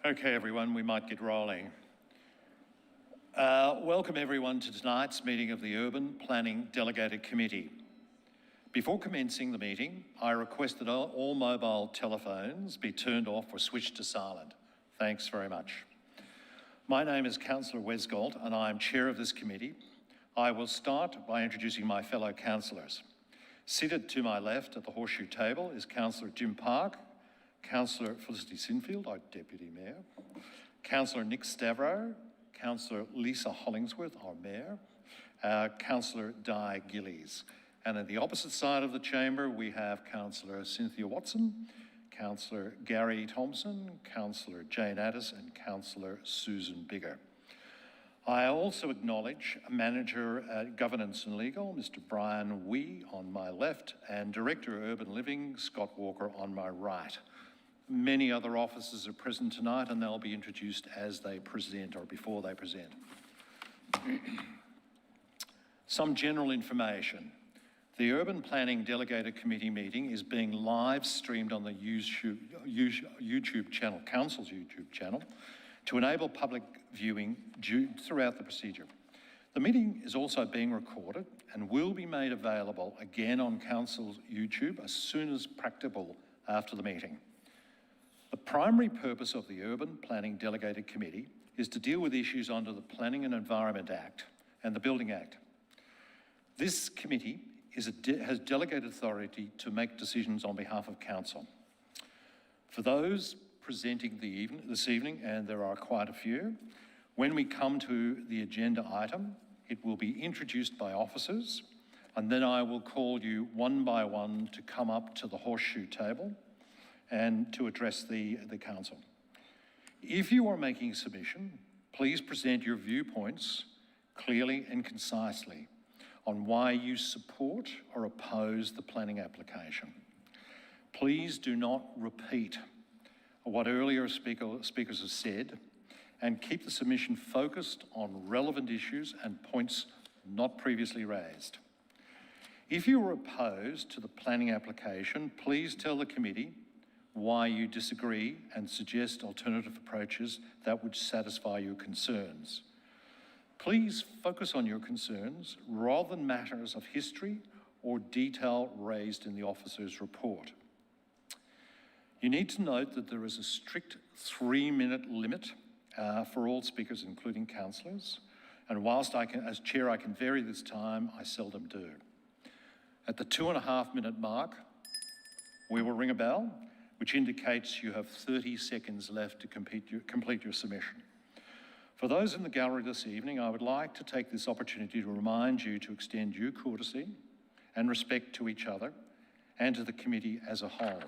Okay, everyone, we might get rolling. Welcome everyone to tonight's meeting of the Urban Planning Delegated Committee. Before commencing the meeting, I request that all mobile telephones be turned off or switched to silent. Thanks very much. My name is Councillor Westgold and I am chair of this committee. I will start by introducing my fellow councillors. Seated to my left at the horseshoe table is Councillor Jim Park, Councillor Felicity Sinfield, our Deputy Mayor, Councillor Nick Stavro, Councillor Lisa Hollingsworth, our Mayor, Councillor Di Gillies. And at the opposite side of the chamber, we have Councillor Cynthia Watson, Councillor Gary Thompson, Councillor Jane Addis, and Councillor Susan Bigger. I also acknowledge Manager at Governance and Legal, Mr. Brian Wee on my left, and Director of Urban Living, Scott Walker on my right. Many other officers are present tonight and they'll be introduced as they present or before they present. Some general information. The Urban Planning Delegated Committee meeting is being live streamed on the YouTube channel, Council's YouTube channel, to enable public viewing throughout the procedure. The meeting is also being recorded and will be made available again on Council's YouTube as soon as practicable after the meeting. The primary purpose of the Urban Planning Delegated Committee is to deal with issues under the Planning and Environment Act and the Building Act. This committee has delegated authority to make decisions on behalf of Council. For those presenting this evening, and there are quite a few, when we come to the agenda item, it will be introduced by officers, and then I will call you one by one to come up to the horseshoe table and to address the council. If you are making a submission, please present your viewpoints clearly and concisely on why you support or oppose the planning application. Please do not repeat what earlier speakers have said and keep the submission focused on relevant issues and points not previously raised. If you are opposed to the planning application, please tell the committee why you disagree and suggest alternative approaches that would satisfy your concerns. Please focus on your concerns rather than matters of history or detail raised in the officer's report. You need to note that there is a strict 3-minute limit for all speakers, including councillors, and whilst as chair I can vary this time, I seldom do. At the 2.5-minute mark, we will ring a bell, which indicates you have 30 seconds left to complete your submission. For those in the gallery this evening, I would like to take this opportunity to remind you to extend due courtesy and respect to each other and to the committee as a whole.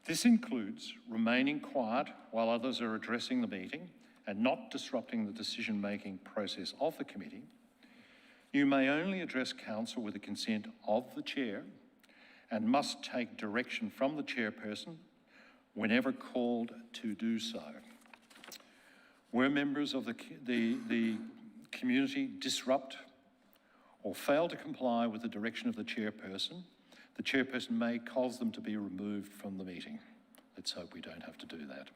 This includes remaining quiet while others are addressing the meeting and not disrupting the decision-making process of the committee. You may only address council with the consent of the chair and must take direction from the chairperson whenever called to do so. Where members of the community disrupt or fail to comply with the direction of the chairperson may cause them to be removed from the meeting. Let's hope we don't have to do that.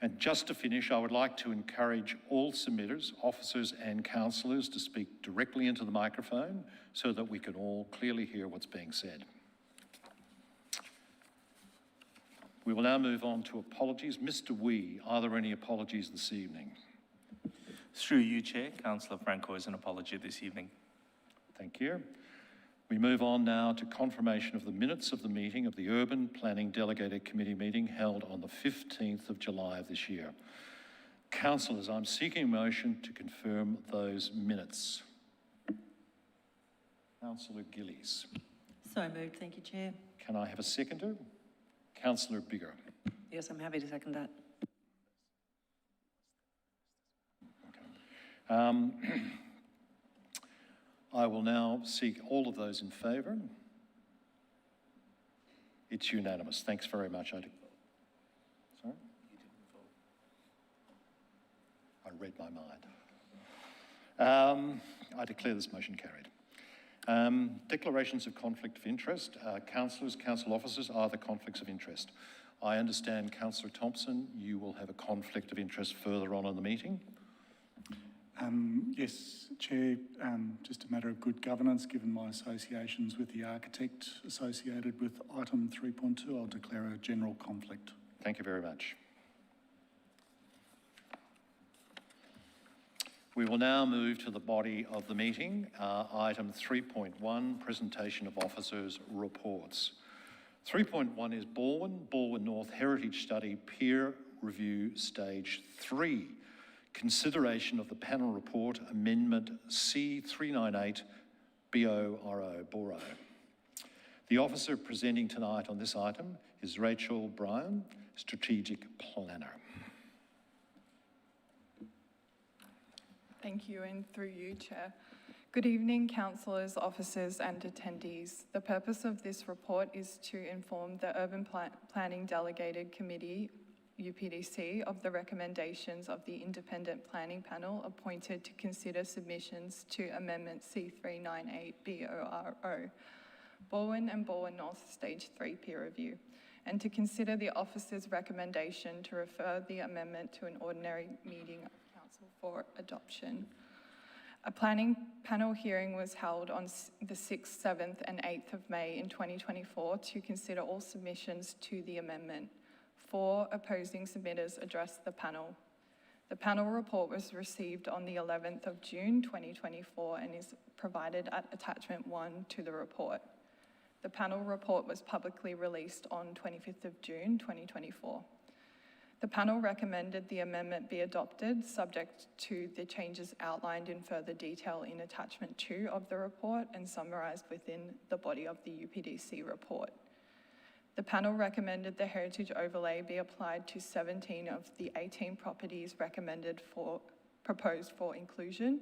And just to finish, I would like to encourage all submitters, officers and councillors to speak directly into the microphone so that we can all clearly hear what's being said. We will now move on to apologies. Mr. Wee, are there any apologies this evening? Through you, Chair, Councillor Franco has an apology this evening. Thank you. We move on now to confirmation of the minutes of the meeting of the Urban Planning Delegated Committee meeting held on the 15th of July of this year. Councillors, I'm seeking a motion to confirm those minutes. Councillor Gillies. So moved, thank you, Chair. Can I have a seconder? Councillor Bigger. Yes, I'm happy to second that. Okay. I will now seek all of those in favour. It's unanimous. Thanks very much. Sorry? I read my mind. I declare this motion carried. Declarations of conflict of interest. Councillors, council officers, are there conflicts of interest? I understand, Councillor Thompson, you will have a conflict of interest further on in the meeting. Yes, Chair, just a matter of good governance, given my associations with the architect associated with item 3.2, I'll declare a general conflict. Thank you very much. We will now move to the body of the meeting. Item 3.1, presentation of officers' reports. 3.1 is Balwyn North Heritage Study Peer Review Stage 3. Consideration of the panel report, Amendment C398 BORO. The officer presenting tonight on this item is Rachel Bryan, Strategic Planner. Thank you, and through you, Chair. Good evening, councillors, officers and attendees. The purpose of this report is to inform the Urban Planning Delegated Committee, UPDC, of the recommendations of the Independent Planning Panel appointed to consider submissions to Amendment C398 BORO, Balwyn and Balwyn North Stage 3 peer review, and to consider the officer's recommendation to refer the amendment to an ordinary meeting of council for adoption. A planning panel hearing was held on the 6th, 7th and 8th of May in 2024 to consider all submissions to the amendment. 4 opposing submitters addressed the panel. The panel report was received on the 11th of June 2024 and is provided at attachment 1 to the report. The panel report was publicly released on 25th of June 2024. The panel recommended the amendment be adopted, subject to the changes outlined in further detail in attachment 2 of the report and summarised within the body of the UPDC report. The panel recommended the heritage overlay be applied to 17 of the 18 properties proposed for inclusion.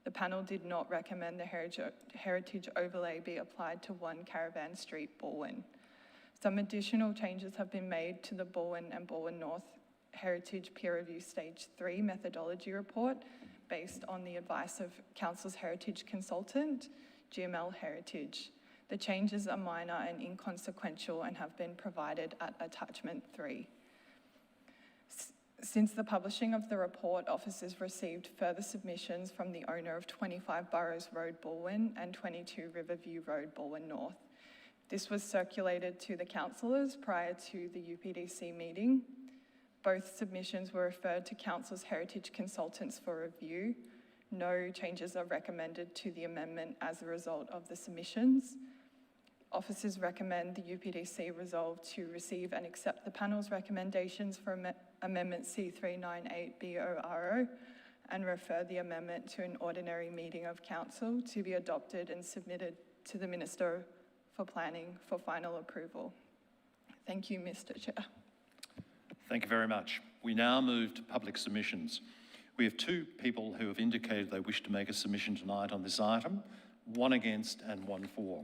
The panel did not recommend the heritage overlay be applied to 1 Caravan Street, Balwyn. Some additional changes have been made to the Balwyn and Balwyn North Heritage Peer Review Stage 3 methodology report based on the advice of Council's heritage consultant, GML Heritage. The changes are minor and inconsequential and have been provided at attachment 3. Since the publishing of the report, officers received further submissions from the owner of 25 Burrows Road, Balwyn and 22 Riverview Road, Balwyn North. This was circulated to the councillors prior to the UPDC meeting. Both submissions were referred to Council's heritage consultants for review. No changes are recommended to the amendment as a result of the submissions. Officers recommend the UPDC resolve to receive and accept the panel's recommendations for Amendment C398 BORO and refer the amendment to an ordinary meeting of council to be adopted and submitted to the Minister for Planning for final approval. Thank you, Mr. Chair. Thank you very much. We now move to public submissions. We have 2 people who have indicated they wish to make a submission tonight on this item, 1 against and 1 for.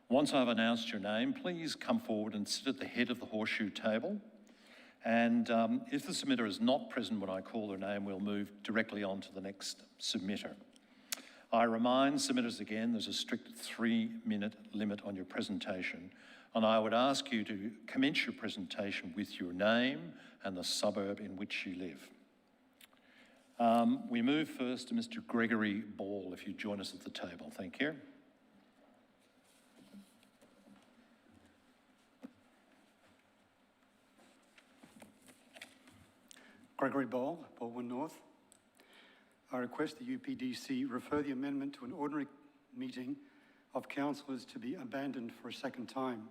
Once I've announced your name, please come forward and sit at the head of the horseshoe table. And if the submitter is not present when I call their name, we'll move directly on to the next submitter. I remind submitters again, there's a strict 3-minute limit on your presentation, and I would ask you to commence your presentation with your name and the suburb in which you live. We move first to Mr. Gregory Ball, if you join us at the table. Thank you. Gregory Ball, Balwyn North. I request the UPDC refer the amendment to an ordinary meeting of councillors to be abandoned for a second time.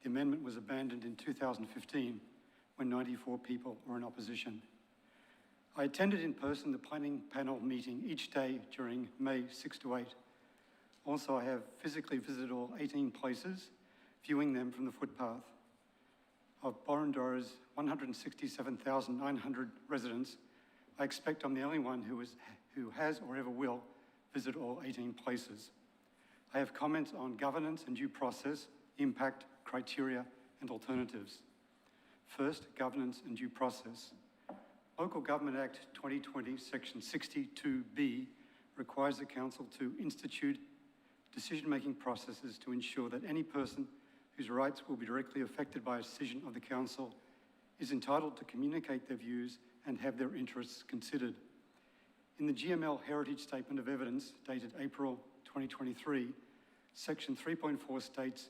The amendment was abandoned in 2015 when 94 people were in opposition. I attended in person the planning panel meeting each day during May 6 to 8. Also, I have physically visited all 18 places, viewing them from the footpath. Of Borondora's 167,900 residents, I expect I'm the only one who has or ever will visit all 18 places. I have comments on governance and due process, impact, criteria, and alternatives. First, governance and due process. Local Government Act 2020, Section 62B, requires the Council to institute decision-making processes to ensure that any person who whose rights will be directly affected by a decision of the Council is entitled to communicate their views and have their interests considered. In the GML Heritage Statement of Evidence dated April 2023, Section 3.4 states,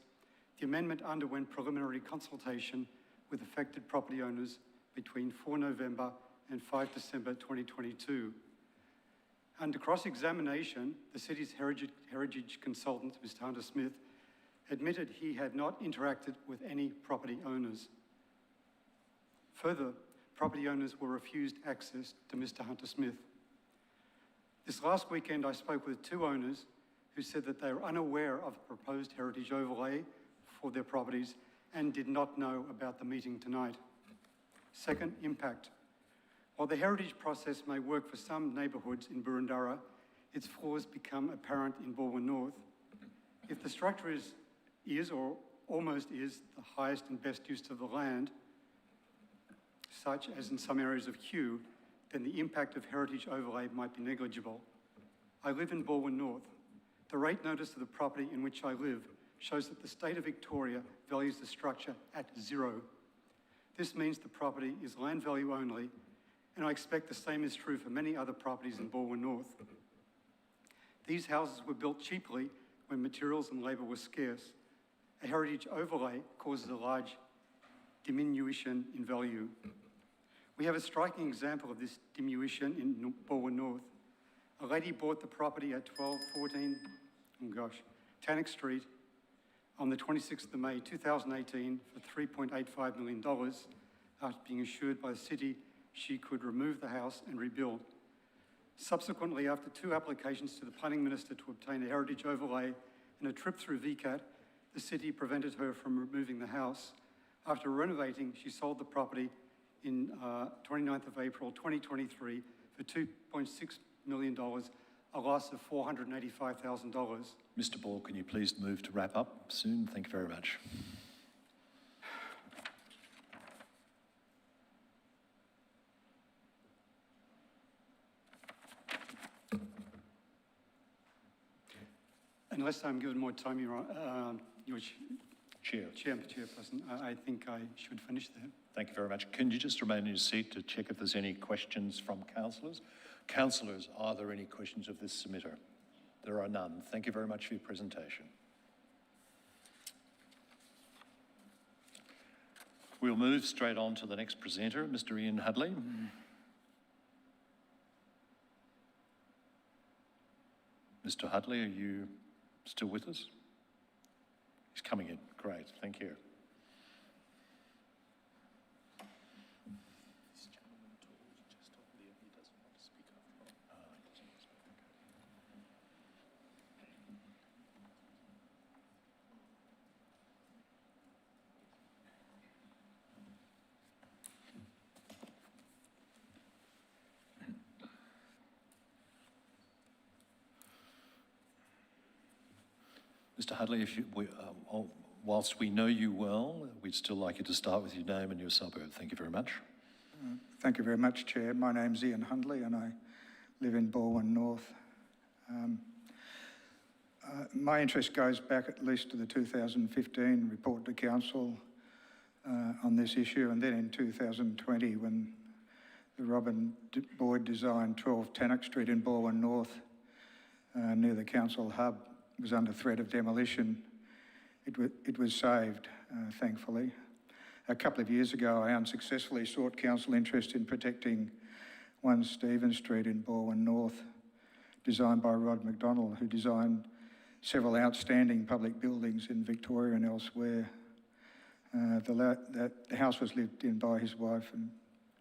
the amendment underwent preliminary consultation with affected property owners between 4 November and 5 December 2022. Under cross-examination, the city's heritage consultant, Mr. Hunter Smith, admitted he had not interacted with any property owners. Further, property owners were refused access to Mr. Hunter Smith. This last weekend, I spoke with 2 owners who said that they were unaware of a proposed heritage overlay for their properties and did not know about the meeting tonight. Second, impact. While the heritage process may work for some neighbourhoods in Boroondara, its flaws become apparent in Balwyn North. If the structure is or almost is the highest and best use of the land, such as in some areas of Kew, then the impact of heritage overlay might be negligible. I live in Balwyn North. The rate notice of the property in which I live shows that the state of Victoria values the structure at 0. This means the property is land value only, and I expect the same is true for many other properties in Balwyn North. These houses were built cheaply when materials and labour were scarce. A heritage overlay causes a large diminution in value. We have a striking example of this diminution in Balwyn North. A lady bought the property at 1214 Tannock Street on the 26th of May 2018 for $3.85 million after being assured by the city she could remove the house and rebuild. Subsequently, after 2 applications to the Planning Minister to obtain a heritage overlay and a trip through VCAT, the city prevented her from removing the house. After renovating, she sold the property in 29th of April 2023 for $2.6 million, a loss of $485,000. Mr. Ball, can you please move to wrap up soon? Thank you very much. Unless I'm given more time, Your Chairperson, I think I should finish there. Thank you very much. Can you just remain in your seat to check if there's any questions from councillors? Councillors, are there any questions of this submitter? There are none. Thank you very much for your presentation. We'll move straight on to the next presenter, Mr. Ian Hudley. Mr. Hudley, are you still with us? He's coming in. Great, thank you. This gentleman just told Liam he doesn't want to speak after all. He doesn't want to speak, okay. Mr. Hudley, whilst we know you well, we'd still like you to start with your name and your suburb. Thank you very much. Thank you very much, Chair. My name's Ian Hundley and I live in Balwyn North. My interest goes back at least to the 2015 report to Council on this issue, and then in 2020 when the Robin Boyd designed 12 Tannock Street in Balwyn North near the Council hub was under threat of demolition. It was saved, thankfully. A couple of years ago, I unsuccessfully sought council interest in protecting 1 Stephen Street in Balwyn North, designed by Rod McDonald, who designed several outstanding public buildings in Victoria and elsewhere. The house was lived in by his wife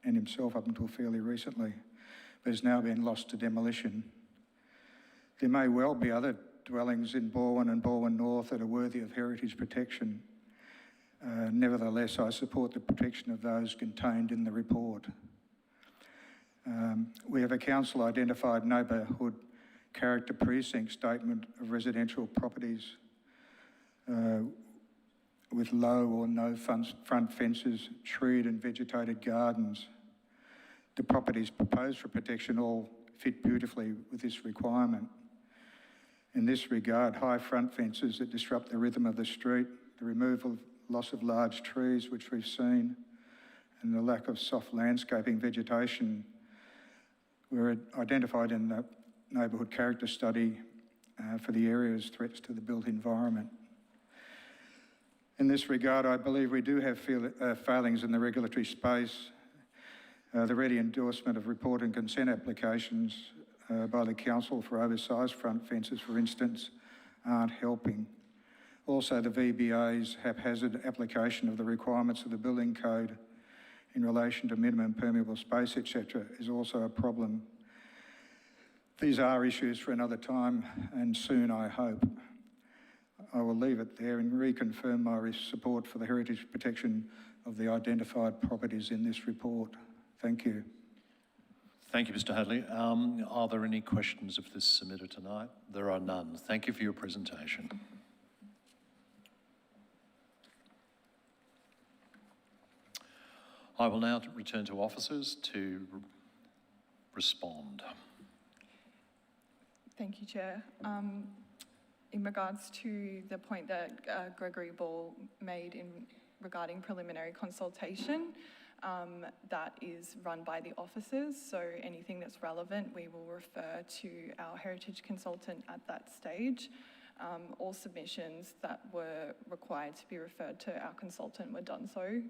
and himself up until fairly recently, but has now been lost to demolition. There may well be other dwellings in Balwyn and Balwyn North that are worthy of heritage protection. Nevertheless, I support the protection of those contained in the report. We have a council identified neighbourhood character precinct statement of residential properties with low or no front fences, treed and vegetated gardens. The properties proposed for protection all fit beautifully with this requirement. In this regard, high front fences that disrupt the rhythm of the street, the removal, loss of large trees, which we've seen, and the lack of soft landscaping vegetation were identified in the neighbourhood character study for the area as threats to the built environment. In this regard, I believe we do have failings in the regulatory space. The ready endorsement of report and consent applications by the council for oversized front fences, for instance, aren't helping. Also, the VBA's haphazard application of the requirements of the building code in relation to minimum permeable space, etc., is also a problem. These are issues for another time, and soon, I hope. I will leave it there and reconfirm my support for the heritage protection of the identified properties in this report. Thank you. Thank you, Mr. Hadley. Are there any questions of this submitted tonight? There are none. Thank you for your presentation. I will now return to officers to respond. Thank you, Chair. In regards to the point that Gregory Ball made regarding preliminary consultation, that is run by the officers, so anything that's relevant, we will refer to our heritage consultant at that stage. All submissions that were required to be referred to our consultant were done so,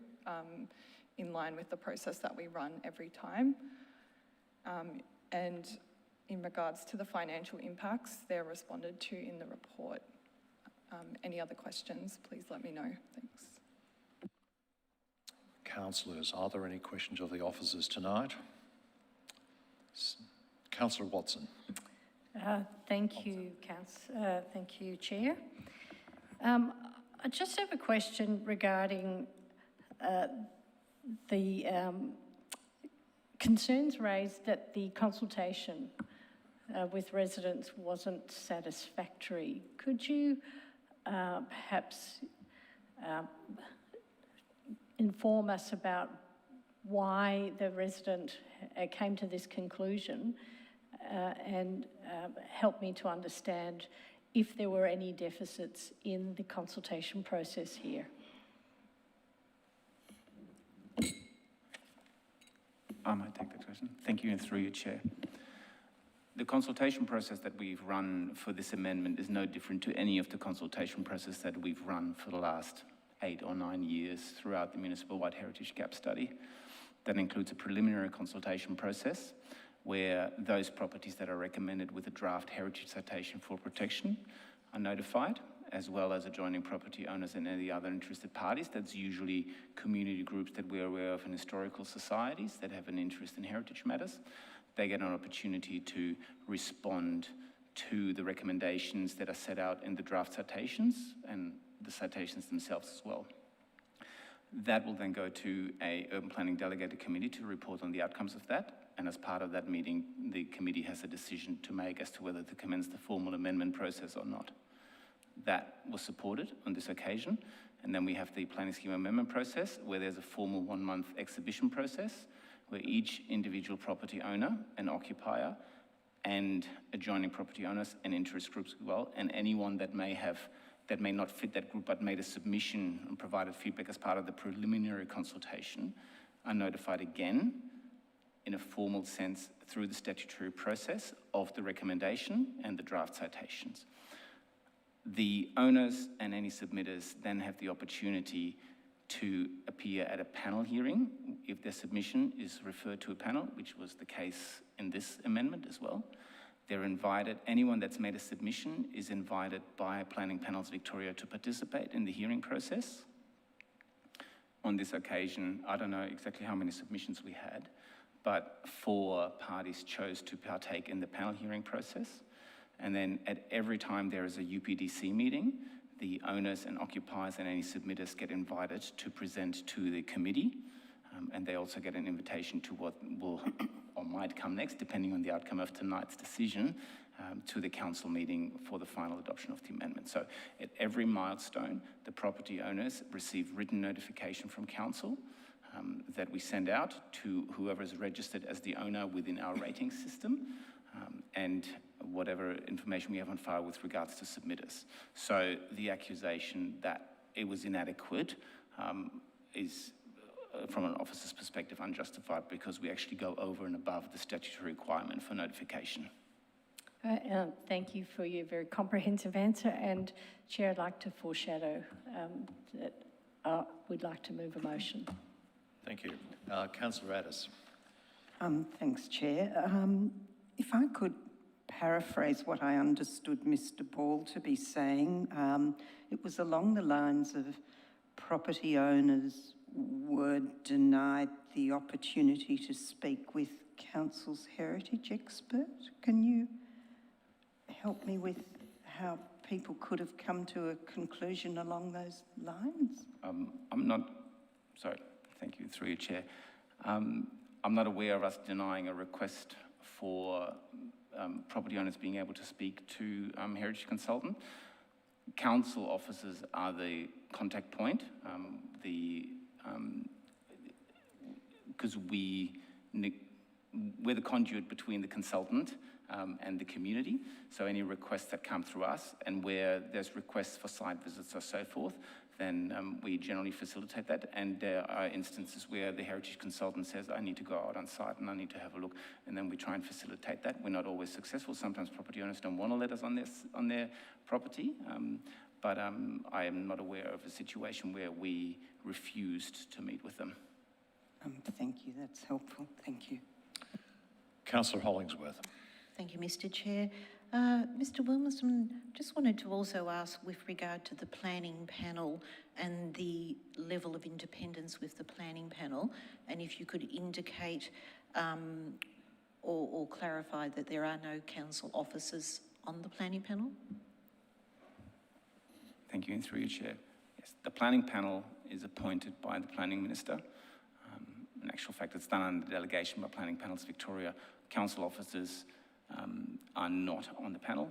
in line with the process that we run every time. And in regards to the financial impacts, they're responded to in the report. Any other questions, please let me know. Thanks. Councillors, are there any questions of the officers tonight? Councillor Watson. Thank you, thank you, Chair. I just have a question regarding the concerns raised that the consultation with residents wasn't satisfactory. Could you perhaps inform us about why the resident came to this conclusion and help me to understand if there were any deficits in the consultation process here? I might take that question. Thank you, and through you, Chair. The consultation process that we've run for this amendment is no different to any of the consultation process that we've run for the last 8 or 9 years throughout the municipal-wide heritage gap study. That includes a preliminary consultation process where those properties that are recommended with a draft heritage citation for protection are notified, as well as adjoining property owners and any other interested parties. That's usually community groups that we're aware of and historical societies that have an interest in heritage matters. They get an opportunity to respond to the recommendations that are set out in the draft citations and the citations themselves as well. That will then go to a urban planning delegated committee to report on the outcomes of that. And as part of that meeting, the committee has a decision to make as to whether to commence the formal amendment process or not. That was supported on this occasion. And then we have the planning scheme amendment process where there's a formal 1-month exhibition process where each individual property owner and occupier and adjoining property owners and interest groups as well, and anyone that may not fit that group but made a submission and provided feedback as part of the preliminary consultation are notified again in a formal sense through the statutory process of the recommendation and the draft citations. The owners and any submitters then have the opportunity to appear at a panel hearing if their submission is referred to a panel, which was the case in this amendment as well. They're invited, anyone that's made a submission is invited by Planning Panels Victoria to participate in the hearing process. On this occasion, I don't know exactly how many submissions we had, but 4 parties chose to partake in the panel hearing process. And then at every time there is a UPDC meeting, the owners and occupiers and any submitters get invited to present to the committee. And they also get an invitation to what will or might come next, depending on the outcome of tonight's decision, to the council meeting for the final adoption of the amendment. So at every milestone, the property owners receive written notification from council that we send out to whoever is registered as the owner within our rating system, and whatever information we have on file with regards to submitters. So the accusation that it was inadequate is, from an officer's perspective, unjustified because we actually go over and above the statutory requirement for notification. Thank you for your very comprehensive answer. And Chair, I'd like to foreshadow that we'd like to move a motion. Thank you. Councillor Addis. Thanks, Chair. If I could paraphrase what I understood Mr. Ball to be saying, it was along the lines of property owners were denied the opportunity to speak with Council's heritage expert. Can you help me with how people could have come to a conclusion along those lines? I'm not, sorry, thank you, through your chair. I'm not aware of us denying a request for property owners being able to speak to heritage consultant. Council officers are the contact point, because we're the conduit between the consultant and the community. So any requests that come through us, and where there's requests for site visits or so forth, then we generally facilitate that. And there are instances where the heritage consultant says, I need to go out on site and I need to have a look, and then we try and facilitate that. We're not always successful. Sometimes property owners don't want to let us on their property, but I am not aware of a situation where we refused to meet with them. Thank you, that's helpful. Thank you. Councillor Hollingsworth. Thank you, Mr. Chair. Mr. Wilmison, just wanted to also ask with regard to the planning panel and the level of independence with the planning panel, and if you could indicate or clarify that there are no council officers on the planning panel? Thank you, and through your chair. Yes, the planning panel is appointed by the planning minister. In actual fact, it's done under delegation by Planning Panels Victoria. Council officers are not on the panel.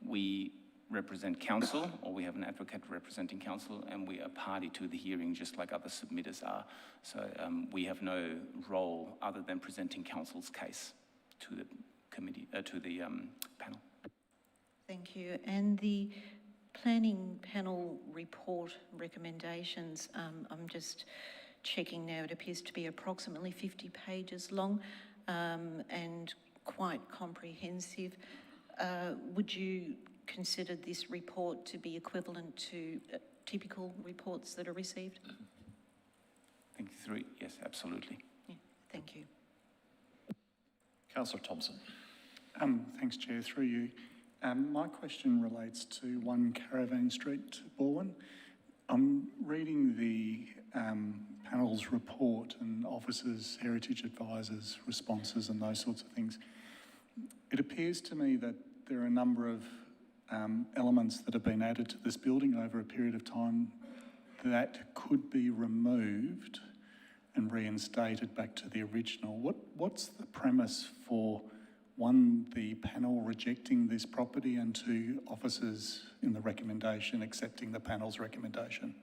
We represent council, or we have an advocate representing council, and we are party to the hearing just like other submitters are. So we have no role other than presenting council's case to the committee, to the panel. Thank you. And the planning panel report recommendations, I'm just checking now, it appears to be approximately 50 pages long and quite comprehensive. Would you consider this report to be equivalent to typical reports that are received? Thank you, through. Yes, absolutely. Yeah, thank you. Councillor Thompson. Thanks, Chair. Through you. My question relates to 1 Caravan Street, Balwyn. I'm reading the panel's report and officers, heritage advisors, responses and those sorts of things. It appears to me that there are a number of elements that have been added to this building over a period of time that could be removed and reinstated back to the original. What's the premise for, 1, the panel rejecting this property, and 2, officers in the recommendation accepting the panel's recommendation?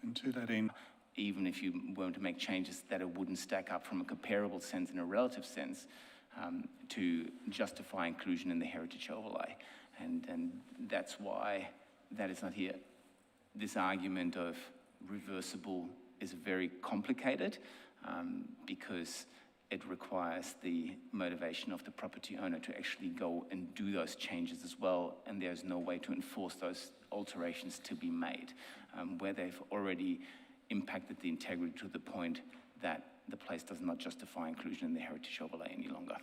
And to that end, even if you were to make changes, that it wouldn't stack up from a comparable sense, in a relative sense, to justify inclusion in the heritage overlay. And that's why that is not here. This argument of reversible is very complicated because it requires the motivation of the property owner to actually go and do those changes as well, and there's no way to enforce those alterations to be made, where they've already impacted the integrity to the point that the place does not justify inclusion in the heritage overlay any longer.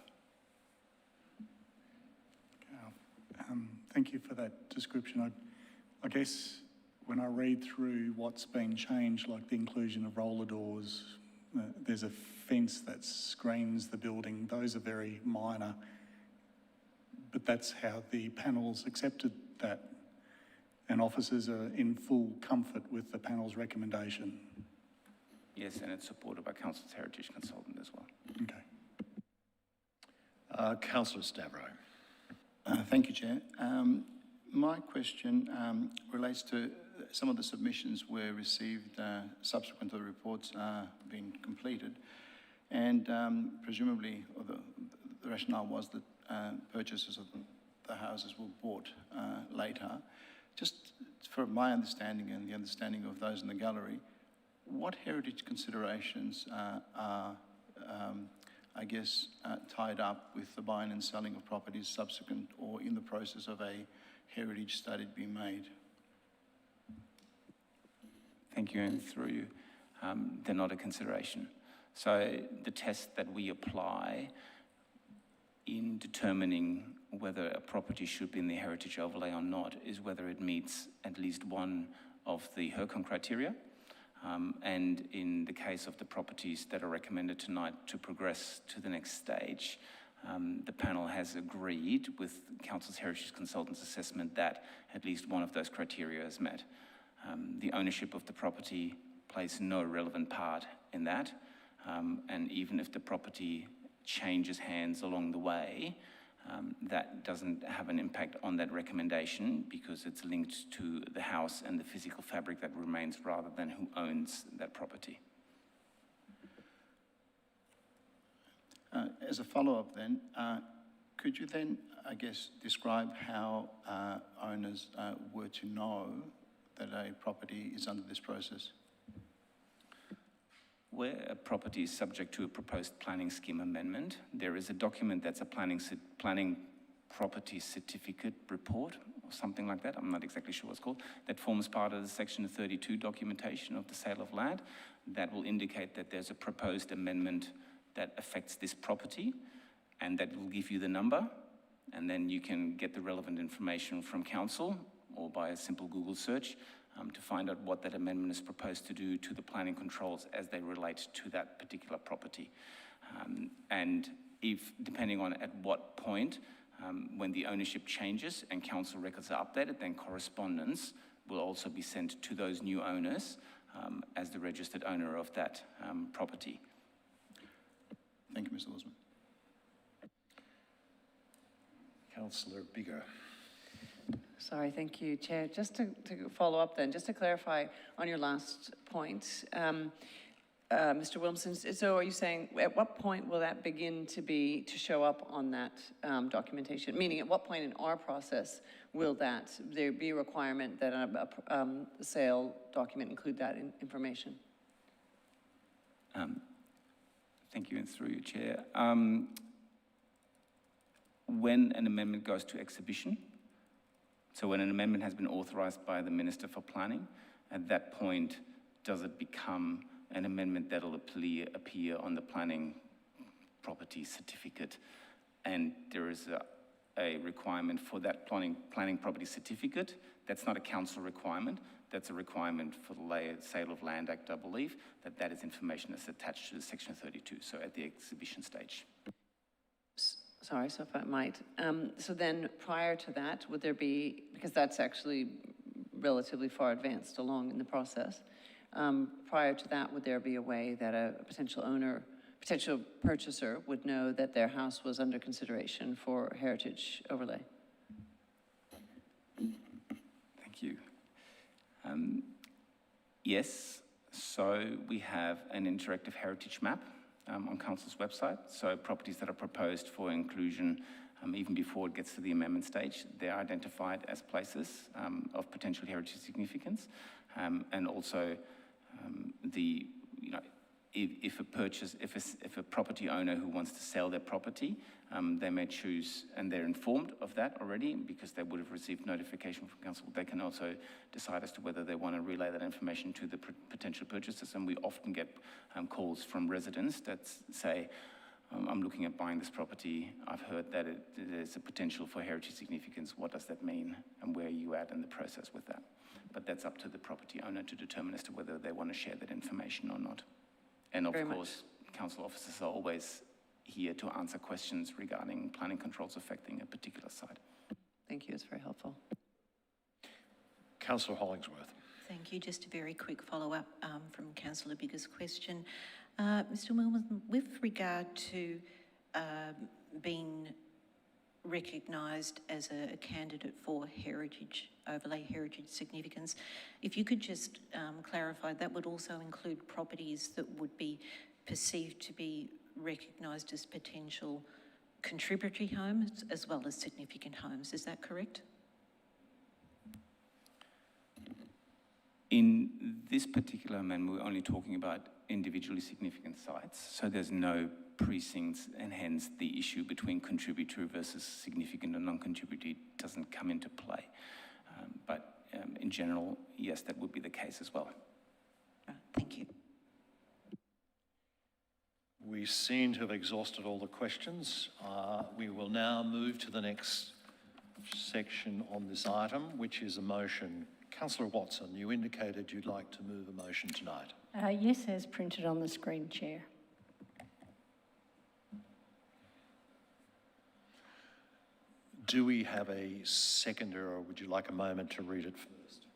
Thank you for that description. I guess when I read through what's been changed, like the inclusion of roller doors, there's a fence that screens the building. Those are very minor, but that's how the panels accepted that, and officers are in full comfort with the panel's recommendation. Yes, and it's supported by Council's heritage consultant as well. Okay. Councillor Stavro. Thank you, Chair. My question relates to some of the submissions were received subsequent to the reports being completed, and presumably the rationale was that purchases of the houses were bought later. Just for my understanding and the understanding of those in the gallery, what heritage considerations are tied up with the buying and selling of properties subsequent or in the process of a heritage study being made? Thank you, and through you. They're not a consideration. So the test that we apply in determining whether a property should be in the heritage overlay or not is whether it meets at least one of the HERCON criteria. And in the case of the properties that are recommended tonight to progress to the next stage, the panel has agreed with Council's Heritage Consultant's assessment that at least one of those criteria is met. The ownership of the property plays no relevant part in that, and even if the property changes hands along the way, that doesn't have an impact on that recommendation because it's linked to the house and the physical fabric that remains rather than who owns that property. As a follow-up then, could you then, describe how owners were to know that a property is under this process? Where a property is subject to a proposed planning scheme amendment, there is a document that's a planning property certificate report or something like that. I'm not exactly sure what it's called. That forms part of the Section 32 documentation of the sale of land that will indicate that there's a proposed amendment that affects this property, and that will give you the number, and then you can get the relevant information from council or by a simple Google search to find out what that amendment is proposed to do to the planning controls as they relate to that particular property. And if, depending on at what point, when the ownership changes and council records are updated, then correspondence will also be sent to those new owners as the registered owner of that property. Thank you, Mr. Luzman. Councillor Bigger. Sorry, thank you, Chair. Just to follow up then, just to clarify on your last point, Mr. Williamson, so are you saying at what point will that begin to show up on that documentation? Meaning at what point in our process will there be a requirement that a sale document include that information? Thank you, and through you, Chair. When an amendment goes to exhibition, so when an amendment has been authorised by the Minister for Planning, at that point, does it become an amendment that'll appear on the planning property certificate? And there is a requirement for that planning property certificate. That's not a council requirement. That's a requirement for the Sale of Land Act, I believe, that is information that's attached to the Section 32, so at the exhibition stage. Sorry, so if I might. So then prior to that, would there be, because that's actually relatively far advanced along in the process, prior to that, would there be a way that a potential purchaser would know that their house was under consideration for heritage overlay? Thank you. Yes, so we have an interactive heritage map on Council's website. So properties that are proposed for inclusion, even before it gets to the amendment stage, they're identified as places of potential heritage significance. And also if a property owner who wants to sell their property, they may choose, and they're informed of that already because they would have received notification from council. They can also decide as to whether they want to relay that information to the potential purchasers. And we often get calls from residents that say, I'm looking at buying this property. I've heard that there's a potential for heritage significance. What does that mean? And where are you at in the process with that? But that's up to the property owner to determine as to whether they want to share that information or not. And of course, council officers are always here to answer questions regarding planning controls affecting a particular site. Thank you, it's very helpful. Councillor Hollingsworth. Thank you. Just a very quick follow-up from Councillor Bigger's question. Mr. Williamson, with regard to being recognised as a candidate for heritage, overlay heritage significance. If you could just clarify, that would also include properties that would be perceived to be recognised as potential contributory homes as well as significant homes. Is that correct? In this particular amendment, we're only talking about individually significant sites, so there's no precincts, and hence the issue between contributory versus significant and non-contributory doesn't come into play. But in general, yes, that would be the case as well. Thank you. We seem to have exhausted all the questions. We will now move to the next section on this item, which is a motion. Councillor Watson, you indicated you'd like to move a motion tonight. Yes, as printed on the screen, Chair. Do we have a seconder, or would you like a moment to read it first?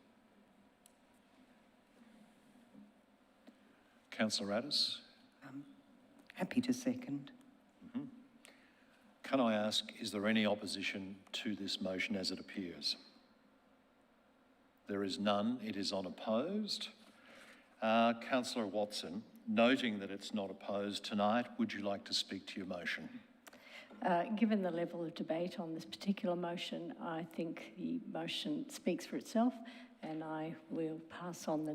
Councillor Addis? Happy to second. Can I ask, is there any opposition to this motion as it appears? There is none. It is unopposed. Councillor Watson, noting that it's not opposed tonight, would you like to speak to your motion? Given the level of debate on this particular motion, I think the motion speaks for itself, and I will pass on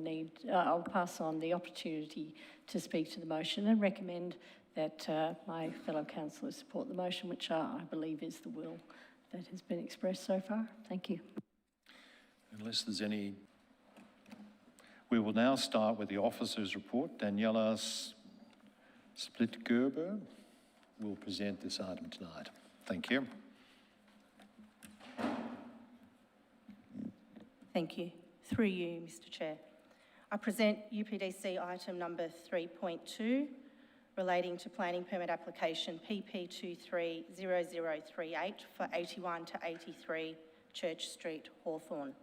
I'll pass on the opportunity to speak to the motion and recommend that my fellow councillors support the motion, which I believe is the will that has been expressed so far. Thank you. Unless there's any... We will now start with the officer's report. Daniela Splitgerber will present this item tonight. Thank you. Thank you. Through you, Mr. Chair. I present UPDC item number 3.2 relating to planning permit application PP230038 for 81 to 83 Church Street, Hawthorn.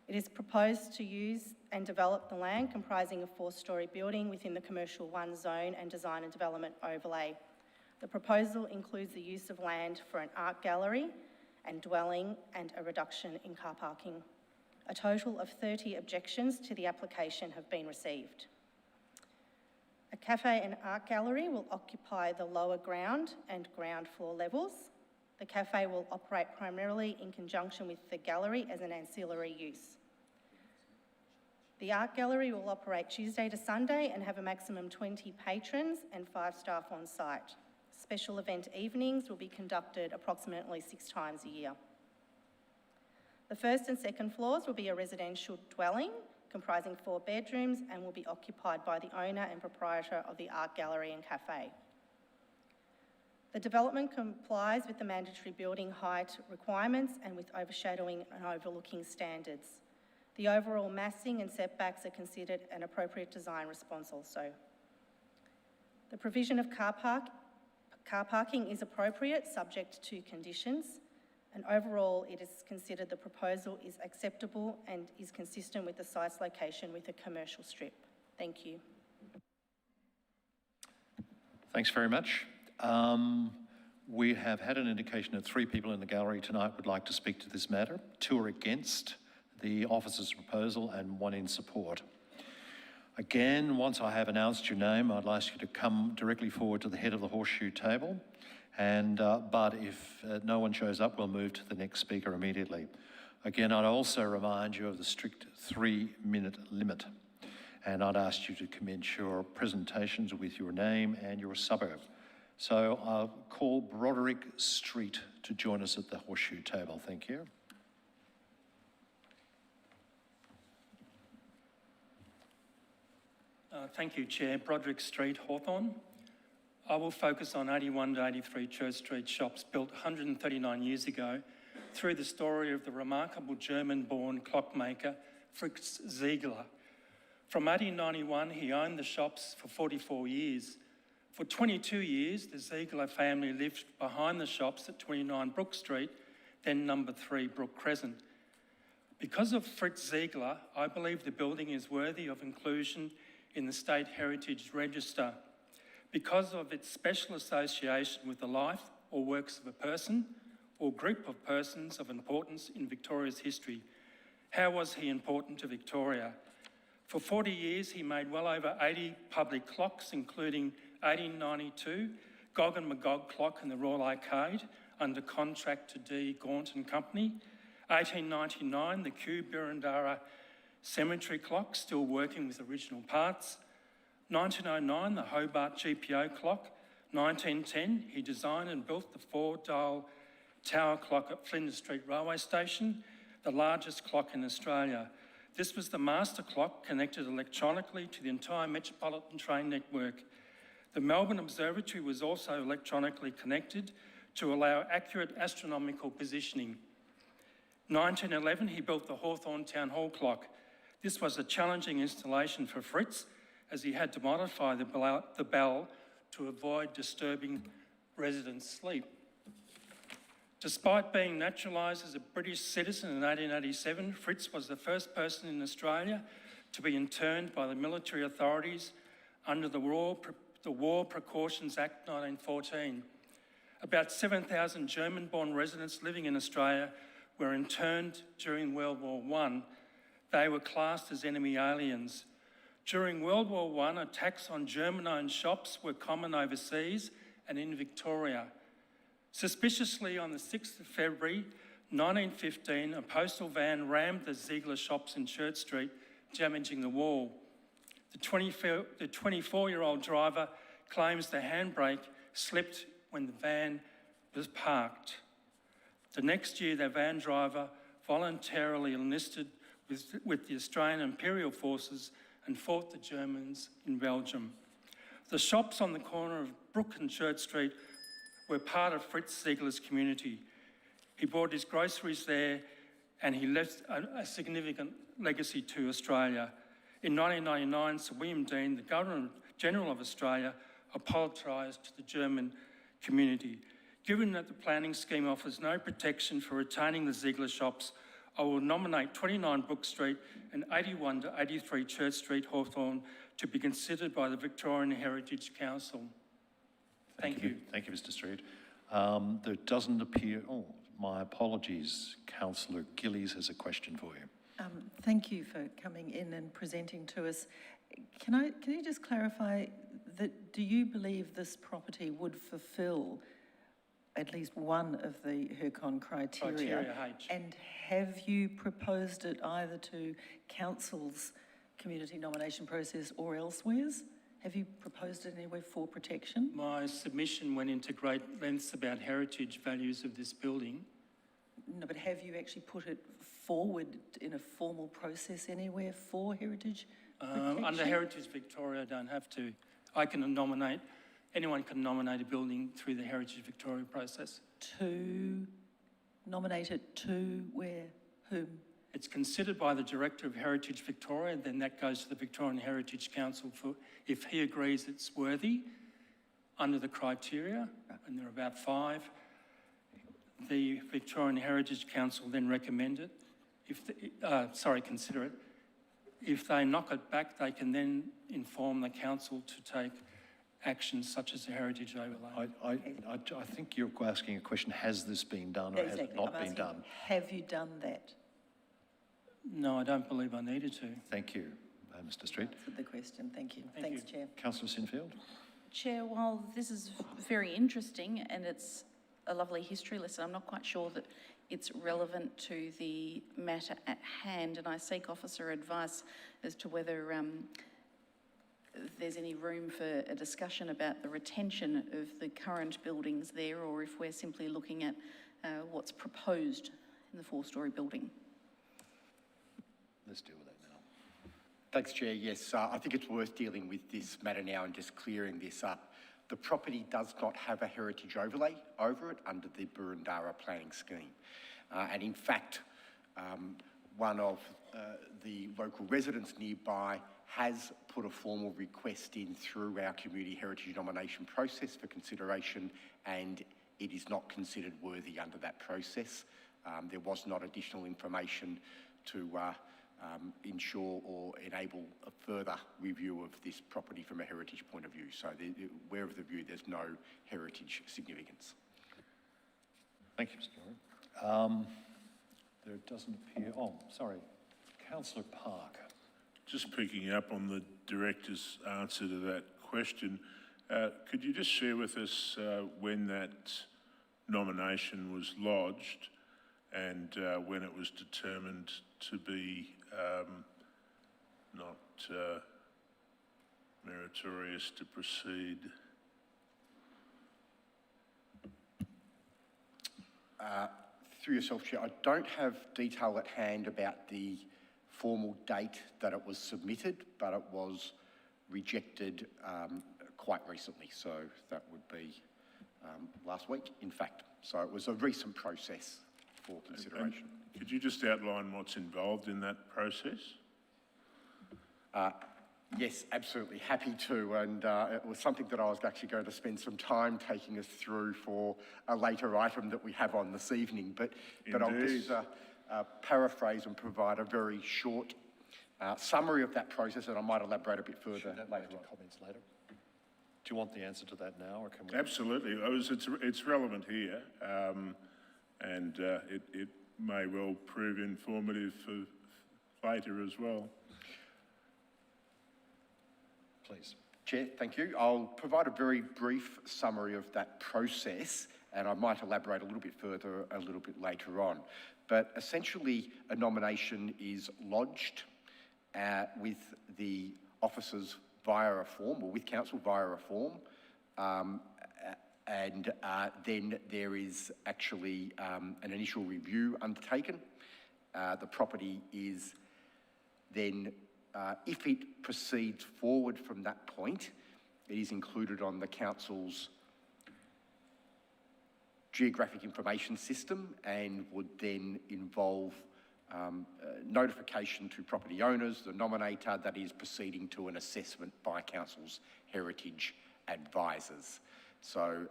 It is proposed to use and develop the land comprising a 4-storey building within the Commercial 1 zone and design and development overlay. The proposal includes the use of land for an art gallery and dwelling and a reduction in car parking. A total of 30 objections to the application have been received. A cafe and art gallery will occupy the lower ground and ground floor levels. The cafe will operate primarily in conjunction with the gallery as an ancillary use. The art gallery will operate Tuesday to Sunday and have a maximum 20 patrons and 5 staff on site. Special event evenings will be conducted approximately 6 times a year. The first and second floors will be a residential dwelling comprising 4 bedrooms and will be occupied by the owner and proprietor of the art gallery and cafe. The development complies with the mandatory building height requirements and with overshadowing and overlooking standards. The overall massing and setbacks are considered an appropriate design response also. The provision of car parking is appropriate, subject to conditions, and overall it is considered the proposal is acceptable and is consistent with the site's location with a commercial strip. Thank you. Thanks very much. We have had an indication that 3 people in the gallery tonight would like to speak to this matter. 2 are against the officer's proposal and 1 in support. Again, once I have announced your name, I'd ask you to come directly forward to the head of the horseshoe table. But if no one shows up, we'll move to the next speaker immediately. Again, I'd also remind you of the strict 3-minute limit. And I'd ask you to commence your presentations with your name and your suburb. So I'll call Broderick Street to join us at the horseshoe table. Thank you. Thank you, Chair. Broderick Street, Hawthorn. I will focus on 81 to 83 Church Street shops built 139 years ago through the story of the remarkable German-born clockmaker Fritz Ziegler. From 1891, he owned the shops for 44 years. For 22 years, the Ziegler family lived behind the shops at 29 Brook Street, then number 3 Brook Crescent. Because of Fritz Ziegler, I believe the building is worthy of inclusion in the State Heritage Register. Because of its special association with the life, or works of a person or group of persons of importance in Victoria's history. How was he important to Victoria? For 40 years, he made well over 80 public clocks, including 1892, Gog and Magog clock in the Royal Arcade, under contract to D. Gaunt and Company. 1899, the Kew Birrendara Cemetery clock, still working with original parts. 1909, the Hobart GPO clock. 1910, he designed and built the 4-dial tower clock at Flinders Street Railway Station, the largest clock in Australia. This was the master clock connected electronically to the entire metropolitan train network. The Melbourne Observatory was also electronically connected to allow accurate astronomical positioning. 1911, he built the Hawthorn Town Hall clock. This was a challenging installation for Fritz, as he had to modify the bell to avoid disturbing residents' sleep. Despite being naturalised as a British citizen in 1887, Fritz was the first person in Australia to be interned by the military authorities under the War Precautions Act 1914. About 7,000 German-born residents living in Australia were interned during World War I. They were classed as enemy aliens. During World War I, attacks on German-owned shops were common overseas and in Victoria. Suspiciously, on the 6th of February 1915, a postal van rammed the Ziegler shops in Church Street, damaging the wall. The 24-year-old driver claims the handbrake slipped when the van was parked. The next year, the van driver voluntarily enlisted with the Australian Imperial Forces and fought the Germans in Belgium. The shops on the corner of Brook and Church Street were part of Fritz Ziegler's community. He bought his groceries there and he left a significant legacy to Australia. In 1999, Sir William Dean, the Governor-General of Australia, apologised to the German community. Given that the planning scheme offers no protection for retaining the Ziegler shops, I will nominate 29 Brook Street and 81 to 83 Church Street, Hawthorn, to be considered by the Victorian Heritage Council. Thank you. Thank you, Mr. Street. There doesn't appear, my apologies, Councillor Gillies has a question for you. Thank you for coming in and presenting to us. Can you just clarify that, do you believe this property would fulfil at least one of the HERCON criteria? Criteria H. And have you proposed it either to Council's community nomination process or elsewheres? Have you proposed it anywhere for protection? My submission went into great lengths about heritage values of this building. No, but have you actually put it forward in a formal process anywhere for heritage protection? Under Heritage Victoria, I don't have to. I can nominate, anyone can nominate a building through the Heritage Victoria process. To nominate it to where? Whom? It's considered by the Director of Heritage Victoria, and then that goes to the Victorian Heritage Council for, if he agrees it's worthy under the criteria, and there are about 5, the Victorian Heritage Council then recommend it. Consider it. If they knock it back, they can then inform the council to take actions such as a heritage overlay. I think you're asking a question, has this been done or has it not been done? Have you done that? No, I don't believe I needed to. Thank you, Mr. Street. Answered the question. Thank you. Thank Thanks, you. Chair. Councillor Sinfield. Chair, while this is very interesting and it's a lovely history lesson, I'm not quite sure that it's relevant to the matter at hand, and I seek officer advice as to whether there's any room for a discussion about the retention of the current buildings there, or if we're simply looking at what's proposed in the 4-storey building. Let's deal with that now. Thanks, Chair. Yes, I think it's worth dealing with this matter now and just clearing this up. The property does not have a heritage overlay over it under the Burundara planning scheme. And in fact, one of the local residents nearby has put a formal request in through our community heritage nomination process for consideration, and it is not considered worthy under that process. There was not additional information to ensure or enable a further review of this property from a heritage point of view. So we're of the view there's no heritage significance. Thank you, Mr. Norrie. There doesn't appear, oh, sorry, Councillor Park. Just picking up on the Director's answer to that question, could you just share with us when that nomination was lodged and when it was determined to be not meritorious to proceed? Through yourself, Chair, I don't have detail at hand about the formal date that it was submitted, but it was rejected quite recently, so that would be last week, in fact. So it was a recent process for consideration. And could you just outline what's involved in that process? Yes, absolutely, happy to, and it was something that I was actually going to spend some time taking us through for a later item that we have on this evening, but I'll just paraphrase and provide a very short summary of that process, and I might elaborate a bit further later on. Comments later. Do you want the answer to that now, or can we? Absolutely, it's relevant here, and it may well prove informative for later as well. Please. Chair, thank you. I'll provide a very brief summary of that process, and I might elaborate a little bit further a little bit later on. But essentially, a nomination is lodged with the officers via a form, or with council via a form, and then there is actually an initial review undertaken. The property is then, if it proceeds forward from that point, it is included on the council's geographic information system and would then involve notification to property owners, the nominator, that is proceeding to an assessment by council's heritage advisors. So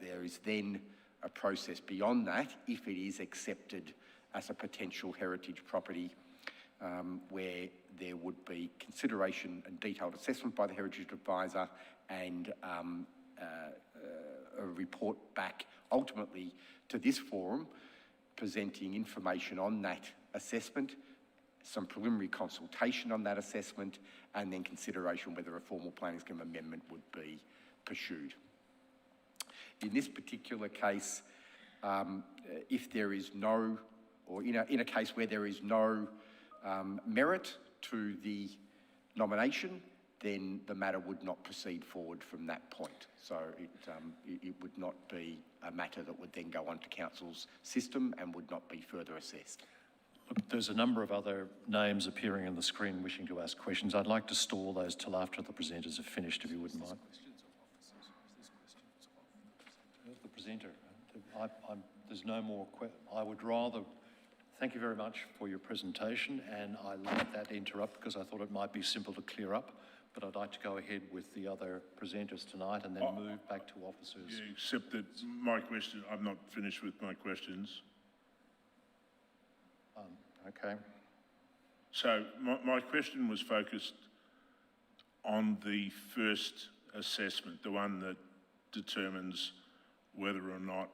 there is then a process beyond that, if it is accepted as a potential heritage property, where there would be consideration and detailed assessment by the heritage advisor and a report back ultimately to this forum presenting information on that assessment, some preliminary consultation on that assessment, and then consideration whether a formal planning scheme amendment would be pursued. In this particular case, if there is no, or in a case where there is no merit to the nomination, then the matter would not proceed forward from that point. So it would not be a matter that would then go onto council's system and would not be further assessed. Look, there's a number of other names appearing on the screen wishing to ask questions. I'd like to stall those till after the presenters have finished, if you wouldn't mind. The presenter. There's no more. I would rather. Thank you very much for your presentation, and I let that interrupt because I thought it might be simple to clear up, but I'd like to go ahead with the other presenters tonight and then move back to officers. Yeah, except that my question, I'm not finished with my questions. Okay. So my question was focused on the first assessment, the one that determines whether or not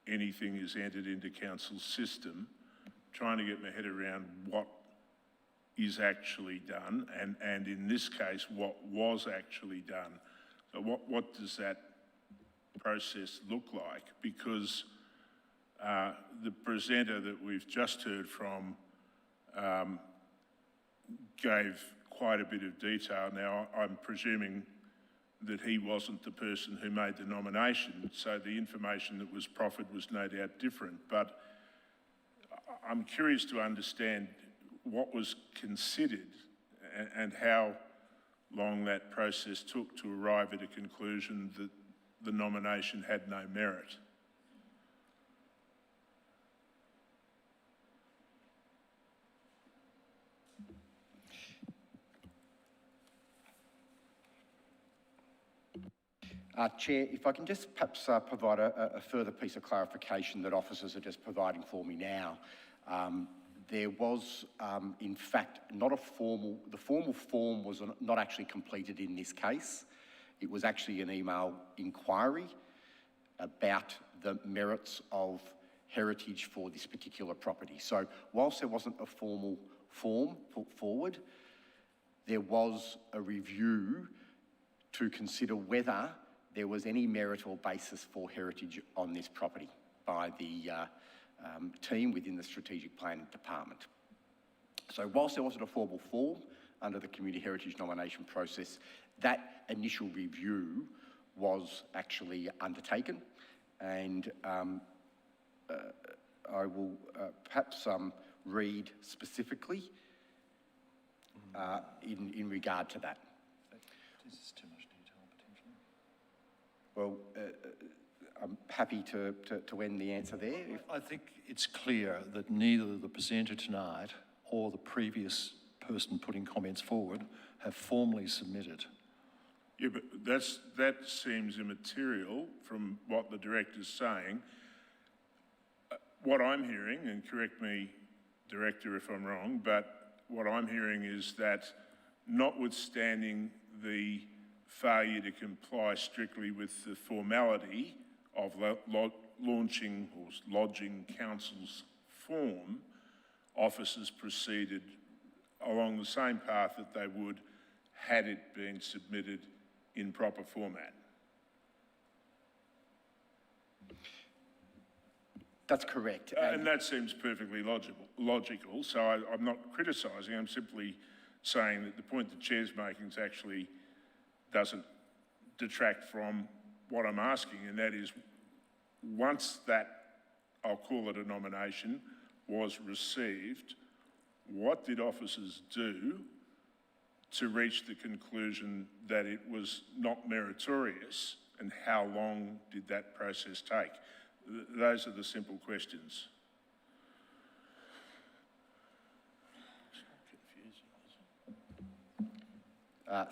anything is entered into council's system, trying to get my head around what is actually done, and in this case, what was actually done. So what does that process look like? Because the presenter that we've just heard from gave quite a bit of detail. Now, I'm presuming that he wasn't the person who made the nomination, so the information that was proffered was no doubt different, but I'm curious to understand what was considered and how long that process took to arrive at a conclusion that the nomination had no merit. Chair, if I can just perhaps provide a further piece of clarification that officers are just providing for me now. There was, in fact, the formal form was not actually completed in this case. It was actually an email inquiry about the merits of heritage for this particular property. So whilst there wasn't a formal form put forward, there was a review to consider whether there was any merit or basis for heritage on this property by the team within the Strategic Planning Department. So whilst there wasn't a formal form under the Community Heritage nomination process, that initial review was actually undertaken, and I will perhaps read specifically in regard to that. This is too much detail, potentially. Well, I'm happy to end the answer there. I think it's clear that neither the presenter tonight or the previous person putting comments forward have formally submitted. Yeah, but that seems immaterial from what the director's saying. What I'm hearing, and correct me, Director, if I'm wrong, but what I'm hearing is that notwithstanding the failure to comply strictly with the formality of launching or lodging council's form, officers proceeded along the same path that they would had it been submitted in proper format. That's correct. And that seems perfectly logical. So I'm not criticising, I'm simply saying that the point the Chair's making actually doesn't detract from what I'm asking, and that is, once that, I'll call it a nomination, was received, what did officers do to reach the conclusion that it was not meritorious, and how long did that process take? Those are the simple questions.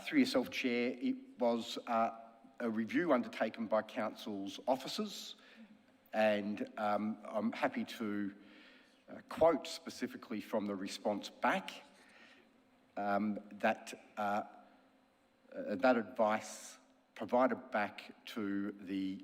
Through yourself, Chair, it was a review undertaken by Council's officers, and I'm happy to quote specifically from the response back that advice provided back to the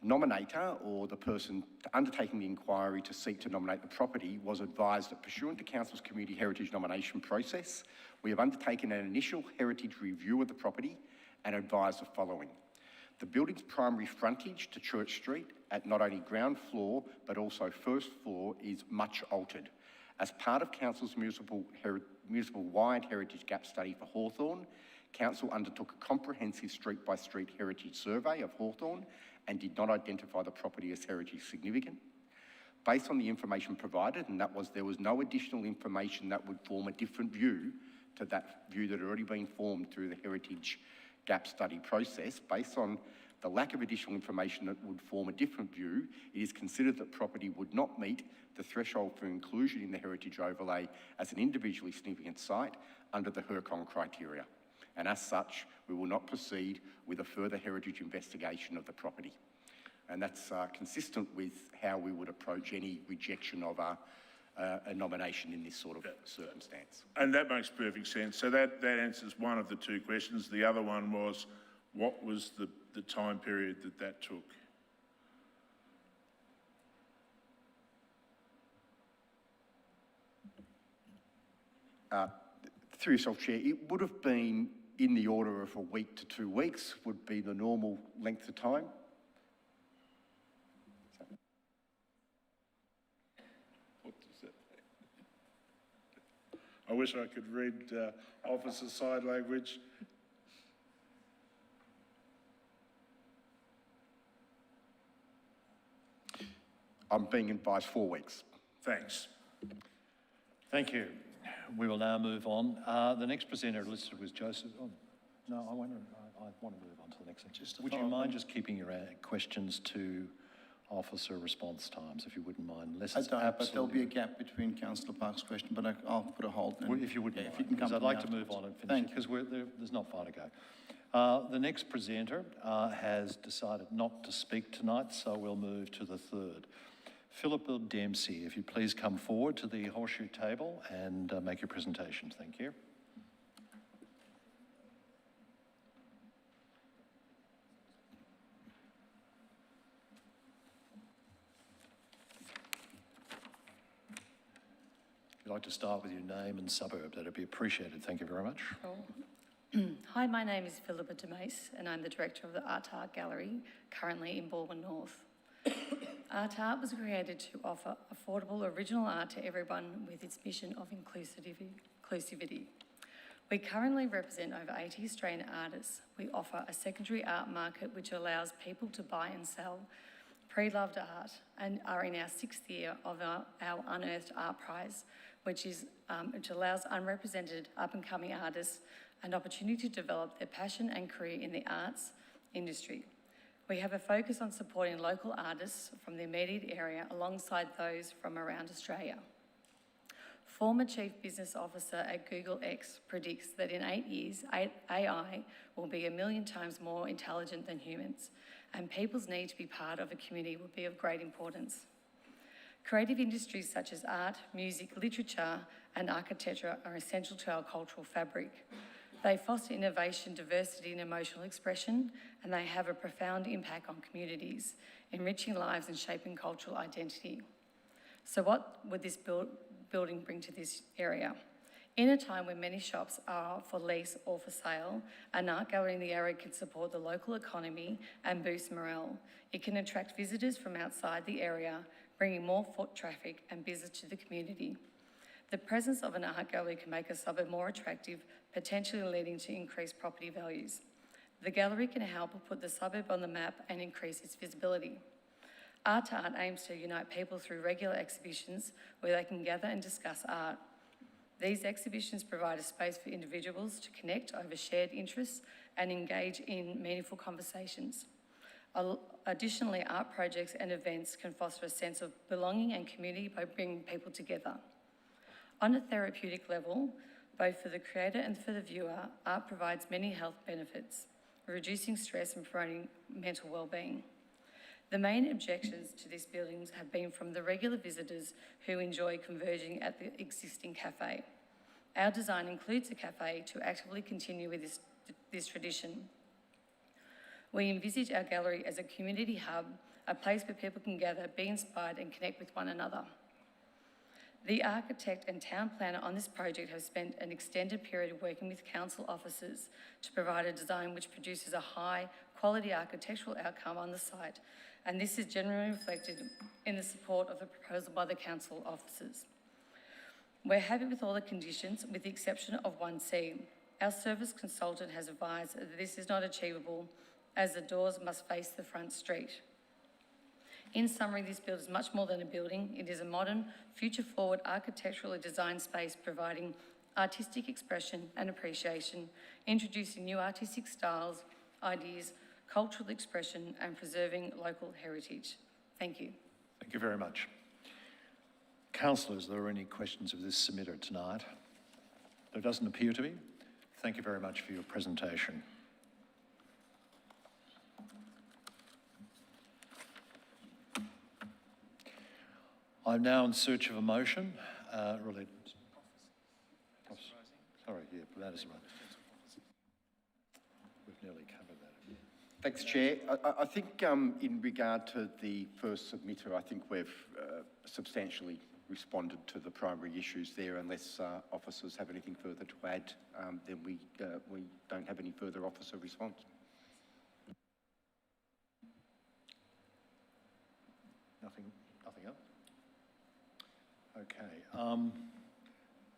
nominator or the person undertaking the inquiry to seek to nominate the property was advised that pursuant to Council's Community Heritage nomination process, we have undertaken an initial heritage review of the property and advised the following. The building's primary frontage to Church Street at not only ground floor but also first floor is much altered. As part of Council's municipal-wide heritage gap study for Hawthorn, Council undertook a comprehensive street-by-street heritage survey of Hawthorn and did not identify the property as heritage significant. Based on the information provided, and that was there was no additional information that would form a different view to that view that had already been formed through the heritage gap study process, based on the lack of additional information that would form a different view, it is considered that property would not meet the threshold for inclusion in the heritage overlay as an individually significant site under the HERCON criteria. And as such, we will not proceed with a further heritage investigation of the property. And that's consistent with how we would approach any rejection of a nomination in this sort of circumstance. And that makes perfect sense. So that answers one of the two questions. The other one was, what was the time period that took? Through yourself, Chair, it would have been in the order of a week to 2 weeks would be the normal length of time. What does that mean? I wish I could read officer side language. I'm being advised 4 weeks. Thanks. Thank you. We will now move on. The next presenter listed was Joseph. Oh, no, I want to move on to the next thing. Would you mind just keeping your questions to officer response times, if you wouldn't mind? Unless it's but there'll be a gap between Councillor Park's question, but I'll put a hold. Well, if you wouldn't mind, if you can come because I'd to like me to move on afterwards. and finish, because there's not far to go. The next presenter has decided not to speak tonight, so we'll move to the third. Philippa Dempsey, if you please come forward to the horseshoe table and make your presentation. Thank you. you'd like to start with your name and suburb, that'd be appreciated. Thank you very much. Hi, my name is Philippa DeMace and I'm the director of the Art Gallery, currently in Baldwin North. Art was created to offer affordable original art to everyone with its mission of inclusivity. We currently represent over 80 Australian artists. We offer a secondary art market which allows people to buy and sell pre-loved art, and are in our 6th year of our Unearthed Art Prize, which allows unrepresented up-and-coming artists an opportunity to develop their passion and career in the arts industry. We have a focus on supporting local artists from the immediate area alongside those from around Australia. Former Chief Business Officer at Google X predicts that in 8 years, AI will be 1 million times more intelligent than humans, and people's need to be part of a community will be of great importance. Creative industries such as art, music, literature, and architecture are essential to our cultural fabric. They foster innovation, diversity, and emotional expression, and they have a profound impact on communities, enriching lives and shaping cultural identity. So what would this building bring to this area? In a time when many shops are for lease or for sale, an art gallery in the area can support the local economy and boost morale. It can attract visitors from outside the area, bringing more foot traffic and business to the community. The presence of an art gallery can make a suburb more attractive, potentially leading to increased property values. The gallery can help put the suburb on the map and increase its visibility. Art to Art aims to unite people through regular exhibitions where they can gather and discuss art. These exhibitions provide a space for individuals to connect over shared interests and engage in meaningful conversations. Additionally, art projects and events can foster a sense of belonging and community by bringing people together. On a therapeutic level, both for the creator and for the viewer, art provides many health benefits, reducing stress and promoting mental well-being. The main objections to these buildings have been from the regular visitors who enjoy converging at the existing cafe. Our design includes a cafe to actively continue with this tradition. We envisage our gallery as a community hub, a place where people can gather, be inspired and connect with one another. The architect and town planner on this project have spent an extended period working with council officers to provide a design which produces a high quality architectural outcome on the site, and this is generally reflected in the support of the proposal by the council officers. We're happy with all the conditions, with the exception of 1C. Our service consultant has advised that this is not achievable as the doors must face the front street. In summary, this building is much more than a building. It is a modern, future-forward architecturally designed space providing artistic expression and appreciation, introducing new artistic styles, ideas, cultural expression and preserving local heritage. Thank you. Thank you very much. Councillors, are there any questions of this submitter tonight? There doesn't appear to be. Thank you very much for your presentation. I'm now in search of a motion related. Sorry, yeah, that is right. We've nearly covered that. Thanks, Chair. I think in regard to the first submitter, I think we've substantially responded to the primary issues there. Unless officers have anything further to add, then we don't have any further officer response. Nothing else? Okay.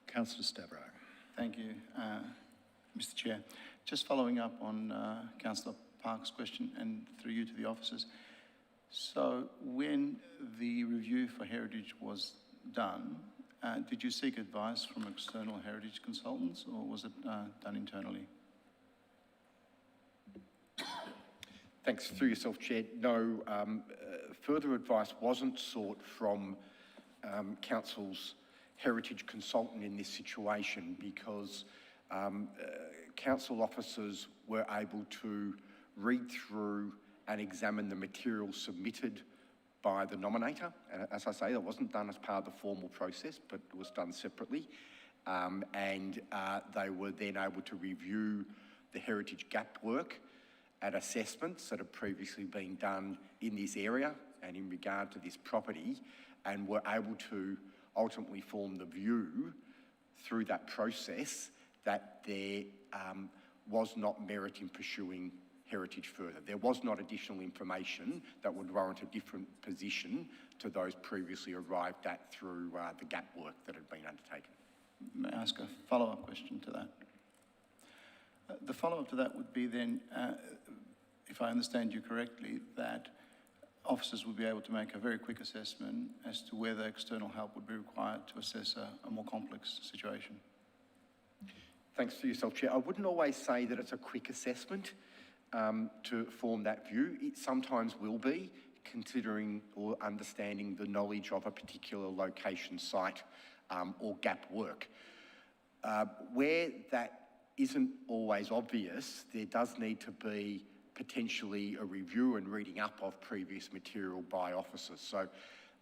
Councillor Stavro. Thank you, Mr. Chair. Just following up on Councillor Park's question and through you to the officers. So when the review for heritage was done, did you seek advice from external heritage consultants or was it done internally? Thanks. Through yourself, Chair. No, further advice wasn't sought from Council's heritage consultant in this situation because council officers were able to read through and examine the material submitted by the nominator. And as I say, that wasn't done as part of the formal process, but it was done separately. They were then able to review the heritage gap work and assessments that had previously been done in this area and in regard to this property, and were able to ultimately formed the view through that process that there was not merit in pursuing heritage further. There was not additional information that would warrant a different position to those previously arrived at through the gap work that had been undertaken. May I ask a follow-up question to that? The follow-up to that would be then, if I understand you correctly, that officers would be able to make a very quick assessment as to whether external help would be required to assess a more complex situation. Thanks to yourself, Chair. I wouldn't always say that it's a quick assessment to form that view. It sometimes will be, considering or understanding the knowledge of a particular location, site, or gap work. Where that isn't always obvious, there does need to be potentially a review and reading up of previous material by officers. So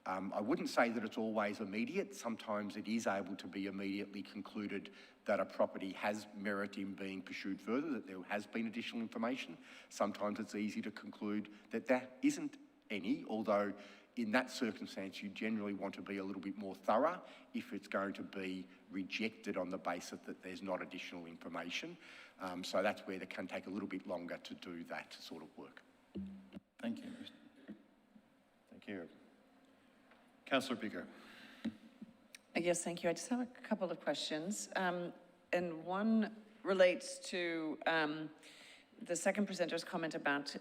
I wouldn't say that it's always immediate. Sometimes it is able to be immediately concluded that a property has merit in being pursued further, that there has been additional information. Sometimes it's easy to conclude that there isn't any, although in that circumstance you generally want to be a little bit more thorough if it's going to be rejected on the basis that there's not additional information. So that's where it can take a little bit longer to do that sort of work. Thank you. Thank you. Councillor Bigger. Yes, thank you. I just have a couple of questions. And one relates to the second presenter's comment about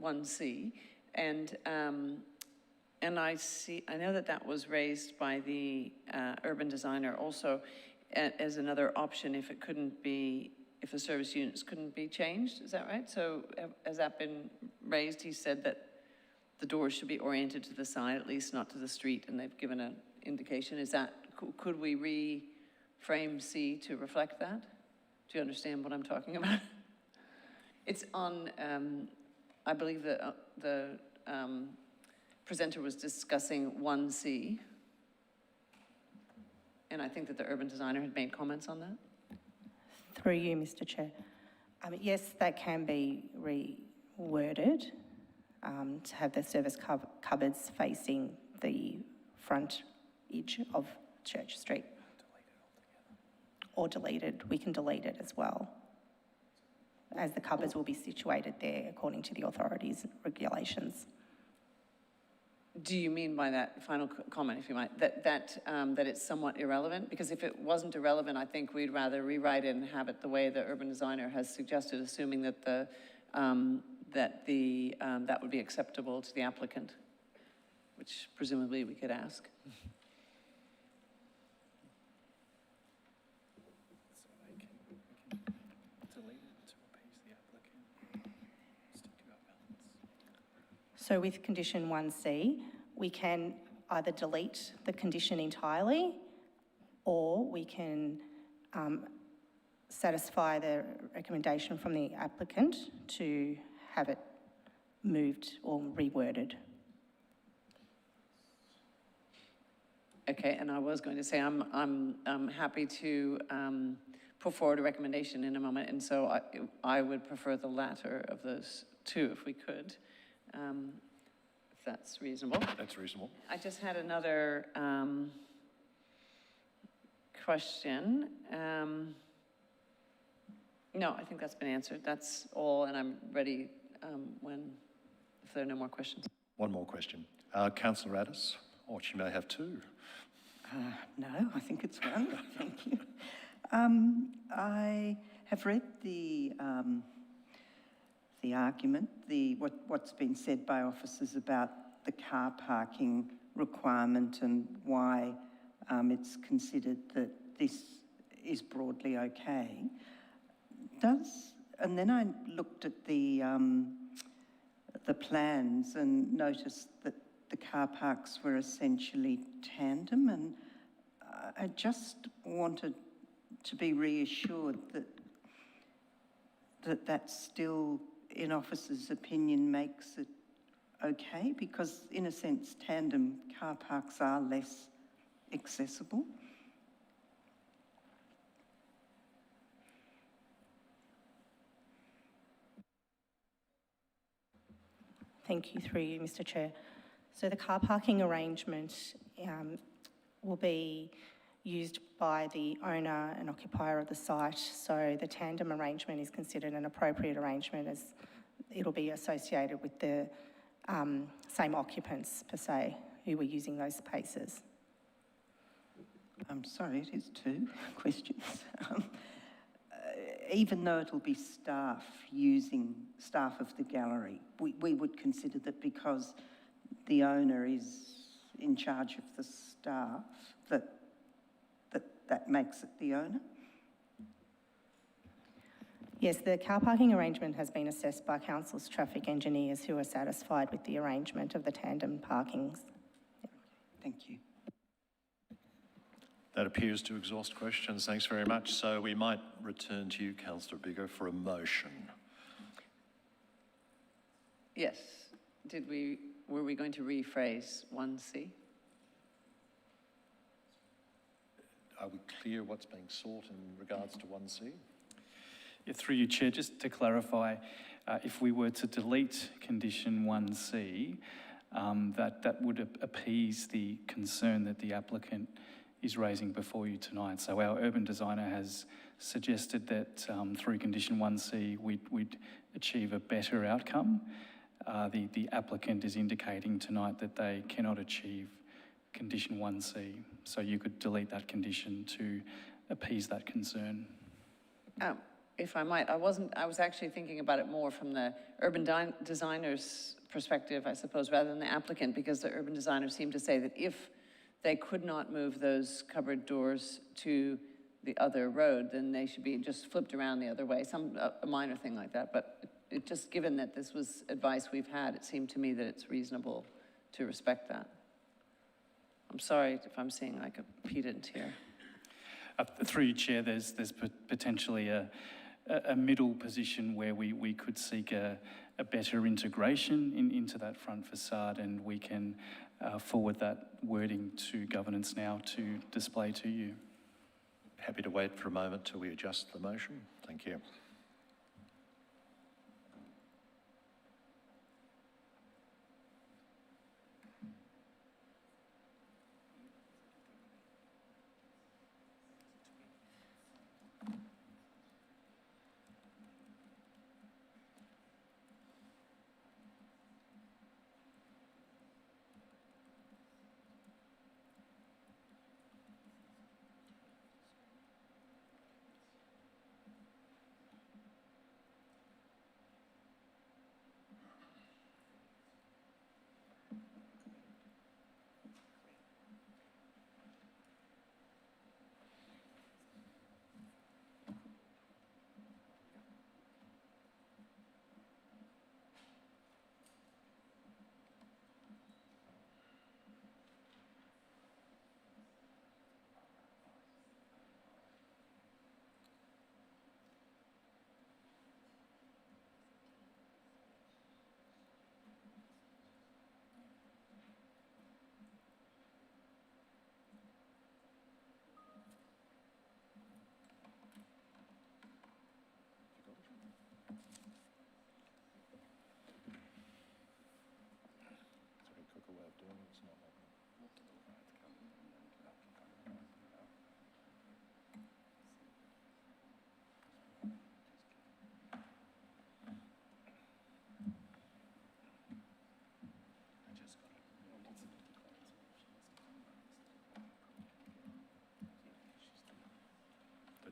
1C. And I know that that was raised by the urban designer also as another option if it couldn't be, if the service units couldn't be changed. Is that right? So has that been raised? He said that the doors should be oriented to the side, at least not to the street, and they've given an indication. Is that, could we reframe C to reflect that? Do you understand what I'm talking about? It's on, I believe the presenter was discussing 1C, and I think that the urban designer had made comments on that. Through you, Mr. Chair. Yes, that can be reworded to have the service cupboards facing the front edge of Church Street. Or deleted. We can delete it as well, as the cupboards will be situated there according to the authorities' regulations. Do you mean by that final comment, if you might, that it's somewhat irrelevant? Because if it wasn't irrelevant, I think we'd rather rewrite it and have it the way the urban designer has suggested, assuming that that would be acceptable to the applicant, which presumably we could ask. So with condition 1C, we can either delete the condition entirely, or we can satisfy the recommendation from the applicant to have it moved or reworded. Okay, and I was going to say I'm happy to put forward a recommendation in a moment, and so I would prefer the latter of those two if we could. If that's reasonable. That's reasonable. I just had another question. No, I think that's been answered. That's all, and I'm ready if there are no more questions. One more question. Councillor Addis, or she may have two. No, I think it's one. Thank you. I have read the argument, what's been said by officers about the car parking requirement and why it's considered that this is broadly okay. And then I looked at the plans and noticed that the car parks were essentially tandem, and I just wanted to be reassured that that's still, in officers' opinion, makes it okay, because in a sense tandem car parks are less accessible. Thank you, through you, Mr. Chair. So the car parking arrangement will be used by the owner and occupier of the site, so the tandem arrangement is considered an appropriate arrangement as it'll be associated with the same occupants per se who were using those spaces. I'm sorry, it is two questions. Even though it'll be staff of the gallery, we would consider that because the owner is in charge of the staff, that makes it the owner? Yes, the car parking arrangement has been assessed by council's traffic engineers who are satisfied with the arrangement of the tandem parkings. Thank you. That appears to exhaust questions. Thanks very much. So we might return to you, Councillor Bigger, for a motion. Yes. Were we going to rephrase 1C? Are we clear what's being sought in regards to 1C? Yeah, through you, Chair, just to clarify, if we were to delete condition 1C, that would appease the concern that the applicant is raising before you tonight. So our urban designer has suggested that through condition 1C, we'd achieve a better outcome. The applicant is indicating tonight that they cannot achieve condition 1C. So you could delete that condition to appease that concern. If I might, I was actually thinking about it more from the urban designer's perspective, I suppose, rather than the applicant, because the urban designer seemed to say that if they could not move those cupboard doors to the other road, then they should be just flipped around the other way, a minor thing like that. But it just given that this was advice we've had, it seemed to me that it's reasonable to respect that. I'm sorry if I'm seeing like a pedant here. Through you, Chair, there's potentially a middle position where we could seek a better integration into that front facade, and we can forward that wording to governance now to display to you. Happy to wait for a moment till we adjust the motion. Thank you.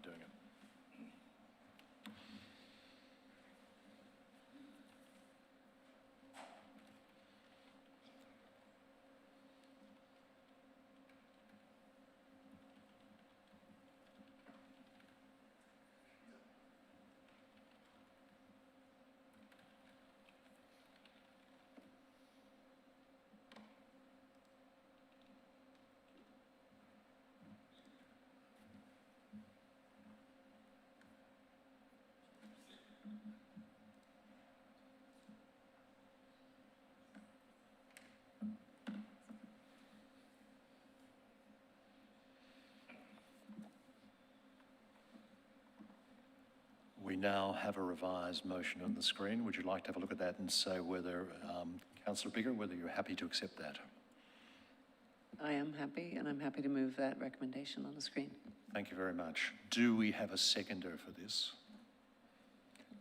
Doing it. We now have a revised motion on the screen. Would you like to have a look at that and say whether, Councillor Bigger, whether you're happy to accept that? I am happy, and I'm happy to move that recommendation on the screen. Thank you very much. Do we have a seconder for this?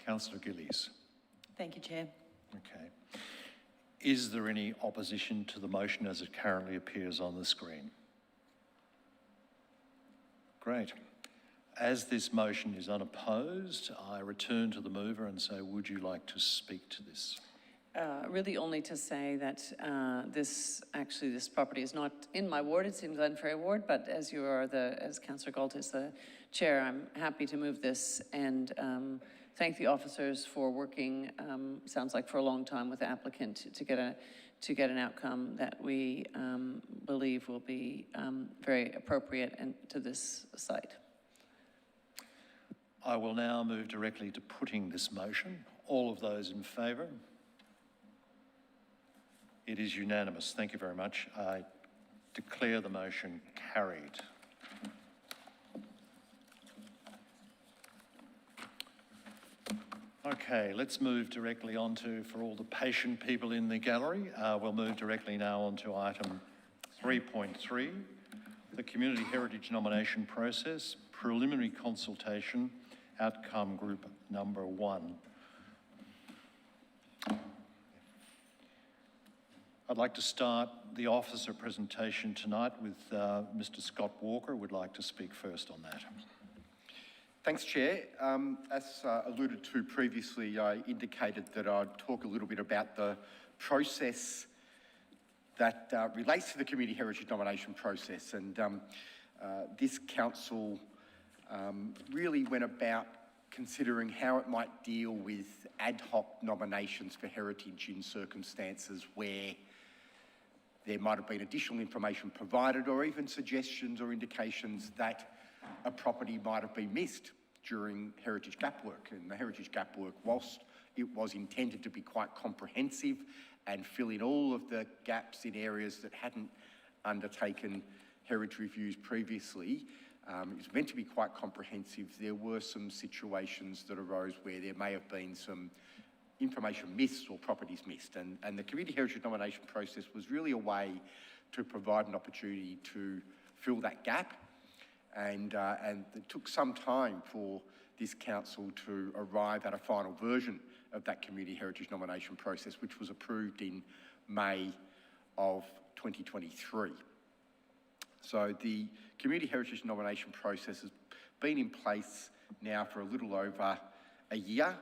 Councillor Gillies. Thank you, Chair. Okay. Is there any opposition to the motion as it currently appears on the screen? Great. As this motion is unopposed, I return to the mover and say, would you like to speak to this? Really only to say that this property is not in my ward, it's in Glenferrie ward, but as Councillor Galt is the chair, I'm happy to move this and thank the officers for working, sounds like for a long time with the applicant to get an outcome that we believe will be very appropriate and to this site. I will now move directly to putting this motion. All of those in favour? It is unanimous. Thank you very much. I declare the motion carried. Okay, let's move directly on to, for all the patient people in the gallery, we'll move directly now on to item 3.3, the Community Heritage Nomination Process, Preliminary Consultation, Outcome Group Number 1. I'd like to start the officer presentation tonight with Mr. Scott Walker, who would like to speak first on that. Thanks, Chair. As alluded to previously, I indicated that I'd talk a little bit about the process that relates to the community heritage nomination process. And this council really went about considering how it might deal with ad hoc nominations for heritage in circumstances where there might have been additional information provided or even suggestions or indications that a property might have been missed during heritage gap work. And the heritage gap work, whilst it was intended to be quite comprehensive and fill in all of the gaps in areas that hadn't undertaken heritage reviews previously, it was meant to be quite comprehensive. There were some situations that arose where there may have been some information missed or properties missed. And the community heritage nomination process was really a way to provide an opportunity to fill that gap. And it took some time for this council to arrive at a final version of that community heritage nomination process, which was approved in May of 2023. So the community heritage nomination process has been in place now for a little over a year.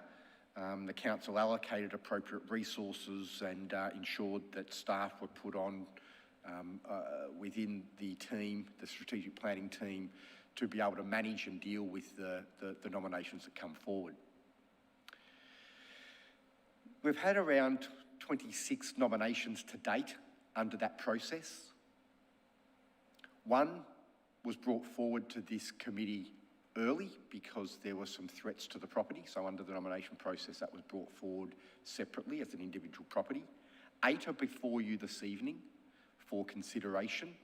The council allocated appropriate resources and ensured that staff were put on within the team, the strategic planning team, to be able to manage and deal with the nominations that come forward. We've had around 26 nominations to date under that process. One was brought forward to this committee early because there were some threats to the property. So under the nomination process, that was brought forward separately as an individual property. 8 are before you this evening for consideration.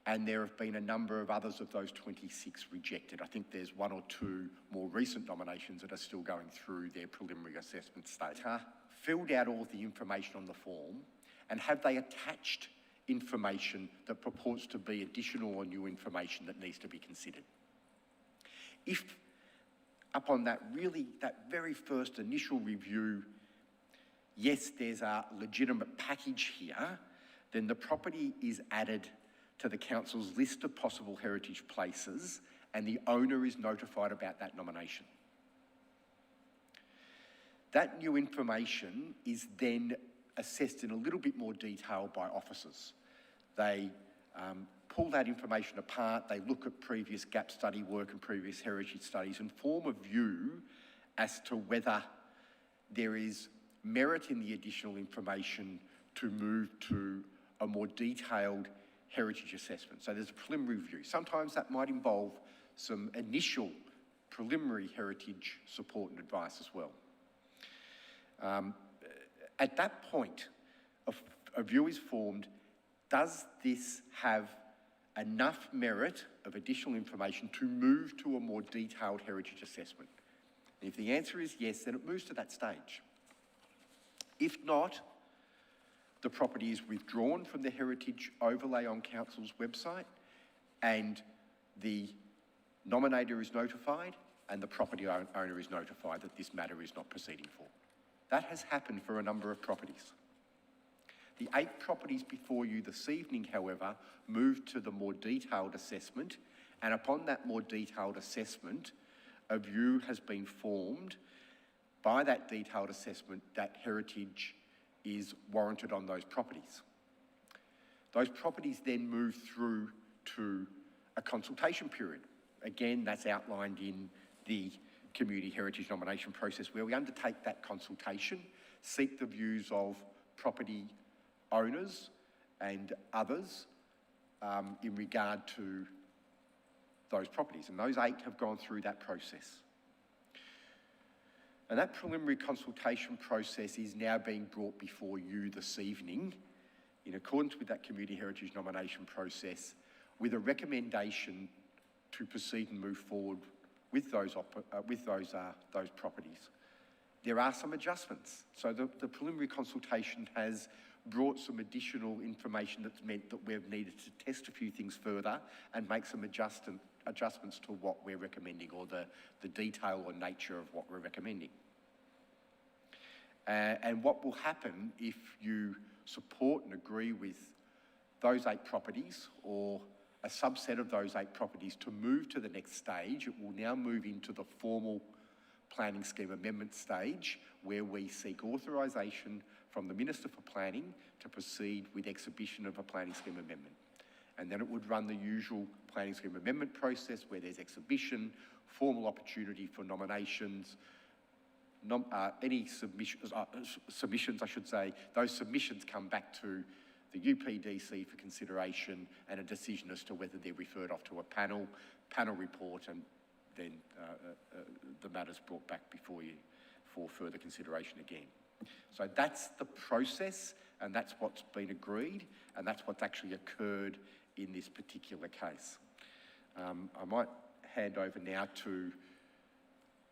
And there have been a number of others of those 26 rejected. I think there's 1 or 2 more recent nominations that are still going through their preliminary assessment stage. Filled out all the information on the form, and have they attached information that purports to be additional or new information that needs to be considered? If upon that very first initial review, yes, there's a legitimate package here, then the property is added to the council's list of possible heritage places and the owner is notified about that nomination. That new information is then assessed in a little bit more detail by officers. They pull that information apart, they look at previous gap study work and previous heritage studies and form a view as to whether there is merit in the additional information to move to a more detailed heritage assessment. So there's a preliminary review. Sometimes that might involve some initial preliminary heritage support and advice as well. At that point, a view is formed. Does this have enough merit of additional information to move to a more detailed heritage assessment? And if the answer is yes, then it moves to that stage. If not, the property is withdrawn from the heritage overlay on council's website, and the nominator is notified and the property owner is notified that this matter is not proceeding forward. That has happened for a number of properties. The 8 properties before you this evening, however, moved to the more detailed assessment, and upon that more detailed assessment, a view has been formed by that detailed assessment that heritage is warranted on those properties. Those properties then move through to a consultation period. Again, that's outlined in the community heritage nomination process, where we undertake that consultation, seek the views of property owners and others in regard to those properties. And those 8 have gone through that process. And that preliminary consultation process is now being brought before you this evening in accordance with that community heritage nomination process, with a recommendation to proceed and move forward with those properties. There are some adjustments. So the preliminary consultation has brought some additional information that's meant that we've needed to test a few things further and make some adjustments to what we're recommending, or the detail or nature of what we're recommending. And what will happen if you support and agree with those 8 properties, or a subset of those 8 properties, to move to the next stage, it will now move into the formal planning scheme amendment stage, where we seek authorisation from the Minister for Planning to proceed with exhibition of a planning scheme amendment. And then it would run the usual planning scheme amendment process, where there's exhibition, formal opportunity for nominations, any submissions, I should say. Those submissions come back to the UPDC for consideration and a decision as to whether they're referred off to a panel report, and then the matter's brought back before you for further consideration again. So that's the process, and that's what's been agreed, and that's what's actually occurred in this particular case. I might hand over now to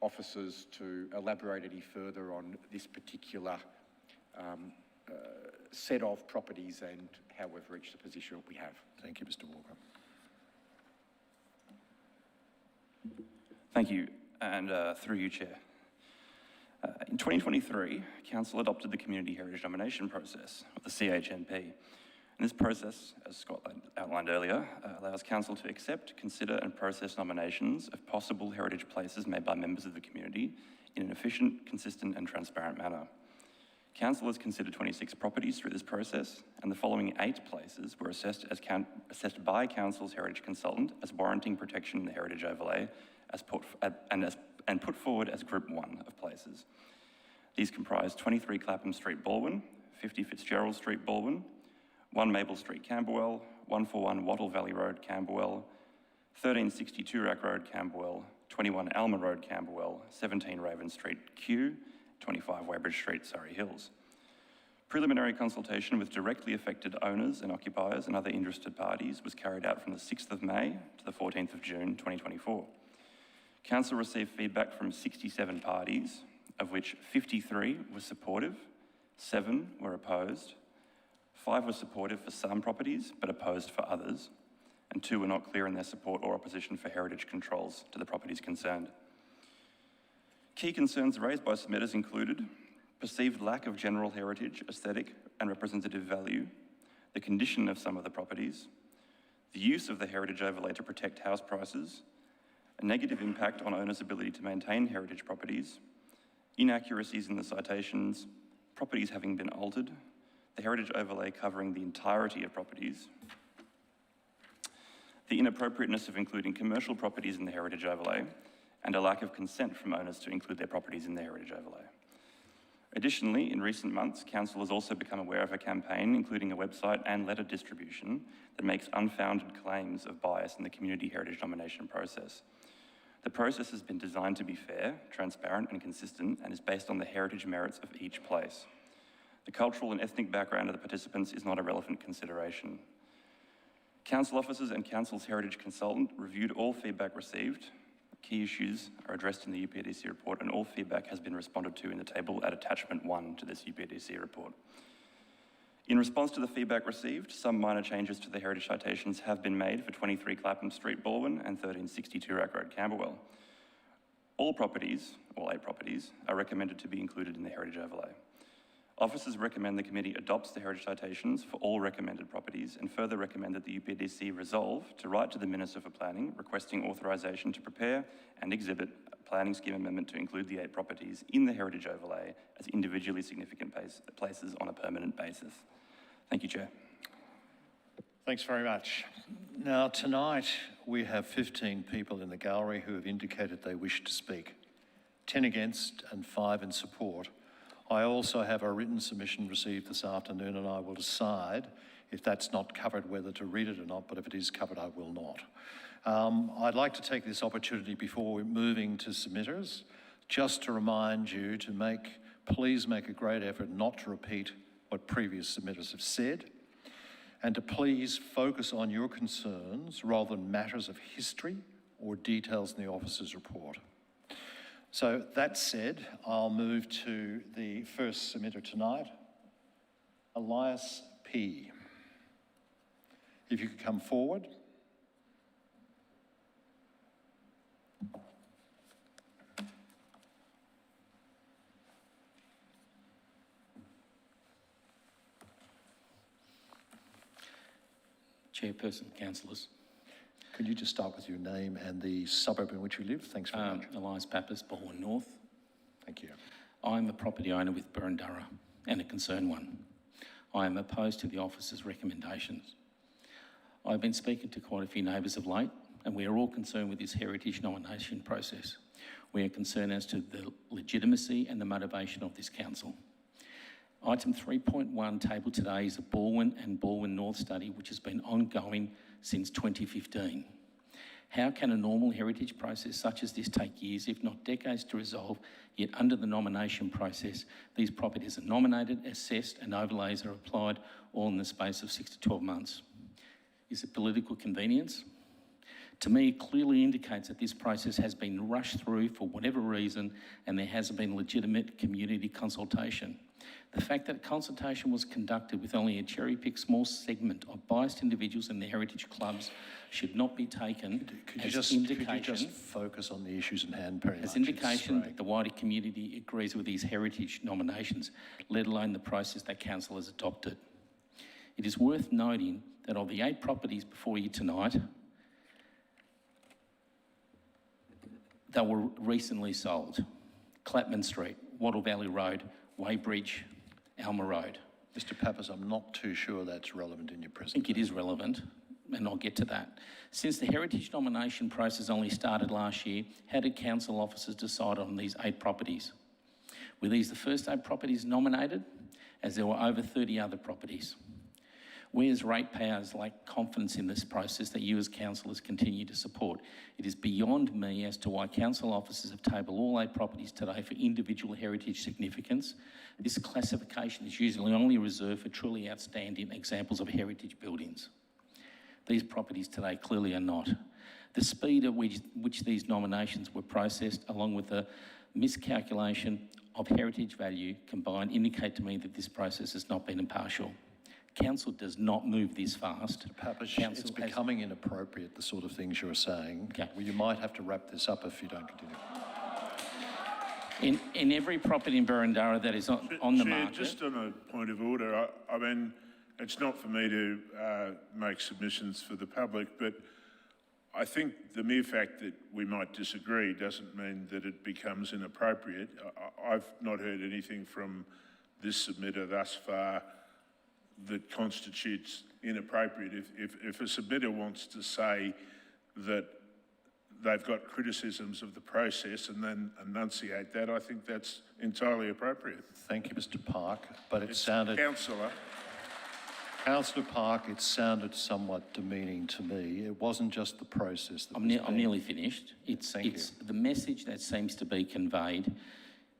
officers to elaborate any further on this particular set of properties and how we've reached the position that we have. Thank you, Mr. Walker. Thank you, and through you, Chair. In 2023, Council adopted the Community Heritage Nomination Process, or the CHNP. And this process, as Scott outlined earlier, allows Council to accept, consider and process nominations of possible heritage places made by members of the community in an efficient, consistent and transparent manner. Council has considered 26 properties through this process, and the following 8 places were assessed by Council's heritage consultant as warranting protection in the heritage overlay and put forward as Group 1 of places. These comprise 23 Clapham Street, Balwyn, 50 Fitzgerald Street, Balwyn, 1 Maple Street, Camberwell, 141 Wattle Valley Road, Camberwell, 1360 Toorak Road, Camberwell, 21 Alma Road, Camberwell, 17 Raven Street, Kew, 25 Weybridge Street, Surrey Hills. Preliminary consultation with directly affected owners and occupiers and other interested parties was carried out from the 6th of May to the 14th of June 2024. Council received feedback from 67 parties, of which 53 were supportive, 7 were opposed, 5 were supportive for some properties but opposed for others, and 2 were not clear in their support or opposition for heritage controls to the properties concerned. Key concerns raised by submitters included perceived lack of general heritage, aesthetic and representative value, the condition of some of the properties, the use of the heritage overlay to protect house prices, a negative impact on owners' ability to maintain heritage properties, inaccuracies in the citations, properties having been altered, the heritage overlay covering the entirety of properties, the inappropriateness of including commercial properties in the heritage overlay, and a lack of consent from owners to include their properties in the heritage overlay. Additionally, in recent months, Council has also become aware of a campaign, including a website and letter distribution, that makes unfounded claims of bias in the community heritage nomination process. The process has been designed to be fair, transparent and consistent, and is based on the heritage merits of each place. The cultural and ethnic background of the participants is not a relevant consideration. Council officers and Council's heritage consultant reviewed all feedback received. Key issues are addressed in the UPDC report, and all feedback has been responded to in the table at attachment 1 to this UPDC report. In response to the feedback received, some minor changes to the heritage citations have been made for 23 Clapham Street, Baldwin, and 1362 Rack Road, Camberwell. All properties, all 8 properties, are recommended to be included in the heritage overlay. Officers recommend the committee adopts the heritage citations for all recommended properties and further recommend that the UPDC resolve to write to the Minister for Planning requesting authorisation to prepare and exhibit a planning scheme amendment to include the 8 properties in the heritage overlay as individually significant places on a permanent basis. Thank you, Chair. Thanks very much. Now, tonight we have 15 people in the gallery who have indicated they wish to speak, 10 against and 5 in support. I also have a written submission received this afternoon, and I will decide if that's not covered whether to read it or not, but if it is covered, I will not. I'd like to take this opportunity before moving to submitters, just to remind you to please make a great effort not to repeat what previous submitters have said, and to please focus on your concerns rather than matters of history or details in the officer's report. So that said, I'll move to the first submitter tonight, Elias P. If you could come forward. Chairperson, councillors. Could you just start with your name and the suburb in which you live? Thanks very much. Elias Pappas, Baldwin North. Thank you. I'm a property owner with Burundurra and a concerned one. I am opposed to the officer's recommendations. I've been speaking to quite a few neighbours of late, and we are all concerned with this heritage nomination process. We are concerned as to the legitimacy and the motivation of this council. Item 3.1 tabled today is a Baldwin and Baldwin North study which has been ongoing since 2015. How can a normal heritage process such as this take years, if not decades, to resolve, yet under the nomination process, these properties are nominated, assessed and overlays are applied all in the space of 6 to 12 months? Is it political convenience? To me, it clearly indicates that this process has been rushed through for whatever reason and there hasn't been legitimate community consultation. The fact that consultation was conducted with only a cherry-picked small segment of biased individuals in the heritage clubs should not be taken as indication. Could you just focus on the issues in hand very much? As indication that the wider community agrees with these heritage nominations, let alone the process that council has adopted. It is worth noting that of the 8 properties before you tonight, they were recently sold. Clapham Street, Wattle Valley Road, Weybridge, Alma Road. Mr. Pappas, I'm not too sure that's relevant in your I presentation. think it is relevant, and I'll get to that. Since the heritage nomination process only started last year, how did council officers decide on these 8 properties? Were these the first 8 properties nominated, as there were over 30 other properties? We as ratepayers lack confidence in this process that you as councillors continue to support. It is beyond me as to why council officers have tabled all 8 properties today for individual heritage significance. This classification is usually only reserved for truly outstanding examples of heritage buildings. These properties today clearly are not. The speed at which these nominations were processed, along with the miscalculation of heritage value combined, indicate to me that this process has not been impartial. Council does not move this fast. Pappas, it's becoming inappropriate, the sort of things you're saying. Okay. Well, you might have to wrap this up if you don't continue. In every property in Burundurra that is on the market... Just on a point of order, I mean, it's not for me to make submissions for the public, but I think the mere fact that we might disagree doesn't mean that it becomes inappropriate. I've not heard anything from this submitter thus far that constitutes inappropriate. If a submitter wants to say that they've got criticisms of the process and then enunciate that, I think that's entirely appropriate. Thank you, Mr. Park, but it sounded... Councillor. Councillor Park, it sounded somewhat demeaning to me. It wasn't just the process that I'm nearly finished. It's the message that seems to be conveyed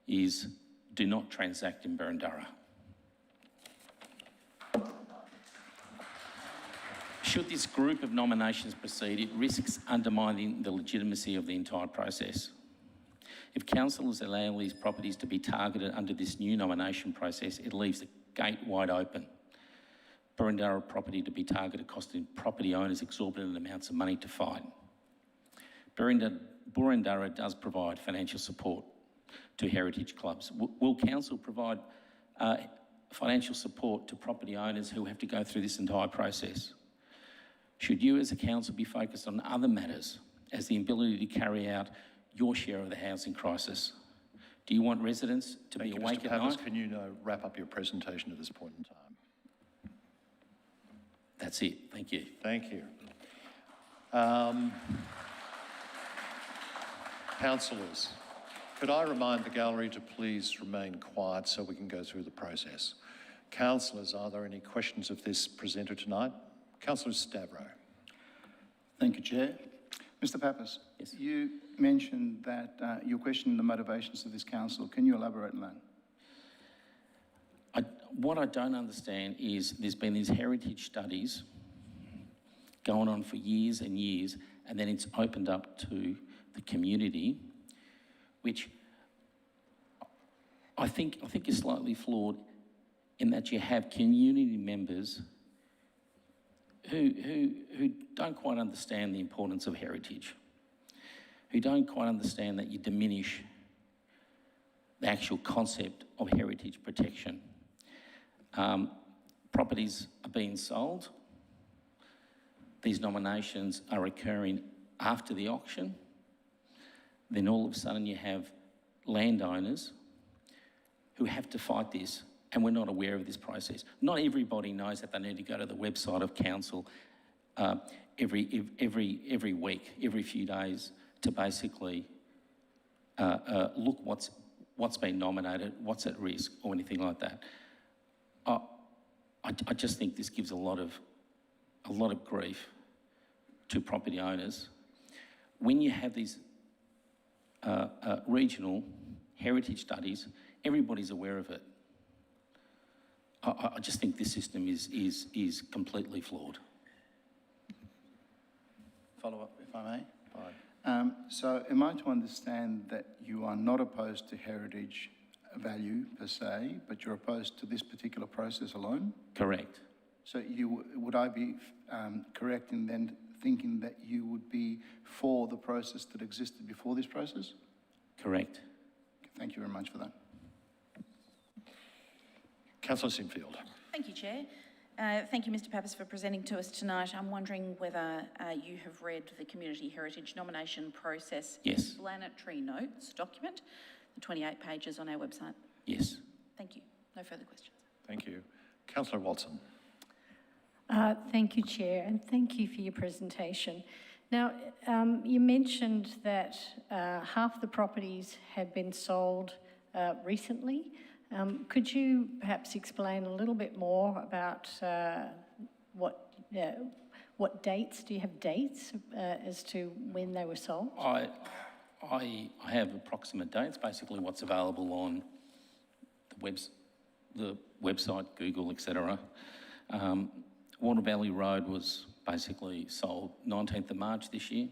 is do not transact in Burundurra. Should this group of nominations proceed, it risks undermining the legitimacy of the entire process. If councillors allow these properties to be targeted under this new nomination process, it leaves the gate wide open. Burundara property to be targeted, costing property owners exorbitant amounts of money to fight. Burundara does provide financial support to heritage clubs. Will council provide financial support to property owners who have to go through this entire process? Should you as a council be focused on other matters, as the ability to carry out your share of the housing crisis? Do you want residents to be awake at night? Can you wrap up your presentation at this point in time? That's it. Thank you. Thank you. Councillors, could I remind the gallery to please remain quiet so we can go through the process? Councillors, are there any questions of this presenter tonight? Councillor Stavro. Thank you, Chair. Mr. Pappas, yes. You mentioned that you're questioning the motivations of this council. Can you elaborate on that? What I don't understand is there's been these heritage studies going on for years and years, and then it's opened up to the community, which I think is slightly flawed in that you have community members who don't quite understand the importance of heritage, who don't quite understand that you diminish the actual concept of heritage protection. Properties are being sold. These nominations are occurring after the auction. Then all of a sudden you have landowners who have to fight this, and we're not aware of this process. Not everybody knows that they need to go to the website of council every week, every few days, to basically look what's been nominated, what's at risk, or anything like that. I just think this gives a lot of grief to property owners. When you have these regional heritage studies, everybody's aware of it. I just think this system is completely flawed. Follow up, if I may. Fine. So am I to understand that you are not opposed to heritage value per se, but you're opposed to this particular process alone? Correct. So would I be correct in then thinking that you would be for the process that existed before this process? Correct. Thank you very much for that. Councillor Sinfield. Thank you, Chair. Thank you, Mr. Pappas, for presenting to us tonight. I'm wondering whether you have read the Community Heritage Nomination Process Yes. Explanatory Notes document, the 28 pages on our website. Yes. Thank you. No further questions. Thank you. Councillor Watson. Thank you, Chair, and thank you for your presentation. Now, you mentioned that half the properties have been sold recently. Could you perhaps explain a little bit more about what dates? Do you have dates as to when they were sold? I have approximate dates, basically what's available on the website, Google, etc. Water Valley Road was basically sold 19th of March this year.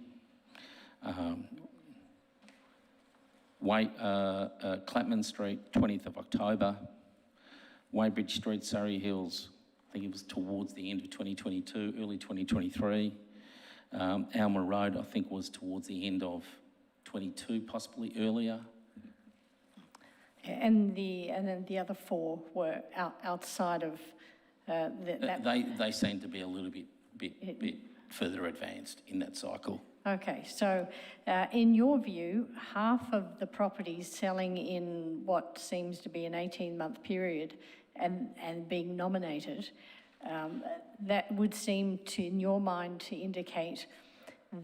Clapman Street, 20th of October. Weybridge Street, Surrey Hills, I think it was towards the end of 2022, early 2023. Alma Road, I think, was towards the end of 22, possibly earlier. And then the other four were outside of that. They seem to be a little bit further advanced in that cycle. Okay, so in your view, half of the properties selling in what seems to be an 18-month period and being nominated, that would seem to, in your mind, to indicate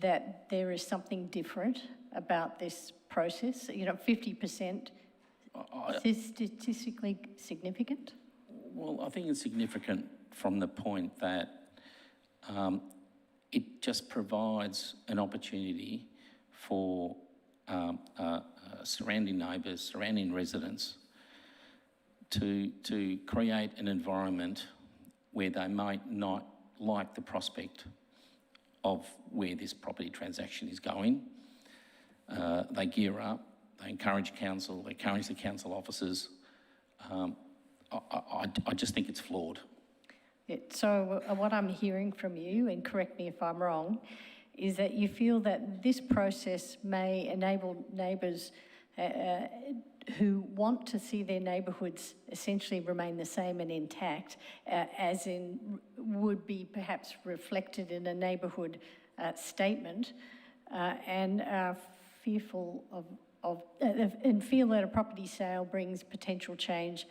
that there is something different about this process. 50% is statistically significant? Well, I think it's significant from the point that it just provides an opportunity for surrounding neighbours, surrounding residents to create an environment where they might not like the prospect of where this property transaction is going. They gear up, they encourage council, they encourage the council officers. I just think it's flawed. So what I'm hearing from you, and correct me if I'm wrong, is that you feel that this process may enable neighbours who want to see their neighbourhoods essentially remain the same and intact, as in would be perhaps reflected in a neighbourhood statement, and are fearful and feel that a property sale brings potential change,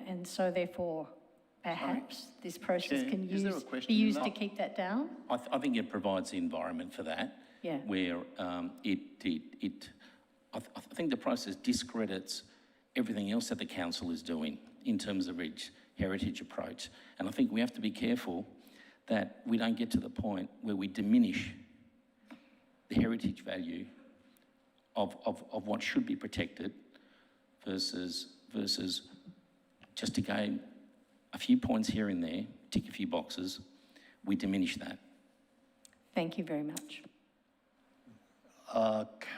and so therefore perhaps this process Chair, can is there a be question in used that? to keep that down? I think it provides the environment for that. Yeah. Where I think the process discredits everything else that the council is doing in terms of its heritage approach. And I think we have to be careful that we don't get to the point where we diminish the heritage value of what should be protected versus just to gain a few points here and there, tick a few boxes, we diminish that. Thank you very much.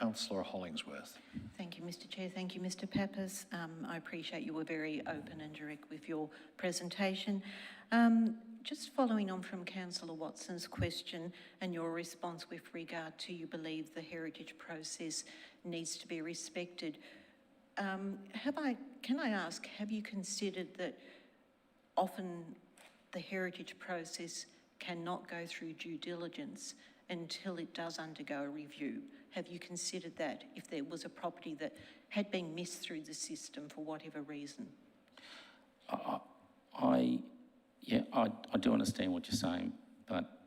Councillor Hollingsworth. Thank you, Mr. Chair. Thank you, Mr. Pappas. I appreciate you were very open and direct with your presentation. Just following on from Councillor Watson's question and your response with regard to you believe the heritage process needs to be respected, can I ask, have you considered that often the heritage process cannot go through due diligence until it does undergo a review? Have you considered that if there was a property that had been missed through the system for whatever reason? I do understand what you're saying, but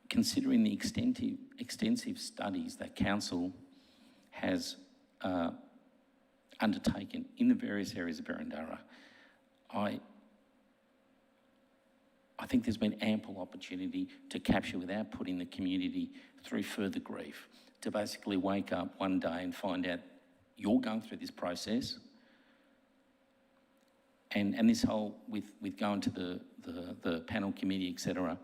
considering the extensive studies that council has undertaken in the various areas of Berendara, I think there's been ample opportunity to capture without putting the community through further grief, to basically wake up one day and find out you're going through this process. And this whole, with going to the panel committee, etc.,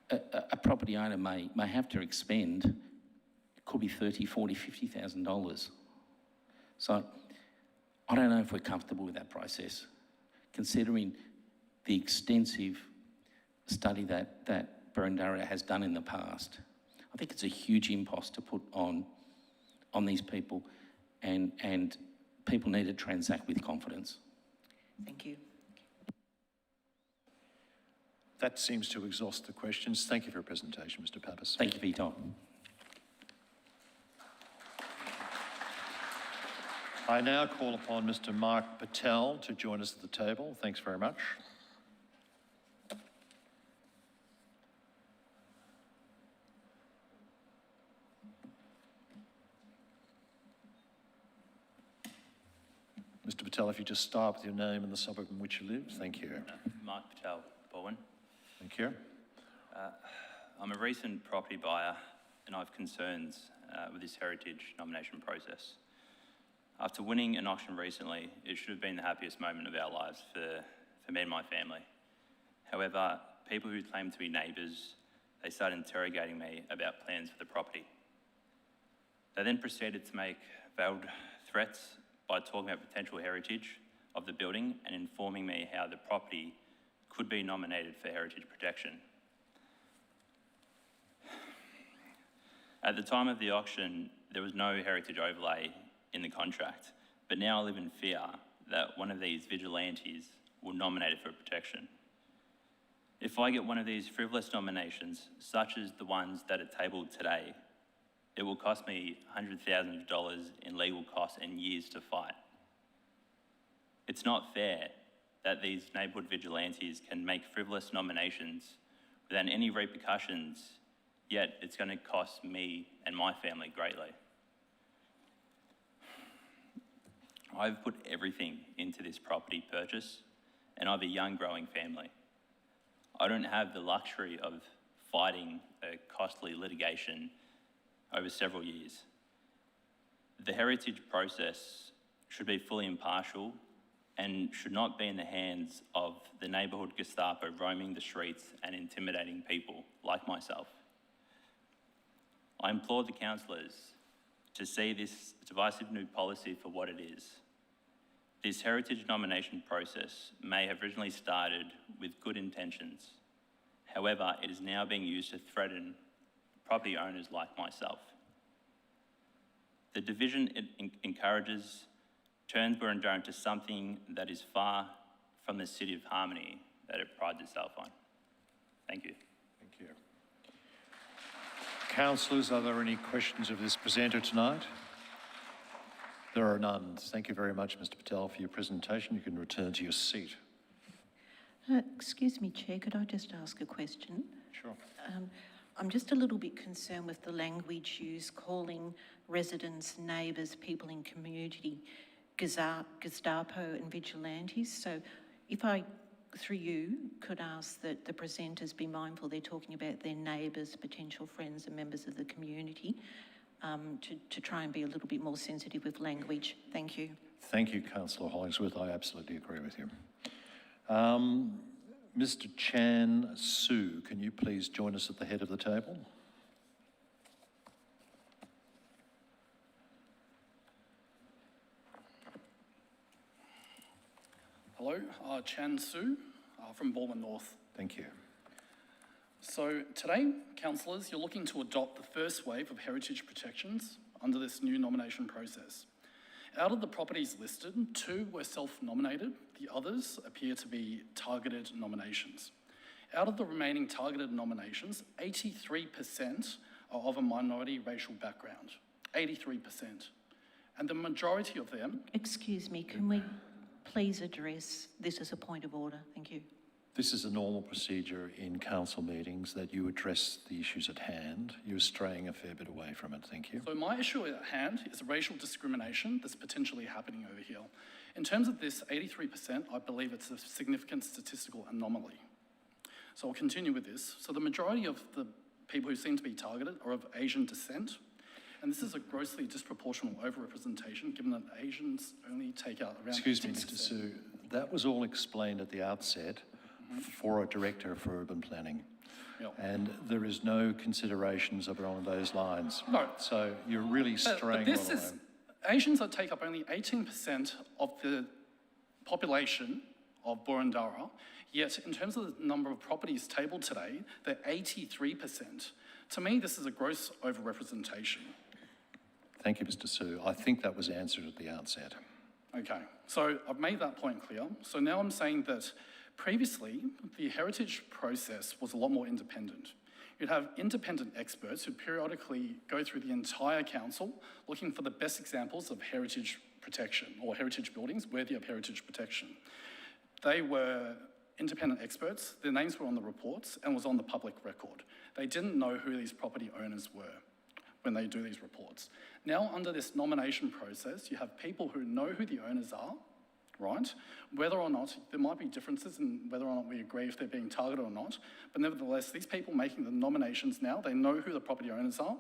a property owner may have to expend, it could be $30,000, $40,000, $50,000. So I don't know if we're comfortable with that process, considering the extensive study that Berendara has done in the past. I think it's a huge impost to put on these people, and people need to transact with confidence. Thank you. That seems to exhaust the questions. Thank you for your presentation, Mr. Pappas. Thank you for your time. I now call upon Mr. Mark Patel to join us at the table. Thanks very much. Mr. Patel, if you just start with your name and the suburb in which you live. Thank you. Mark Patel, Bowen. Thank you. I'm a recent property buyer and I have concerns with this heritage nomination process. After winning an auction recently, it should have been the happiest moment of our lives for me and my family. However, people who claim to be neighbours, they started interrogating me about plans for the property. They then proceeded to make veiled threats by talking about potential heritage of the building and informing me how the property could be nominated for heritage protection. At the time of the auction, there was no heritage overlay in the contract, but now I live in fear that one of these vigilantes will nominate it for protection. If I get one of these frivolous nominations, such as the ones that are tabled today, it will cost me $100,000 in legal costs and years to fight. It's not fair that these neighbourhood vigilantes can make frivolous nominations without any repercussions, yet it's going to cost me and my family greatly. I've put everything into this property purchase, and I have a young growing family. I don't have the luxury of fighting a costly litigation over several years. The heritage process should be fully impartial and should not be in the hands of the neighbourhood Gestapo roaming the streets and intimidating people like myself. I implore the councillors to see this divisive new policy for what it is. This heritage nomination process may have originally started with good intentions. However, it is now being used to threaten property owners like myself. The division it encourages turns Burundara into something that is far from the city of harmony that it prides itself on. Thank you. Thank you. Councillors, are there any questions of this presenter tonight? There are none. Thank you very much, Mr. Patel, for your presentation. You can return to your seat. Excuse me, Chair, could I just ask a question? Sure. I'm just a little bit concerned with the language used, calling residents, neighbours, people in community, Gestapo and vigilantes. So if I, through you, could ask that the presenters be mindful they're talking about their neighbours, potential friends and members of the community, to try and be a little bit more sensitive with language. Thank you. Thank you, Councillor Hollingsworth. I absolutely agree with you. Mr. Chan Su, can you please join us at the head of the table? Hello, Chan Su from Balwyn North. Thank you. So today, councillors, you're looking to adopt the first wave of heritage protections under this new nomination process. Out of the properties listed, 2 were self-nominated. The others appear to be targeted nominations. Out of the remaining targeted nominations, 83% are of a minority racial background. 83%. And the majority of them... Excuse me, can we please address this as a point of order? Thank you. This is a normal procedure in council meetings that you address the issues at hand. You're straying a fair bit away from it. Thank you. So my issue at hand is racial discrimination that's potentially happening over here. In terms of this 83%, I believe it's a significant statistical anomaly. So I'll continue with this. So the majority of the people who seem to be targeted are of Asian descent. And this is a grossly disproportional overrepresentation, given that Asians only take out around 18%. Excuse me, Mr. Su. That was all explained at the outset for a director for urban planning. Yep. And there is no considerations along those lines. No. So you're really straying but this well is, away. Asians that take up only 18% of the population of Burundara, yet in terms of the number of properties tabled today, they're 83%. To me, this is a gross overrepresentation. Thank you, Mr. Su. I think that was answered at the outset. Okay, so I've made that point clear. So now I'm saying that previously, the heritage process was a lot more independent. You'd have independent experts who periodically go through the entire council looking for the best examples of heritage protection or heritage buildings worthy of heritage protection. They were independent experts, their names were on the reports and was on the public record. They didn't know who these property owners were when they do these reports. Now, under this nomination process, you have people who know who the owners are, right? Whether or not, there might be differences in whether or not we agree if they're being targeted or not, but nevertheless, these people making the nominations now, they know who the property owners are.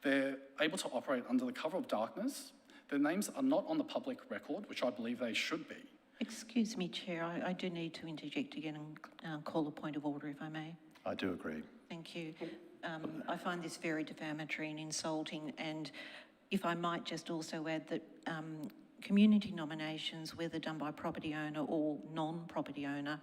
They're able to operate under the cover of darkness. Their names are not on the public record, which I believe they should be. Excuse me, Chair, I do need to interject again and call a point of order, if I may. I do agree. Thank you. I find this very defamatory and insulting, and if I might just also add that community nominations, whether done by property owner or non-property owner,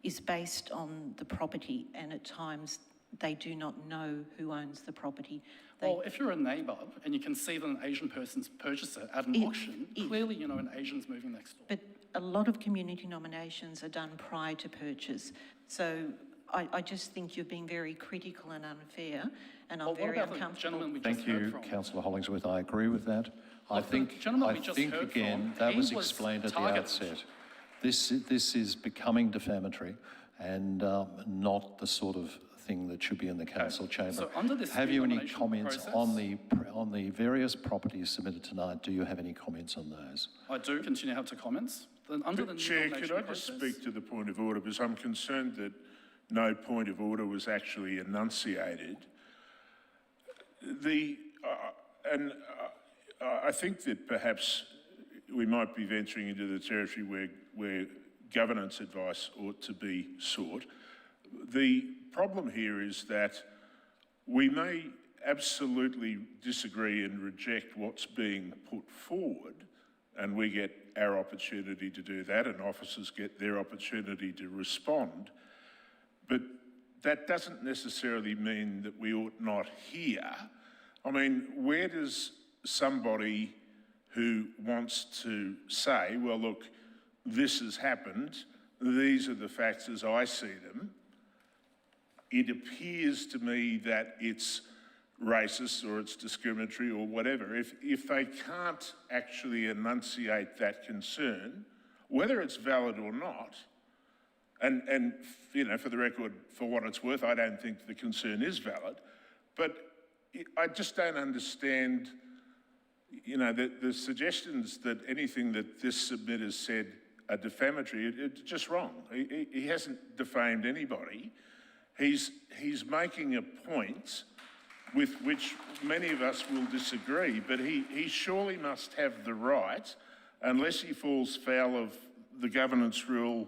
is based on the property, and at times they do not know who owns the property. Well, if you're a neighbour and you can see that an Asian person's purchased it at an auction, clearly you know an Asian's moving next door. But a lot of community nominations are done prior to purchase. So I just think you're being very critical and unfair, and I'm very uncomfortable. Thank you, Councillor Hollingsworth. I agree with that. I think again, that was explained at the outset. This is becoming defamatory and not the sort of thing that should be in the council chamber. So under this have you any nomination comments process- on the various properties submitted tonight? Do you have any comments on those? I do continue to have comments. Then under the new Chair, nomination could I just process- speak to the point of order, because I'm concerned that no point of order was actually enunciated. I think that perhaps we might be venturing into the territory where governance advice ought to be sought. The problem here is that we may absolutely disagree and reject what's being put forward and we get our opportunity to do that, and officers get their opportunity to respond. But that doesn't necessarily mean that we ought not hear. I mean, where does somebody who wants to say, well, look, this has happened, these are the facts as I see them, it appears to me that it's racist or it's discriminatory or whatever. If they can't actually enunciate that concern, whether it's valid or not, and you know, for the record, for what it's worth, I don't think the concern is valid, but I just don't understand, you know, the suggestions that anything that this submitter's said are defamatory. It's just wrong. He hasn't defamed anybody. He's making a point with which many of us will disagree, but he surely must have the right, unless he falls foul of the governance rule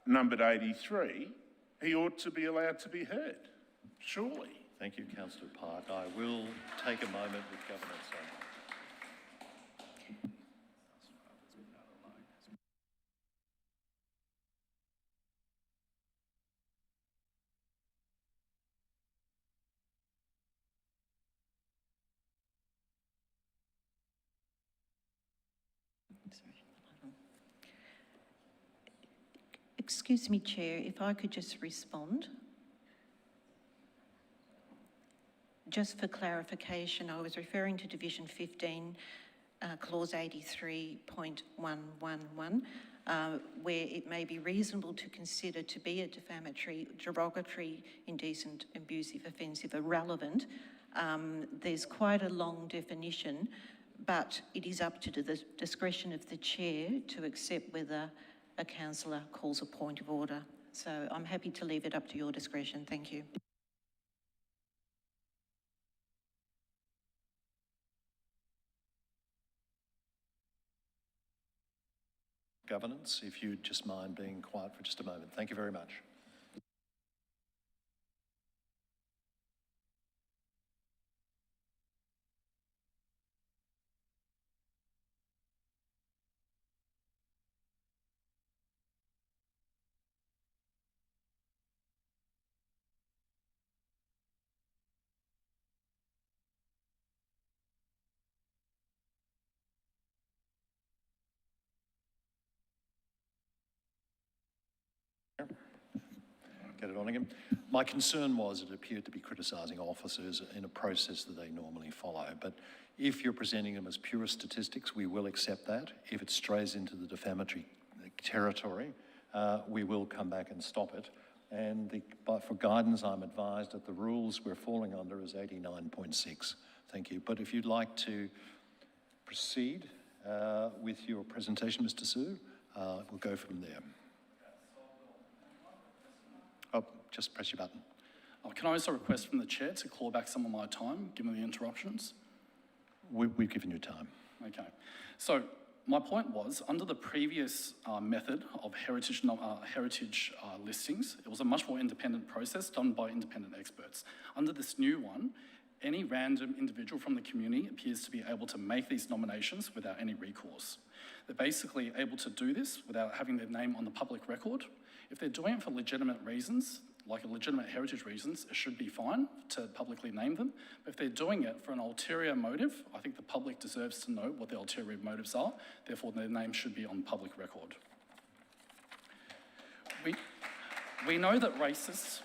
numbered 83, he ought to be allowed to be heard, surely. Thank you, Councillor Park. I will take a moment with governance on that. Excuse me, Chair, if I could just respond. Just for clarification, I was referring to Division 15, Clause 83.111, where it may be reasonable to consider to be a defamatory, derogatory, indecent, abusive, offensive, irrelevant. There's quite a long definition, but it is up to the discretion of the Chair to accept whether a councillor calls a point of order. So I'm happy to leave it up to your discretion. Thank you. Governance, if you'd just mind being quiet for just a moment. Thank you very much. Get it on again. My concern was it appeared to be criticising officers in a process that they normally follow. But if you're presenting them as pure statistics, we will accept that. If it strays into the defamatory territory, we will come back and stop it. And but for guidance, I'm advised that the rules we're falling under is 89.6. Thank you. But if you'd like to proceed with your presentation, Mr. Su, we'll go from there. Oh, just press your button. Can I also request from the Chair to claw back some of my time, given the interruptions? We've given you time. Okay. So my point was, under the previous method of heritage listings, it was a much more independent process done by independent experts. Under this new one, any random individual from the community appears to be able to make these nominations without any recourse. They're basically able to do this without having their name on the public record. If they're doing it for legitimate reasons, like legitimate heritage reasons, it should be fine to publicly name them. But if they're doing it for an ulterior motive, I think the public deserves to know what the ulterior motives are. Therefore, their name should be on public record. We know that racists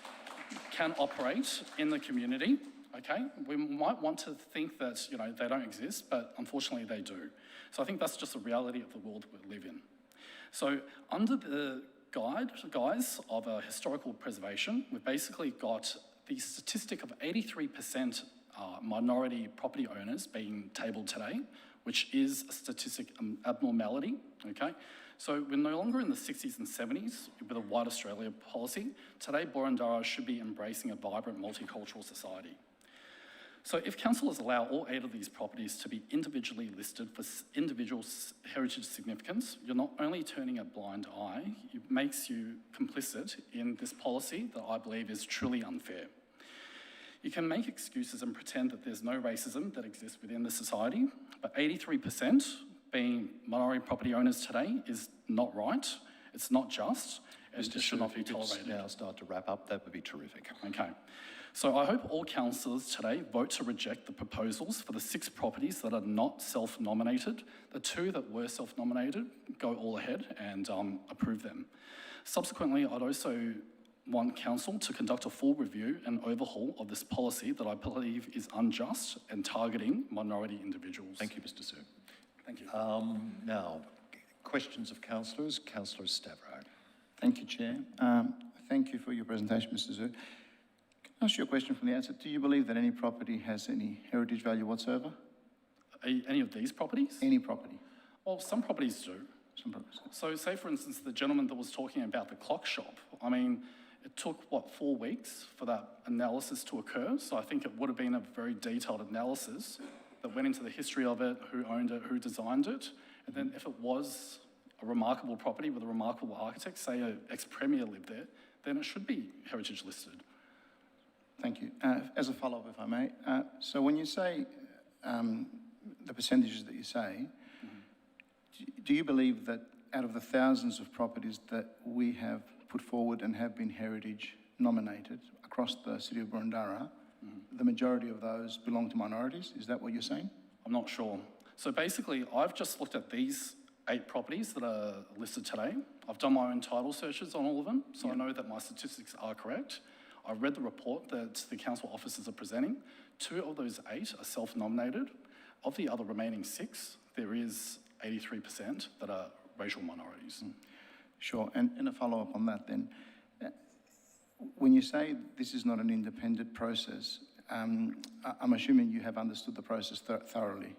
can operate in the community, okay? We might want to think that, you know, they don't exist, but unfortunately they do. So I think that's just the reality of the world we live in. So under the guise of historical preservation, we've basically got the statistic of 83% minority property owners being tabled today, which is a statistic abnormality, okay? So we're no longer in the 60s and 70s with a white Australia policy. Today, Boroondara should be embracing a vibrant multicultural society. So if councillors allow all 8 of these properties to be individually listed for individual heritage significance, you're not only turning a blind eye, it makes you complicit in this policy that I believe is truly unfair. You can make excuses and pretend that there's no racism that exists within the society, but 83% being minority property owners today is not right. It's not just. And it should not be tolerated. Now start to wrap up, that would be terrific. Okay. So I hope all councillors today vote to reject the proposals for the 6 properties that are not self-nominated. The 2 that were self-nominated, go all ahead and approve them. Subsequently, I'd also want council to conduct a full review and overhaul of this policy that I believe is unjust and targeting minority individuals. Thank you, Mr. Sue. Thank you. Now, questions of councillors. Councillor Stavro. Thank you, Chair. Thank you for your presentation, Mr. Zhu. Can I ask you a question from the outset? Do you believe that any property has any heritage value whatsoever? Any of these properties? Any property? Well, some properties do. Some properties. So say, for instance, the gentleman that was talking about the clock shop. I mean, it took, 4 weeks for that analysis to occur? So I think it would have been a very detailed analysis that went into the history of it, who owned it, who designed it. And then if it was a remarkable property with a remarkable architect, say an ex-premier lived there, then it should be heritage listed. Thank you. As a follow-up, if I may, so when you say the percentages that you say, do you believe that out of the thousands of properties that we have put forward and have been heritage nominated across the city of Boroondara, the majority of those belong to minorities? Is that what you're saying? I'm not sure. So basically, I've just looked at these 8 properties that are listed today. I've done my own title searches on all of them, so I know that my statistics are correct. I've read the report that the council officers are presenting. 2 of those 8 are self-nominated. Of the other remaining 6, there is 83% that are racial minorities. Sure, and a follow-up on that then. When you say this is not an independent process, I'm assuming you have understood the process thoroughly.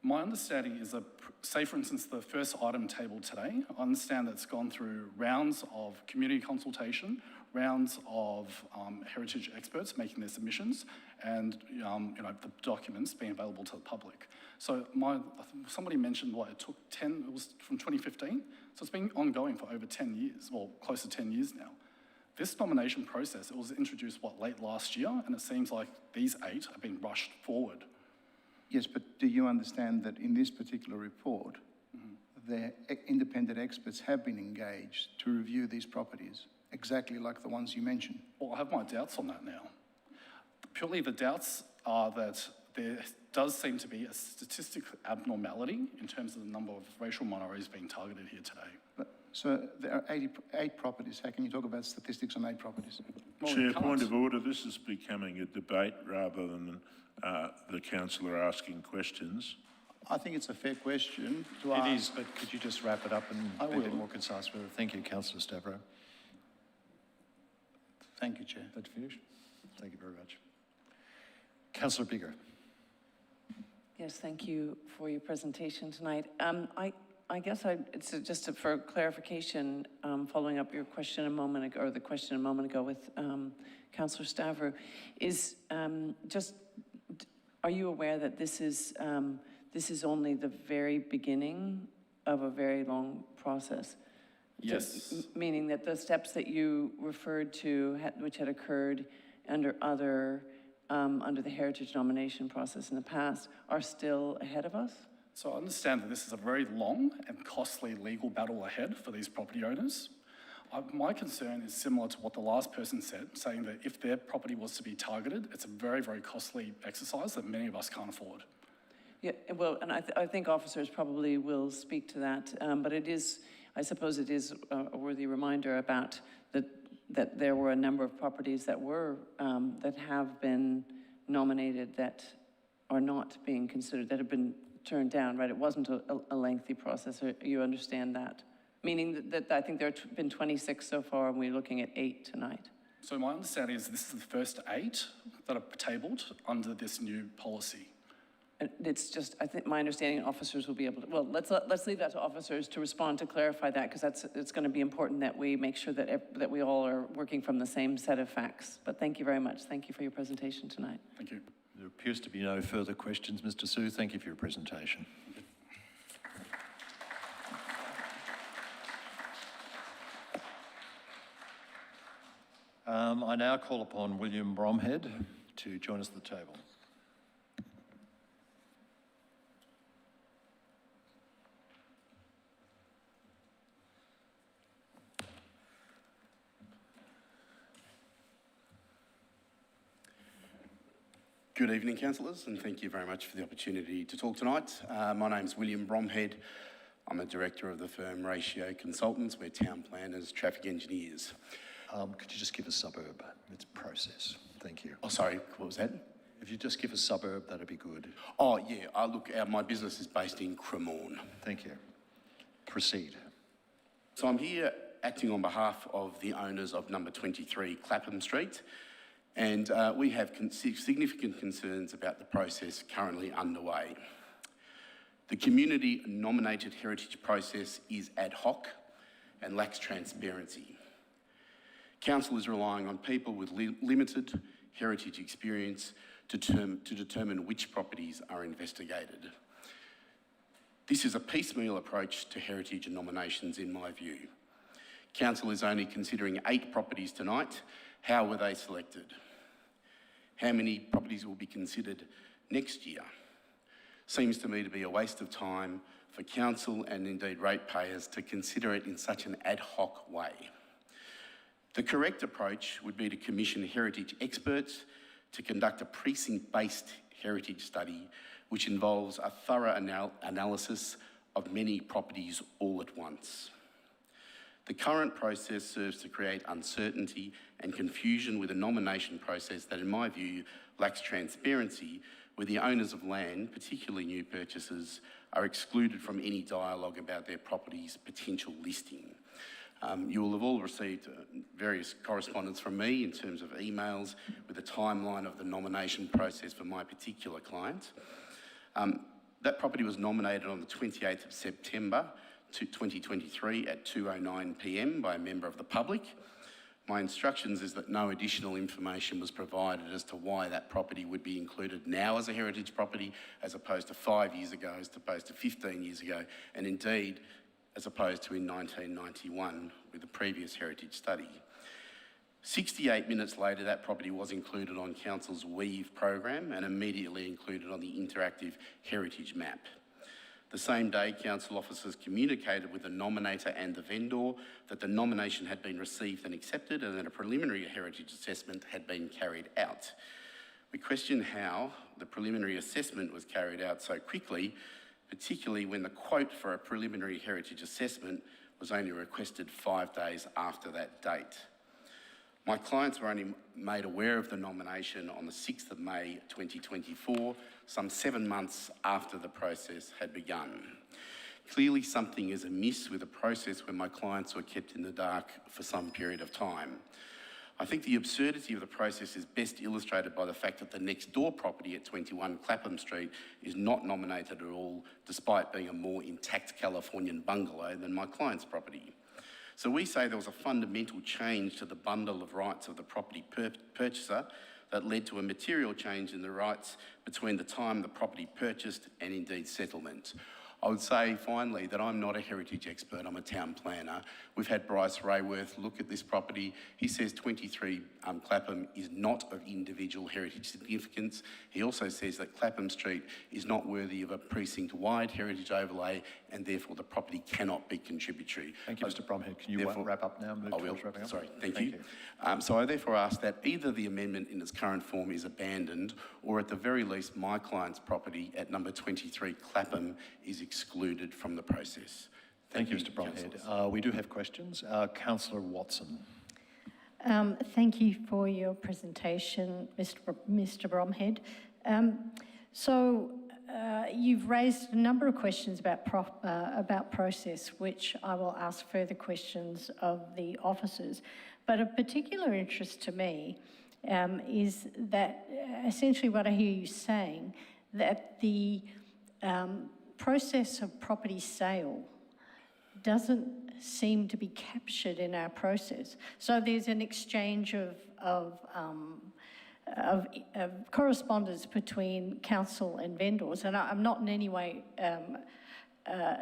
My understanding is that, say for instance, the first item tabled today, I understand that it's gone through rounds of community consultation, rounds of heritage experts making their submissions, and the documents being available to the public. So somebody mentioned it took 10, it was from 2015, so it's been ongoing for over 10 years, well, close to 10 years now. This nomination process, it was introduced, late last year, and it seems like these 8 are being rushed forward. Yes, but do you understand that in this particular report, the independent experts have been engaged to review these properties, exactly like the ones you mentioned? Well, I have my doubts on that now. Purely the doubts are that there does seem to be a statistical abnormality in terms of the number of racial minorities being targeted here today. So there are 8 properties. How can you talk about statistics on 8 properties? Well, Chair, point of order. This is becoming a debate rather than the councillor asking questions. I think it's a fair question to ask. It is, but could you just wrap it up and be a bit more concise with it? Thank you, Councillor Stavro. Thank you, Chair. That finished? Thank you very much. Councillor Bigger. Yes, thank you for your presentation tonight. I guess it's just for clarification, following up your question a moment ago, or the question a moment ago with Councillor Stavro, is are you aware that this is only the very beginning of a very long process? Yes. Meaning that the steps that you referred to, which had occurred under the heritage nomination process in the past, are still ahead of us? So I understand that this is a very long and costly legal battle ahead for these property owners. My concern is similar to what the last person said, saying that if their property was to be targeted, it's a very, very costly exercise that many of us can't afford. Yeah, well, and I think officers probably will speak to that, but I suppose it is a worthy reminder about that there were a number of properties that that have been nominated that are not being considered, that have been turned down, right? It wasn't a lengthy process. You understand that? Meaning that I think there have been 26 so far, and we're looking at 8 tonight. So my understanding is this is the first 8 that are tabled under this new policy. It's just, I think my understanding, officers will be able to, well, let's leave that to officers to respond to clarify that, because it's going to be important that we make sure that we all are working from the same set of facts. But thank you very much. Thank you for your presentation tonight. Thank you. There appears to be no further questions, Mr. Sue. Thank you for your presentation. I now call upon William Bromhead to join us at the table. Good evening, councillors, and thank you very much for the opportunity to talk tonight. My name's William Bromhead. I'm a director of the firm Ratio Consultants. We're town planners, traffic engineers. Could you just give a suburb? It's process. Thank you. Oh, sorry, what was that? If you just give a suburb, that'd be good. Oh, yeah, my business is based in Cremorne. Thank you. Proceed. So I'm here acting on behalf of the owners of number 23 Clapham Street, and we have significant concerns about the process currently underway. The community nominated heritage process is ad hoc and lacks transparency. Council is relying on people with limited heritage experience to determine which properties are investigated. This is a piecemeal approach to heritage and nominations in my view. Council is only considering 8 properties tonight. How were they selected? How many properties will be considered next year? Seems to me to be a waste of time for council and indeed ratepayers to consider it in such an ad hoc way. The correct approach would be to commission heritage experts to conduct a precinct-based heritage study which involves a thorough analysis of many properties all at once. The current process serves to create uncertainty and confusion with a nomination process that, in my view, lacks transparency, where the owners of land, particularly new purchasers, are excluded from any dialogue about their property's potential listing. You will have all received various correspondence from me in terms of emails with a timeline of the nomination process for my particular client. That property was nominated on the 28th of September 2023 at 2:09 p.m. by a member of the public. My instructions is that no additional information was provided as to why that property would be included now as a heritage property as opposed to 5 years ago, as opposed to 15 years ago, and indeed as opposed to in 1991 with the previous heritage study. 68 minutes later, that property was included on Council's Weave program and immediately included on the interactive heritage map. The same day, council officers communicated with the nominator and the vendor that the nomination had been received and accepted and that a preliminary heritage assessment had been carried out. We question how the preliminary assessment was carried out so quickly, particularly when the quote for a preliminary heritage assessment was only requested 5 days after that date. My clients were only made aware of the nomination on the 6th of May 2024, some 7 months after the process had begun. Clearly something is amiss with a process where my clients were kept in the dark for some period of time. I think the absurdity of the process is best illustrated by the fact that the next door property at 21 Clapham Street is not nominated at all, despite being a more intact Californian bungalow than my client's property. So we say there was a fundamental change to the bundle of rights of the property purchaser that led to a material change in the rights between the time the property purchased and indeed settlement. I would say, finally, that I'm not a heritage expert, I'm a town planner. We've had Bryce Rayworth look at this property. He says 23 Clapham is not of individual heritage significance. He also says that Clapham Street is not worthy of a precinct-wide heritage overlay and therefore the property cannot be contributory. Thank you, Mr. Bromhead. Can you wrap up now? I will. Sorry, thank you. So I therefore ask that either the amendment in its current form is abandoned or at the very least my client's property at number 23 Clapham is excluded from the process. Thank you, Mr. Bromhead. We do have questions. Councillor Watson. Thank you for your presentation, Mr. Bromhead. You've raised a number of questions about process, which I will ask further questions of the officers. But of particular interest to me is that essentially what I hear you saying, that the process of property sale doesn't seem to be captured in our process. So there's an exchange of correspondence between council and vendors, and I'm not in any way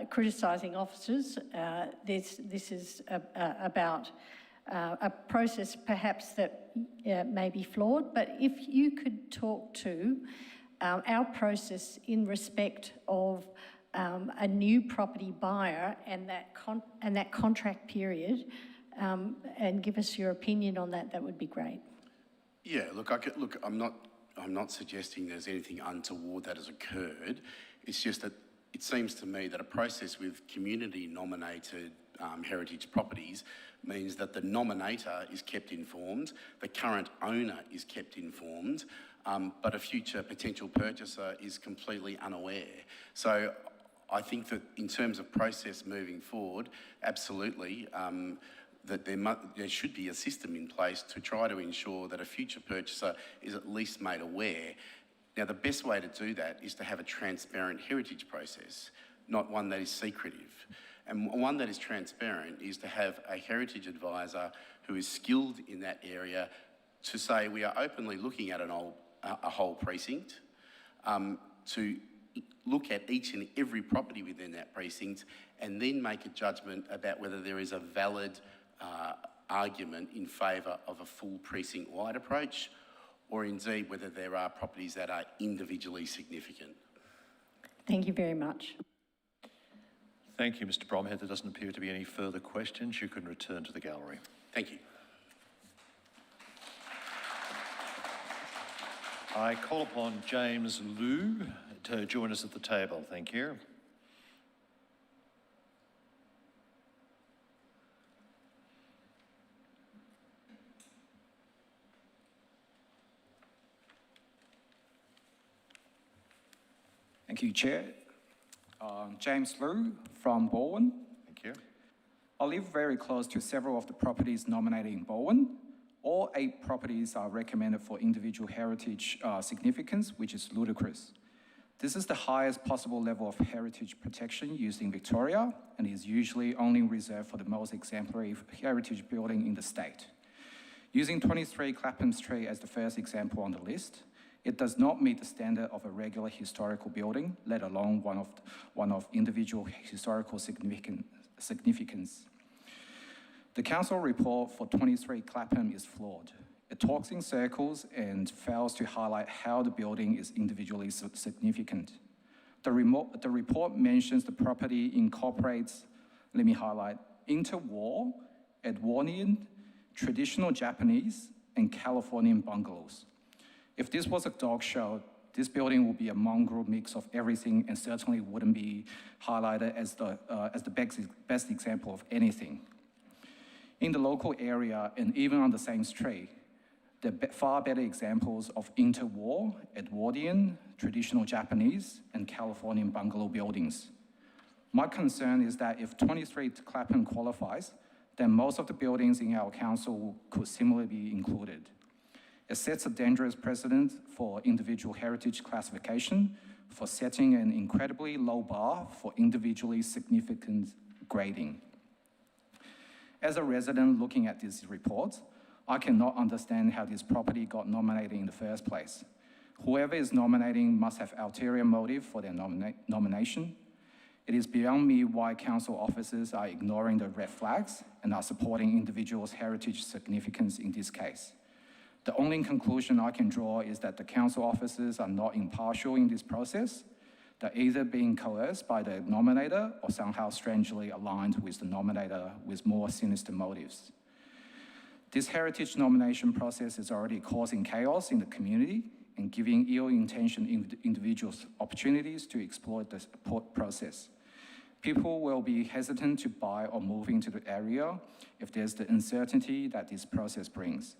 criticising officers. This is about a process perhaps that may be flawed, but if you could talk to our process in respect of a new property buyer and that contract period, and give us your opinion on that, that would be great. Yeah, look, I'm not not suggesting there's anything untoward that has occurred. It's just that it seems to me that a process with community-nominated heritage properties means that the nominator is kept informed, the current owner is kept informed, but a future potential purchaser is completely unaware. So I think that in terms of process moving forward, absolutely, that there should be a system in place to try to ensure that a future purchaser is at least made aware. Now, the best way to do that is to have a transparent heritage process, not one that is secretive. And one that is transparent is to have a heritage advisor who is skilled in that area to say we are openly looking at a whole precinct, to look at each and every property within that precinct and then make a judgment about whether there is a valid argument in favour of a full precinct-wide approach, or indeed whether there are properties that are individually significant. Thank you very much. Thank you, Mr. Bromhead. There doesn't appear to be any further questions. You can return to the gallery. Thank you. I call upon James Liu to join us at the table. Thank you. Thank you, Chair. James Liu from Bowen. Thank you. I live very close to several of the properties nominated in Bowen. All 8 properties are recommended for individual heritage significance, which is ludicrous. This is the highest possible level of heritage protection used in Victoria and is usually only reserved for the most exemplary heritage building in the state. Using 23 Clapham Street as the first example on the list, it does not meet the standard of a regular historical building, let alone one of individual historical significance. The council report for 23 Clapham is flawed. It talks in circles and fails to highlight how the building is individually significant. The report mentions the property incorporates, let me highlight, interwar, Edwardian, traditional Japanese, and Californian bungalows. If this was a dog show, this building would be a mongrel mix of everything and certainly wouldn't be highlighted as the best example of anything. In the local area and even on the same street, there are far better examples of interwar, Edwardian, traditional Japanese, and Californian bungalow buildings. My concern is that if 23 Clapham qualifies, then most of the buildings in our council could similarly be included. It sets a dangerous precedent for individual heritage classification, for setting an incredibly low bar for individually significant grading. As a resident looking at these reports, I cannot understand how this property got nominated in the first place. Whoever is nominating must have ulterior motive for their nomination. It is beyond me why council officers are ignoring the red flags and are supporting individuals' heritage significance in this case. The only conclusion I can draw is that the council officers are not impartial in this process. They're either being coerced by the nominator or somehow strangely aligned with the nominator with more sinister motives. This heritage nomination process is already causing chaos in the community and giving ill-intentioned individuals opportunities to exploit the process. People will be hesitant to buy or move into the area if there's the uncertainty that this process brings.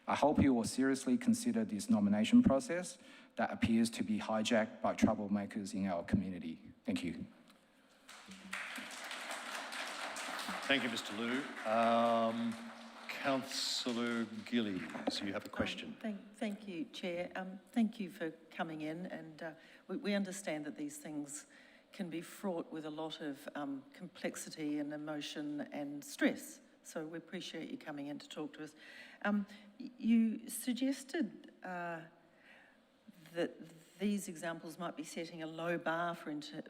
I hope you will seriously consider this nomination process that appears to be hijacked by troublemakers in our community. Thank you. Thank you, Mr. Liu. Councillor Gillies, you have a question. Thank you, Chair. Thank you for coming in, and we understand that these things can be fraught with a lot of complexity and emotion and stress. So we appreciate you coming in to talk to us. You suggested that these examples might be setting a low bar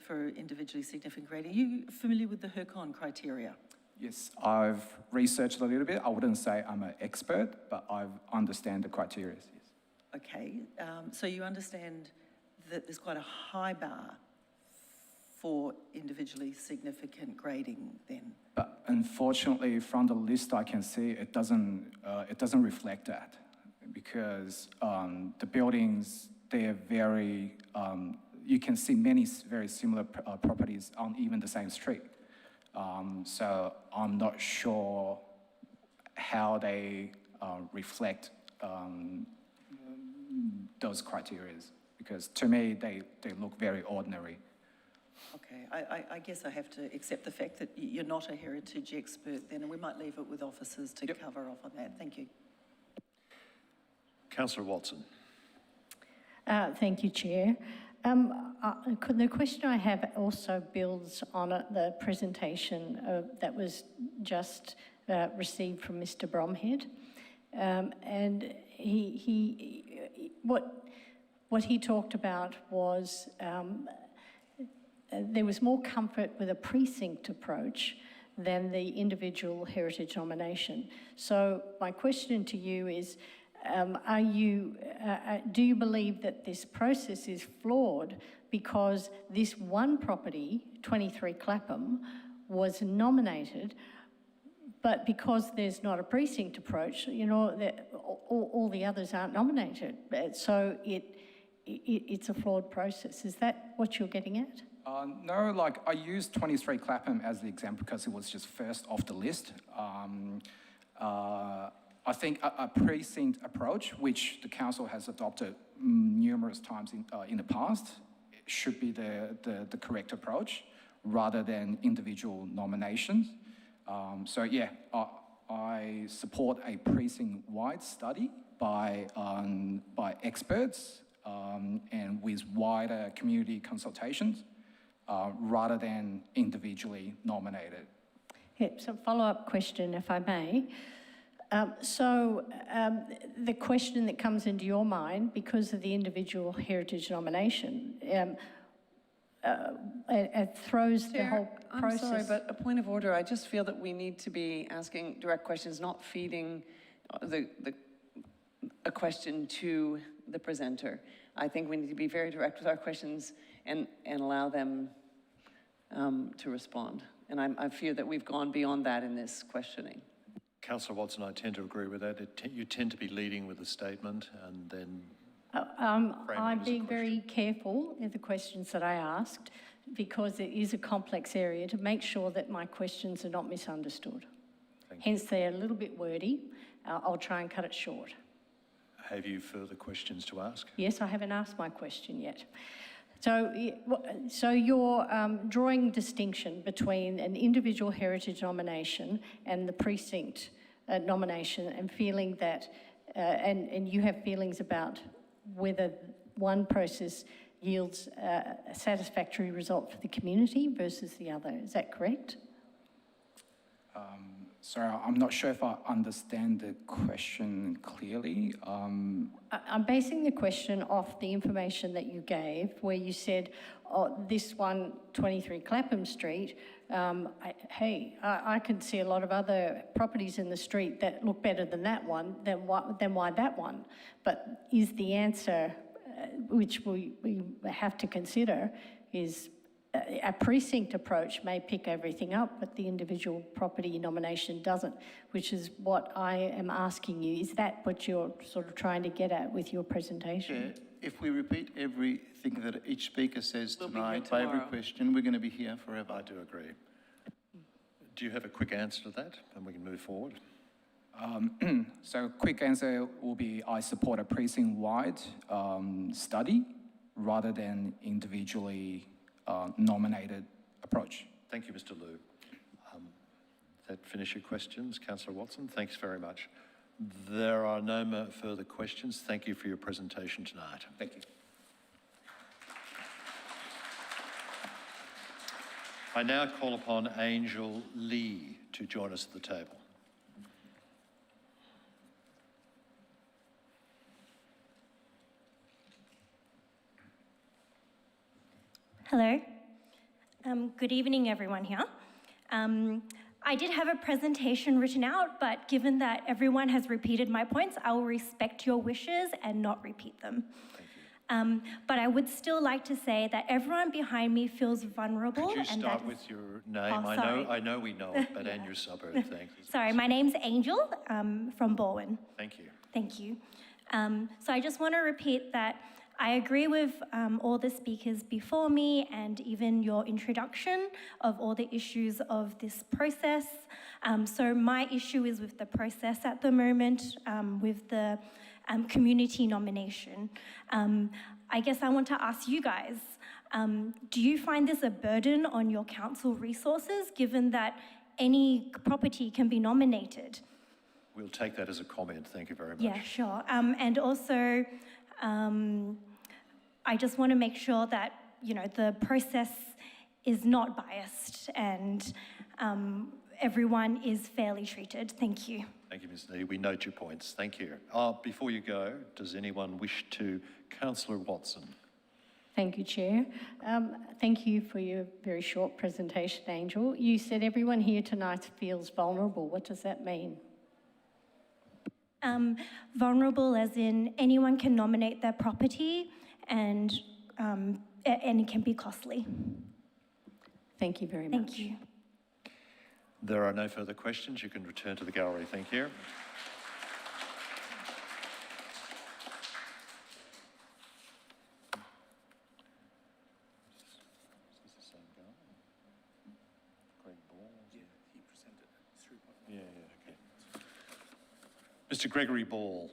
for individually significant grading. Are you familiar with the HERCON criteria? Yes, I've researched a little bit. I wouldn't say I'm an expert, but I understand the criteria, yes. Okay, so you understand that there's quite a high bar for individually significant grading then? But unfortunately, from the list I can see, it doesn't reflect that. because the buildings, they're very, you can see many very similar properties on even the same street. So I'm not sure how they reflect those criteria, because to me, they look very ordinary. Okay, I guess I have to accept the fact that you're not a heritage expert then, and we might leave it with officers to cover off on that. Thank you. Councillor Watson. Thank you, Chair. The question I have also builds on the presentation that was just received from Mr. Bromhead. And what he talked about was there was more comfort with a precinct approach than the individual heritage nomination. So my question to you is, do you believe that this process is flawed because this one property, 23 Clapham, was nominated, but because there's not a precinct approach, you know, all the others aren't nominated. So it's a flawed process. Is that what you're getting at? No, like I used 23 Clapham as the example because it was just first off the list. I think a precinct approach, which the council has adopted numerous times in the past, should be the correct approach rather than individual nominations. So yeah, I support a precinct-wide study by experts and with wider community consultations rather than individually nominated. Yeah, so follow-up question, if I may. The question that comes into your mind, because of the individual heritage nomination, it throws the whole process. I'm sorry, but a point of order. I just feel that we need to be asking direct questions, not feeding a question to the presenter. I think we need to be very direct with our questions and allow them to respond. And I fear that we've gone beyond that in this questioning. Councillor Watson, I tend to agree with that. You tend to be leading with a statement and then... I'm being very careful in the questions that I asked because it is a complex area to make sure that my questions are not misunderstood. Hence, they're a little bit wordy. I'll try and cut it short. Have you further questions to ask? Yes, I haven't asked my question yet. So you're drawing distinction between an individual heritage nomination and the precinct nomination and feeling that, and you have feelings about whether one process yields a satisfactory result for the community versus the other. Is that correct? Sorry, I'm not sure if I understand the question clearly. I'm basing the question off the information that you gave, where you said, this one, 23 Clapham Street, I can see a lot of other properties in the street that look better than that one, then why that one? But is the answer, which we have to consider, is a precinct approach may pick everything up, but the individual property nomination doesn't, which is what I am asking you. Is that what you're sort of trying to get at with your presentation? Yeah, if we repeat everything that each speaker says tonight by every question, we're going to be here forever. I do agree. Do you have a quick answer to that, and we can move forward? So quick answer will be I support a precinct-wide study rather than individually nominated approach. Thank you, Mr. Liu. That finish your questions, Councillor Watson? Thanks very much. There are no more further questions. Thank you for your presentation tonight. Thank you. I now call upon Angel Lee to join us at the table. Hello. Good evening, everyone here. I did have a presentation written out, but given that everyone has repeated my points, I will respect your wishes and not repeat them. But I would still like to say that everyone behind me feels vulnerable. Could you start with your name? I know we know it, but and your suburb. Thank you. Sorry, my name's Angel from Bowen. Thank you. Thank you. So I just want to repeat that I agree with all the speakers before me and even your introduction of all the issues of this process. So my issue is with the process at the moment, with the community nomination. I guess I want to ask you guys, do you find this a burden on your council resources, given that any property can be nominated? We'll take that as a comment. Thank you very much. Yeah, sure. And also, I just want to make sure that, you know, the process is not biased and everyone is fairly treated. Thank you. Thank you, Ms. Nee. We note your points. Thank you. Before you go, does anyone wish to? Councillor Watson. Thank you, Chair. Thank you for your very short presentation, Angel. You said everyone here tonight feels vulnerable. What does that mean? Vulnerable as in anyone can nominate their property and it can be costly. Thank you very much. Thank you. There are no further questions. You can return to the gallery. Thank you. Mr. Gregory Ball.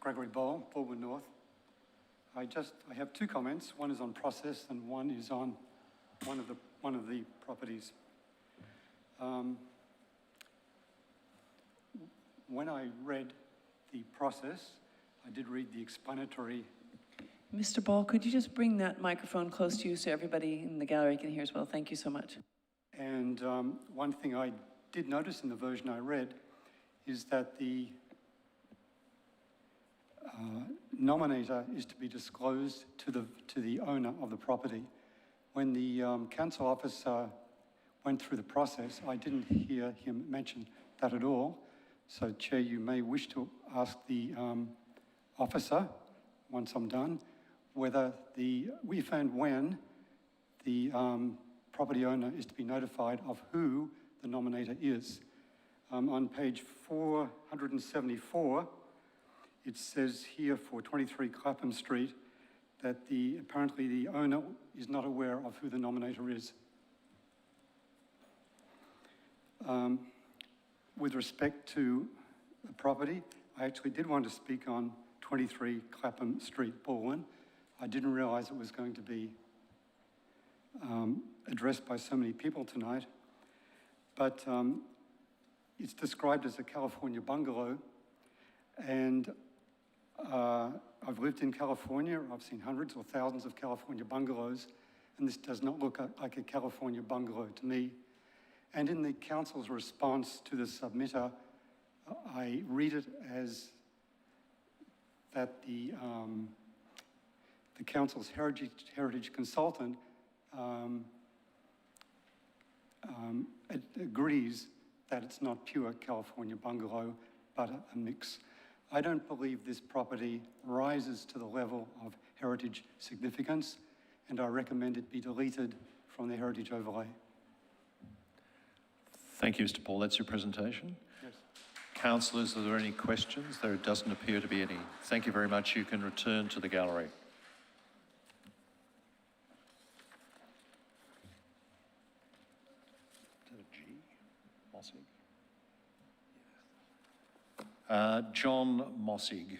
Gregory Ball, Baldwin North. I have two comments. One is on process and one is on one of the properties. When I read the process, I did read the explanatory. Mr. Ball, could you just bring that microphone close to you so everybody in the gallery can hear as well? Thank you so much. And one thing I did notice in the version I read is that the nominator is to be disclosed to the owner of the property. When the council officer went through the process, I didn't hear him mention that at all. So, Chair, you may wish to ask the officer, once I'm done, whether if and when the property owner is to be notified of who the nominator is. On page 474, it says here for 23 Clapham Street that apparently the owner is not aware of who the nominator is. With respect to the property, I actually did want to speak on 23 Clapham Street, Baldwin. I didn't realise it was going to be addressed by so many people tonight, but it's described as a California bungalow, and I've lived in California. I've seen hundreds or thousands of California bungalows, and this does not look like a California bungalow to me. And in the council's response to the submitter, I read it as that the council's heritage consultant agrees that it's not pure California bungalow, but a mix. I don't believe this property rises to the level of heritage significance, and I recommend it be deleted from the heritage overlay. Thank you, Mr. Paul. That's your presentation? Yes. Councillors, are there any questions? There doesn't appear to be any. Thank you very much. You can return to the gallery. John Mossig.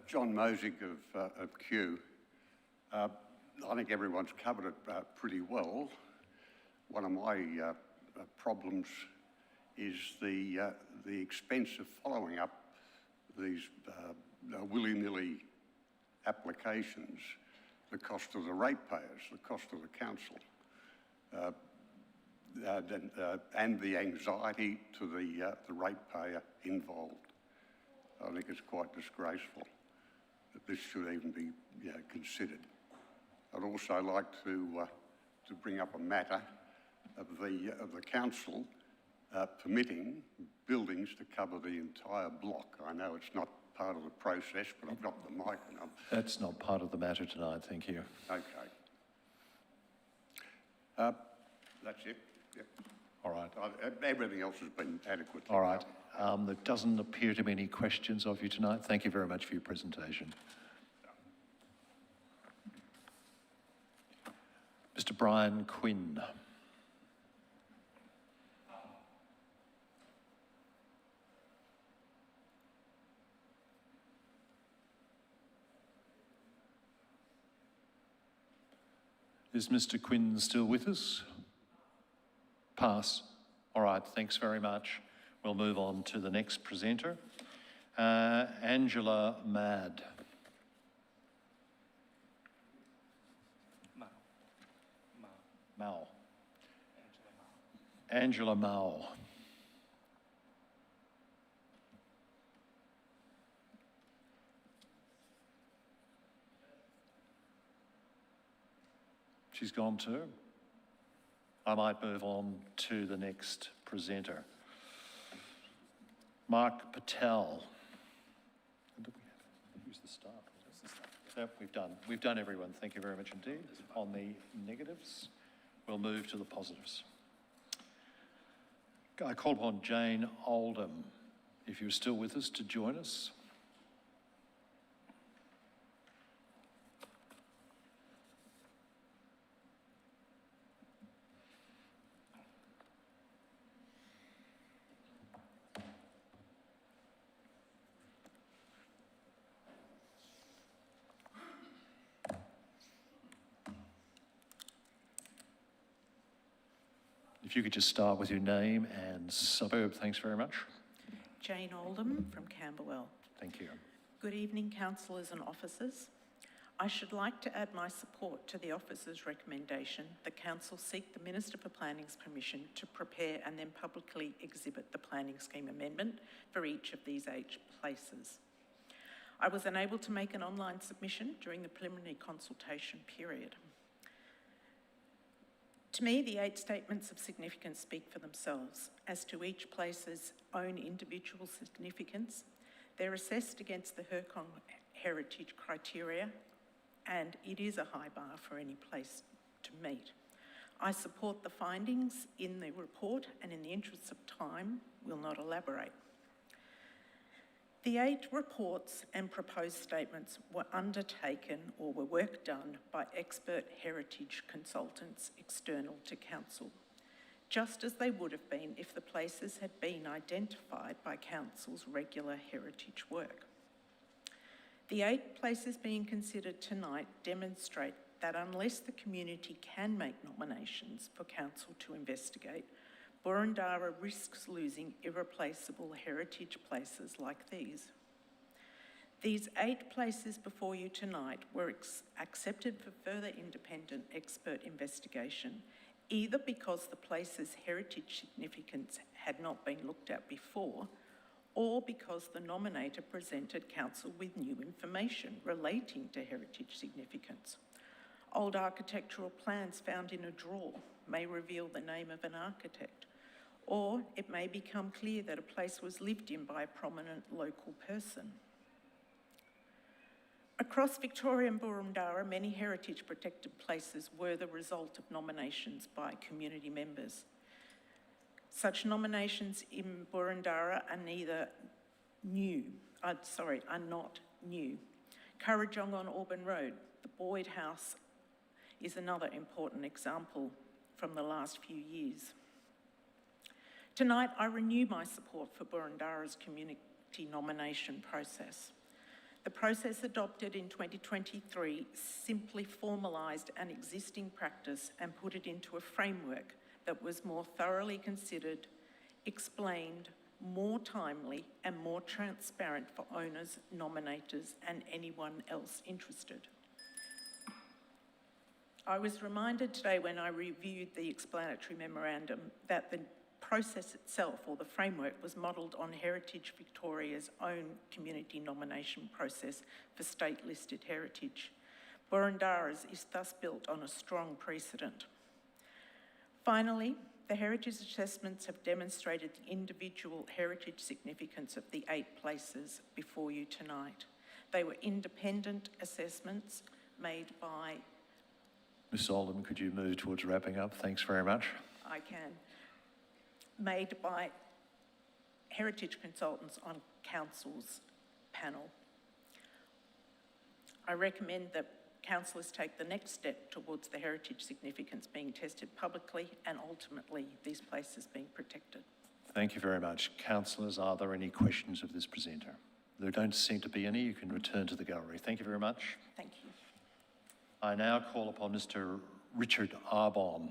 John Mosig of Kew. I think everyone's covered it pretty well. One of my problems is the expense of following up these willy-nilly applications, the cost of the ratepayers, the cost of the council, and the anxiety to the ratepayer involved. I think it's quite disgraceful. that this should even be considered. I'd also like to bring up a matter of the council permitting buildings to cover the entire block. I know it's not part of the process, but I've got the mic and That's not part of the matter tonight, thank you. Okay. That's it. Yep. All right. Everything else has been adequate. All right. There doesn't appear to be any questions of you tonight. Thank you very much for your presentation. Mr. Brian Quinn. Is Mr. Quinn still with us? Pass. All right, thanks very much. We'll move on to the next presenter, Angela Mad. Mao. Angela Mao. She's gone too. I might move on to the next presenter. Mark Patel. Who's the staff? Yep, we've done everyone. Thank you very much indeed. On the negatives, we'll move to the positives. I call upon Jane Oldham, if you're still with us, to join us. If you could just start with your name and suburb, thanks very much. Jane Oldham from Camberwell. Thank you. Good evening, councillors and officers. I should like to add my support to the officer's recommendation that council seek the Minister for Planning's permission to prepare and then publicly exhibit the planning scheme amendment for each of these 8 places. I was unable to make an online submission during the preliminary consultation period. To me, the 8 statements of significance speak for themselves. As to each place's own individual significance, they're assessed against the HERCON heritage criteria, and it is a high bar for any place to meet. I support the findings in the report, and in the interests of time, will not elaborate. The 8 reports and proposed statements were undertaken or were work done by expert heritage consultants external to council, just as they would have been if the places had been identified by council's regular heritage work. The 8 places being considered tonight demonstrate that unless the community can make nominations for council to investigate, Boroondara risks losing irreplaceable heritage places like these. These 8 places before you tonight were accepted for further independent expert investigation, either because the place's heritage significance had not been looked at before, or because the nominator presented council with new information relating to heritage significance. Old architectural plans found in a drawer may reveal the name of an architect, or it may become clear that a place was lived in by a prominent local person. Across Victoria and Boroondara, many heritage protected places were the result of nominations by community members. Such nominations in Boroondara are not new. Currajong on Auburn Road, the Boyd House is another important example from the last few years. Tonight, I renew my support for Boroondara's community nomination process. The process adopted in 2023 simply formalised an existing practice and put it into a framework that was more thoroughly considered, explained, more timely and more transparent for owners, nominators and anyone else interested. I was reminded today when I reviewed the explanatory memorandum that the process itself, or the framework, was modelled on Heritage Victoria's own community nomination process for state-listed heritage. Burundara's is thus built on a strong precedent. Finally, the heritage assessments have demonstrated the individual heritage significance of the 8 places before you tonight. They were independent assessments made by... Ms Oldham, could you move towards wrapping up? Thanks very much. I can. Made by heritage consultants on Council's panel. I recommend that councillors take the next step towards the heritage significance being tested publicly and ultimately these places being protected. Thank you very much. Councillors, are there any questions of this presenter? There don't seem to be any. You can return to the gallery. Thank you very much. Thank you. I now call upon Mr. Richard Arbom.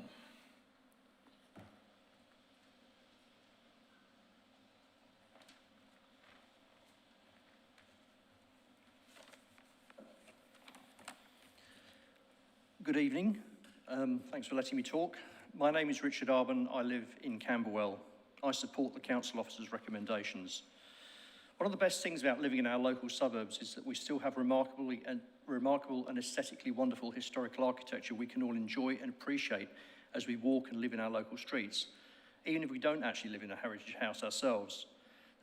Good evening. Thanks for letting me talk. My name is Richard Arbon. I live in Camberwell. I support the council officer's recommendations. One of the best things about living in our local suburbs is that we still have remarkable and aesthetically wonderful historical architecture we can all enjoy and appreciate as we walk and live in our local streets, even if we don't actually live in a heritage house ourselves.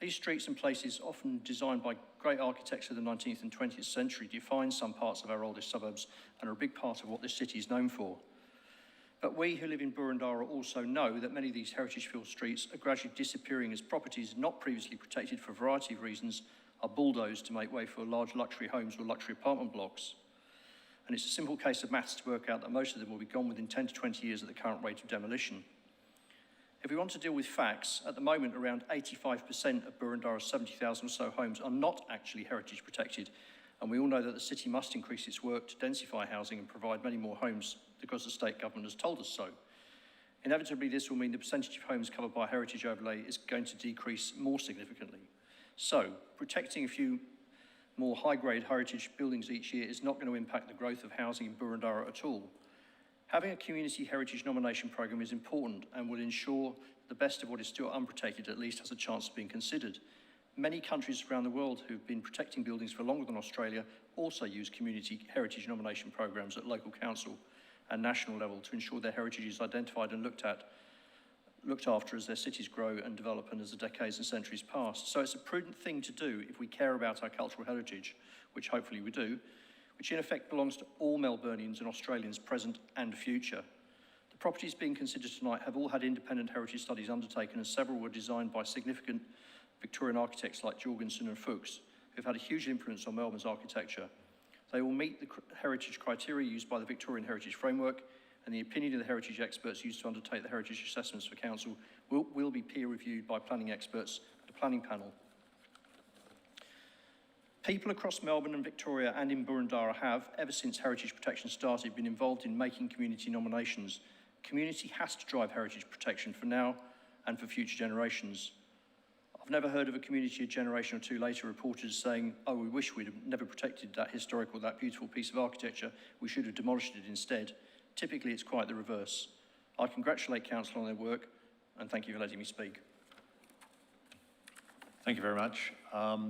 These streets and places, often designed by great architects of the 19th and 20th century, define some parts of our oldest suburbs and are a big part of what this city is known for. But we who live in Burundara also know that many of these heritage-filled streets are gradually disappearing as properties not previously protected for a variety of reasons are bulldozed to make way for large luxury homes or luxury apartment blocks. And it's a simple case of maths to work out that most of them will be gone within 10 to 20 years at the current rate of demolition. If we want to deal with facts, at the moment around 85% of Burundara's 70,000 or so homes are not actually heritage protected, and we all know that the city must increase its work to densify housing and provide many more homes because the state government has told us so. Inevitably, this will mean the percentage of homes covered by heritage overlay is going to decrease more significantly. So, protecting a few more high-grade heritage buildings each year is not going to impact the growth of housing in Burundara at all. Having a community heritage nomination programme is important and will ensure the best of what is still unprotected at least has a chance of being considered. Many countries around the world who've been protecting buildings for longer than Australia also use community heritage nomination programmes at local council and national level to ensure their heritage is identified and looked after as their cities grow and develop and as the decades and centuries pass. So it's a prudent thing to do if we care about our cultural heritage, which hopefully we do, which in effect belongs to all Melburnians and Australians present and future. The properties being considered tonight have all had independent heritage studies undertaken, and several were designed by significant Victorian architects like Jorgensen and Fuchs, who've had a huge influence on Melbourne's architecture. They will meet the heritage criteria used by the Victorian Heritage Framework, and the opinion of the heritage experts used to undertake the heritage assessments for council will be peer-reviewed by planning experts at a planning panel. People across Melbourne and Victoria and in Burundara have, ever since heritage protection started, been involved in making community nominations. Community has to drive heritage protection for now and for future generations. I've never heard of a community a generation or two later reported as saying, oh, we wish we'd have never protected that historical, that beautiful piece of architecture, we should have demolished it instead. Typically, it's quite the reverse. I congratulate council on their work, and thank you for letting me speak. Thank you very much.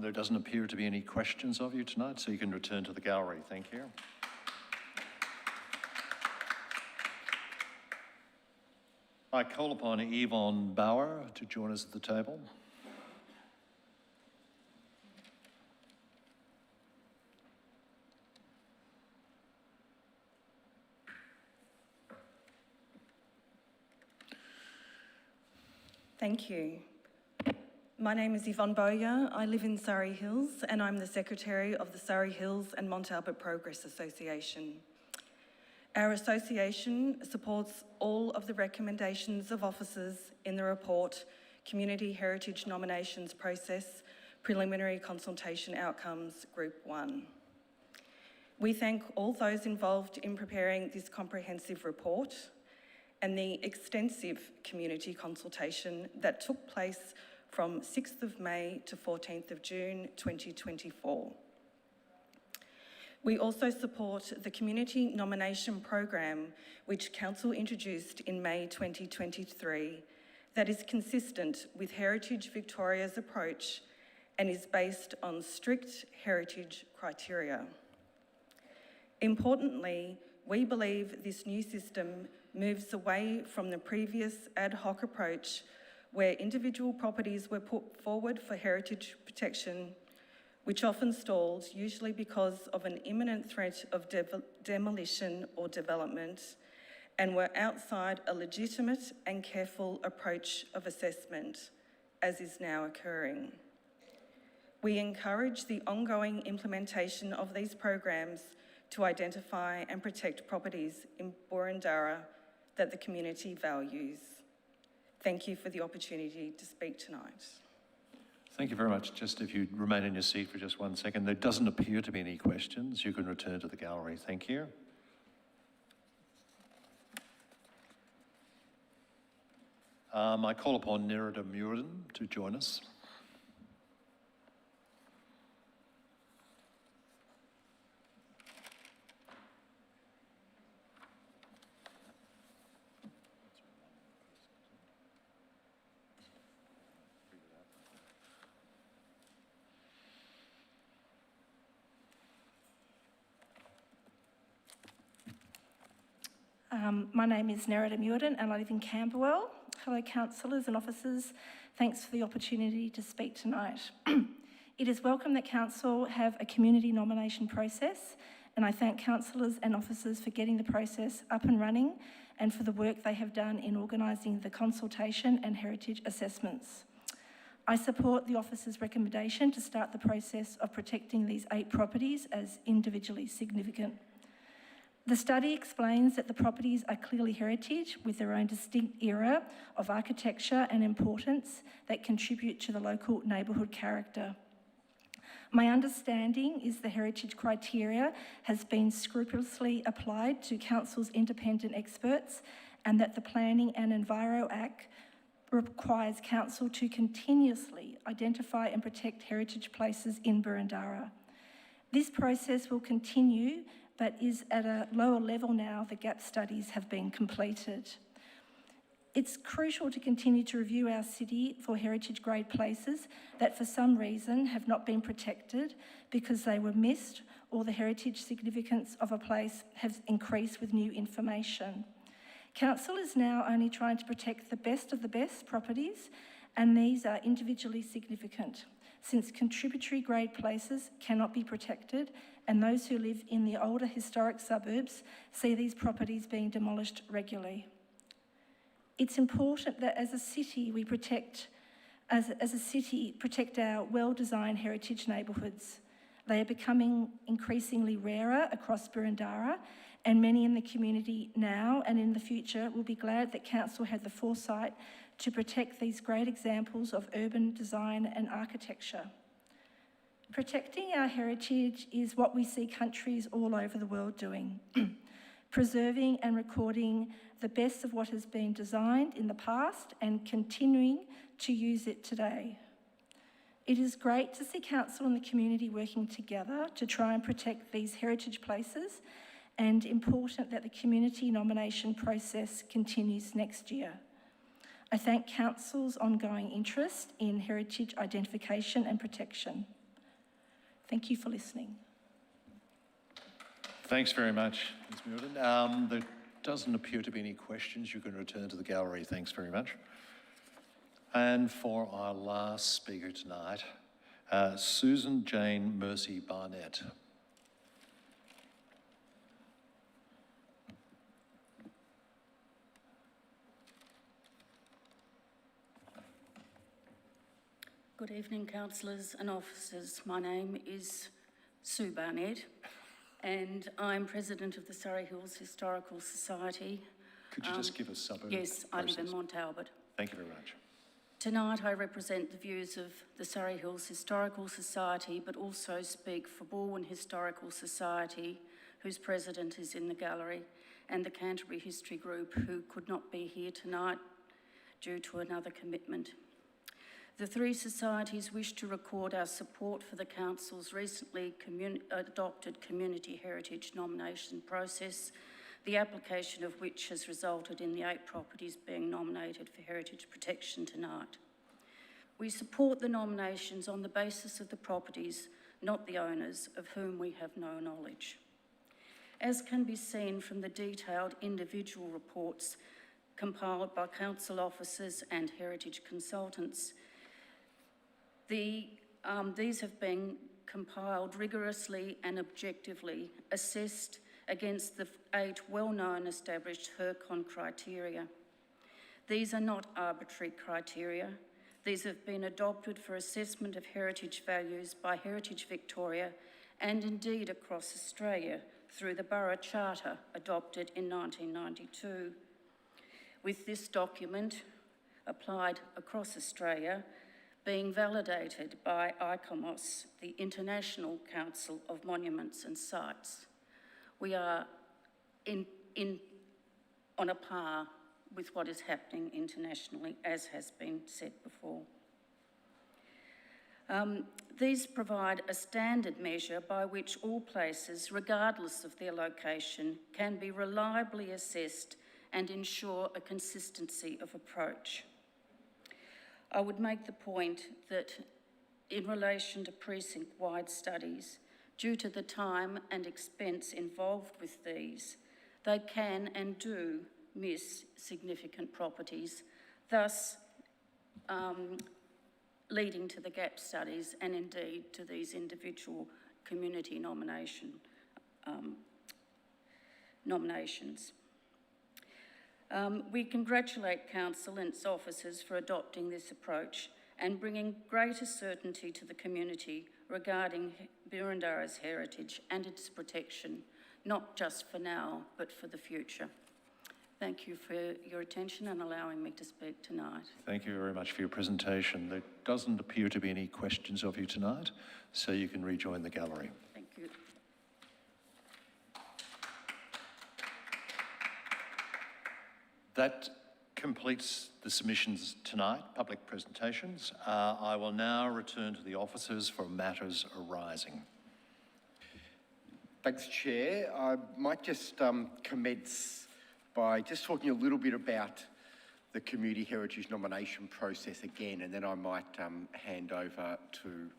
There doesn't appear to be any questions of you tonight, so you can return to the gallery. Thank you. I call upon Yvonne Bauer to join us at the table. Thank you. My name is Yvonne Bowyer. I live in Surrey Hills and I'm the Secretary of the Surrey Hills and Mont Albert Progress Association. Our association supports all of the recommendations of officers in the report, Community Heritage Nominations Process, Preliminary Consultation Outcomes, Group 1. We thank all those involved in preparing this comprehensive report and the extensive community consultation that took place from 6th of May to 14th of June 2024. We also support the Community Nomination Program, which Council introduced in May 2023, that is consistent with Heritage Victoria's approach and is based on strict heritage criteria. Importantly, we believe this new system moves away from the previous ad hoc approach where individual properties were put forward for heritage protection, which often stalled, usually because of an imminent threat of demolition or development, and were outside a legitimate and careful approach of assessment, as is now occurring. We encourage the ongoing implementation of these programs to identify and protect properties in Boroondara that the community values. Thank you for the opportunity to speak tonight. Thank you very much. Just if you remain in your seat for just 1 second. There doesn't appear to be any questions. You can return to the gallery. Thank you. I call upon Nerida Muirden to join us. My name is Nerida Muirden and I live in Camberwell. Hello councillors and officers, thanks for the opportunity to speak tonight. It is welcome that council have a community nomination process, and I thank councillors and officers for getting the process up and running and for the work they have done in organising the consultation and heritage assessments. I support the officer's recommendation to start the process of protecting these 8 properties as individually significant. The study explains that the properties are clearly heritage with their own distinct era of architecture and importance that contribute to the local neighbourhood character. My understanding is the heritage criteria has been scrupulously applied to council's independent experts, and that the Planning and Enviro Act requires council to continuously identify and protect heritage places in Boroondara. This process will continue, but is at a lower level now the gap studies have been completed. It's crucial to continue to review our city for heritage grade places that for some reason have not been protected because they were missed, or the heritage significance of a place has increased with new information. Council is now only trying to protect the best of the best properties, and these are individually significant, since contributory grade places cannot be protected, and those who live in the older historic suburbs see these properties being demolished regularly. It's important that as a city we protect our well-designed heritage neighbourhoods. They are becoming increasingly rarer across Boroondara, and many in the community now and in the future will be glad that council had the foresight to protect these great examples of urban design and architecture. Protecting our heritage is what we see countries all over the world doing, preserving and recording the best of what has been designed in the past and continuing to use it today. It is great to see council and the community working together to try and protect these heritage places, and important that the community nomination process continues next year. I thank council's ongoing interest in heritage identification and protection. Thank you for listening. Thanks very much, Ms. Muirden. There doesn't appear to be any questions. You can return to the gallery. Thanks very much. And for our last speaker tonight, Susan Jane Mercy Barnett. Good evening, councillors and officers. My name is Sue Barnett, and I'm president of the Surrey Hills Historical Society. Could you just give us suburb? Yes, I live in Mont Albert. Thank you very much. Tonight I represent the views of the Surrey Hills Historical Society, but also speak for Balwyn Historical Society, whose president is in the gallery, and the Canterbury History Group, who could not be here tonight due to another commitment. The 3 societies wish to record our support for the Council's recently adopted Community Heritage nomination process the application of which has resulted in the 8 properties being nominated for heritage protection tonight. We support the nominations on the basis of the properties, not the owners, of whom we have no knowledge. As can be seen from the detailed individual reports compiled by council officers and heritage consultants, these have been compiled rigorously and objectively, assessed against the 8 well-known established HERCON criteria. These are not arbitrary criteria. These have been adopted for assessment of heritage values by Heritage Victoria and indeed across Australia through the Borough Charter adopted in 1992. With this document applied across Australia, being validated by ICOMOS, the International Council of Monuments and Sites. We are on a par with what is happening internationally, as has been said before. These provide a standard measure by which all places, regardless of their location, can be reliably assessed and ensure a consistency of approach. I would make the point that in relation to precinct-wide studies, due to the time and expense involved with these, they can and do miss significant properties, thus leading to the gap studies and indeed to these individual community nominations. We congratulate Council and its officers for adopting this approach and bringing greater certainty to the community regarding Boroondara's heritage and its protection, not just for now, but for the future. Thank you for your attention and allowing me to speak tonight. Thank you very much for your presentation. There doesn't appear to be any questions of you tonight, so you can rejoin the gallery. Thank you. That completes the submissions tonight, public presentations. I will now return to the officers for matters arising. Thanks, Chair. I might just commence by just talking a little bit about the Community Heritage nomination process again, and then I might hand over to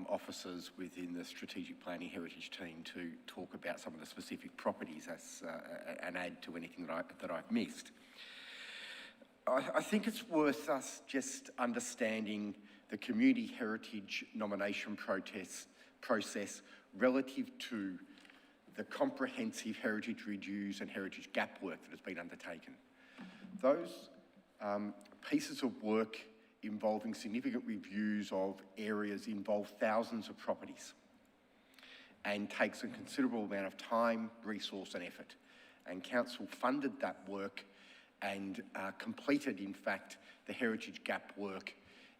officers within the Strategic Planning Heritage team to talk about some of the specific properties as, and add to anything that I've missed. I think it's worth us just understanding the Community Heritage nomination process relative to the comprehensive heritage reviews and heritage gap work that has been undertaken. Those pieces of work involving significant reviews of areas involve thousands of properties and takes a considerable amount of time, resource and effort. And Council funded that work and completed, in fact, the heritage gap work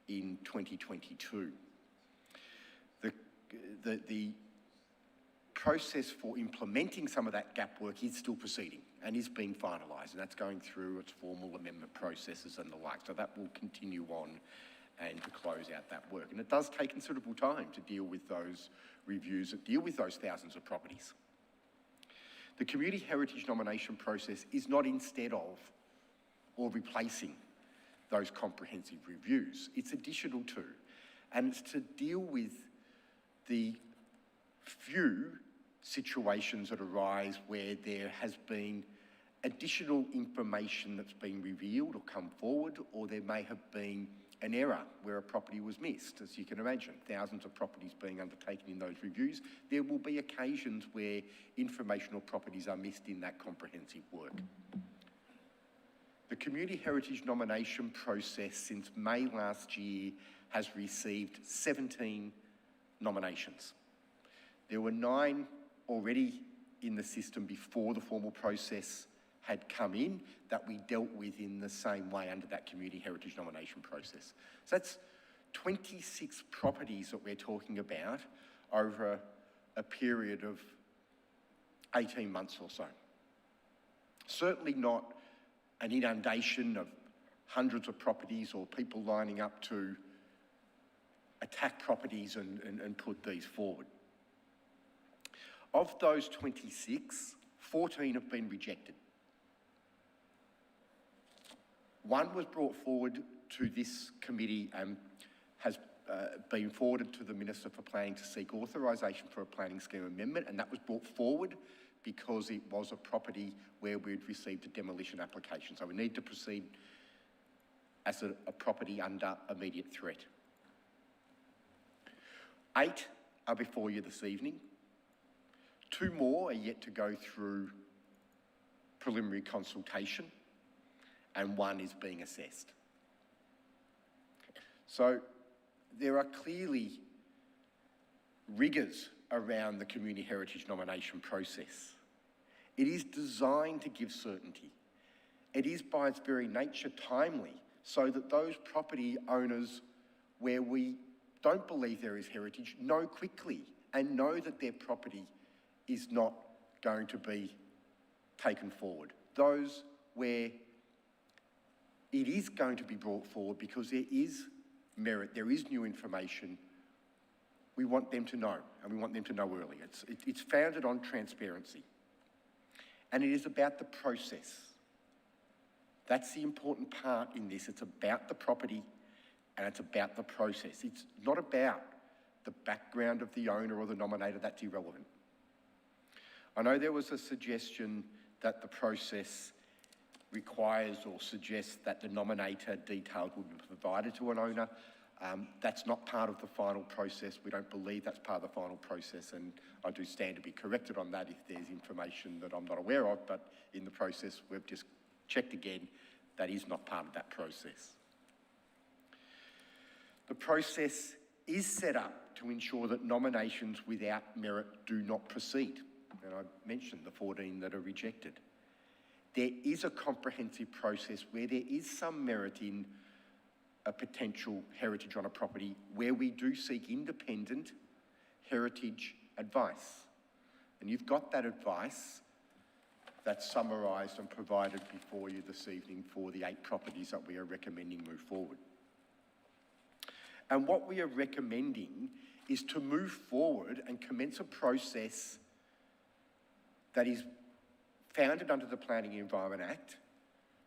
in 2022. The process for implementing some of that gap work is still proceeding and is being finalised, and that's going through its formal amendment processes and the like. So that will continue on and to close out that work. And it does take considerable time to deal with those reviews, that deal with those thousands of properties. The Community Heritage nomination process is not instead of or replacing those comprehensive reviews. It's additional to, and it's to deal with the few situations that arise where there has been additional information that's been revealed or come forward, or there may have been an error where a property was missed. As you can imagine, thousands of properties being undertaken in those reviews, there will be occasions where informational properties are missed in that comprehensive work. The Community Heritage nomination process since May last year has received 17 nominations. There were 9 already in the system before the formal process had come in that we dealt with in the same way under that Community Heritage nomination process. So that's 26 properties that we're talking about over a period of 18 months or so. Certainly not an inundation of hundreds of properties or people lining up to attack properties and put these forward. Of those 26, 14 have been rejected. One was brought forward to this committee and has been forwarded to the Minister for Planning to seek authorisation for a planning scheme amendment, and that was brought forward because it was a property where we'd received a demolition application. So we need to proceed as a property under immediate threat. 8 are before you this evening. 2 more are yet to go through preliminary consultation, and 1 is being assessed. So there are clearly rigours around the community heritage nomination process. It is designed to give certainty. It is by its very nature timely, so that those property owners where we don't believe there is heritage know quickly and know that their property is not going to be taken forward. Those where it is going to be brought forward because there is merit, there is new information, we want them to know, and we want them to know early. It's founded on transparency. And it is about the process. That's the important part in this. It's about the property and it's about the process. It's not about the background of the owner or the nominator. That's irrelevant. I know there was a suggestion that the process requires or suggests that the nominator details will be provided to an owner. That's not part of the final process. We don't believe that's part of the final process, and I do stand to be corrected on that if there's information that I'm not aware of, but in the process we've just checked again, that is not part of that process. The process is set up to ensure that nominations without merit do not proceed, and I mentioned the 14 that are rejected. There is a comprehensive process where there is some merit in a potential heritage on a property where we do seek independent heritage advice. And you've got that advice that's summarised and provided before you this evening for the 8 properties that we are recommending move forward. And what we are recommending is to move forward and commence a process that is founded under the Planning and Environment Act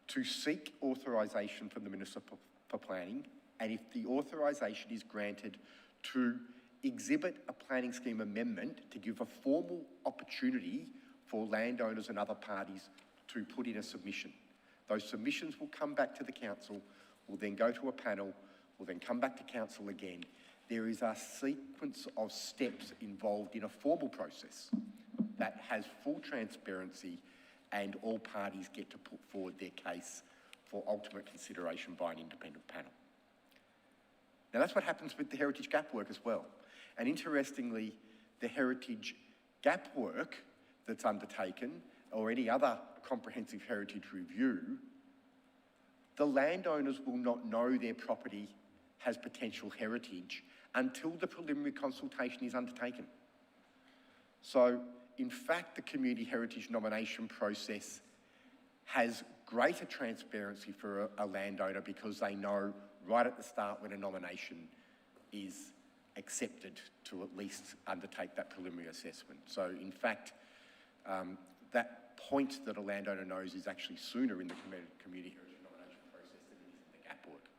to seek authorisation from the Minister for Planning, and if the authorisation is granted, to exhibit a planning scheme amendment to give a formal opportunity for landowners and other parties to put in a submission. Those submissions will come back to the council, will then go to a panel, will then come back to council again. There is a sequence of steps involved in a formal process that has full transparency, and all parties get to put forward their case for ultimate consideration by an independent panel. Now that's what happens with the heritage gap work as well. And interestingly, the heritage gap work that's undertaken, or any other comprehensive heritage review, the landowners will not know their property has potential heritage until the preliminary consultation is undertaken. So, in fact, the community heritage nomination process has greater transparency for a landowner because they know right at the start when a nomination is accepted to at least undertake that preliminary assessment. So, in fact, that point that a landowner knows is actually sooner in the community heritage nomination process than it is in the gap work.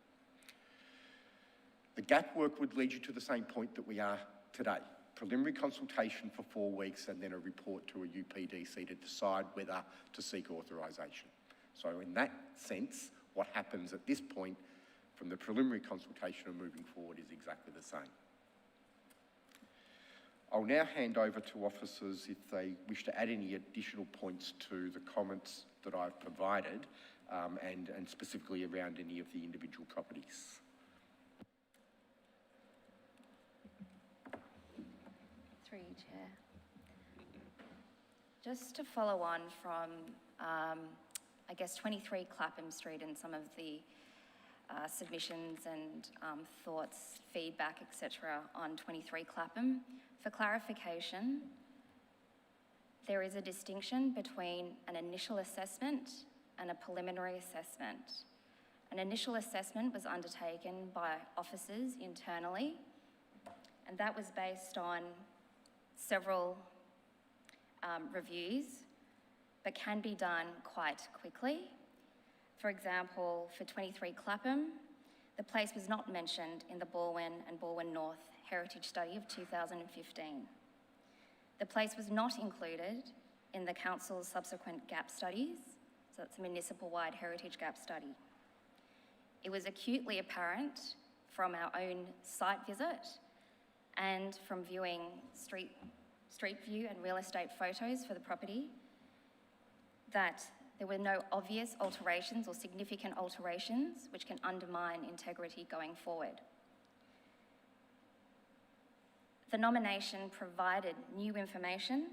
The gap work would lead you to the same point that we are today. Preliminary consultation for 4 weeks and then a report to a UPDC to decide whether to seek authorisation. So in that sense, what happens at this point from the preliminary consultation and moving forward is exactly the same. I'll now hand over to officers if they wish to add any additional points to the comments that I've provided and specifically around any of the individual properties. Through you, Chair. Just to follow on from, I guess, 23 Clapham Street and some of the submissions and thoughts, feedback, etc. on 23 Clapham. For clarification, there is a distinction between an initial assessment and a preliminary assessment. An initial assessment was undertaken by officers internally, and that was based on several reviews but can be done quite quickly. For example, for 23 Clapham, the place was not mentioned in the Balwyn and Balwyn North Heritage Study of 2015. The place was not included in the council's subsequent gap studies, so that's a municipal-wide heritage gap study. It was acutely apparent from our own site visit and from viewing street view and real estate photos for the property that there were no obvious alterations or significant alterations which can undermine integrity going forward. The nomination provided new information,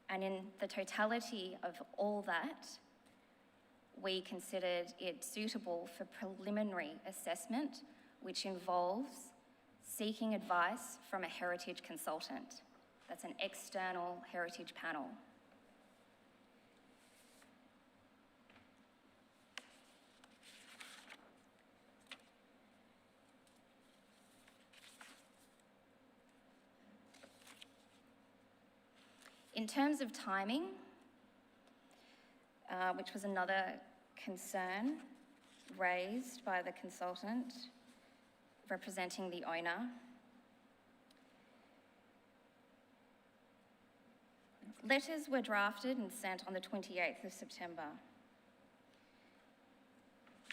and in the totality of all that, we considered it suitable for preliminary assessment, which involves seeking advice from a heritage consultant. That's an external heritage panel. In terms of timing, which was another concern raised by the consultant representing the owner, letters were drafted and sent on the 28th of September.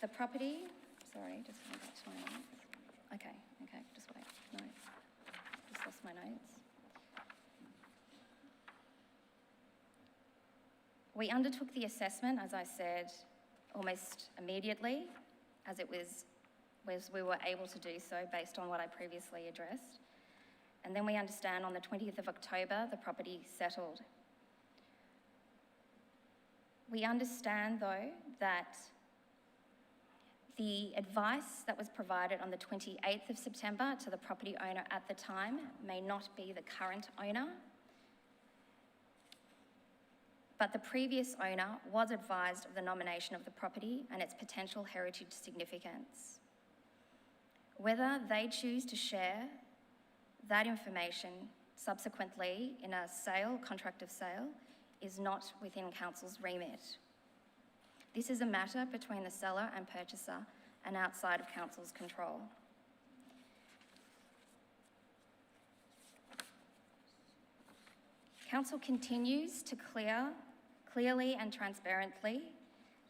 The property, sorry, just going back to my notes. Okay, just wait, notes. Just lost my notes. We undertook the assessment, as I said, almost immediately, as we were able to do so based on what I previously addressed. And then we understand on the 20th of October, the property settled. We understand, though, that the advice that was provided on the 28th of September to the property owner at the time may not be the current owner, but the previous owner was advised of the nomination of the property and its potential heritage significance. Whether they choose to share that information subsequently in a sale, contract of sale, is not within council's remit. This is a matter between the seller and purchaser and outside of council's control. Council continues to clearly and transparently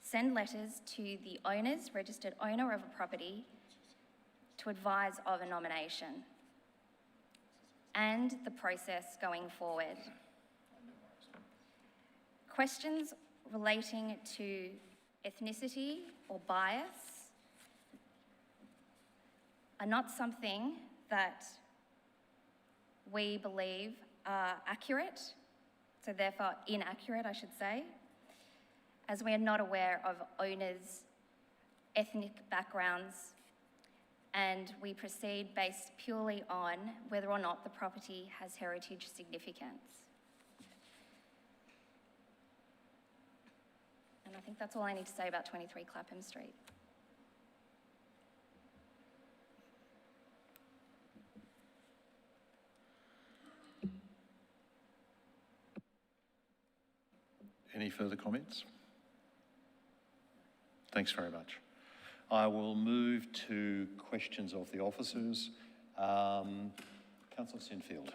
send letters to the owners, registered owner of a property, to advise of a nomination and the process going forward. Questions relating to ethnicity or bias are not something that we believe are accurate, so therefore inaccurate, I should say, as we are not aware of owners' ethnic backgrounds, and we proceed based purely on whether or not the property has heritage significance. And I think that's all I need to say about 23 Clapham Street. Any further comments? Thanks very much. I will move to questions of the officers. Councillor Sinfield.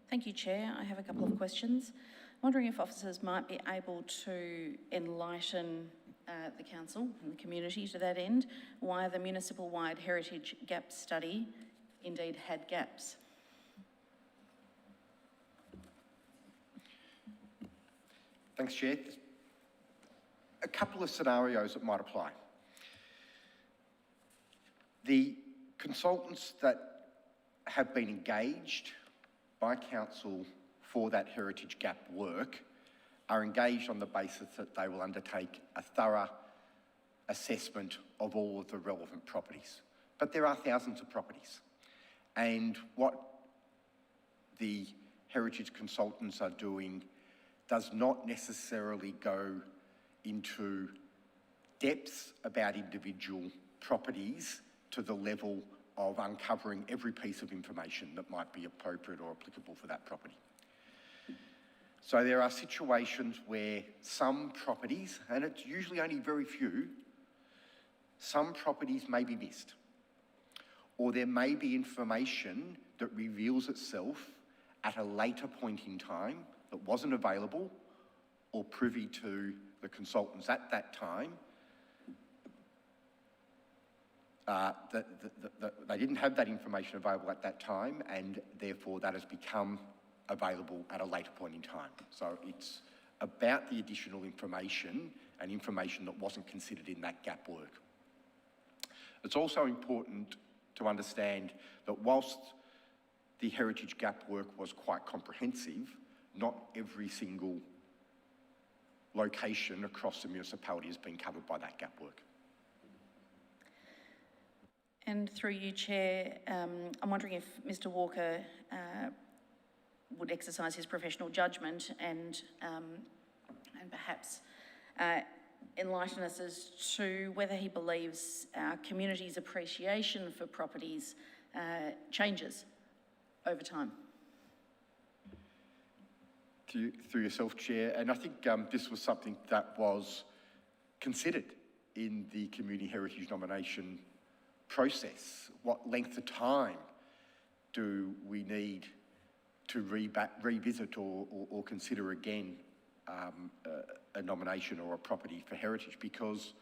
Thank you, Chair. I have a couple of questions. I'm wondering if officers might be able to enlighten the council and the community to that end why the municipal-wide heritage gap study indeed had gaps. Thanks, Chair. A couple of scenarios that might apply. The consultants that have been engaged by council for that heritage gap work are engaged on the basis that they will undertake a thorough assessment of all of the relevant properties. But there are thousands of properties. And what the heritage consultants are doing does not necessarily go into depths about individual properties to the level of uncovering every piece of information that might be appropriate or applicable for that property. So there are situations where some properties, and it's usually only very few, some properties may be missed. Or there may be information that reveals itself at a later point in time that wasn't available or privy to the consultants at that time. They didn't have that information available at that time, and therefore that has become available at a later point in time. So it's about the additional information and information that wasn't considered in that gap work. It's also important to understand that whilst the heritage gap work was quite comprehensive, not every single location across the municipality has been covered by that gap work. And through you, Chair, I'm wondering if Mr Walker would exercise his professional judgment and perhaps enlighten us as to whether he believes our community's appreciation for properties changes over time. Through yourself, Chair, and I think this was something that was considered in the community heritage nomination process. What length of time do we need to revisit or consider again a nomination or a property for heritage? Because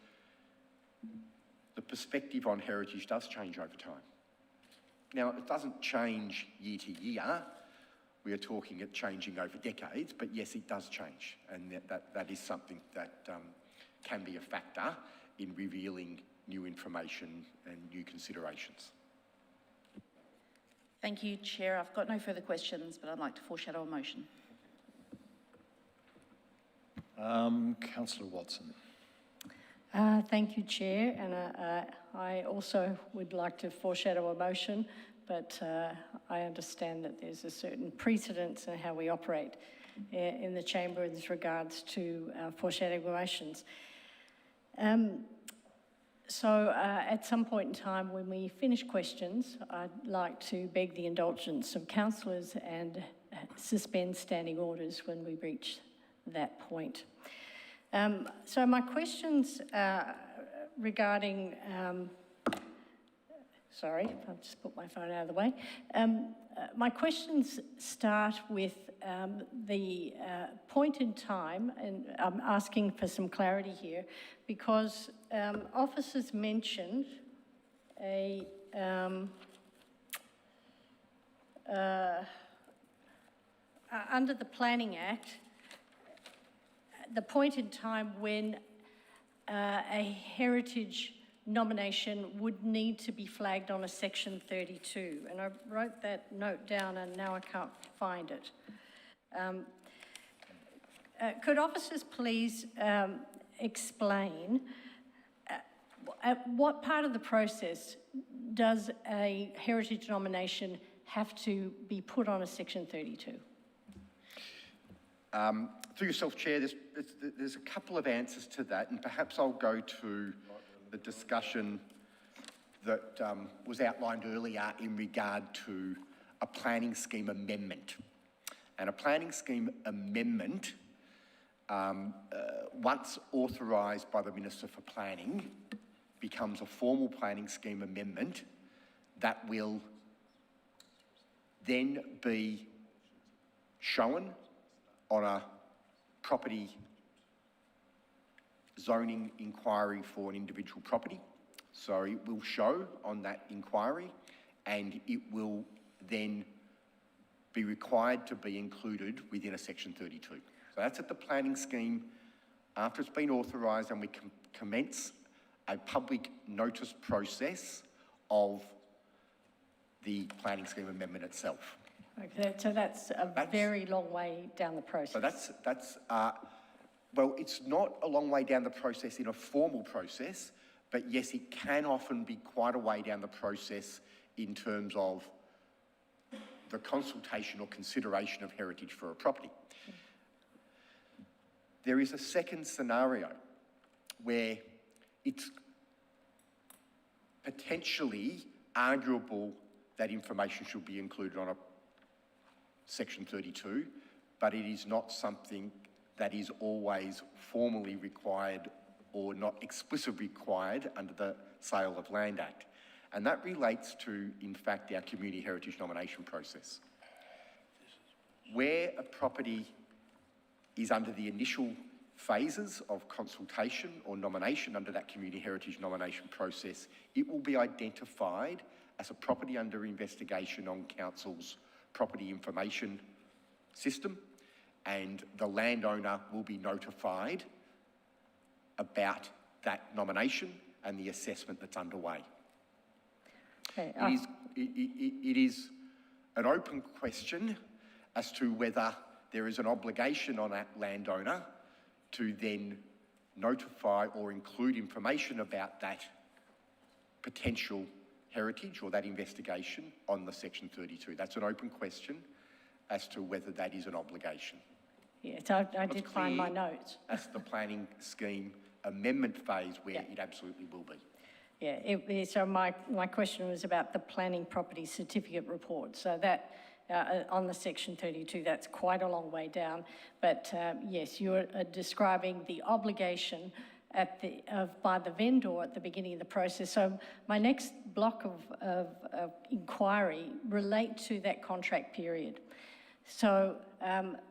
the perspective on heritage does change over time. Now, it doesn't change year to year. We are talking it changing over decades, but yes, it does change. And that is something that can be a factor in revealing new information and new considerations. Thank you, Chair. I've got no further questions, but I'd like to foreshadow a motion. Councillor Watson. Thank you, Chair, and I also would like to foreshadow a motion, but I understand that there's a certain precedence in how we operate in the chamber with regards to foreshadowing motions. So at some point in time when we finish questions, I'd like to beg the indulgence of councillors and suspend standing orders when we reach that point. So my questions regarding, sorry, I'll just put my phone out of the way. My questions start with the point in time, and I'm asking for some clarity here, because officers mentioned under the Planning Act, the point in time when a heritage nomination would need to be flagged on a Section 32. And I wrote that note down and now I can't find it. Could officers please explain at what part of the process does a heritage nomination have to be put on a Section 32? Through yourself, Chair, there's a couple of answers to that, and perhaps I'll go to the discussion that was outlined earlier in regard to a planning scheme amendment. And a planning scheme amendment, once authorised by the Minister for Planning, becomes a formal planning scheme amendment that will then be shown on a property zoning inquiry for an individual property. So it will show on that inquiry and it will then be required to be included within a Section 32. So that's at the planning scheme after it's been authorised, and we commence a public notice process of the planning scheme amendment itself. Okay, so that's a very long way down the process. So well, it's not a long way down the process in a formal process, but yes, it can often be quite a way down the process in terms of the consultation or consideration of heritage for a property. There is a second scenario where it's potentially arguable that information should be included on a Section 32, but it is not something that is always formally required or not explicitly required under the Sale of Land Act. And that relates to, in fact, our community heritage nomination process. Where a property is under the initial phases of consultation or nomination under that community heritage nomination process, it will be identified as a property under investigation on Council's property information system, and the landowner will be notified about that nomination and the assessment that's underway. Okay, It is an open question as to whether there is an obligation on that landowner to then notify or include information about that potential heritage or that investigation on the Section 32. That's an open question as to whether that is an obligation. Yes, I did find my notes. That's the planning scheme amendment phase where it absolutely will be. Yeah, so my question was about the planning property certificate report. So that, on the Section 32, that's quite a long way down. But yes, you're describing the obligation by the vendor at the beginning of the process. So my next block of inquiry relate to that contract period. So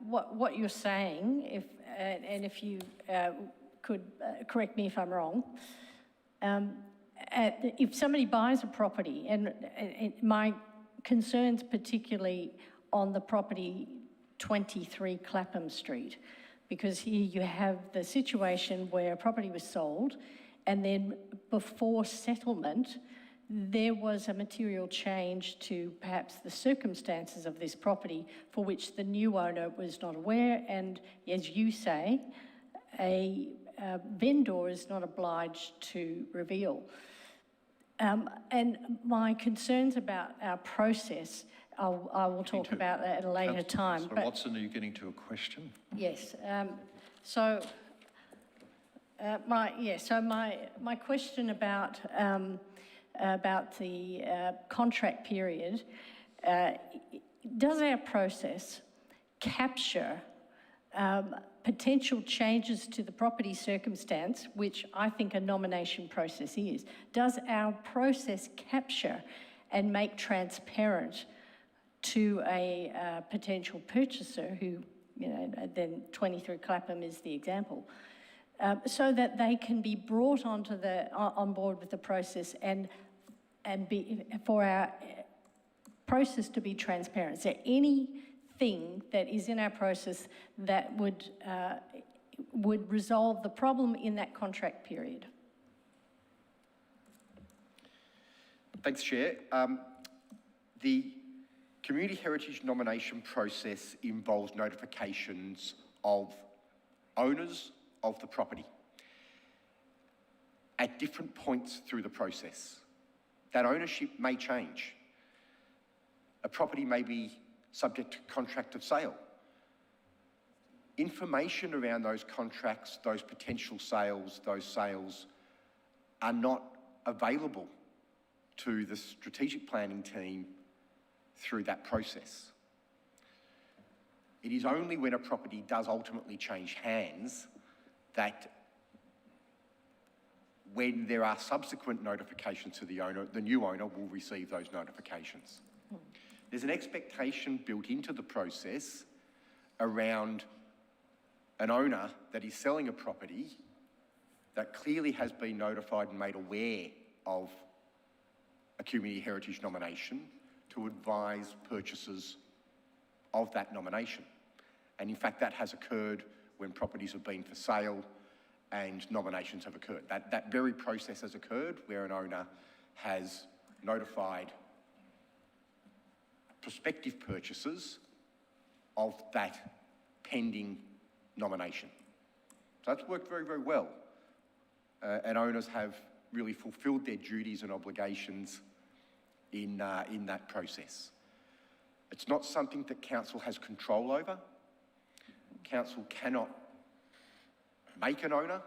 what you're saying, if you could correct me if I'm wrong, if somebody buys a property, and my concerns particularly on the property 23 Clapham Street, because here you have the situation where a property was sold and then before settlement there was a material change to perhaps the circumstances of this property for which the new owner was not aware, and as you say, a vendor is not obliged to reveal. And my concerns about our process, I will talk about that at a later time. Councillor Watson, are you getting to a question? Yes. My question about the contract period, does our process capture potential changes to the property circumstance, which I think a nomination process is? Does our process capture and make transparent to a potential purchaser who, then 23 Clapham is the example, so that they can be brought on board with the process and for our process to be transparent? Is there anything that is in our process that would resolve the problem in that contract period? Thanks, Chair. The community heritage nomination process involves notifications of owners of the property at different points through the process. That ownership may change. A property may be subject to contract of sale. Information around those contracts, those potential sales, those sales are not available to the strategic planning team through that process. It is only when a property does ultimately change hands that when there are subsequent notifications to the owner, the new owner will receive those notifications. There's an expectation built into the process around an owner that is selling a property that clearly has been notified and made aware of a community heritage nomination to advise purchasers of that nomination. And in fact, that has occurred when properties have been for sale and nominations have occurred. That very process has occurred where an owner has notified prospective purchasers of that pending nomination. So that's worked very, very well. And owners have really fulfilled their duties and obligations in that process. It's not something that council has control over. Council cannot make an owner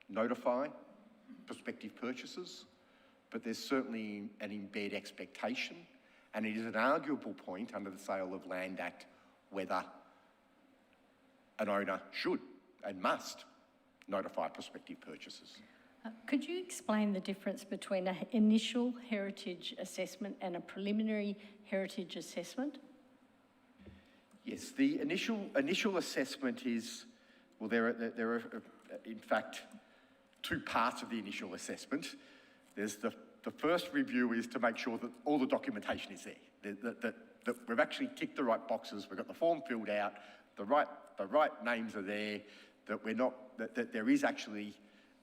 notify prospective purchasers, but there's certainly an embed expectation, and it is an arguable point under the Sale of Land Act whether an owner should and must notify prospective purchasers. Could you explain the difference between an initial heritage assessment and a preliminary heritage assessment? Yes, the initial assessment is, well, there are in fact two parts of the initial assessment. There's the first review is to make sure that all the documentation is there, that we've actually ticked the right boxes, we've got the form filled out, the right names are there, that there is actually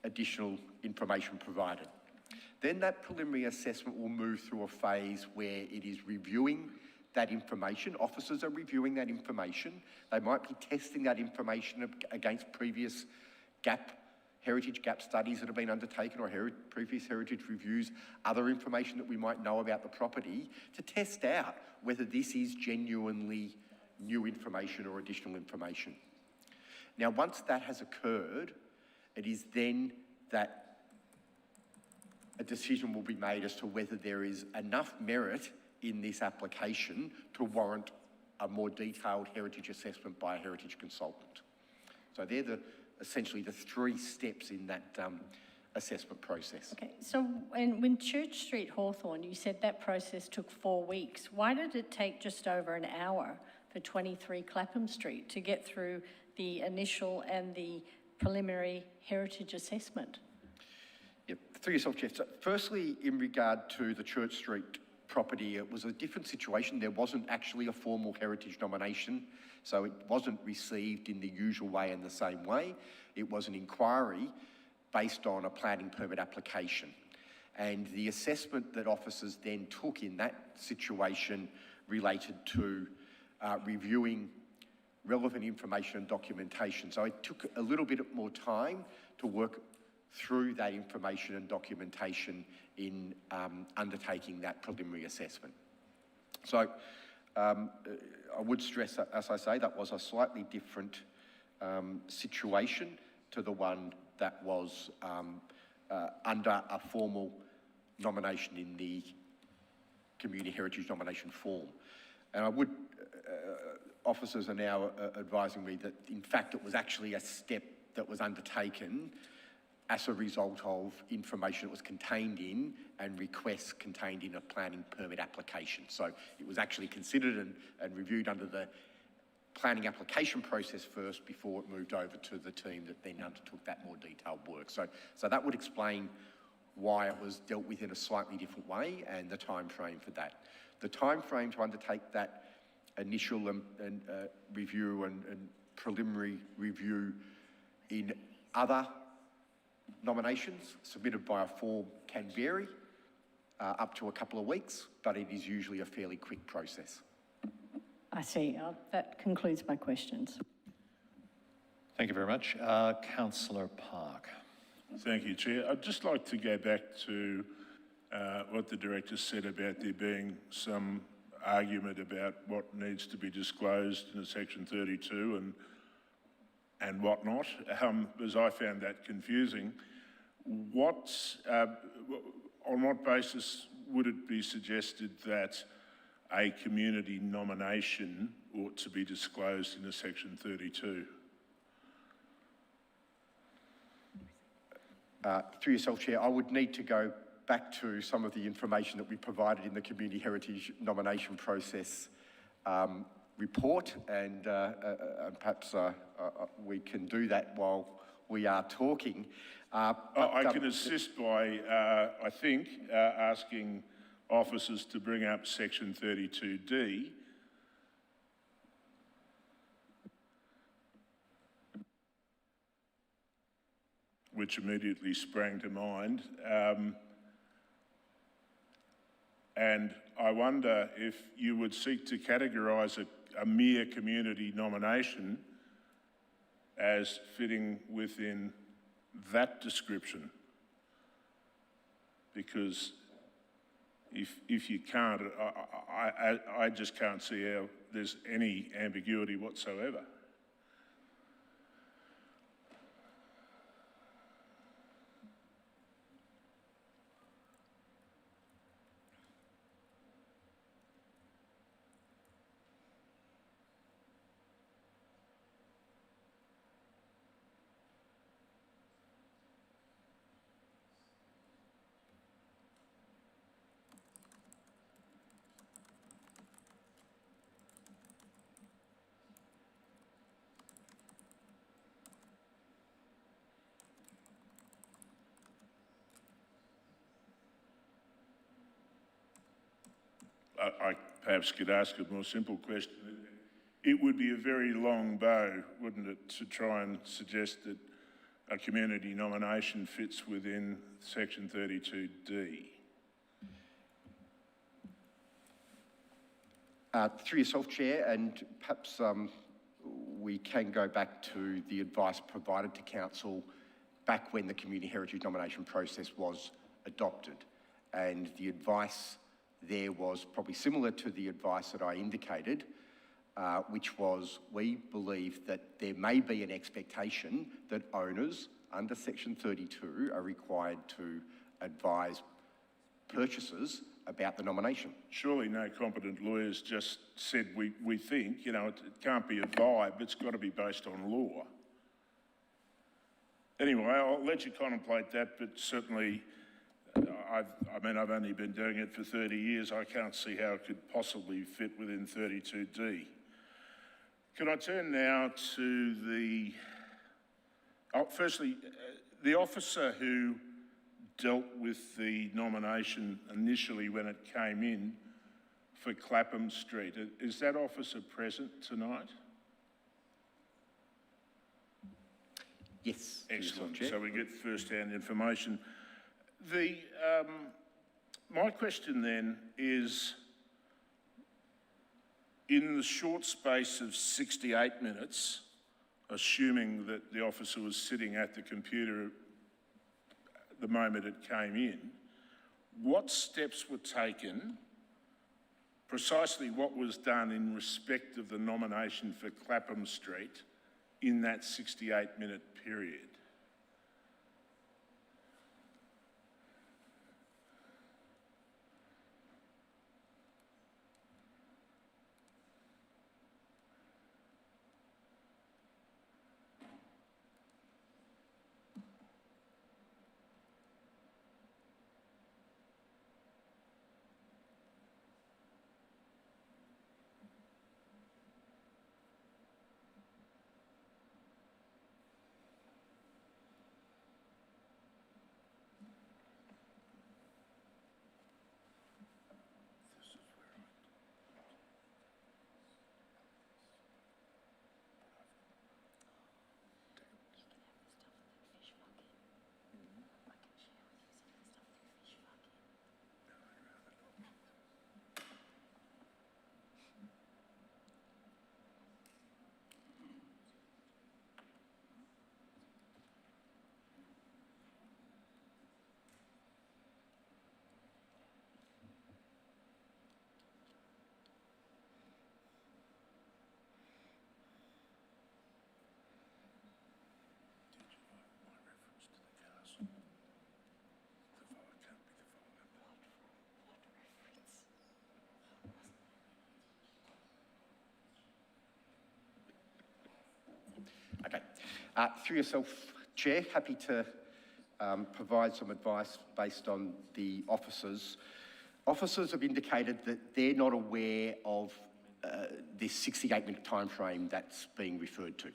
additional information provided. Then that preliminary assessment will move through a phase where it is reviewing that information. Officers are reviewing that information. They might be testing that information against previous heritage gap studies that have been undertaken or previous heritage reviews, other information that we might know about the property to test out whether this is genuinely new information or additional information. Now, once that has occurred, it is then that a decision will be made as to whether there is enough merit in this application to warrant a more detailed heritage assessment by a heritage consultant. So they're essentially the three steps in that assessment process. Okay, so when Church Street Hawthorn, you said that process took 4 weeks. Why did it take just over an hour for 23 Clapham Street to get through the initial and the preliminary heritage assessment? Yep, through yourself, Chair. So firstly, in regard to the Church Street property, it was a different situation. There wasn't actually a formal heritage nomination, so it wasn't received in the usual way and the same way. It was an inquiry based on a planning permit application. And the assessment that officers then took in that situation related to reviewing relevant information and documentation. So it took a little bit more time to work through that information and documentation in undertaking that preliminary assessment. So I would stress that, as I say, that was a slightly different situation to the one that was under a formal nomination in the Community Heritage Nomination Form. And I would, officers are now advising me that in fact it was actually a step that was undertaken as a result of information that was contained in and requests contained in a planning permit application. So it was actually considered and reviewed under the planning application process first before it moved over to the team that then undertook that more detailed work. So that would explain why it was dealt with in a slightly different way and the time frame for that. The time frame to undertake that initial review and preliminary review in other nominations submitted by a form can vary up to a couple of weeks, but it is usually a fairly quick process. I see. That concludes my questions. Thank you very much. Councillor Park. Thank you, Chair. I'd just like to go back to what the Director said about there being some argument about what needs to be disclosed in Section 32 and whatnot, as I found that confusing. On what basis would it be suggested that a community nomination ought to be disclosed in a Section 32? Through yourself, Chair, I would need to go back to some of the information that we provided in the Community Heritage Nomination Process report, and perhaps we can do that while we are talking. I can assist by, I think, asking officers to bring up Section 32D, which immediately sprang to mind. And I wonder if you would seek to categorise a mere community nomination as fitting within that description. Because if you can't, I just can't see how there's any ambiguity whatsoever. I perhaps could ask a more simple question. It would be a very long bow, wouldn't it, to try and suggest that a community nomination fits within section 32D? Through yourself, Chair, and perhaps we can go back to the advice provided to Council back when the community heritage nomination process was adopted. And the advice there was probably similar to the advice that I indicated, which was we believe that there may be an expectation that owners under section 32 are required to advise purchasers about the nomination. Surely no competent lawyers just said, we think, you know, it can't be a vibe, it's got to be based on law. Anyway, I'll let you contemplate that, but certainly, I've only been doing it for 30 years. I can't see how it could possibly fit within 32D. Can I turn now to the, firstly, the officer who dealt with the nomination initially when it came in for Clapham Street. Is that officer present tonight? Yes. Excellent. So we get first-hand information. My question then is, in the short space of 68 minutes, assuming that the officer was sitting at the computer the moment it came in, what steps were taken, precisely what was done in respect of the nomination for Clapham Street in that 68-minute period? Okay. Through yourself, Chair, happy to provide some advice based on the officers. Officers have indicated that they're not aware of this 68-minute time frame that's being referred to.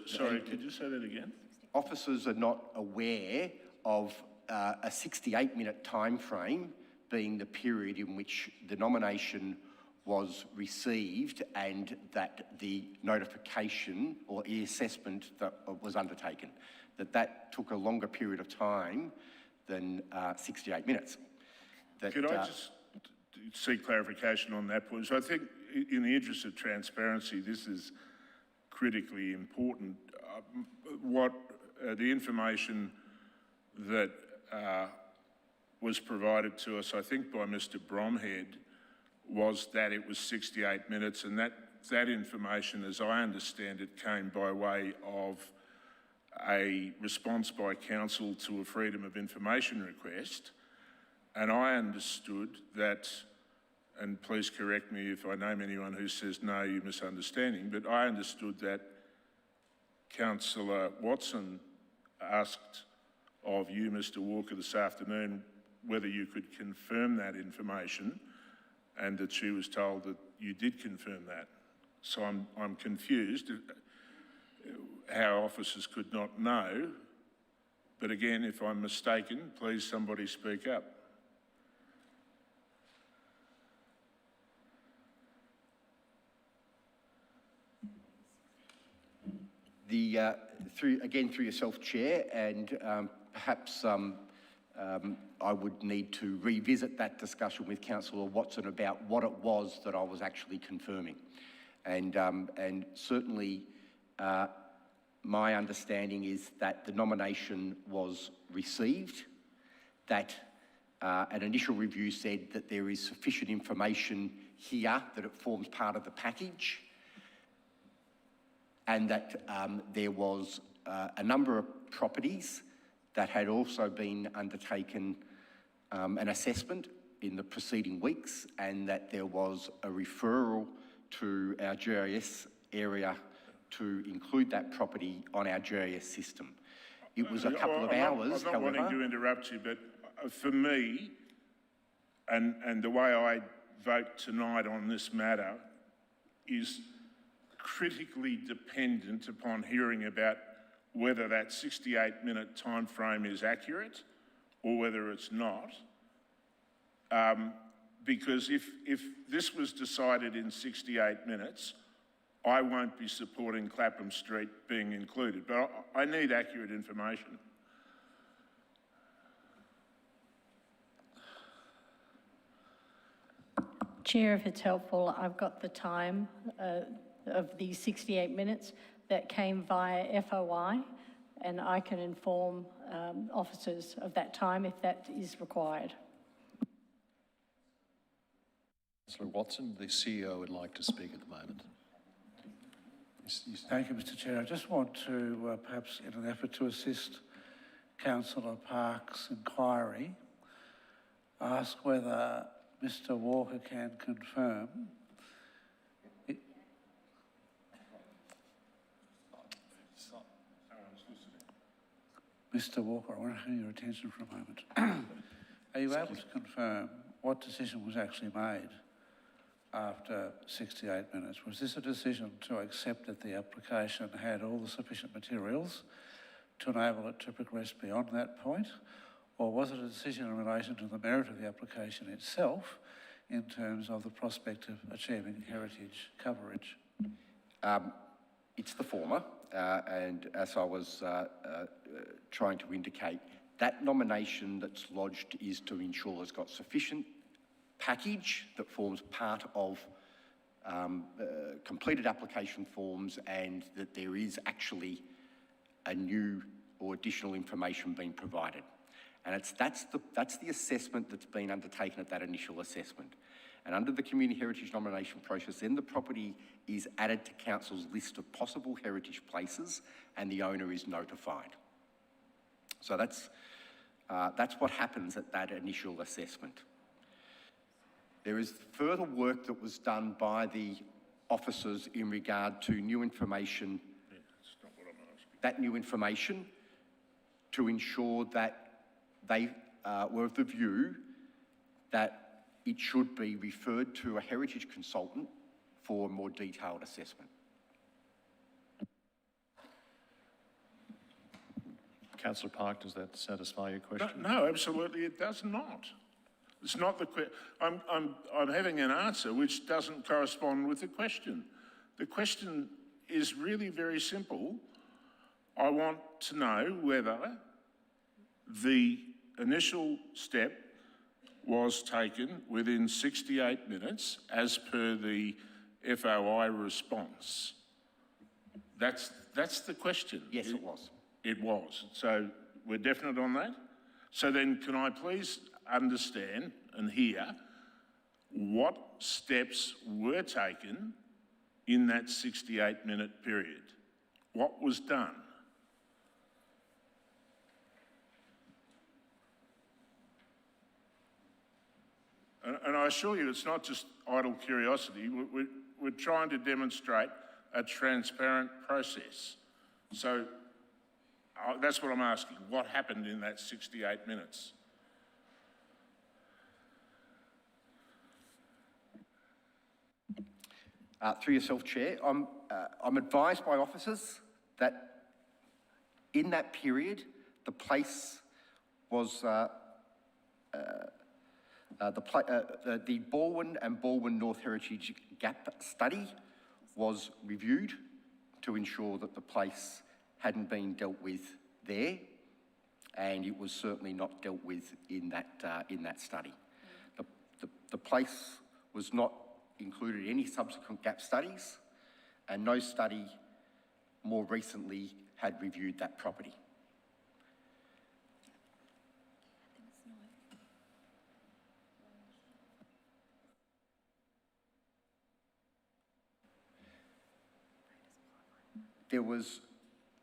Sorry, could you say that again? Officers are not aware of a 68-minute time frame being the period in which the nomination was received and that the notification or e-assessment that was undertaken, that took a longer period of time than 68 minutes. Could I just seek clarification on that point? So I think in the interest of transparency, this is critically important. The information that was provided to us, I think by Mr. Bromhead, was that it was 68 minutes, and that information, as I understand it, came by way of a response by council to a Freedom of Information request. And I understood that, and please correct me if I name anyone who says no, you're misunderstanding, but I understood that Councillor Watson asked of you, Mr. Walker, this afternoon, whether you could confirm that information, and that she was told that you did confirm that. So I'm confused how officers could not know, but again, if I'm mistaken, please somebody speak up. through yourself, Chair, and perhaps I would need to revisit that discussion with Councillor Watson about what it was that I was actually confirming. And certainly my understanding is that the nomination was received, that an initial review said that there is sufficient information here that it forms part of the package, and that there was a number of properties that had also been undertaken an assessment in the preceding weeks, and that there was a referral to our GIS area to include that property on our GIS system. It was a couple of hours, I'm not wanting to interrupt you, but for me, and the way I vote tonight on this matter is critically dependent upon hearing about whether that 68-minute time frame is accurate or whether it's not. Because if this was decided in 68 minutes, I won't be supporting Clapham Street being included, but I need accurate information. Chair, if it's helpful, I've got the time of the 68 minutes that came via FOI, and I can inform officers of that time if that is required. Councillor Watson, the CEO, would like to speak at the moment. Thank you, Mr. Chair. I just want to, perhaps in an effort to assist Councillor Park's inquiry, ask whether Mr. Walker can confirm Mr. Walker, I want to have your attention for a moment. Are you able to confirm what decision was actually made after 68 minutes? Was this a decision to accept that the application had all the sufficient materials to enable it to progress beyond that point? Or was it a decision in relation to the merit of the application itself in terms of the prospect of achieving heritage coverage? It's the former, and as I was trying to indicate, that nomination that's lodged is to ensure it's got sufficient package that forms part of completed application forms, and that there is actually a new or additional information being provided. And that's the assessment that's been undertaken at that initial assessment. And under the community heritage nomination process, then the property is added to council's list of possible heritage places, and the owner is notified. So that's what happens at that initial assessment. There is further work that was done by the officers in regard to new information, that new information, to ensure that they were of the view that it should be referred to a heritage consultant for a more detailed assessment. Councillor Park, does that satisfy your question? No, absolutely it does not. It's not the question. I'm having an answer which doesn't correspond with the question. The question is really very simple. I want to know whether the initial step was taken within 68 minutes as per the FOI response. That's the question. Yes, it was. It was. So we're definite on that? So then can I please understand and hear what steps were taken in that 68-minute period? What was done? And I assure you, it's not just idle curiosity. We're trying to demonstrate a transparent process. So that's what I'm asking. What happened in that 68 minutes? Through yourself, Chair, I'm advised by officers that in that period, the place was the Balwyn and Balwyn North Heritage Gap Study was reviewed to ensure that the place hadn't been dealt with there, and it was certainly not dealt with in that study. The place was not included in any subsequent gap studies, and no study more recently had reviewed that property. There was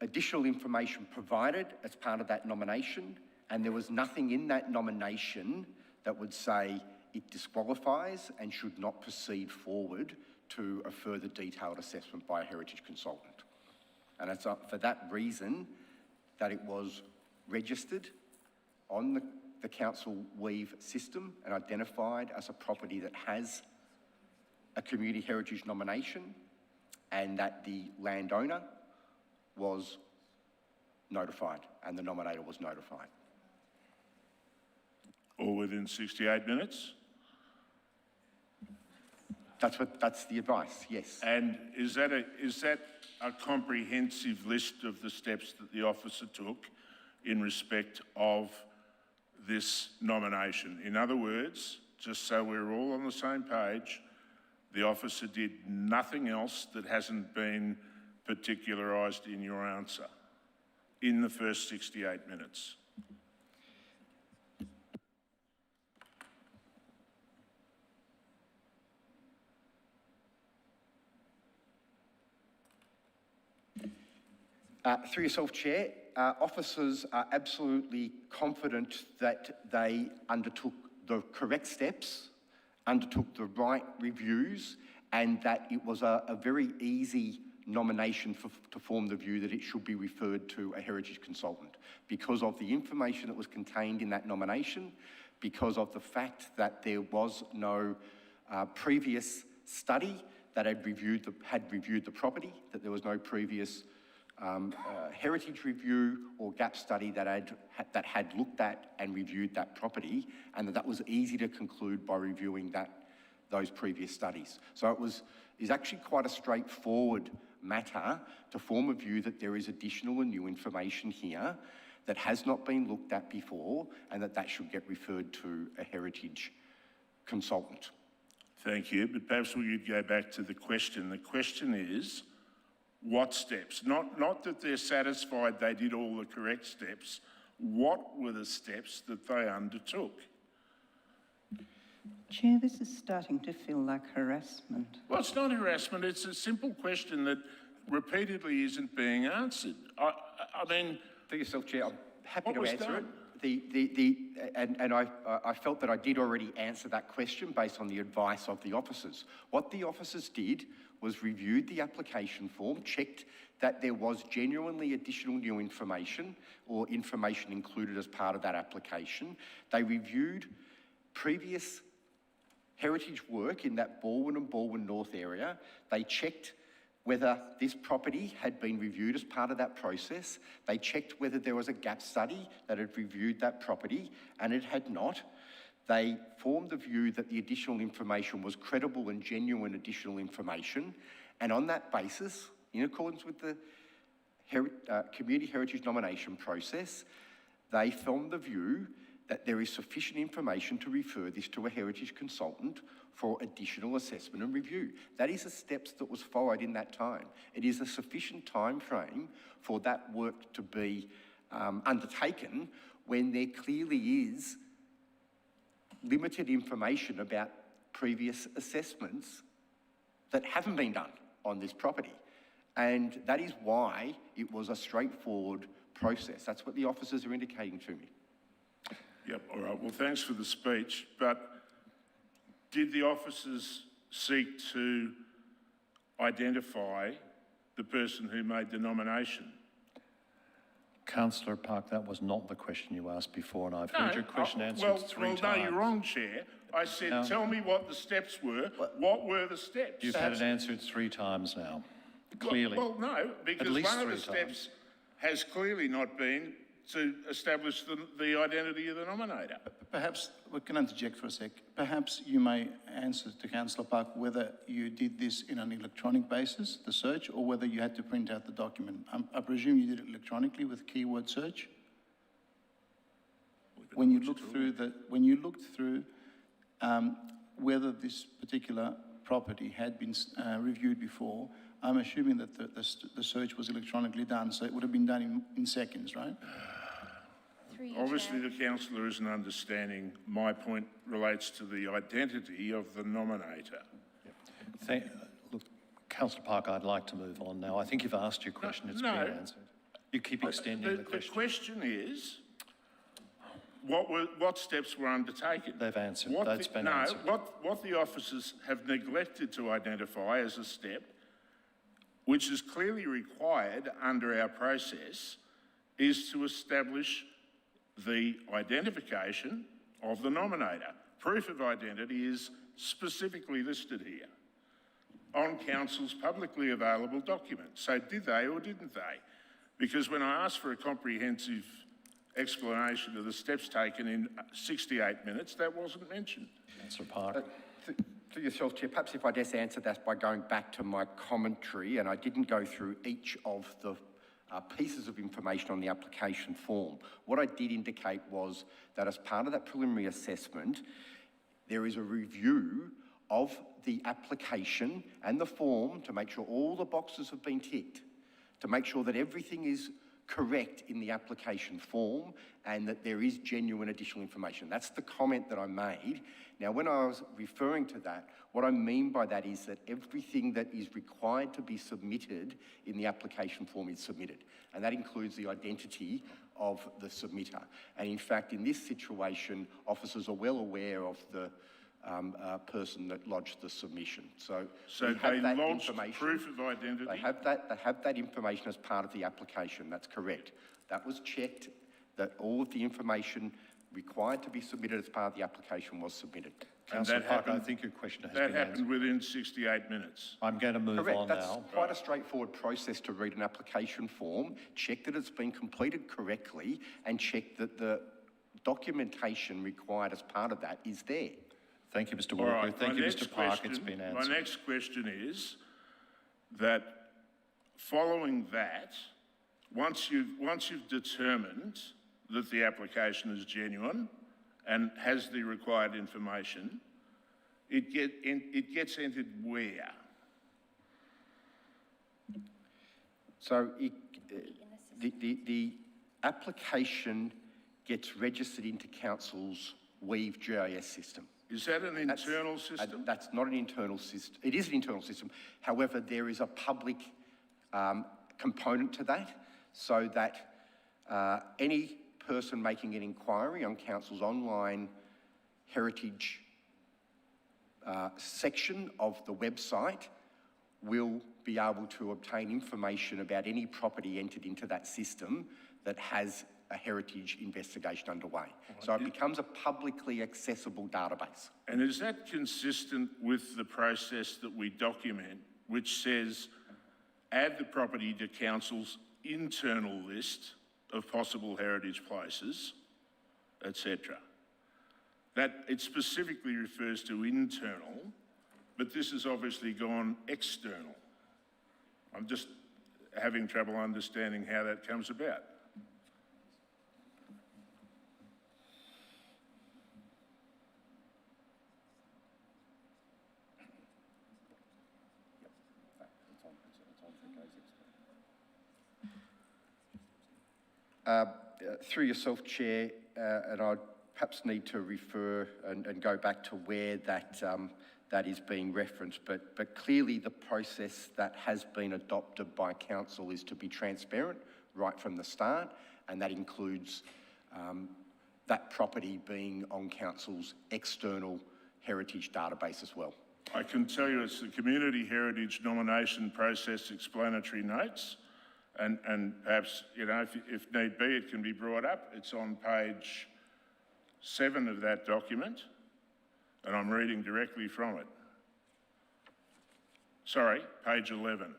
additional information provided as part of that nomination, and there was nothing in that nomination that would say it disqualifies and should not proceed forward to a further detailed assessment by a heritage consultant. And it's for that reason that it was registered on the council weave system and identified as a property that has a community heritage nomination, and that the landowner was notified and the nominator was notified. All within 68 minutes? That's the advice, yes. And is that a comprehensive list of the steps that the officer took in respect of this nomination? In other words, just so we're all on the same page, the officer did nothing else that hasn't been particularised in your answer in the first 68 minutes? Through yourself, Chair, officers are absolutely confident that they undertook the correct steps, undertook the right reviews, and that it was a very easy nomination to form the view that it should be referred to a heritage consultant because of the information that was contained in that nomination, because of the fact that there was no previous study that had reviewed the property, that there was no previous heritage review or gap study that had looked at and reviewed that property, and that was easy to conclude by reviewing those previous studies. So is actually quite a straightforward matter to form a view that there is additional and new information here that has not been looked at before, and that should get referred to a heritage consultant. Thank you, but perhaps we could go back to the question. The question is, what steps? Not that they're satisfied they did all the correct steps. What were the steps that they undertook? Chair, this is starting to feel like harassment. Well, it's not harassment. It's a simple question that repeatedly isn't being answered. I mean... For yourself, Chair, I'm happy to answer it. I felt that I did already answer that question based on the advice of the officers. What the officers did was reviewed the application form, checked that there was genuinely additional new information or information included as part of that application. They reviewed previous heritage work in that Balwyn and Balwyn North area. They checked whether this property had been reviewed as part of that process. They checked whether there was a gap study that had reviewed that property, and it had not. They formed the view that the additional information was credible and genuine additional information, and on that basis, in accordance with the community heritage nomination process, they formed the view that there is sufficient information to refer this to a heritage consultant for additional assessment and review. That is the steps that was followed in that time. It is a sufficient time frame for that work to be undertaken when there clearly is limited information about previous assessments that haven't been done on this property. And that is why it was a straightforward process. That's what the officers are indicating to me. Yep, all right. Well, thanks for the speech, but did the officers seek to identify the person who made the nomination? Councillor Park, that was not the question you asked before, and I've heard your question answered three times. Well, no, you're wrong, Chair. I said, tell me what the steps were. What were the steps? You've had it answered 3 times now, clearly. Well, no, because one of the steps has clearly not been to establish the identity of the nominator. perhaps, we can interject for a sec. Perhaps you may answer to Councillor Park whether you did this in an electronic basis, the search, or whether you had to print out the document. I presume you did it electronically with keyword search? When you looked through whether this particular property had been reviewed before, I'm assuming that the search was electronically done, so it would have been done in seconds, right? Obviously, the councillor isn't understanding. My point relates to the identity of the nominator. Look, Councillor Parker, I'd like to move on now. I think you've asked your question. It's been answered. You keep extending the question. The question is, what steps were undertaken? They've answered. That's been answered. What the officers have neglected to identify as a step, which is clearly required under our process, is to establish the identification of the nominator. Proof of identity is specifically listed here on Council's publicly available documents. So did they or didn't they? Because when I asked for a comprehensive explanation of the steps taken in 68 minutes, that wasn't mentioned. Councillor Parker. To yourself, Chair, perhaps if I just answer that by going back to my commentary, and I didn't go through each of the pieces of information on the application form. What I did indicate was that as part of that preliminary assessment, there is a review of the application and the form to make sure all the boxes have been ticked, to make sure that everything is correct in the application form and that there is genuine additional information. That's the comment that I made. Now, when I was referring to that, what I mean by that is that everything that is required to be submitted in the application form is submitted, and that includes the identity of the submitter. And in fact, in this situation, officers are well aware of the person that lodged the submission. So they lodged proof of identity? They have that information as part of the application, that's correct. That was checked, that all of the information required to be submitted as part of the application was submitted. Councillor Parker, I think your question has been answered. That happened within 68 minutes. I'm going to move on now. That's quite a straightforward process to read an application form, check that it's been completed correctly, and check that the documentation required as part of that is there. Thank you, Mr. Walker. Right, thank you, Mr. Park. It's been answered. My next question is that following that, once you've determined that the application is genuine and has the required information, it gets entered where? So the application gets registered into Council's Weave GIS system. Is that an internal system? That's not an internal system. It is an internal system. However, there is a public component to that, so that any person making an inquiry on Council's online heritage section of the website will be able to obtain information about any property entered into that system that has a heritage investigation underway. So it becomes a publicly accessible database. And is that consistent with the process that we document, which says add the property to Council's internal list of possible heritage places, etc.? That it specifically refers to internal, but this has obviously gone external. I'm just having trouble understanding how that comes about. Through yourself, Chair, and I perhaps need to refer and go back to where that is being referenced, but clearly the process that has been adopted by Council is to be transparent right from the start, and that includes that property being on Council's external heritage database as well. I can tell you it's the Community Heritage Nomination Process Explanatory Notes. And perhaps, you know, if need be, it can be brought up. It's on page 7 of that document, and I'm reading directly from it. Sorry, page 11.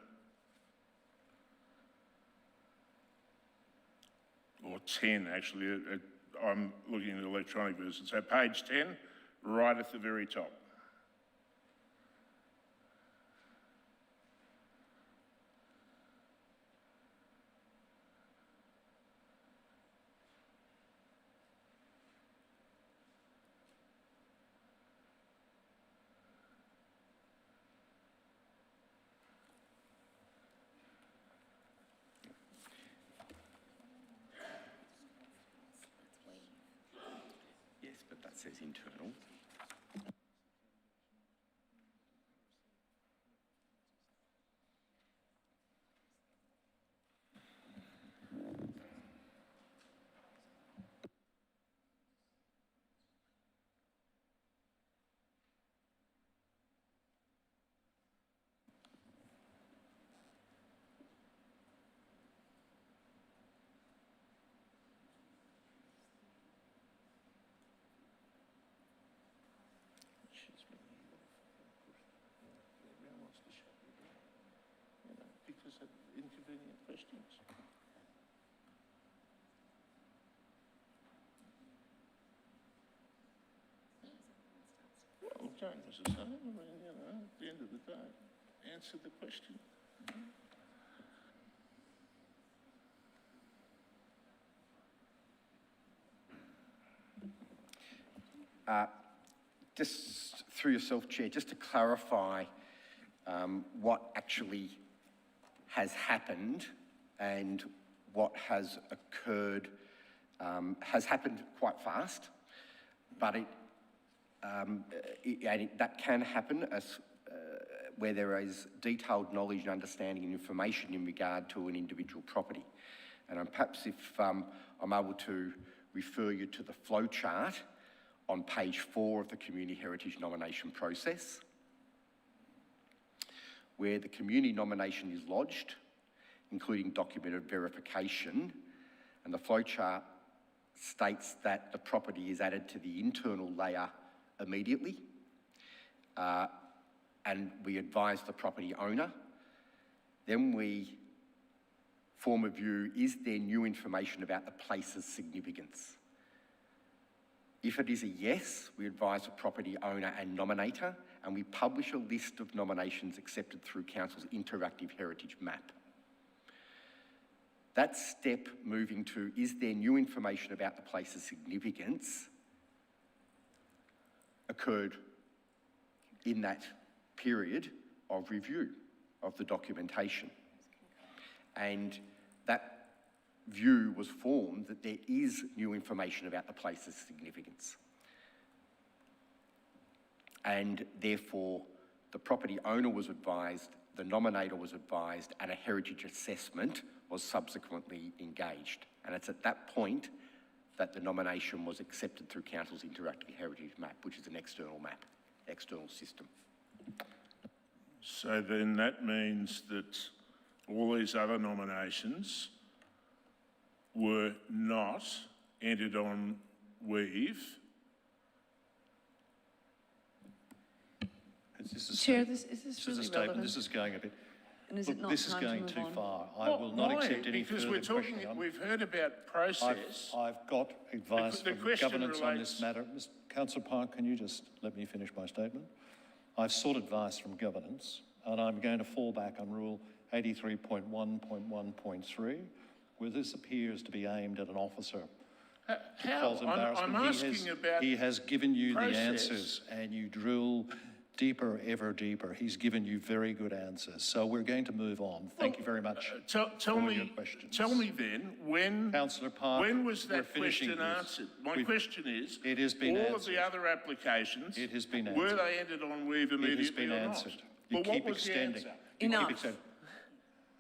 Or 10, actually. I'm looking at the electronic version. So page 10, right at the very top. Yes, but that says internal. Because of inconvenient questions. Well, James was the same. I mean, at the end of the day, answer the question. Just through yourself, Chair, just to clarify what actually has happened and what has occurred has happened quite fast, but that can happen as where there is detailed knowledge and understanding and information in regard to an individual property. And perhaps if I'm able to refer you to the flow chart on page 4 of the Community Heritage nomination process, where the community nomination is lodged, including documented verification, and the flowchart states that the property is added to the internal layer immediately, and we advise the property owner. Then we form a view, is there new information about the place's significance? If it is a yes, we advise the property owner and nominator, and we publish a list of nominations accepted through Council's interactive heritage map. That step moving to, is there new information about the place's significance, occurred in that period of review of the documentation. And that view was formed that there is new information about the place's significance. And therefore, the property owner was advised, the nominator was advised, and a heritage assessment was subsequently engaged. And it's at that point that the nomination was accepted through Council's interactive heritage map, which is an external map, external system. So then that means that all these other nominations were not entered on weave. Chair, is this really a statement. relevant? This is going a bit. And is Look, it not this is time to going move too on? far. I will not accept any because further we're talking, questioning. we've heard about process. I've got advice The from question governance on this relates- matter. Councillor Park, can you just let me finish my statement? I've sought advice from governance, and I'm going to fall back on Rule 83.1.1.3, where this appears to be aimed at an officer. How? I'm asking about He has given you process. the answers, and you drill deeper, ever deeper. He's given you very good answers. So we're going to move on. Thank you very much Tell for me, your questions. tell me then, when, Councillor Park, when was we're that finishing question this. answered? My question is, It has been all answered. of the other applications, It has been were answered. they entered on weave It has immediately been or answered. not? You Well, keep what was the extending. answer? You Enough. keep extending.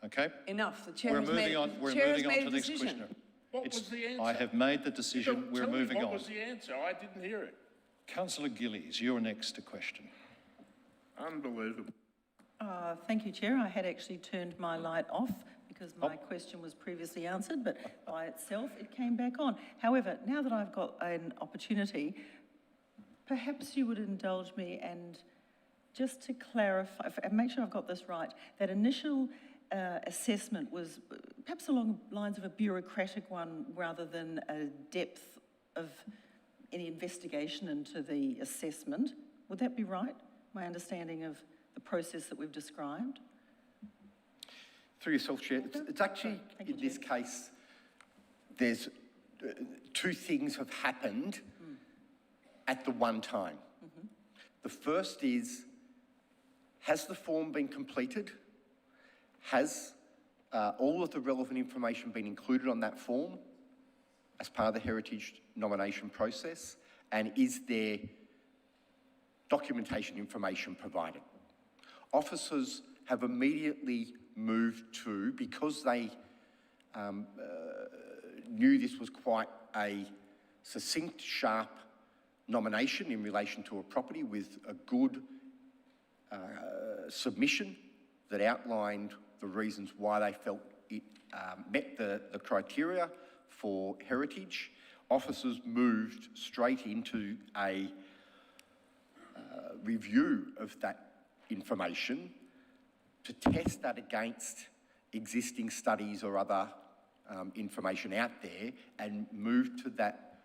Okay? Enough. The chair We're has moving made, on. We're chair has moving on made to a the next decision. questioner. What was the answer? I have made the decision. We're Tell me moving what on. was the answer? I didn't hear it. Councillor Gillies, you're next to question. Unbelievable. Thank you, Chair. I had actually turned my light off because my question was previously answered, but by itself it came back on. However, now that I've got an opportunity, perhaps you would indulge me and just to clarify, and make sure I've got this right, that initial assessment was perhaps along the lines of a bureaucratic one rather than a depth of any investigation into the assessment. Would that be right? My understanding of the process that we've described? Through yourself, Chair. It's actually, in this case, there's two things have happened at the one time. The first is, has the form been completed? Has all of the relevant information been included on that form as part of the heritage nomination process? And is there documentation information provided? Officers have immediately moved to, because they knew this was quite a succinct, sharp nomination in relation to a property with a good submission that outlined the reasons why they felt it met the criteria for heritage. Officers moved straight into a review of that information to test that against existing studies or other information out there, and move to that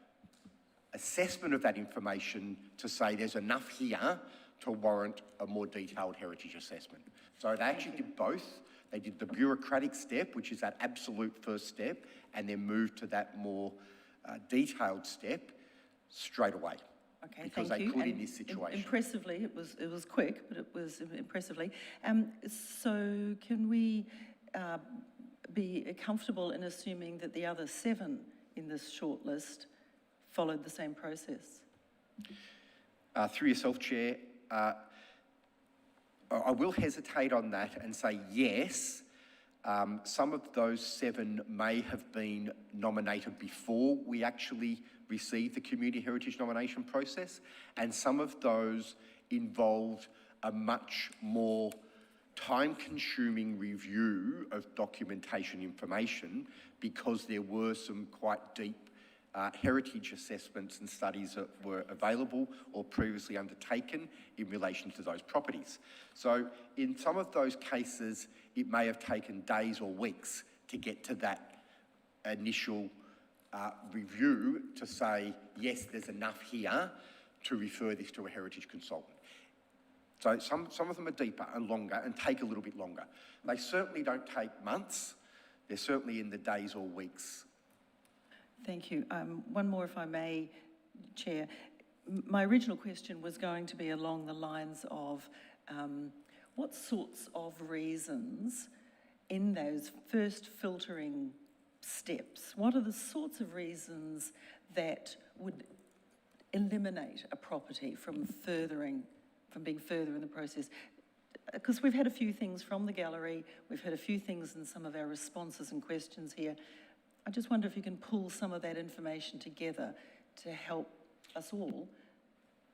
assessment of that information to say there's enough here to warrant a more detailed heritage assessment. So they actually did both. They did the bureaucratic step, which is that absolute first step, and then moved to that more detailed step straight away. Okay, because thank they you. could And in this situation. Impressively, it was quick, but it was impressively. So can we be comfortable in assuming that the other 7 in this shortlist followed the same process? Through yourself, Chair, I will hesitate on that and say yes. Some of those 7 may have been nominated before we actually received the community heritage nomination process, and some of those involved a much more time-consuming review of documentation information, because there were some quite deep heritage assessments and studies that were available or previously undertaken in relation to those properties. So in some of those cases, it may have taken days or weeks to get to that initial review to say, yes, there's enough here to refer this to a heritage consultant. So some of them are deeper and longer and take a little bit longer. They certainly don't take months. They're certainly in the days or weeks. Thank you. One more, if I may, Chair. My original question was going to be along the lines of what sorts of reasons in those first filtering steps, what are the sorts of reasons that would eliminate a property from being further in the process? Because we've had a few things from the gallery, we've had a few things in some of our responses and questions here. I just wonder if you can pull some of that information together to help us all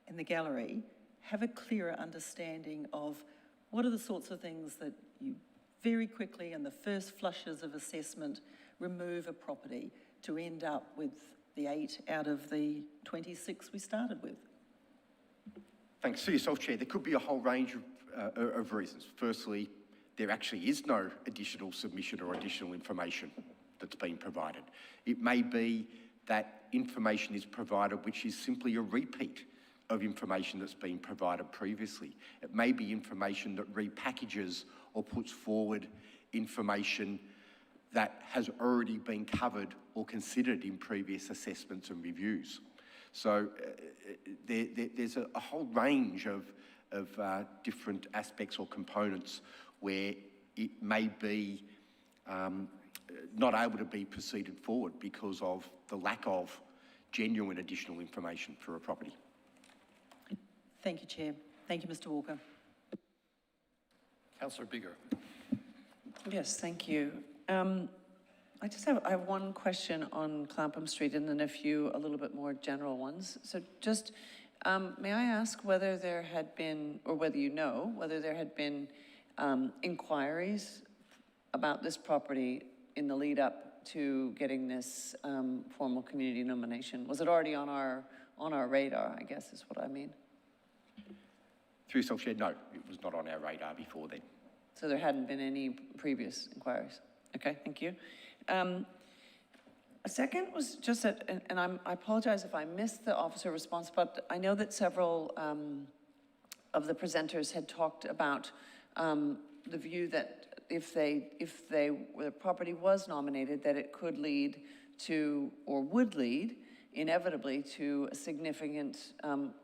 in the gallery have a clearer understanding of what are the sorts of things that you very quickly in the first flushes of assessment remove a property to end up with the 8 out of the 26 we started with. Thanks. To yourself, Chair. There could be a whole range of reasons. Firstly, there actually is no additional submission or additional information that's been provided. It may be that information is provided which is simply a repeat of information that's been provided previously. It may be information that repackages or puts forward information that has already been covered or considered in previous assessments and reviews. So there's a whole range of different aspects or components where it may be not able to be proceeded forward because of the lack of genuine additional information for a property. Thank you, Chair. Thank you, Mr. Walker. Councillor Bigger. Yes, thank you. I have one question on Clapham Street and then a few a little bit more general ones. So just, may I ask whether there had been, or whether you know, whether there had been inquiries about this property in the lead up to getting this formal community nomination? Was it already on our radar, I guess is what I mean? Through yourself, Chair, no, it was not on our radar before then. So there hadn't been any previous inquiries? Okay, thank you. A second was just that, and I apologize if I missed the officer response, but I know that several of the presenters had talked about the view that if the property was nominated, that it could lead to, or would lead, inevitably to a significant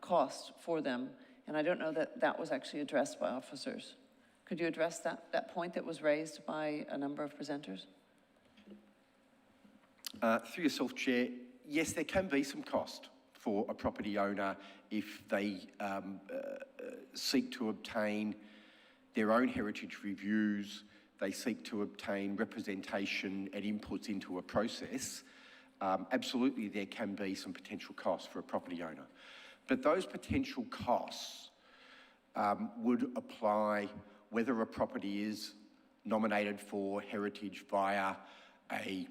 cost for them. And I don't know that that was actually addressed by officers. Could you address that point that was raised by a number of presenters? Through yourself, Chair, yes, there can be some cost for a property owner if they seek to obtain their own heritage reviews, they seek to obtain representation and inputs into a process. Absolutely, there can be some potential costs for a property owner. But those potential costs would apply whether a property is nominated for heritage via a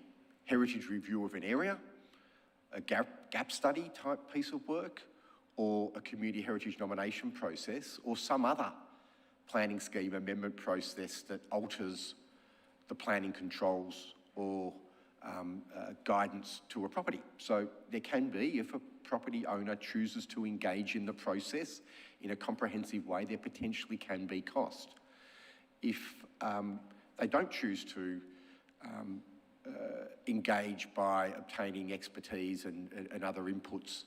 heritage review of an area, a gap study type piece of work, or a community heritage nomination process, or some other planning scheme amendment process that alters the planning controls or guidance to a property. So there can be, if a property owner chooses to engage in the process in a comprehensive way, there potentially can be cost. If they don't choose to engage by obtaining expertise and other inputs,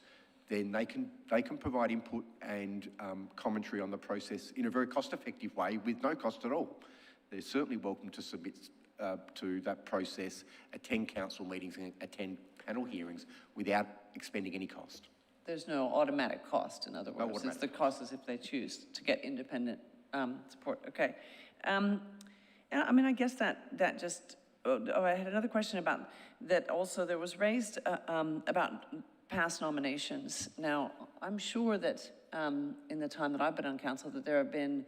then they can provide input and commentary on the process in a very cost-effective way with no cost at all. They're certainly welcome to submit to that process, attend council meetings and attend panel hearings without expending any cost. There's no automatic cost, in other words. It's the cost as if they choose to get independent support. Okay. And I mean, I guess that just, I had another question about that also there was raised about past nominations. Now, I'm sure that in the time that I've been on council that there have been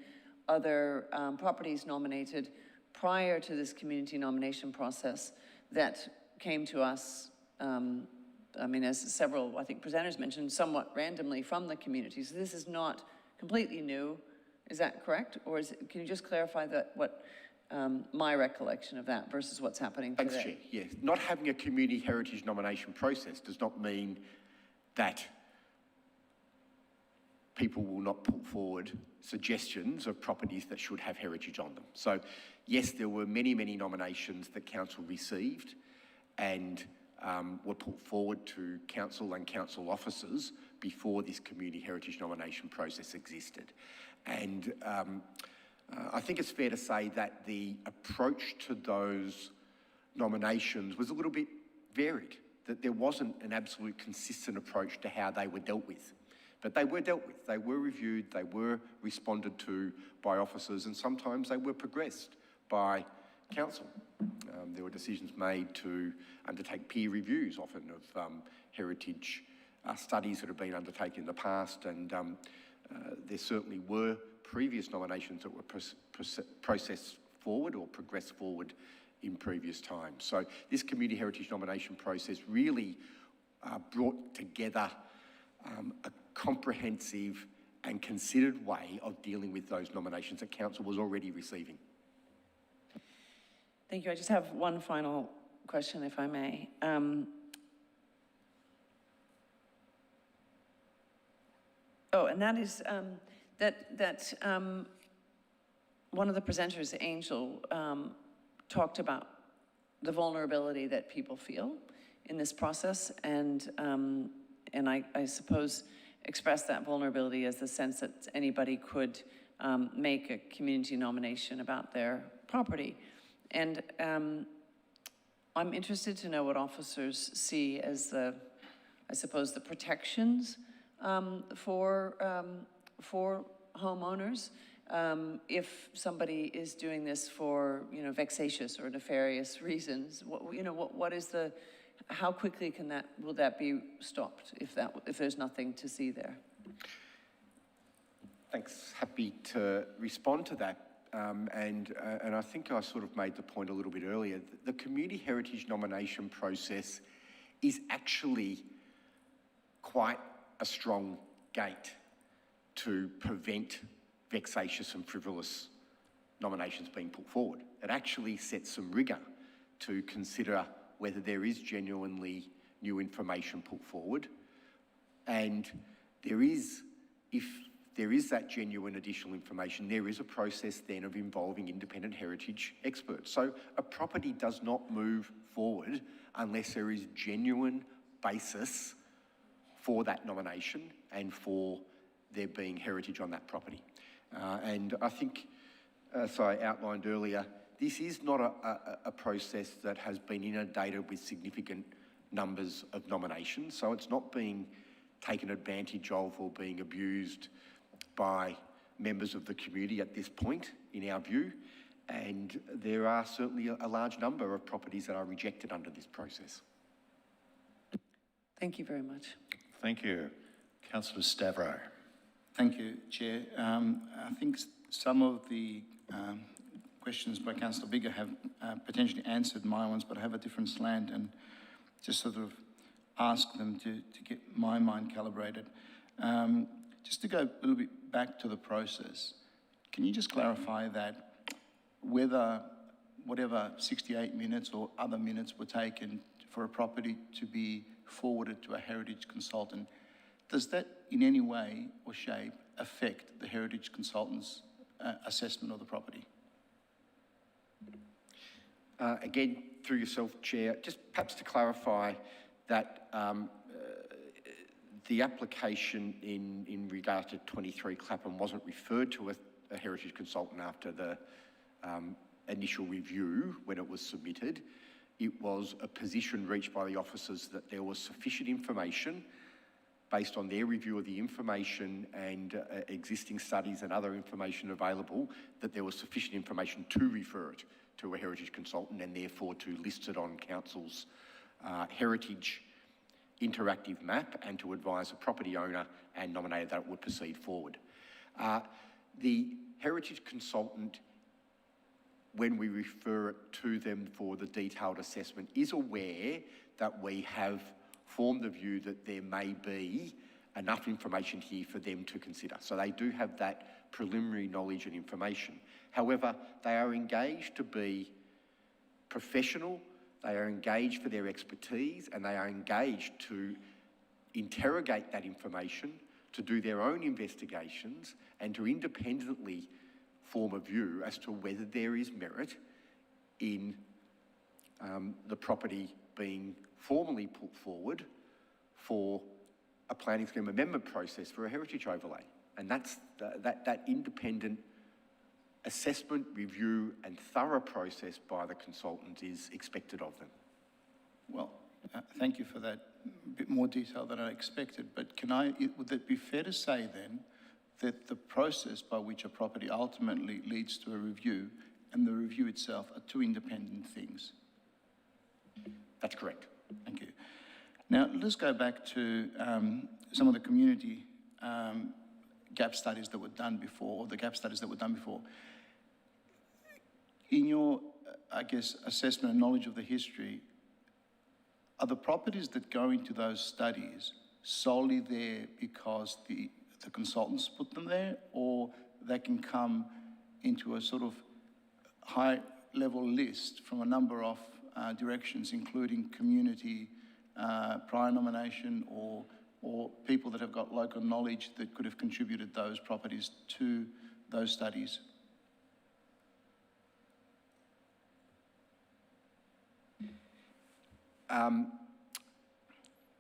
other properties nominated prior to this community nomination process that came to us, I mean, as several, I think, presenters mentioned, somewhat randomly from the community. So this is not completely new. Is that correct? Or can you just clarify what my recollection of that versus what's happening today? Thanks, Chair. Yes, not having a community heritage nomination process does not mean that people will not put forward suggestions of properties that should have heritage on them. So yes, there were many, many nominations that council received and were put forward to council and council officers before this community heritage nomination process existed. And I think it's fair to say that the approach to those nominations was a little bit varied, that there wasn't an absolute consistent approach to how they were dealt with. But they were dealt with, they were reviewed, they were responded to by officers, and sometimes they were progressed by council. There were decisions made to undertake peer reviews, often of heritage studies that have been undertaken in the past, and there certainly were previous nominations that were processed forward or progressed forward in previous times. So this community heritage nomination process really brought together a comprehensive and considered way of dealing with those nominations that council was already receiving. Thank you. I just have one final question, if I may. And that is that one of the presenters, Angel, talked about the vulnerability that people feel in this process, and I suppose expressed that vulnerability as the sense that anybody could make a community nomination about their property. And I'm interested to know what officers see as I suppose, the protections for homeowners if somebody is doing this for, vexatious or nefarious reasons. What is the, how quickly will that be stopped if there's nothing to see there? Thanks. Happy to respond to that. And I think I sort of made the point a little bit earlier. The community heritage nomination process is actually quite a strong gate to prevent vexatious and frivolous nominations being put forward. It actually sets some rigour to consider whether there is genuinely new information put forward. And if there is that genuine additional information, there is a process then of involving independent heritage experts. So a property does not move forward unless there is genuine basis for that nomination and for there being heritage on that property. And I think, as I outlined earlier, this is not a process that has been inundated with significant numbers of nominations, so it's not being taken advantage of or being abused by members of the community at this point, in our view, and there are certainly a large number of properties that are rejected under this process. Thank you very much. Thank you. Councillor Stavro. Thank you, Chair. I think some of the questions by Councillor Bigger have potentially answered my ones, but I have a different slant and just sort of ask them to get my mind calibrated. Just to go a little bit back to the process, can you just clarify that whether whatever 68 minutes or other minutes were taken for a property to be forwarded to a heritage consultant, does that in any way or shape affect the heritage consultant's assessment of the property? Again, through yourself, Chair, just perhaps to clarify that the application in regard to 23 Clapham wasn't referred to a heritage consultant after the initial review when it was submitted. It was a position reached by the officers that there was sufficient information based on their review of the information and existing studies and other information available, that there was sufficient information to refer it to a heritage consultant and therefore to list it on Council's heritage interactive map and to advise a property owner and nominator that it would proceed forward. The heritage consultant, when we refer it to them for the detailed assessment, is aware that we have formed the view that there may be enough information here for them to consider. So they do have that preliminary knowledge and information. However, they are engaged to be professional, they are engaged for their expertise, and they are engaged to interrogate that information, to do their own investigations, and to independently form a view as to whether there is merit in the property being formally put forward for a planning scheme amendment process for a heritage overlay. And that's that independent assessment, review and thorough process by the consultant is expected of them. Well, thank you for that bit more detail than I expected, but would it be fair to say then that the process by which a property ultimately leads to a review and the review itself are two independent things? That's correct. Thank you. Now, let's go back to some of the community gap studies that were done before, or the gap studies that were done before. In your, I guess, assessment and knowledge of the history, are the properties that go into those studies solely there because the consultants put them there, or they can come into a sort of high-level list from a number of directions, including community, prior nomination, or people that have got local knowledge that could have contributed those properties to those studies?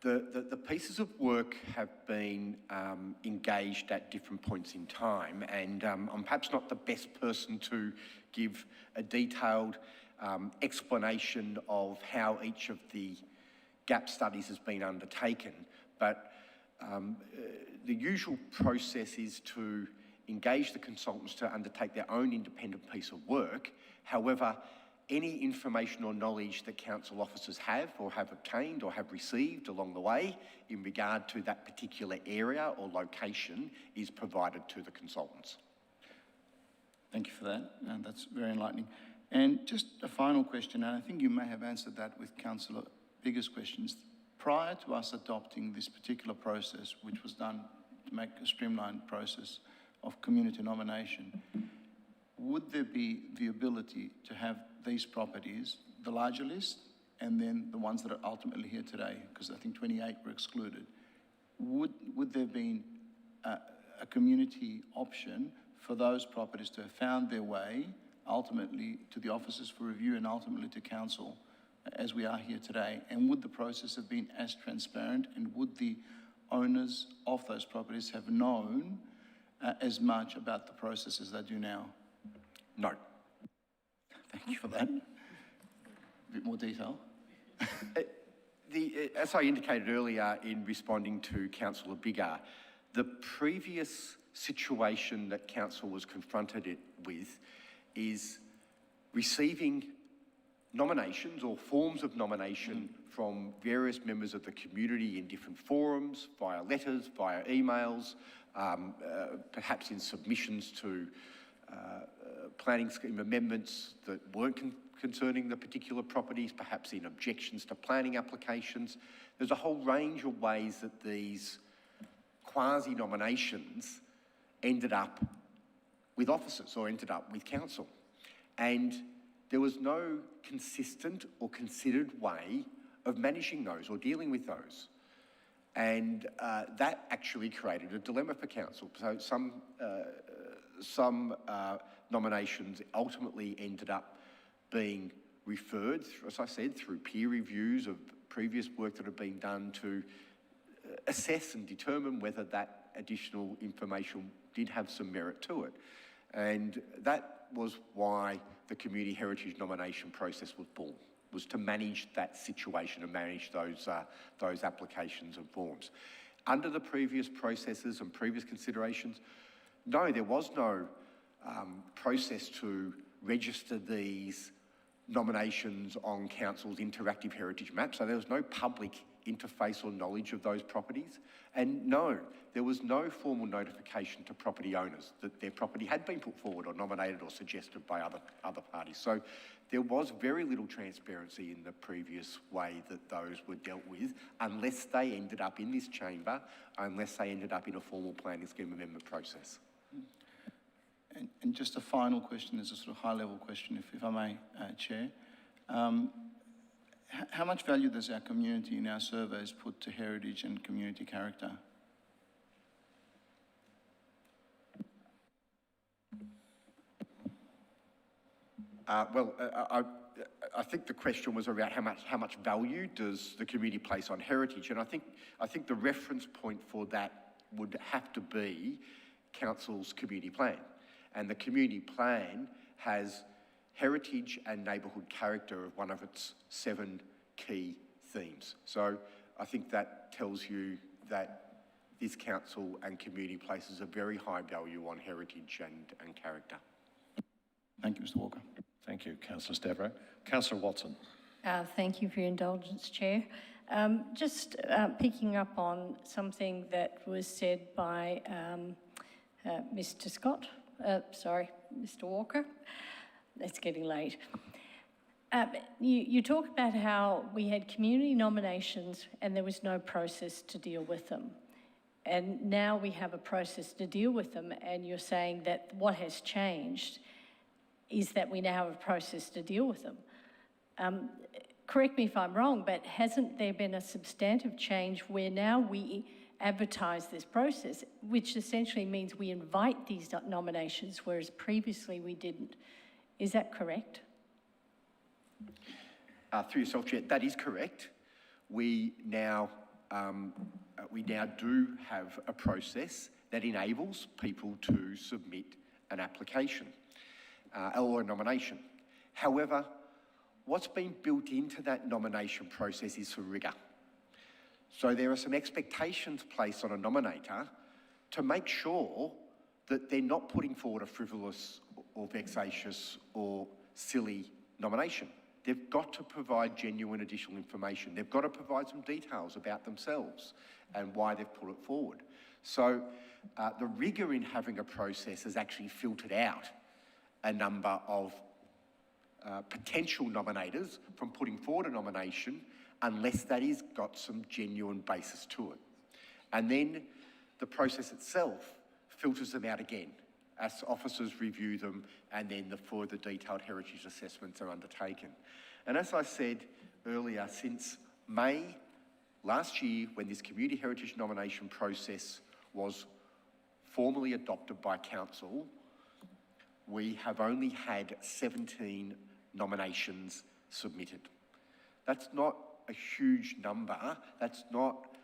The pieces of work have been engaged at different points in time, and I'm perhaps not the best person to give a detailed explanation of how each of the gap studies has been undertaken, but the usual process is to engage the consultants to undertake their own independent piece of work. However, any information or knowledge that council officers have or have obtained or have received along the way in regard to that particular area or location is provided to the consultants. Thank you for that, and that's very enlightening. And just a final question, and I think you may have answered that with Councillor Bigger's questions. Prior to us adopting this particular process, which was done to make a streamlined process of community nomination, would there be the ability to have these properties, the larger list, and then the ones that are ultimately here today, because I think 28 were excluded, would there have been a community option for those properties to have found their way ultimately to the officers for review and ultimately to council as we are here today? And would the process have been as transparent, and would the owners of those properties have known as much about the process as they do now? No. Thank you for that. A bit more detail. As I indicated earlier in responding to Councillor Biggar, the previous situation that Council was confronted with is receiving nominations or forms of nomination from various members of the community in different forums, via letters, via emails, perhaps in submissions to planning scheme amendments that weren't concerning the particular properties, perhaps in objections to planning applications. There's a whole range of ways that these quasi-nominations ended up with officers or ended up with council. And there was no consistent or considered way of managing those or dealing with those. And that actually created a dilemma for council. So some nominations ultimately ended up being referred, as I said, through peer reviews of previous work that had been done to assess and determine whether that additional information did have some merit to it. And that was why the community heritage nomination process was born, was to manage that situation and manage those applications and forms. Under the previous processes and previous considerations, no, there was no process to register these nominations on council's interactive heritage map, so there was no public interface or knowledge of those properties. And no, there was no formal notification to property owners that their property had been put forward or nominated or suggested by other parties. So there was very little transparency in the previous way that those were dealt with, unless they ended up in this chamber, unless they ended up in a formal planning scheme amendment process. And just a final question, as a sort of high-level question, if I may, Chair. How much value does our community in our surveys put to heritage and community character? I think the question was around how much value does the community place on heritage, and I think the reference point for that would have to be council's community plan, and the community plan has heritage and neighbourhood character of one of its 7 key themes. So I think that tells you that this council and community places a very high value on heritage and character. Thank you, Mr. Walker. Thank you, Councillor Stavro. Councillor Watson. Thank you for your indulgence, Chair. Just picking up on something that was said by Mr. Mr. Walker. It's getting late. You talk about how we had community nominations and there was no process to deal with them. And now we have a process to deal with them, and you're saying that what has changed is that we now have a process to deal with them. Correct me if I'm wrong, but hasn't there been a substantive change where now we advertise this process, which essentially means we invite these nominations, whereas previously we didn't? Is that correct? Through yourself, Chair, that is correct. We now do have a process that enables people to submit an application or a nomination. However, what's been built into that nomination process is some rigour. So there are some expectations placed on a nominator to make sure that they're not putting forward a frivolous or vexatious or silly nomination. They've got to provide genuine additional information. They've got to provide some details about themselves and why they've put it forward. So the rigour in having a process has actually filtered out a number of potential nominators from putting forward a nomination unless that has got some genuine basis to it. And then the process itself filters them out again as officers review them, and then the further detailed heritage assessments are undertaken. And as I said, earlier, since May last year, when this community heritage nomination process was formally adopted by council, we have only had 17 nominations submitted. That's not a huge number. That's not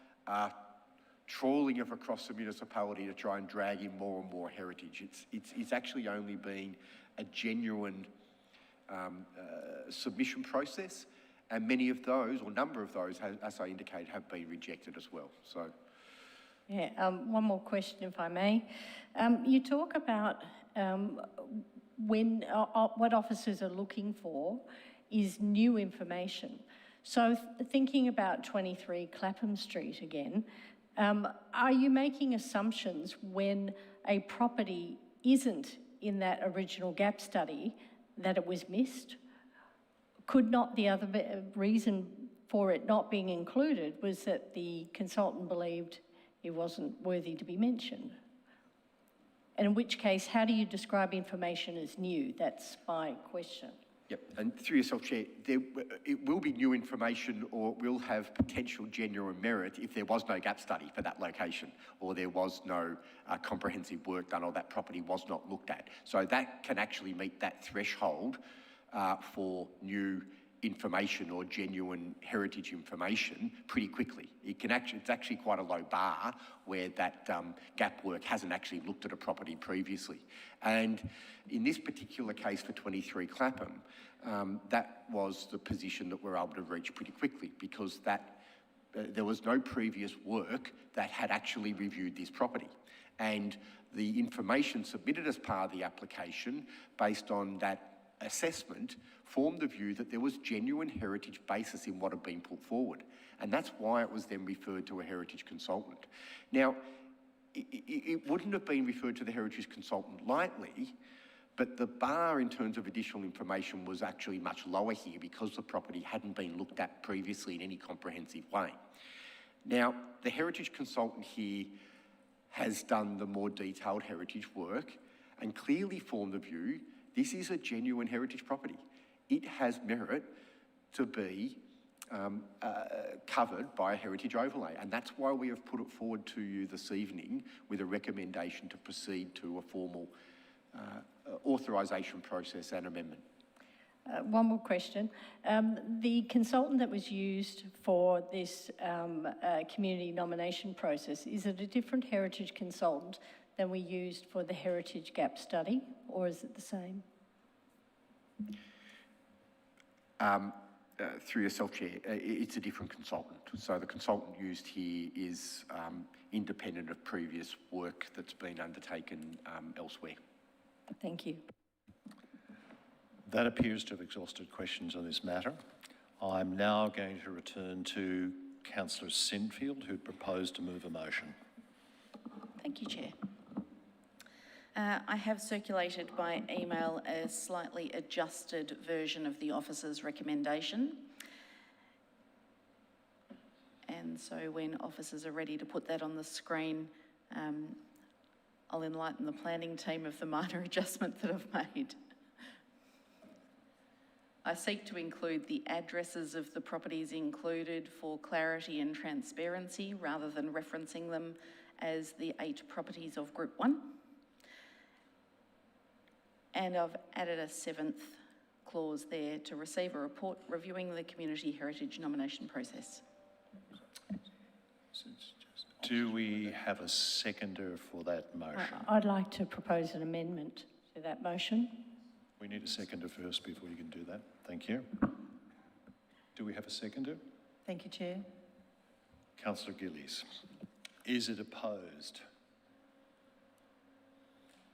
trawling of across the municipality to try and drag in more and more heritage. It's actually only been a genuine submission process, and many of those, or number of those, as I indicate, have been rejected as well. So, Yeah, one more question, if I may. You talk about when what officers are looking for is new information. So thinking about 23 Clapham Street again, are you making assumptions when a property isn't in that original gap study that it was missed? Could not the other reason for it not being included was that the consultant believed it wasn't worthy to be mentioned? And in which case, how do you describe information as new? That's my question. yep, and through yourself, Chair, it will be new information or will have potential genuine merit if there was no gap study for that location, or there was no comprehensive work done, or that property was not looked at. So that can actually meet that threshold for new information or genuine heritage information pretty quickly. It's actually quite a low bar where that gap work hasn't actually looked at a property previously. And in this particular case for 23 Clapham, that was the position that we're able to reach pretty quickly, because there was no previous work that had actually reviewed this property. And the information submitted as part of the application, based on that assessment, formed the view that there was genuine heritage basis in what had been put forward. And that's why it was then referred to a heritage consultant. Now, it wouldn't have been referred to the heritage consultant lightly, but the bar in terms of additional information was actually much lower here because the property hadn't been looked at previously in any comprehensive way. Now, the heritage consultant here has done the more detailed heritage work and clearly formed the view this is a genuine heritage property. It has merit to be covered by a heritage overlay, and that's why we have put it forward to you this evening with a recommendation to proceed to a formal authorisation process and amendment. One more question. The consultant that was used for this community nomination process, is it a different heritage consultant than we used for the heritage gap study, or is it the same? Through yourself, Chair, it's a different consultant. So the consultant used here is independent of previous work that's been undertaken elsewhere. Thank you. That appears to have exhausted questions on this matter. I'm now going to return to Councillor Sinfield, who proposed to move a motion. Thank you, Chair. I have circulated by email a slightly adjusted version of the officer's recommendation. And so when officers are ready to put that on the screen, I'll enlighten the planning team of the minor adjustment that I've made. I seek to include the addresses of the properties included for clarity and transparency, rather than referencing them as the 8 properties of Group 1. And I've added a 7th clause there to receive a report reviewing the community heritage nomination process. Do we have a seconder for that motion? I'd like to propose an amendment to that motion. We need a seconder first before you can do that. Thank you. Do we have a seconder? Thank you, Chair. Councillor Gillies. Is it opposed?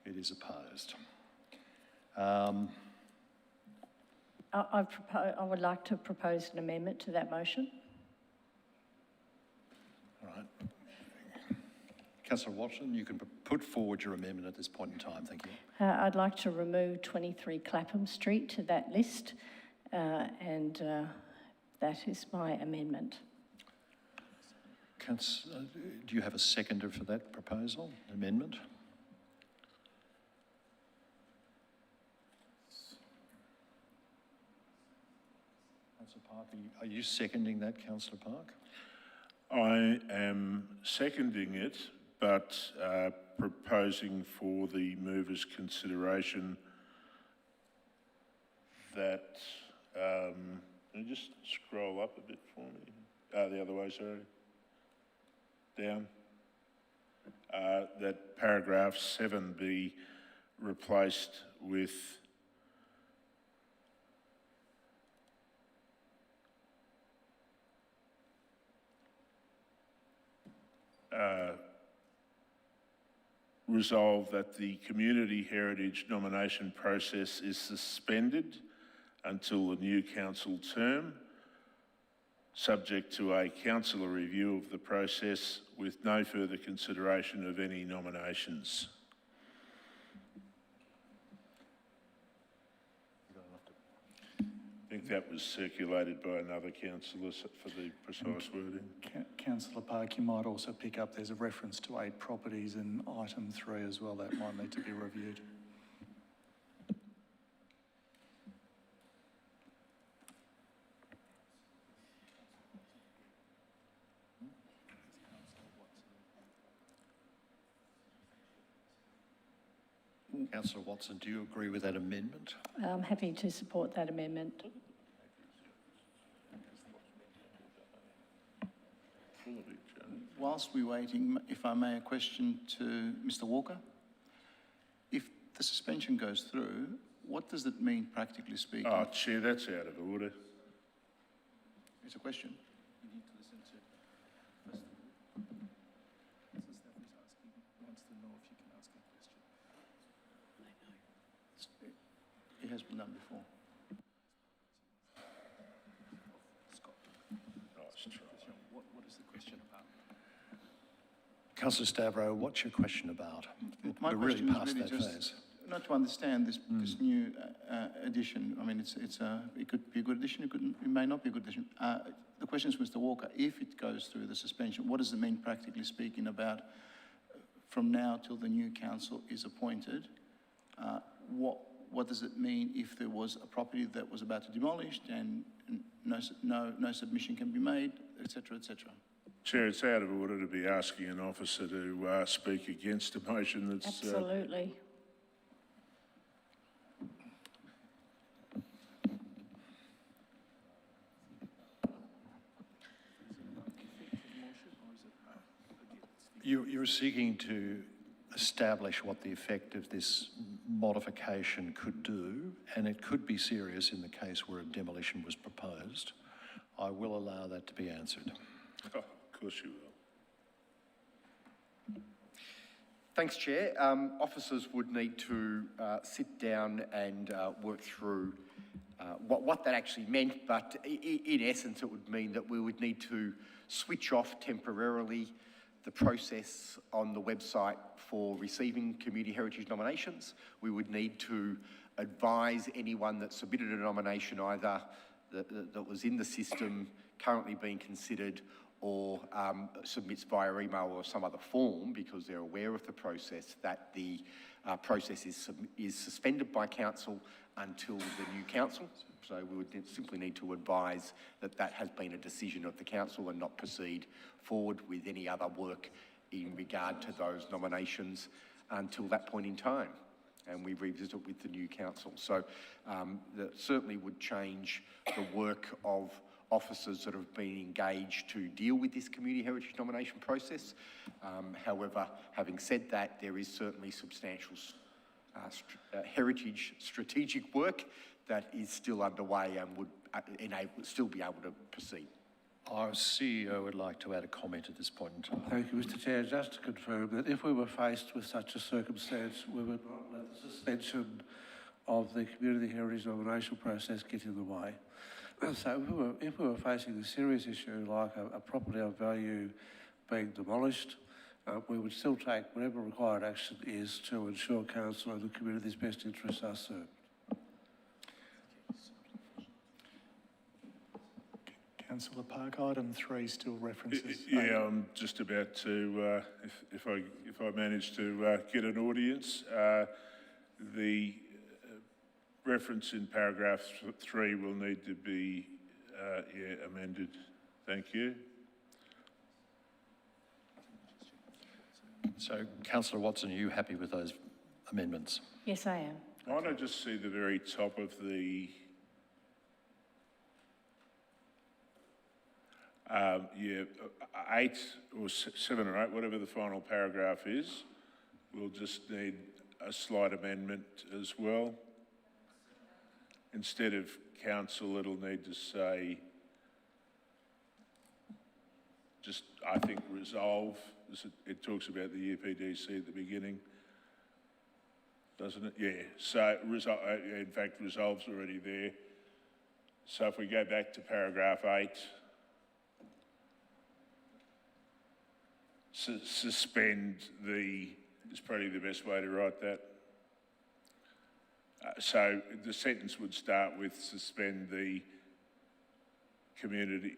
It is opposed. I would like to propose an amendment to that motion. All right. Councillor Watson, you can put forward your amendment at this point in time. Thank you. I'd like to remove 23 Clapham Street to that list, and that is my amendment. Do you have a seconder for that proposal, amendment? Councillor Park, are you seconding that, Councillor Park? I am seconding it, but proposing for the mover's consideration that, can you just scroll up a bit for me? The other way, sorry. Down. That paragraph 7 be replaced with resolve that the community heritage nomination process is suspended until the new council term, subject to a councillor review of the process with no further consideration of any nominations. I think that was circulated by another councillor for the precise wording. Councillor Park, you might also pick up there's a reference to 8 properties in item 3 as well. That might need to be reviewed. Councillor Watson, do you agree with that amendment? I'm happy to support that amendment. Whilst we're waiting, if I may, a question to Mr. Walker. If the suspension goes through, what does it mean practically speaking? Oh, Chair, that's out of order. It's a question. It has been done before. What is the question about? Councillor Stavro, what's your question about? My We're question really is past really that just phase. not to understand this new addition. I mean, it could be a good addition. It may not be a good addition. The question is, Mr. Walker, if it goes through the suspension, what does it mean practically speaking about from now till the new council is appointed? What does it mean if there was a property that was about to be demolished and no submission can be made, etc., etc.? Chair, it's out of order to be asking an officer to speak against a motion that's... Absolutely. You're seeking to establish what the effect of this modification could do, and it could be serious in the case where a demolition was proposed. I will allow that to be answered. Oh, of course you will. Thanks, Chair. Officers would need to sit down and work through what that actually meant, but in essence it would mean that we would need to switch off temporarily the process on the website for receiving community heritage nominations. We would need to advise anyone that submitted a nomination either that was in the system currently being considered or submits via email or some other form, because they're aware of the process, that the process is suspended by council until the new council. So we would simply need to advise that that has been a decision of the council and not proceed forward with any other work in regard to those nominations until that point in time. And we revisit with the new council. So that certainly would change the work of officers that have been engaged to deal with this community heritage nomination process. However, having said that, there is certainly substantial heritage strategic work that is still underway and would still be able to proceed. Our CEO would like to add a comment at this point in time. Thank you, Mr. Chair. Just to confirm that if we were faced with such a circumstance, we would not let the suspension of the community heritage nomination process get in the way. So if we were facing a serious issue like a property of value being demolished, we would still take whatever required action is to ensure council and the community's best interests are served. Councillor Park, item 3 still references... Yeah, I'm just about to, if I manage to get an audience, the reference in paragraph 3 will need to be yeah, amended. Thank you. So, Councillor Watson, are you happy with those amendments? Yes, I am. Why don't I just see the very top of the, yeah, 8 or 7 or 8, whatever the final paragraph is. We'll just need a slight amendment as well. Instead of council, it'll need to say, just, I think, resolve. It talks about the UPDC at the beginning, doesn't it? Yeah, so in fact, resolve's already there. So if we go back to paragraph 8, suspend the, is probably the best way to write that. So the sentence would start with suspend the community,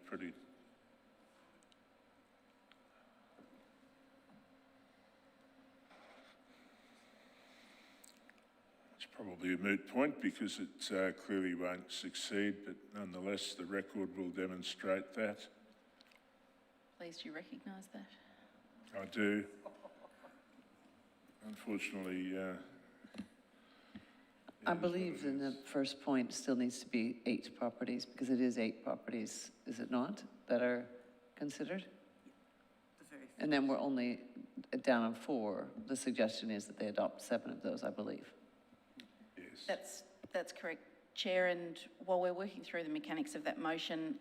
pretty. It's probably a moot point because it clearly won't succeed, but nonetheless the record will demonstrate that. Please, do you recognise that? I do. Unfortunately, I believe in the first point still needs to be 8 properties, because it is 8 properties, is it not, that are considered? And then we're only down on 4. The suggestion is that they adopt 7 of those, I believe. Yes. That's correct, Chair, and while we're working through the mechanics of that motion,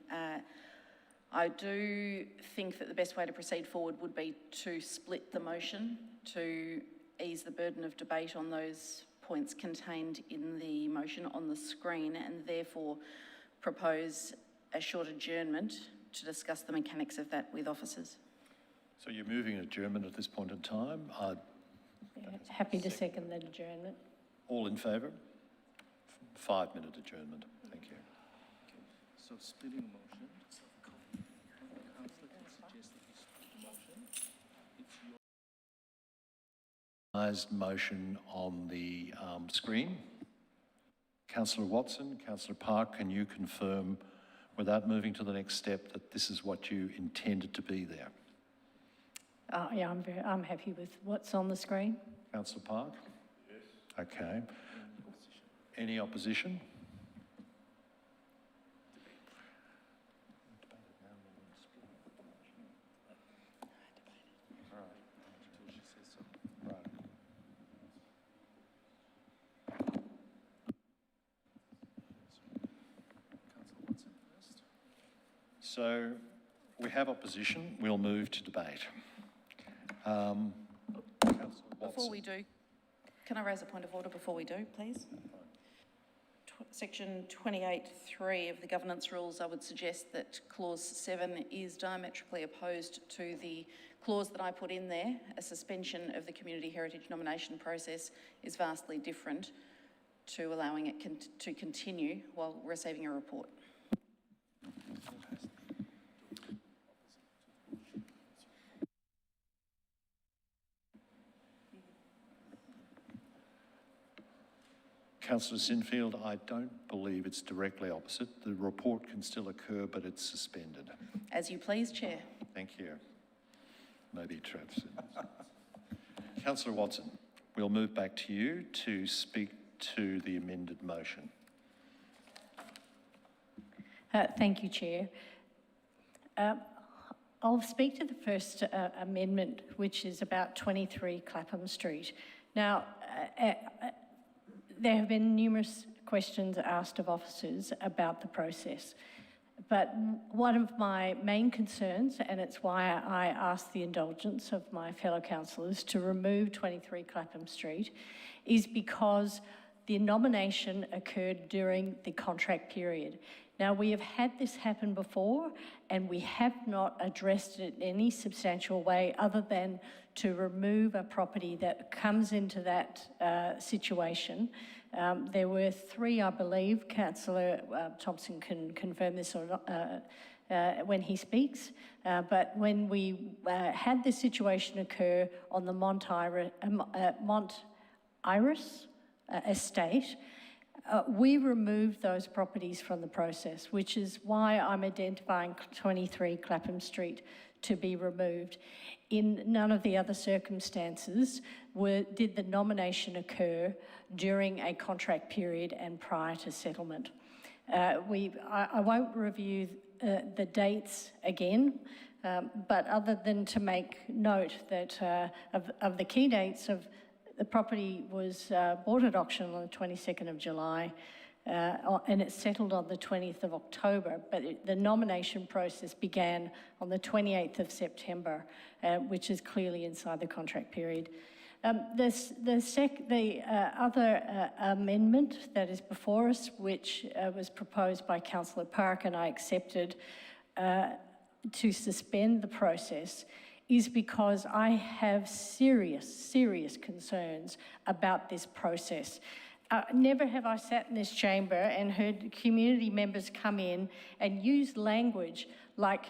I do think that the best way to proceed forward would be to split the motion to ease the burden of debate on those points contained in the motion on the screen, and therefore propose a short adjournment to discuss the mechanics of that with officers. So you're moving adjournment at this point in time. Happy to second that adjournment. All in favour? 5-minute adjournment. Thank you. So splitting the motion, councillor can suggest that you split the motion. It's your Motion on the screen. Councillor Watson, Councillor Park, can you confirm, without moving to the next step, that this is what you intended to be there? Yeah, I'm happy with what's on the screen. Councillor Park? Yes. Okay. Any opposition? So we have opposition. We'll move to debate. Before we do, can I raise a point of order before we do, please? Section 28(3) of the governance rules, I would suggest that clause 7 is diametrically opposed to the clause that I put in there. A suspension of the community heritage nomination process is vastly different to allowing it to continue while receiving a report. Councillor Sinfield, I don't believe it's directly opposite. The report can still occur, but it's suspended. As you please, Chair. Thank you. Maybe Travis. Councillor Watson, we'll move back to you to speak to the amended motion. Thank you, Chair. I'll speak to the first amendment, which is about 23 Clapham Street. Now, there have been numerous questions asked of officers about the process, but one of my main concerns, and it's why I asked the indulgence of my fellow councillors to remove 23 Clapham Street, is because the nomination occurred during the contract period. Now, we have had this happen before, and we have not addressed it in any substantial way other than to remove a property that comes into that situation. There were 3, I believe. Councillor Thompson can confirm this or not when he speaks. But when we had this situation occur on the Mont Iris estate, We removed those properties from the process, which is why I'm identifying 23 Clapham Street to be removed. In none of the other circumstances did the nomination occur during a contract period and prior to settlement. I won't review the dates again, but other than to make note that of the key dates of the property was bought at auction on the 22nd of July and it settled on the 20th of October, but the nomination process began on the 28th of September, which is clearly inside the contract period. The other amendment that is before us, which was proposed by Councillor Park and I accepted to suspend the process, is because I have serious concerns about this process. Never have I sat in this chamber and heard community members come in and use language like,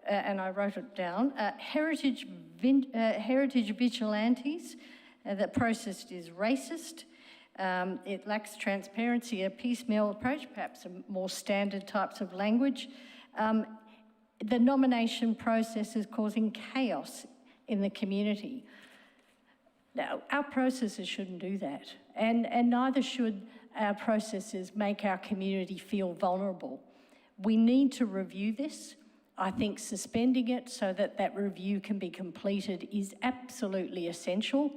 and I wrote it down, heritage vigilantes. The process is racist. It lacks transparency, a piecemeal approach, perhaps more standard types of language. The nomination process is causing chaos in the community. Now, our processes shouldn't do that, and neither should our processes make our community feel vulnerable. We need to review this. I think suspending it so that that review can be completed is absolutely essential.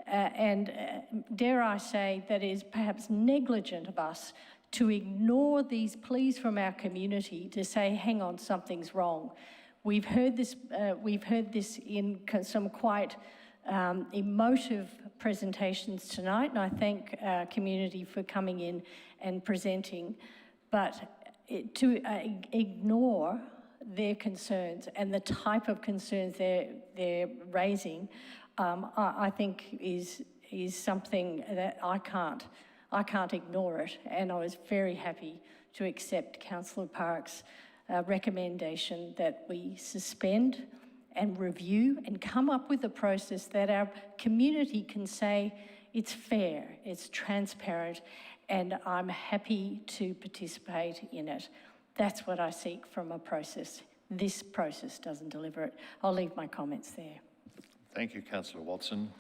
Dare I say that it is perhaps negligent of us to ignore these pleas from our community to say, hang on, something's wrong. We've heard this in some quite emotive presentations tonight, and I thank our community for coming in and presenting, but to ignore their concerns and the type of concerns they're raising, I think is something that I can't ignore it, and I was very happy to accept Councillor Park's recommendation that we suspend and review and come up with a process that our community can say it's fair, it's transparent, and I'm happy to participate in it. That's what I seek from a process. This process doesn't deliver it. I'll leave my comments there. Thank you, Councillor Watson.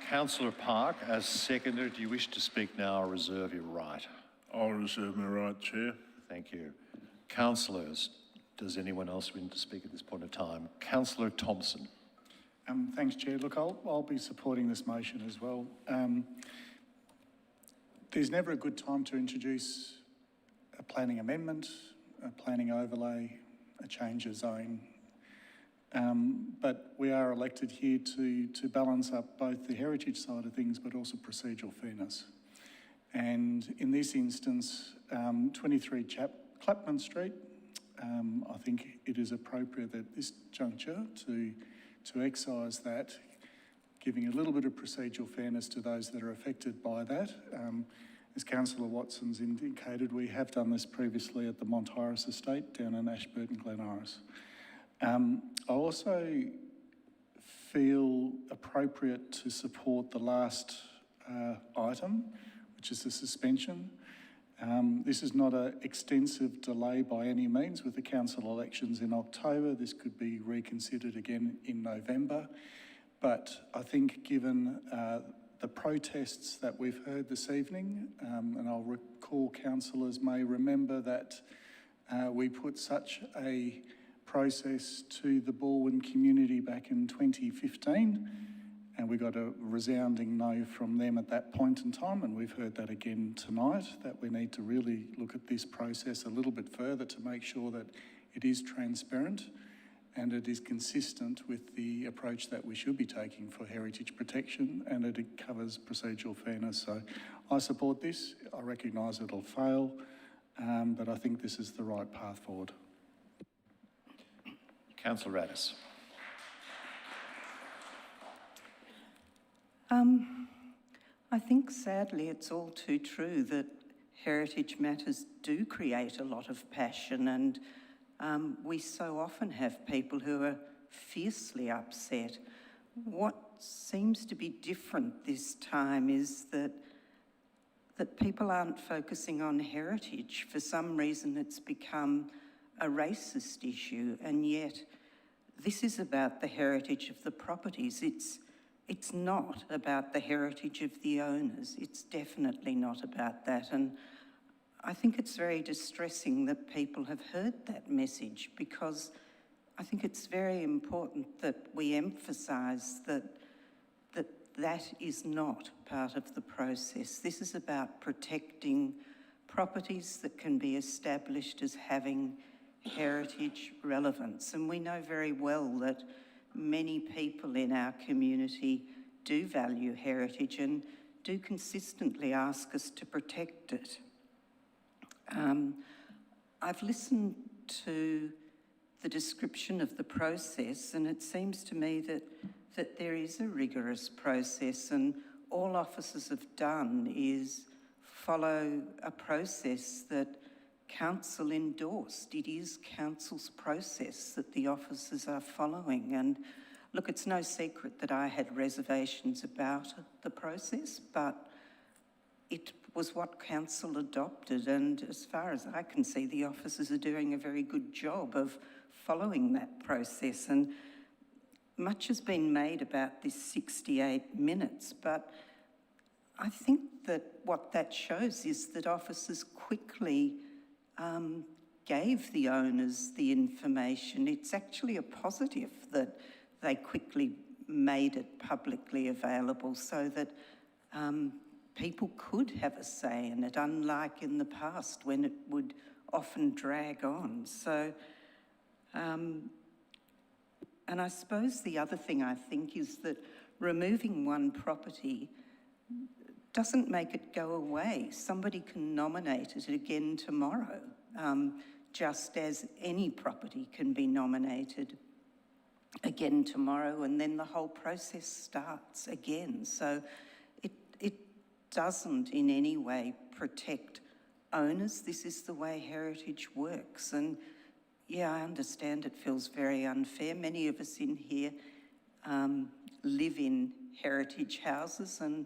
Councillor Park, as seconder, do you wish to speak now or reserve your right? I'll reserve my right, Chair. Thank you. Councillors, does anyone else want to speak at this point in time? Councillor Thompson. Thanks, Chair. Look, I'll be supporting this motion as well. There's never a good time to introduce a planning amendment, a planning overlay, a change of zone. But we are elected here to balance up both the heritage side of things, but also procedural fairness. And in this instance, 23 Clapham Street, I think it is appropriate at this juncture to excise that, giving a little bit of procedural fairness to those that are affected by that. As Councillor Watson's indicated, we have done this previously at the Mont Iris estate down in Ashburton, Glen Iris. I also feel appropriate to support the last item, which is the suspension. This is not an extensive delay by any means with the council elections in October. This could be reconsidered again in November. But I think given the protests that we've heard this evening, and I'll recall councillors may remember that we put such a process to the Balwyn community back in 2015, and we got a resounding no from them at that point in time, and we've heard that again tonight, that we need to really look at this process a little bit further to make sure that it is transparent and it is consistent with the approach that we should be taking for heritage protection, and it covers procedural fairness. So I support this. I recognise it'll fail, but I think this is the right path forward. Councillor Radis. I think sadly it's all too true that heritage matters do create a lot of passion, and we so often have people who are fiercely upset. What seems to be different this time is that that people aren't focusing on heritage. For some reason, it's become a racist issue, and yet this is about the heritage of the properties. It's not about the heritage of the owners. It's definitely not about that. And I think it's very distressing that people have heard that message, because I think it's very important that we emphasise that that is not part of the process. This is about protecting properties that can be established as having heritage relevance. And we know very well that many people in our community do value heritage and do consistently ask us to protect it. I've listened to the description of the process, and it seems to me that there is a rigorous process, and all officers have done is follow a process that council endorsed. It is council's process that the officers are following. And look, it's no secret that I had reservations about the process, but it was what council adopted, and as far as I can see, the officers are doing a very good job of following that process. And much has been made about this 68 minutes, but I think that what that shows is that officers quickly gave the owners the information. It's actually a positive that they quickly made it publicly available so that people could have a say in it, unlike in the past when it would often drag on. So, and I suppose the other thing I think is that removing one property doesn't make it go away. Somebody can nominate it again tomorrow, just as any property can be nominated again tomorrow, and then the whole process starts again. So it doesn't in any way protect owners. This is the way heritage works. And yeah, I understand it feels very unfair. Many of us in here live in heritage houses, and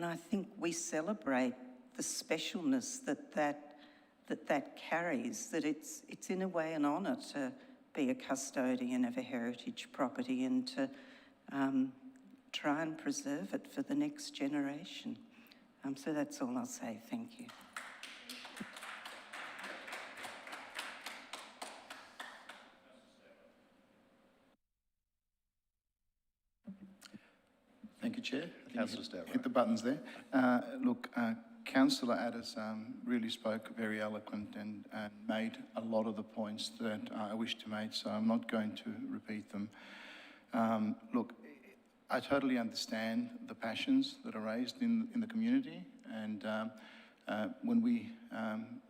I think we celebrate the specialness that carries, that it's in a way an honour to be a custodian of a heritage property and to try and preserve it for the next generation. So that's all I'll say. Thank you. Thank you, Chair. Councillor Stout. Hit the buttons there. Look, Councillor Addis really spoke very eloquent and made a lot of the points that I wish to make, so I'm not going to repeat them. Look, I totally understand the passions that are raised in the community, and when we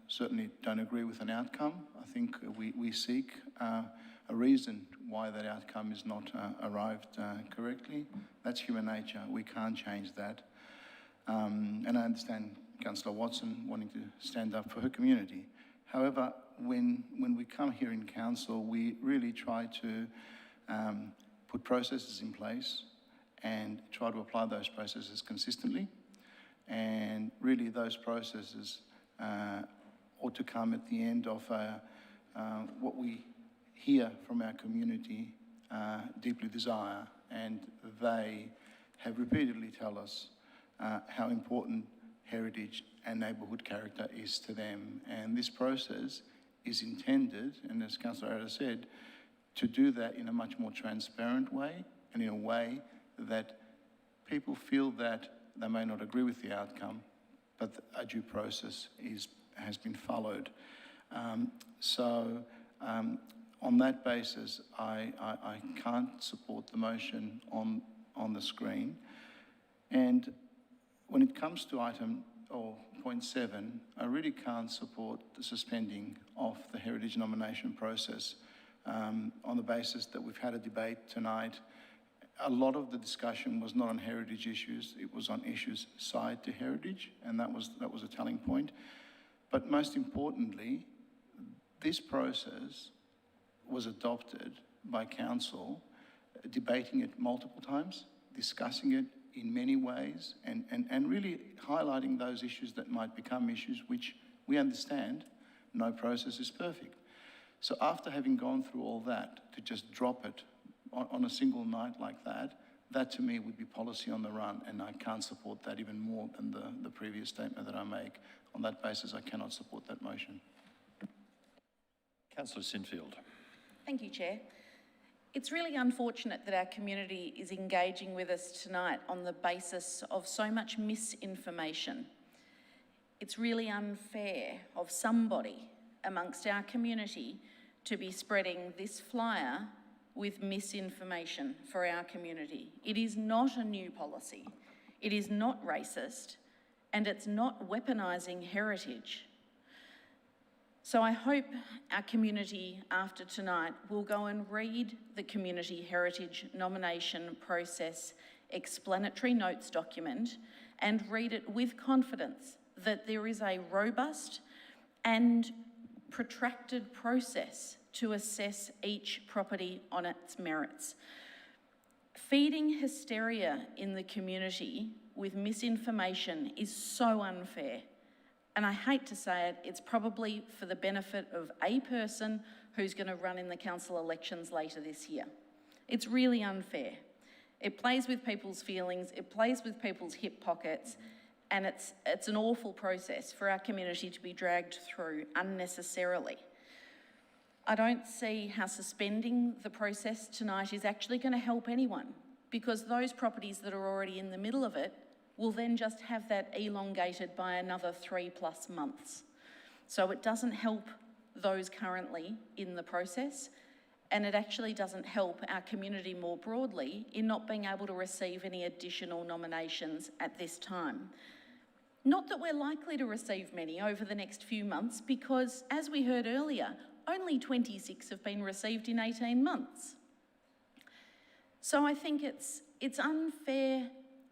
certainly don't agree with an outcome, I think we seek a reason why that outcome is not arrived correctly. That's human nature. We can't change that. And I understand Councillor Watson wanting to stand up for her community. However, when we come here in council, we really try to put processes in place and try to apply those processes consistently. And really those processes ought to come at the end of what we hear from our community deeply desire, and they have repeatedly tell us how important heritage and neighbourhood character is to them. And this process is intended, and as Councillor Addis said, to do that in a much more transparent way and in a way that people feel that they may not agree with the outcome, but a due process has been followed. On that basis, I can't support the motion on the screen. And when it comes to point 7, I really can't support the suspending of the heritage nomination process on the basis that we've had a debate tonight. A lot of the discussion was not on heritage issues, it was on issues side to heritage, and that was a telling point. But most importantly, this process was adopted by council, debating it multiple times, discussing it in many ways and really highlighting those issues that might become issues which we understand no process is perfect. So after having gone through all that, to just drop it on a single night like that, that to me would be policy on the run, and I can't support that even more than the previous statement that I make. On that basis, I cannot support that motion. Councillor Sinfield. Thank you, Chair. It's really unfortunate that our community is engaging with us tonight on the basis of so much misinformation. It's really unfair of somebody amongst our community to be spreading this flyer with misinformation for our community. It is not a new policy, it is not racist, and it's not weaponising heritage. So I hope our community after tonight will go and read the Community Heritage Nomination Process explanatory notes document and read it with confidence that there is a robust and protracted process to assess each property on its merits. Feeding hysteria in the community with misinformation is so unfair. And I hate to say it, it's probably for the benefit of a person who's going to run in the council elections later this year. It's really unfair. It plays with people's feelings, it plays with people's hip pockets, and it's an awful process for our community to be dragged through unnecessarily. I don't see how suspending the process tonight is actually going to help anyone, because those properties that are already in the middle of it will then just have that elongated by another 3+ months. So it doesn't help those currently in the process, and it actually doesn't help our community more broadly in not being able to receive any additional nominations at this time. Not that we're likely to receive many over the next few months, because as we heard earlier, only 26 have been received in 18 months. So I think it's unfair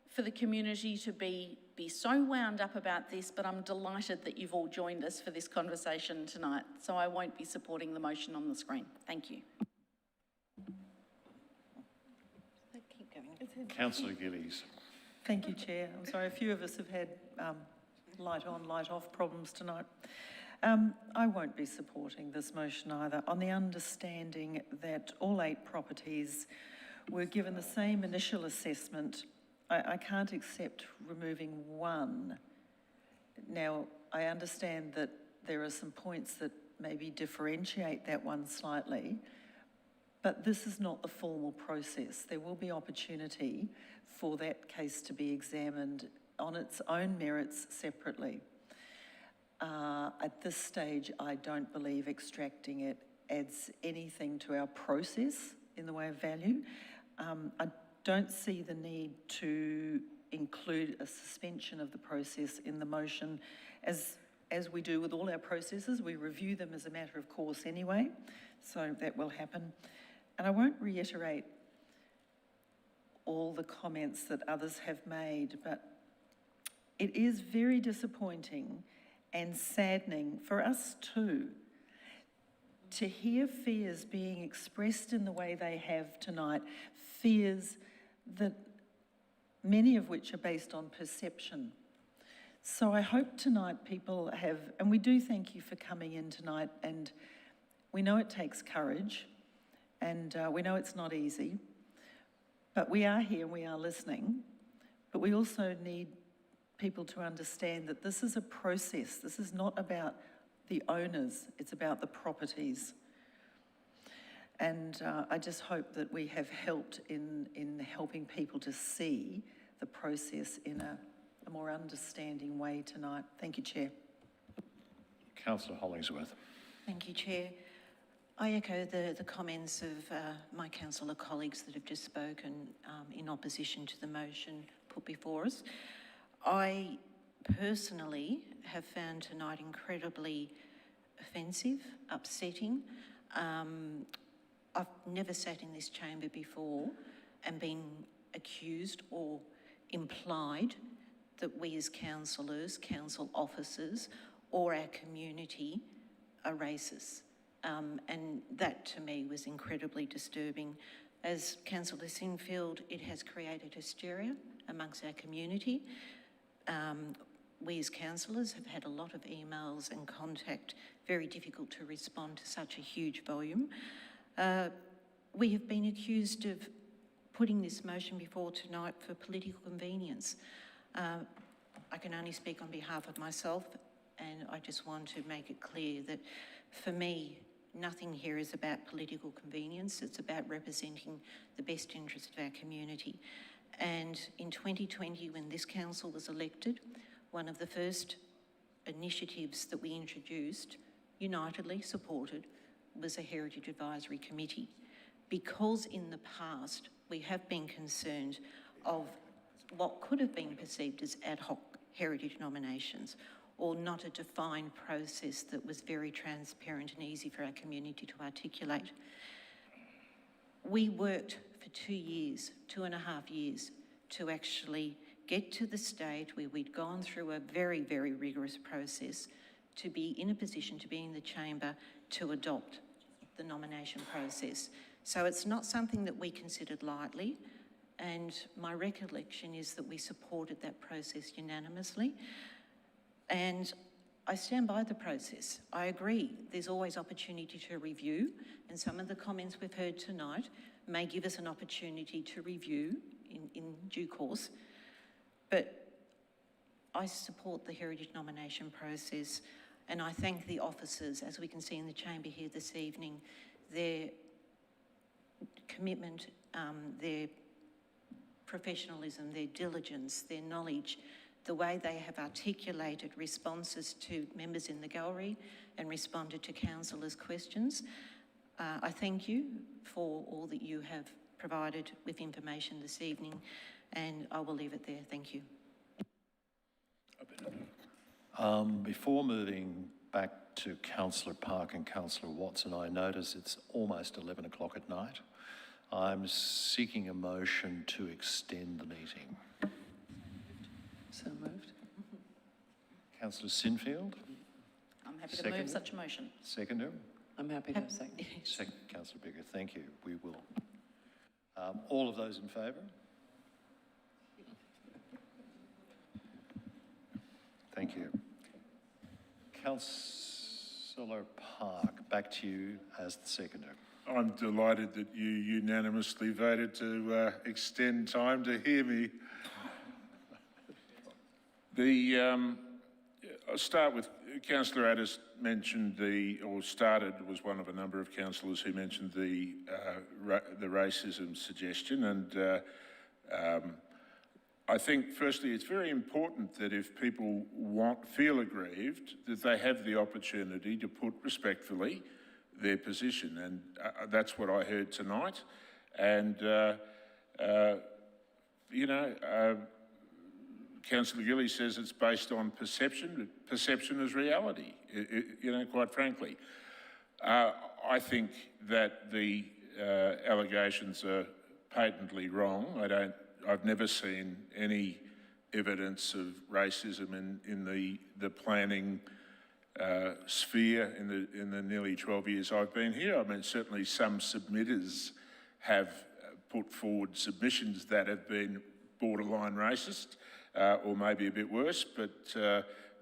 for the community to be so wound up about this, but I'm delighted that you've all joined us for this conversation tonight. So I won't be supporting the motion on the screen. Thank you. Councillor Gillies. Thank you, Chair. I'm sorry, a few of us have had light on, light off problems tonight. I won't be supporting this motion either, on the understanding that all 8 properties were given the same initial assessment. I can't accept removing one. Now, I understand that there are some points that maybe differentiate that one slightly, but this is not the formal process. There will be opportunity for that case to be examined on its own merits separately. At this stage, I don't believe extracting it adds anything to our process in the way of value. I don't see the need to include a suspension of the process in the motion. As we do with all our processes, we review them as a matter of course anyway, so that will happen. And I won't reiterate all the comments that others have made, but it is very disappointing and saddening for us too to hear fears being expressed in the way they have tonight, fears that many of which are based on perception. So I hope tonight people have, and we do thank you for coming in tonight, and we know it takes courage, and we know it's not easy, but we are here and we are listening, but we also need people to understand that this is a process. This is not about the owners, it's about the properties. And I just hope that we have helped in helping people to see the process in a more understanding way tonight. Thank you, Chair. Councillor Hollingsworth. Thank you, Chair. I echo the comments of my councillor colleagues that have just spoken in opposition to the motion put before us. I personally have found tonight incredibly offensive, upsetting. I've never sat in this chamber before and been accused or implied that we as councillors, council officers, or our community are racist. And that to me was incredibly disturbing. As Councillor Sinfield, it has created hysteria amongst our community. We as councillors have had a lot of emails and contact, very difficult to respond to such a huge volume. We have been accused of putting this motion before tonight for political convenience. I can only speak on behalf of myself, and I just want to make it clear that for me, nothing here is about political convenience. It's about representing the best interest of our community. And in 2020, when this council was elected, one of the first initiatives that we introduced, unitedly supported, was a Heritage Advisory Committee. Because in the past, we have been concerned of what could have been perceived as ad hoc heritage nominations, or not a defined process that was very transparent and easy for our community to articulate. We worked for 2 years, 2.5 years, to actually get to the stage where we'd gone through a very, very rigorous process to be in a position to be in the chamber to adopt the nomination process. So it's not something that we considered lightly, and my recollection is that we supported that process unanimously. And I stand by the process. I agree, there's always opportunity to review, and some of the comments we've heard tonight may give us an opportunity to review in due course. But I support the heritage nomination process, and I thank the officers, as we can see in the chamber here this evening, their commitment, their professionalism, their diligence, their knowledge, the way they have articulated responses to members in the gallery and responded to councillors' questions. I thank you for all that you have provided with information this evening, and I will leave it there. Thank you. Before moving back to Councillor Park and Councillor Watson, I notice it's almost 11 o'clock at night. I'm seeking a motion to extend the meeting. So moved. Councillor Sinfield? I'm happy to move such a motion. Seconder? I'm happy to second. Second, Councillor Bigger, thank you. We will. All of those in favour? Thank you. Councillor Park, back to you as the seconder. I'm delighted that you unanimously voted to extend time to hear me. I'll start with Councillor Addis mentioned was one of a number of councillors who mentioned the racism suggestion, and I think firstly it's very important that if people feel aggrieved, that they have the opportunity to put respectfully their position, and that's what I heard tonight. And Councillor Gilly says it's based on perception, but perception is reality, quite frankly. I think that the allegations are patently wrong. I've never seen any evidence of racism in the planning sphere in the nearly 12 years I've been here. I mean, certainly some submitters have put forward submissions that have been borderline racist, or maybe a bit worse, but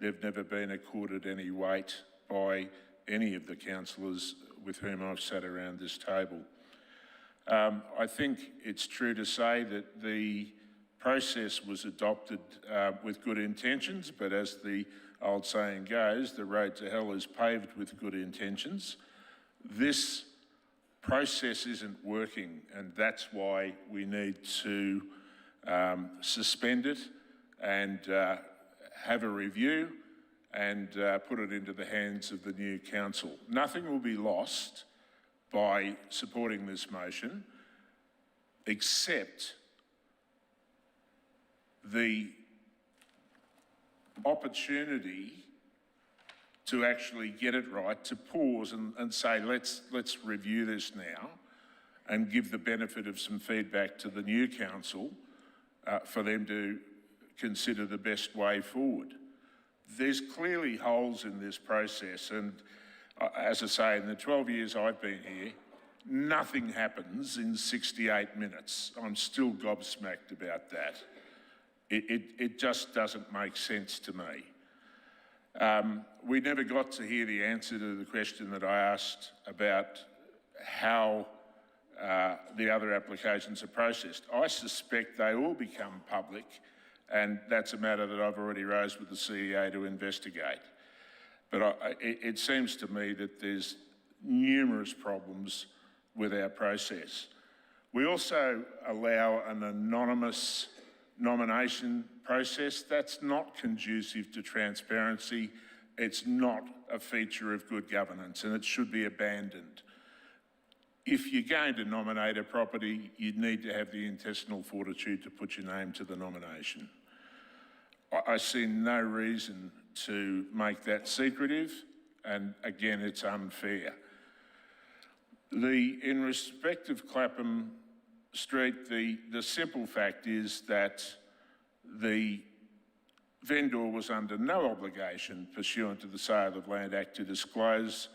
they've never been accorded any weight by any of the councillors with whom I've sat around this table. I think it's true to say that the process was adopted with good intentions, but as the old saying goes, the road to hell is paved with good intentions. This process isn't working, and that's why we need to suspend it and have a review and put it into the hands of the new council. Nothing will be lost by supporting this motion, except the opportunity to actually get it right, to pause and say, let's review this now and give the benefit of some feedback to the new council for them to consider the best way forward. There's clearly holes in this process, and as I say, in the 12 years I've been here, nothing happens in 68 minutes. I'm still gobsmacked about that. It just doesn't make sense to me. We never got to hear the answer to the question that I asked about how the other applications are processed. I suspect they all become public, and that's a matter that I've already raised with the CEO to investigate. But it seems to me that there's numerous problems with our process. We also allow an anonymous nomination process. That's not conducive to transparency. It's not a feature of good governance, and it should be abandoned. If you're going to nominate a property, you need to have the intestinal fortitude to put your name to the nomination. I see no reason to make that secretive, and again, it's unfair. In respect of Clapham Street, the simple fact is that the vendor was under no obligation pursuant to the Sale of Land Act to disclose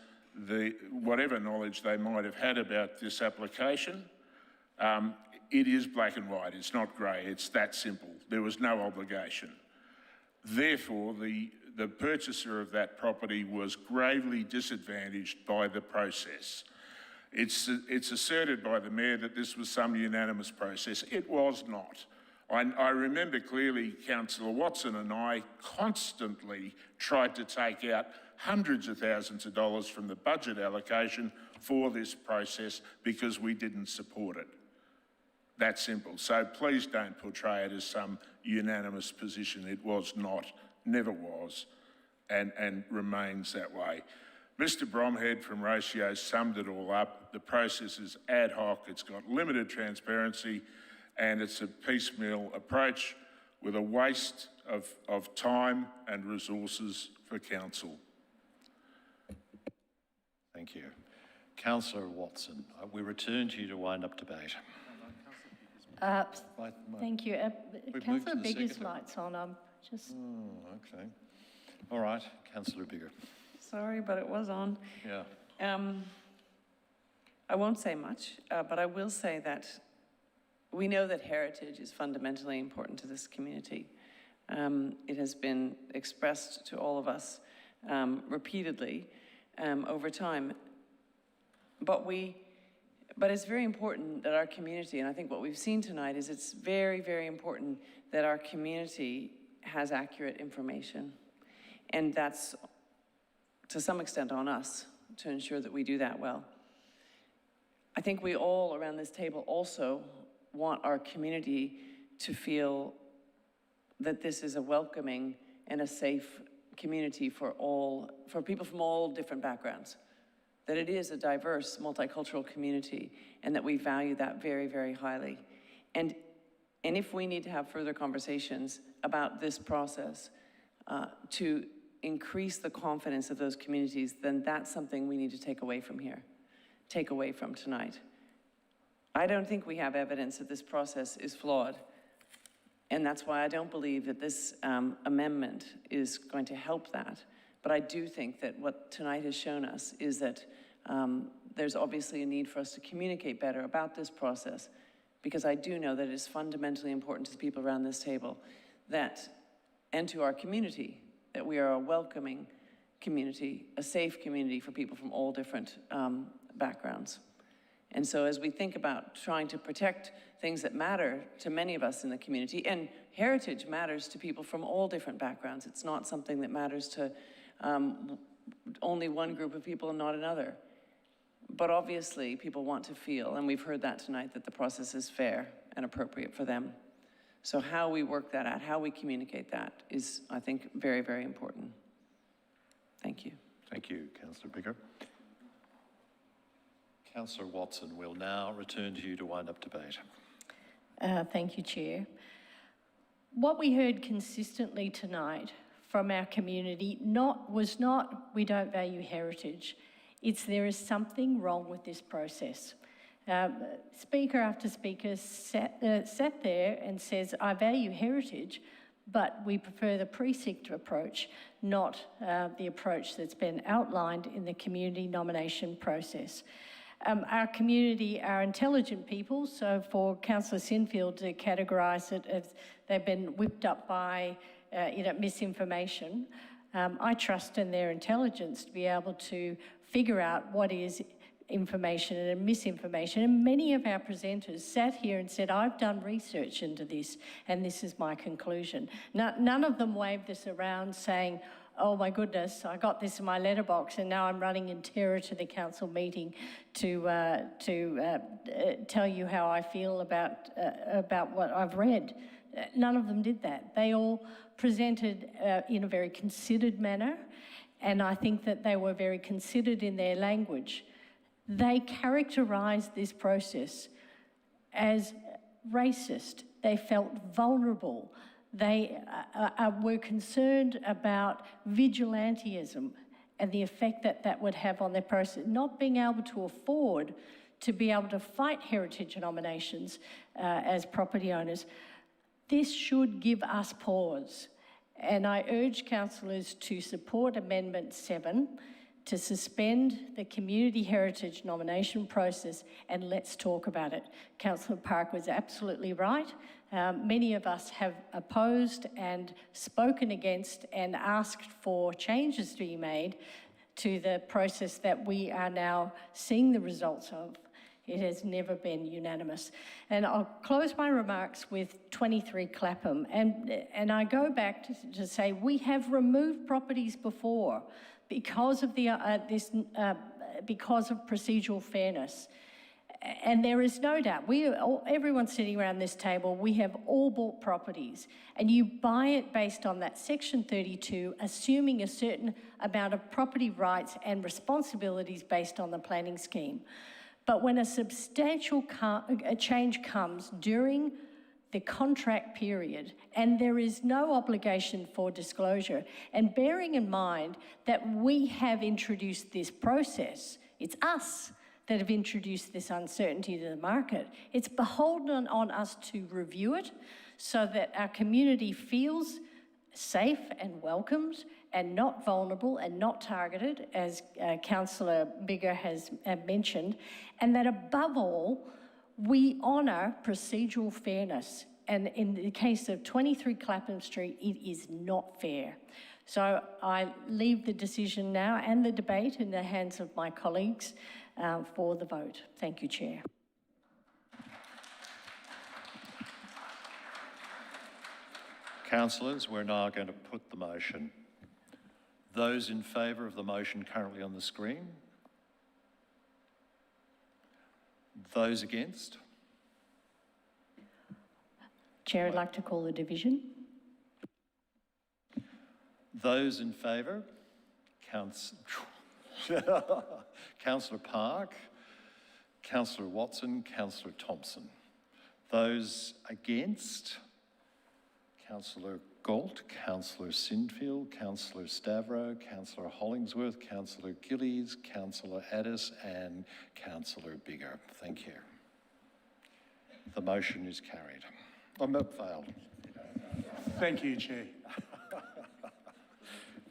whatever knowledge they might have had about this application. It is black and white, it's not grey, it's that simple. There was no obligation. Therefore, the purchaser of that property was gravely disadvantaged by the process. It's asserted by the Mayor that this was some unanimous process. It was not. I remember clearly Councillor Watson and I constantly tried to take out hundreds of thousands of dollars from the budget allocation for this process because we didn't support it. That simple. So please don't portray it as some unanimous position. It was not, never was, and remains that way. Mr. Bromhead from Ratio summed it all up. The process is ad hoc, it's got limited transparency, and it's a piecemeal approach with a waste of time and resources for council. Thank you. Councillor Watson, we return to you to wind up debate. Thank you. We've moved Councillor to the Bigger's second. light's on. I'm just... Oh, okay. All right, Councillor Bigger. Sorry, but it was on. Yeah. I won't say much, but I will say that we know that heritage is fundamentally important to this community. It has been expressed to all of us repeatedly over time. But it's very important that our community, and I think what we've seen tonight is it's very, very important that our community has accurate information. And that's to some extent on us to ensure that we do that well. I think we all around this table also want our community to feel that this is a welcoming and a safe community for people from all different backgrounds, that it is a diverse, multicultural community, and that we value that very, very highly. And if we need to have further conversations about this process to increase the confidence of those communities, then that's something we need to take away from here, take away from tonight. I don't think we have evidence that this process is flawed. And that's why I don't believe that this amendment is going to help that. But I do think that what tonight has shown us is that there's obviously a need for us to communicate better about this process, because I do know that it is fundamentally important to the people around this table and to our community, that we are a welcoming community, a safe community for people from all different backgrounds. And so as we think about trying to protect things that matter to many of us in the community, and heritage matters to people from all different backgrounds. It's not something that matters to only one group of people and not another. But obviously people want to feel, and we've heard that tonight, that the process is fair and appropriate for them. So how we work that out, how we communicate that is, I think, very, very important. Thank you. Thank you, Councillor Bigger. Councillor Watson, we'll now return to you to wind up debate. Thank you, Chair. What we heard consistently tonight from our community was not we don't value heritage. It's there is something wrong with this process. Speaker after speaker sat there and says, I value heritage, but we prefer the precinct approach, not the approach that's been outlined in the community nomination process. Our community are intelligent people, so for Councillor Sinfield to categorise it as they've been whipped up by, misinformation, I trust in their intelligence to be able to figure out what is information and misinformation. And many of our presenters sat here and said, I've done research into this, and this is my conclusion. None of them waved this around saying, oh my goodness, I got this in my letterbox and now I'm running in terror to the council meeting to tell you how I feel about what I've read. None of them did that. They all presented in a very considered manner, and I think that they were very considered in their language. They characterised this process as racist. They felt vulnerable. They were concerned about vigilantism and the effect that that would have on their process, not being able to afford to be able to fight heritage nominations as property owners. This should give us pause. And I urge councillors to support Amendment 7 to suspend the community heritage nomination process, and let's talk about it. Councillor Park was absolutely right. Many of us have opposed and spoken against and asked for changes to be made to the process that we are now seeing the results of. It has never been unanimous. And I'll close my remarks with 23 Clapham. And I go back to say we have removed properties before because of because of procedural fairness. And there is no doubt, everyone sitting around this table, we have all bought properties, and you buy it based on that Section 32, assuming a certain amount of property rights and responsibilities based on the planning scheme. But when a substantial change comes during the contract period and there is no obligation for disclosure, and bearing in mind that we have introduced this process, it's us that have introduced this uncertainty to the market, it's beholden on us to review it so that our community feels safe and welcomed and not vulnerable and not targeted, as Councillor Bigger has mentioned, and that above all, we honour procedural fairness. And in the case of 23 Clapham Street, it is not fair. So I leave the decision now and the debate in the hands of my colleagues for the vote. Thank you, Chair. Councillors, we're now going to put the motion. Those in favour of the motion currently on the screen? Those against? Chair, I'd like to call the division. Those in favour? Councillor Park, Councillor Watson, Councillor Thompson. Those against? Councillor Galt, Councillor Sinfield, Councillor Stavro, Councillor Hollingsworth, Councillor Gillies, Councillor Addis and Councillor Bigger. Thank you. The motion is carried. Failed. Thank you, Chair.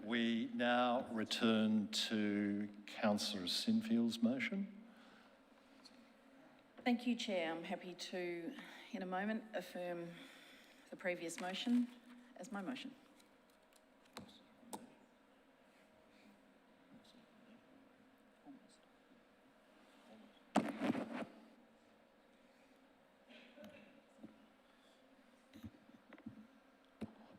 We now return to Councillor Sinfield's motion. Thank you, Chair. I'm happy to, in a moment, affirm the previous motion as my motion.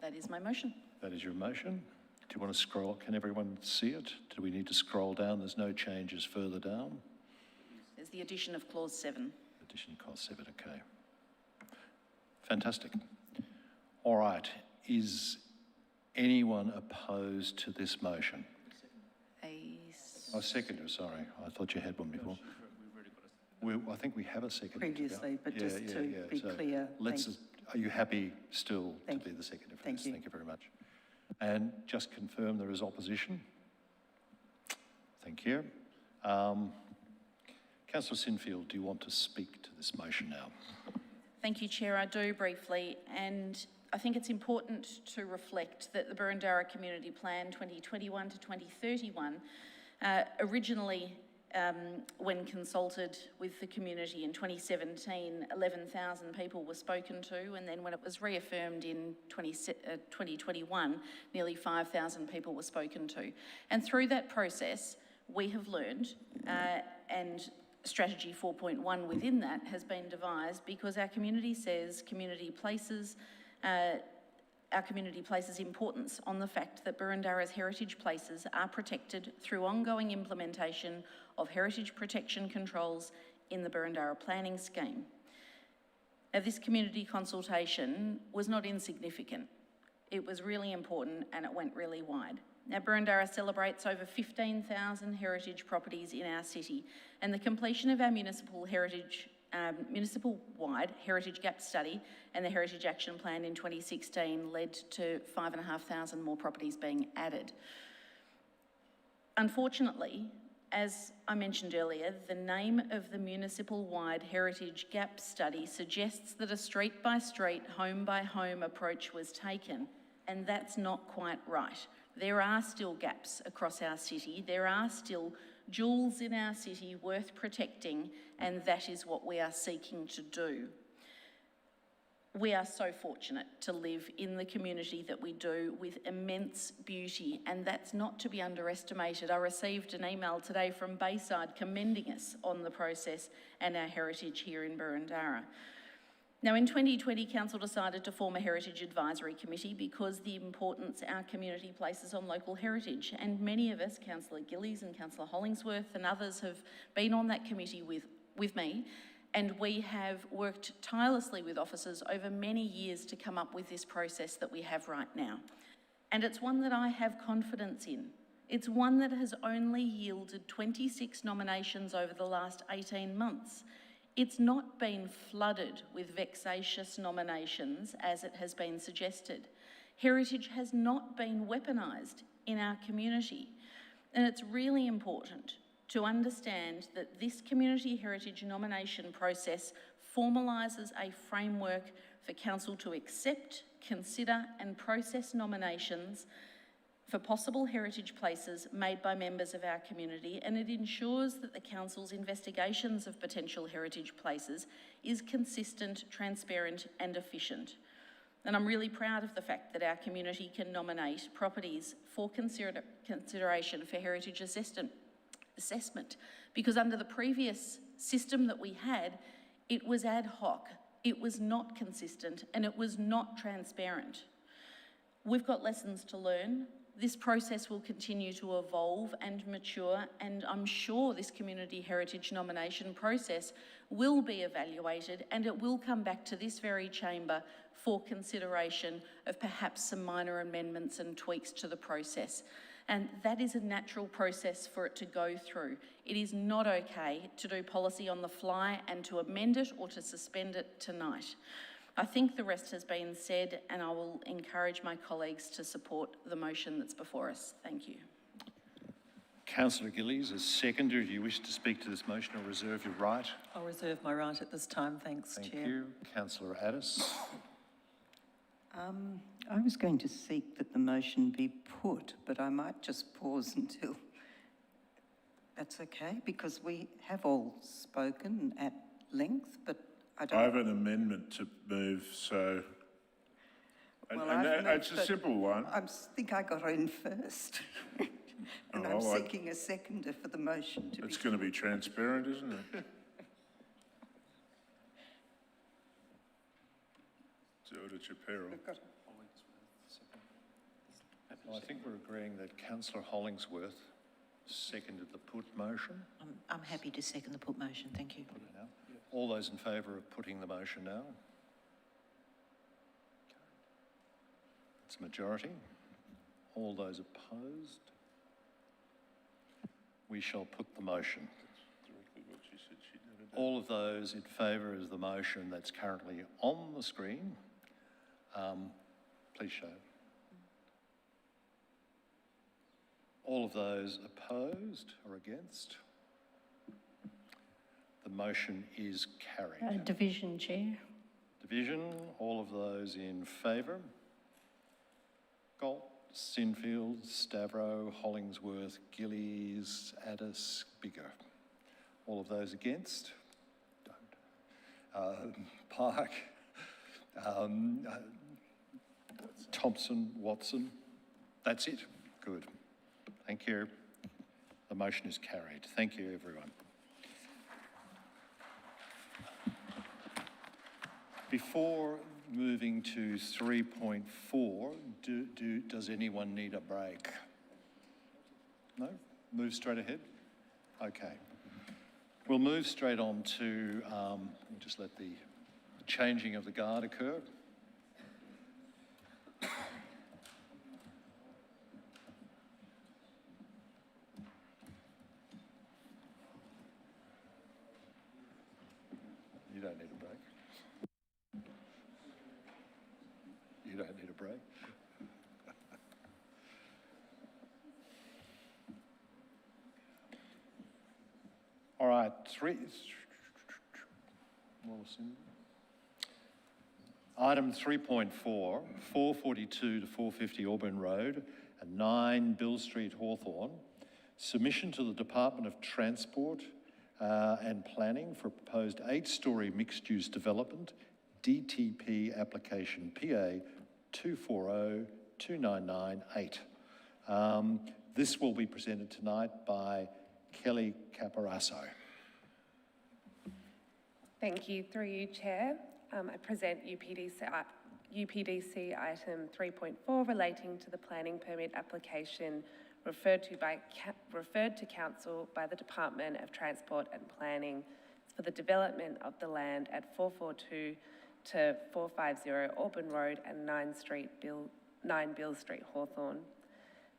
That is my motion. That is your motion. Do you want to scroll? Can everyone see it? Do we need to scroll down? There's no changes further down. There's the addition of clause 7. Addition clause 7, okay. Fantastic. All right. Is anyone opposed to this motion? Oh, seconder, sorry. I thought you had one before. I think we have a seconder. Previously, but just to be clear. Are you happy still to be the seconder for this? Thank you very much. And just confirm there is opposition. Thank you. Councillor Sinfield, do you want to speak to this motion now? Thank you, Chair. I do briefly, and I think it's important to reflect that the Burundara Community Plan 2021 to 2031 originally when consulted with the community in 2017, 11,000 people were spoken to, and then when it was reaffirmed in 2021, nearly 5,000 people were spoken to. And through that process, we have learned, and Strategy 4.1 within that has been devised because our community says our community places importance on the fact that Burundara's heritage places are protected through ongoing implementation of heritage protection controls in the Burundara planning scheme. Now, this community consultation was not insignificant. It was really important and it went really wide. Now, Burundara celebrates over 15,000 heritage properties in our city, and the completion of our municipal-wide heritage gap study and the Heritage Action Plan in 2016 led to 5,500 more properties being added. Unfortunately, as I mentioned earlier, the name of the municipal-wide heritage gap study suggests that a street-by-street, home-by-home approach was taken, and that's not quite right. There are still gaps across our city. There are still jewels in our city worth protecting, and that is what we are seeking to do. We are so fortunate to live in the community that we do with immense beauty, and that's not to be underestimated. I received an email today from Bayside commending us on the process and our heritage here in Burundara. Now, in 2020, Council decided to form a Heritage Advisory Committee because the importance our community places on local heritage. And many of us, Councillor Gillies and Councillor Hollingsworth and others, have been on that committee with me, and we have worked tirelessly with officers over many years to come up with this process that we have right now. And it's one that I have confidence in. It's one that has only yielded 26 nominations over the last 18 months. It's not been flooded with vexatious nominations, as it has been suggested. Heritage has not been weaponised in our community. And it's really important to understand that this community heritage nomination process formalises a framework for Council to accept, consider and process nominations for possible heritage places made by members of our community, and it ensures that the Council's investigations of potential heritage places is consistent, transparent and efficient. And I'm really proud of the fact that our community can nominate properties for consideration for heritage assessment, because under the previous system that we had, it was ad hoc, it was not consistent and it was not transparent. We've got lessons to learn. This process will continue to evolve and mature, and I'm sure this community heritage nomination process will be evaluated and it will come back to this very chamber for consideration of perhaps some minor amendments and tweaks to the process. And that is a natural process for it to go through. It is not okay to do policy on the fly and to amend it or to suspend it tonight. I think the rest has been said, and I will encourage my colleagues to support the motion that's before us. Thank you. Councillor Gillies, as seconder, do you wish to speak to this motion or reserve your right? I'll reserve my right at this time, thanks, Chair. Thank you. Councillor Addis. I was going to seek that the motion be put, but I might just pause until that's okay, because we have all spoken at length, but I don't... I have an amendment to move, so... Well, it's a simple one. I think I got in first. And I'm seeking a seconder for the motion to be... It's going to be transparent, isn't it? Do it at your peril. I think we're agreeing that Councillor Hollingsworth seconded the put motion. I'm happy to second the put motion, thank you. All those in favour of putting the motion now? It's a majority. All those opposed? We shall put the motion. All of those in favour of the motion that's currently on the screen, please show. All of those opposed or against? The motion is carried. Division, Chair. Division, all of those in favour? Galt, Sinfield, Stavro, Hollingsworth, Gillies, Addis, Bigger. All of those against? Don't. Park. Thompson, Watson. That's it. Good. Thank you. The motion is carried. Thank you, everyone. Before moving to 3.4, does anyone need a break? No? Move straight ahead? Okay. We'll move straight on to, just let the changing of the guard occur. You don't need a break. You don't need a break. All right, Item 3.4, 442 to 450 Auburn Road and 9 Bill Street, Hawthorne. Submission to the Department of Transport and Planning for a proposed 8-storey mixed-use development, DTP application PA 24029998. This will be presented tonight by Kelly Caparasso. Thank you. Through you, Chair. I present UPDC item 3.4 relating to the planning permit application referred to Council by the Department of Transport and Planning for the development of the land at 442 to 450 Auburn Road and 9 Bill Street, Hawthorne.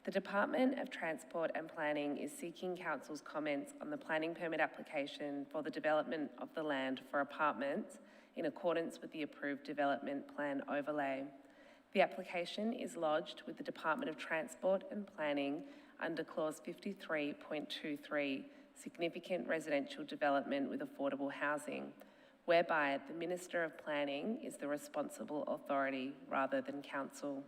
The Department of Transport and Planning is seeking Council's comments on the planning permit application for the development of the land for apartments in accordance with the approved development plan overlay. The application is lodged with the Department of Transport and Planning under clause 53.23, significant residential development with affordable housing, whereby the Minister of Planning is the responsible authority rather than Council.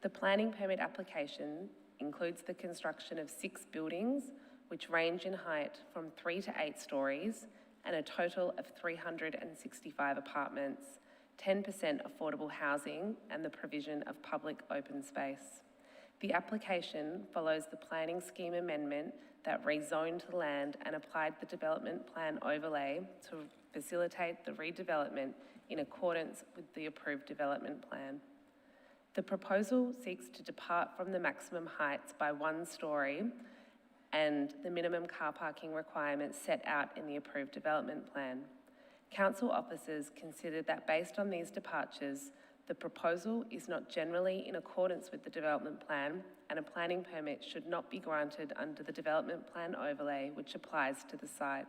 The planning permit application includes the construction of 6 buildings, which range in height from 3 to 8 stories, and a total of 365 apartments, 10% affordable housing, and the provision of public open space. The application follows the planning scheme amendment that rezoned the land and applied the development plan overlay to facilitate the redevelopment in accordance with the approved development plan. The proposal seeks to depart from the maximum heights by 1 story and the minimum car parking requirements set out in the approved development plan. Council officers considered that based on these departures, the proposal is not generally in accordance with the development plan and a planning permit should not be granted under the development plan overlay which applies to the site.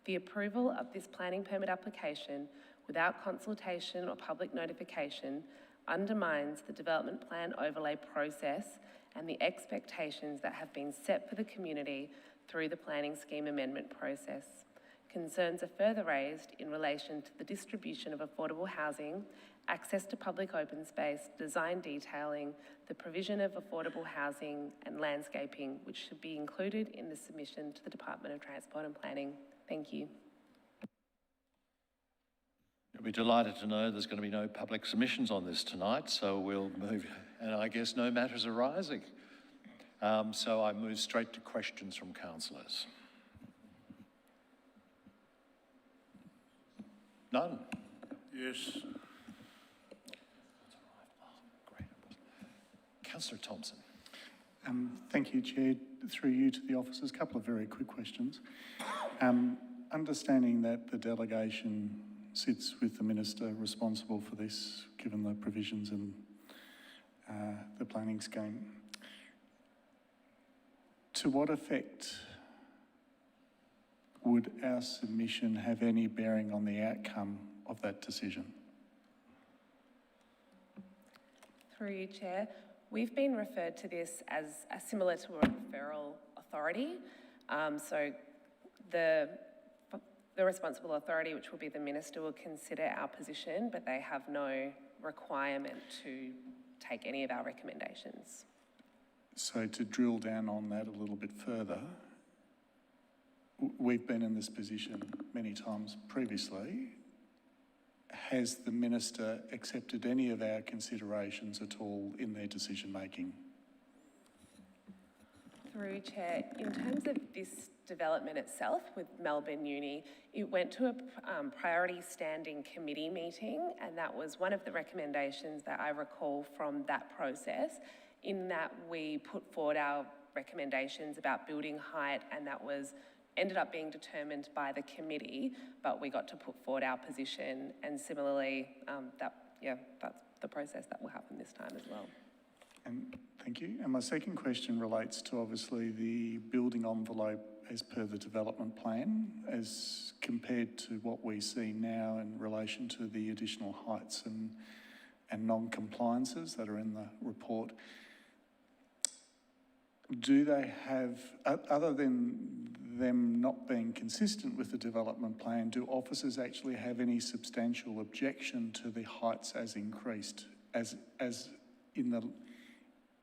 The approval of this planning permit application without consultation or public notification undermines the development plan overlay process and the expectations that have been set for the community through the planning scheme amendment process. Concerns are further raised in relation to the distribution of affordable housing, access to public open space, design detailing, the provision of affordable housing and landscaping, which should be included in the submission to the Department of Transport and Planning. Thank you. You'll be delighted to know there's going to be no public submissions on this tonight, so we'll move, and I guess no matters arising. So I move straight to questions from councillors. None? Yes. Councillor Thompson. Thank you, Chair. Through you to the officers, a couple of very quick questions. Understanding that the delegation sits with the Minister responsible for this, given the provisions in the planning scheme, to what effect would our submission have any bearing on the outcome of that decision? Through you, Chair. We've been referred to this as similar to a referral authority. So the responsible authority, which will be the Minister, will consider our position, but they have no requirement to take any of our recommendations. So to drill down on that a little bit further, we've been in this position many times previously. Has the Minister accepted any of our considerations at all in their decision-making? Through Chair, in terms of this development itself with Melbourne Uni, it went to a priority standing committee meeting, and that was one of the recommendations that I recall from that process, in that we put forward our recommendations about building height, and that was ended up being determined by the committee, but we got to put forward our position, and similarly, that's the process that will happen this time as well. And thank you. And my second question relates to obviously the building envelope as per the development plan, as compared to what we see now in relation to the additional heights and non-compliances that are in the report. Do they have, other than them not being consistent with the development plan, do officers actually have any substantial objection to the heights as increased, as in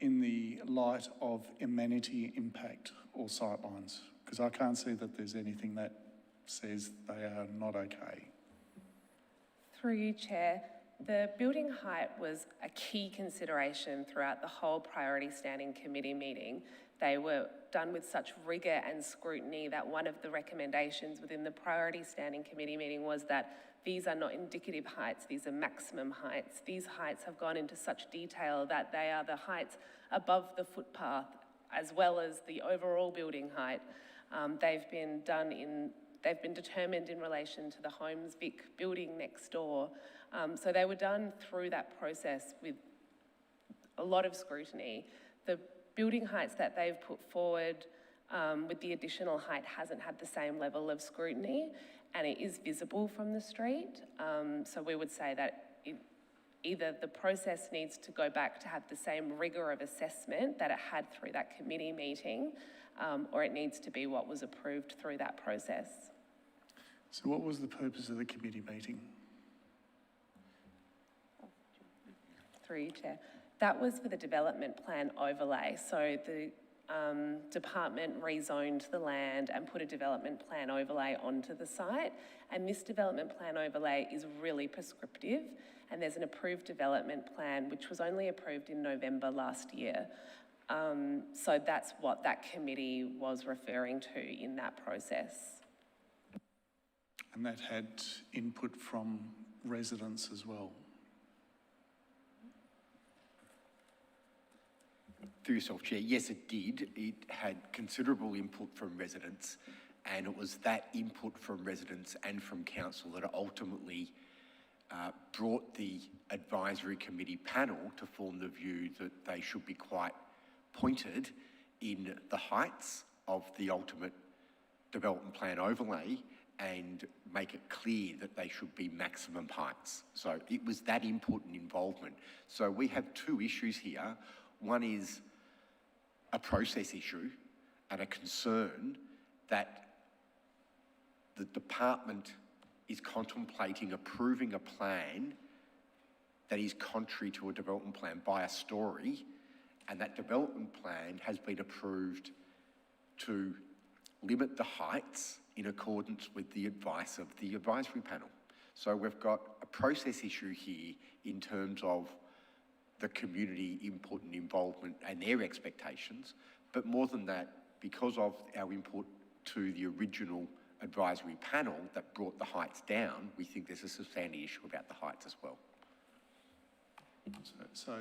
the light of amenity impact or sightlines? Because I can't see that there's anything that says they are not okay. Through you, Chair, the building height was a key consideration throughout the whole priority standing committee meeting. They were done with such rigour and scrutiny that one of the recommendations within the priority standing committee meeting was that these are not indicative heights, these are maximum heights. These heights have gone into such detail that they are the heights above the footpath as well as the overall building height. They've been determined in relation to the Holmes Vic building next door. So they were done through that process with a lot of scrutiny. The building heights that they've put forward with the additional height hasn't had the same level of scrutiny, and it is visible from the street. So we would say that either the process needs to go back to have the same rigour of assessment that it had through that committee meeting, or it needs to be what was approved through that process. So what was the purpose of the committee meeting? Through you, Chair. That was for the development plan overlay. So the department rezoned the land and put a development plan overlay onto the site. And this development plan overlay is really prescriptive. And there's an approved development plan, which was only approved in November last year. So that's what that committee was referring to in that process. And that had input from residents as well? Through yourself, Chair, yes, it did. It had considerable input from residents, and it was that input from residents and from council that ultimately brought the advisory committee panel to form the view that they should be quite pointed in the heights of the ultimate development plan overlay and make it clear that they should be maximum heights. So it was that input and involvement. So we have two issues here. One is a process issue and a concern that the department is contemplating approving a plan that is contrary to a development plan by a story, and that development plan has been approved to limit the heights in accordance with the advice of the advisory panel. So we've got a process issue here in terms of the community input and involvement and their expectations, but more than that, because of our input to the original advisory panel that brought the heights down, we think there's a substantive issue about the heights as well. So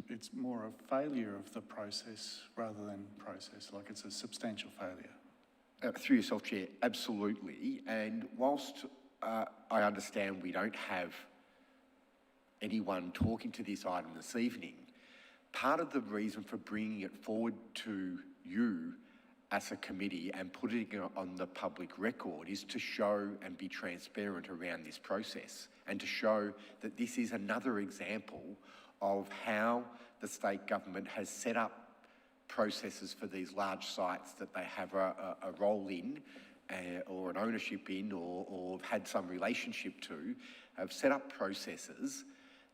it's more a failure of the process rather than process, like it's a substantial failure? Through yourself, Chair, absolutely. And whilst I understand we don't have anyone talking to this item this evening, part of the reason for bringing it forward to you as a committee and putting it on the public record is to show and be transparent around this process and to show that this is another example of how the state government has set up processes for these large sites that they have a role in or an ownership in or had some relationship to, have set up processes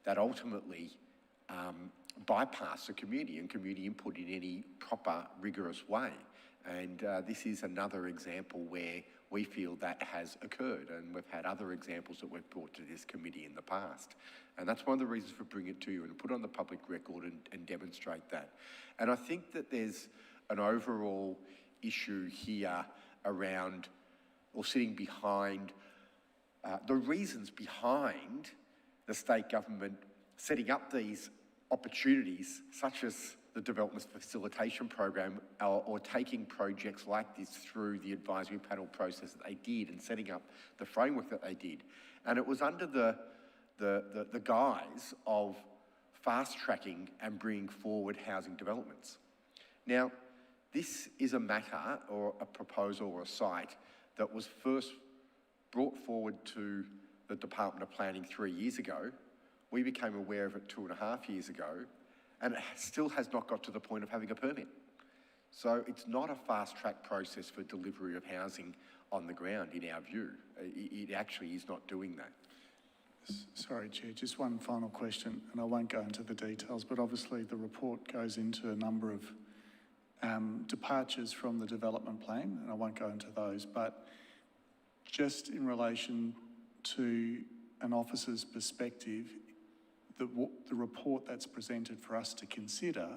that ultimately bypass the community and community input in any proper, rigorous way. And this is another example where we feel that has occurred, and we've had other examples that we've brought to this committee in the past. And that's one of the reasons for bringing it to you and put it on the public record and demonstrate that. And I think that there's an overall issue here around, or sitting behind, the reasons behind the state government setting up these opportunities, such as the Development Facilitation Program, or taking projects like this through the advisory panel process that they did and setting up the framework that they did. And it was under the guise of fast-tracking and bringing forward housing developments. Now, this is a matter or a proposal or a site that was first brought forward to the Department of Planning 3 years ago. We became aware of it 2.5 years ago, and it still has not got to the point of having a permit. So it's not a fast-track process for delivery of housing on the ground, in our view. It actually is not doing that. Sorry, Chair, just one final question, and I won't go into the details, but obviously the report goes into a number of departures from the development plan, and I won't go into those, but just in relation to an officer's perspective, the report that's presented for us to consider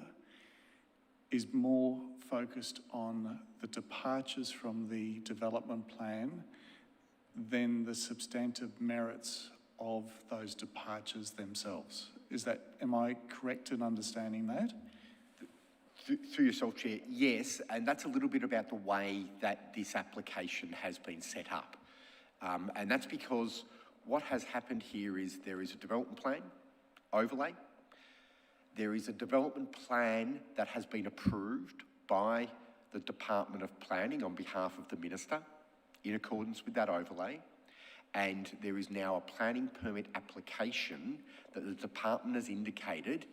is more focused on the departures from the development plan than the substantive merits of those departures themselves. Am I correct in understanding that? Through yourself, Chair, yes, and that's a little bit about the way that this application has been set up. And that's because what has happened here is there is a development plan overlay. There is a development plan that has been approved by the Department of Planning on behalf of the Minister in accordance with that overlay. And there is now a planning permit application that the Department has indicated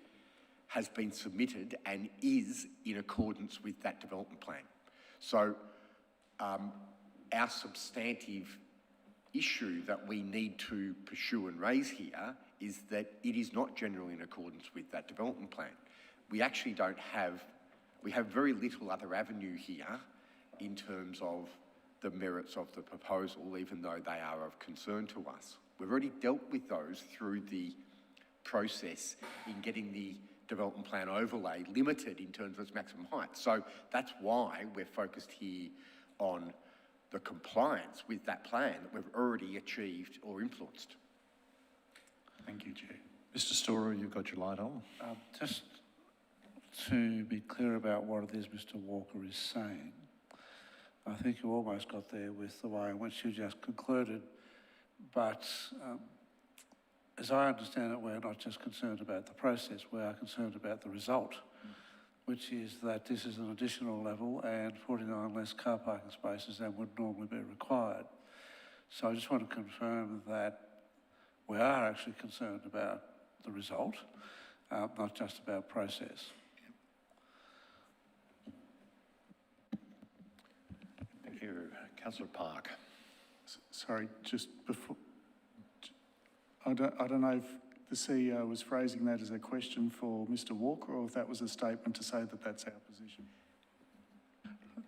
has been submitted and is in accordance with that development plan. So our substantive issue that we need to pursue and raise here is that it is not generally in accordance with that development plan. We actually we have very little other avenue here in terms of the merits of the proposal, even though they are of concern to us. We've already dealt with those through the process in getting the development plan overlay limited in terms of its maximum height. So that's why we're focused here on the compliance with that plan that we've already achieved or influenced. Thank you, Chair. Mr. Storer, you've got your light on. Just to be clear about what it is Mr. Walker is saying, I think you almost got there with the way in which you just concluded, but as I understand it, we're not just concerned about the process, we are concerned about the result, which is that this is an additional level and 49 less car parking spaces than would normally be required. So I just want to confirm that we are actually concerned about the result, not just about process. Thank you. Councillor Park. Sorry, just before, I don't know if the CEO was phrasing that as a question for Mr. Walker or if that was a statement to say that that's our position.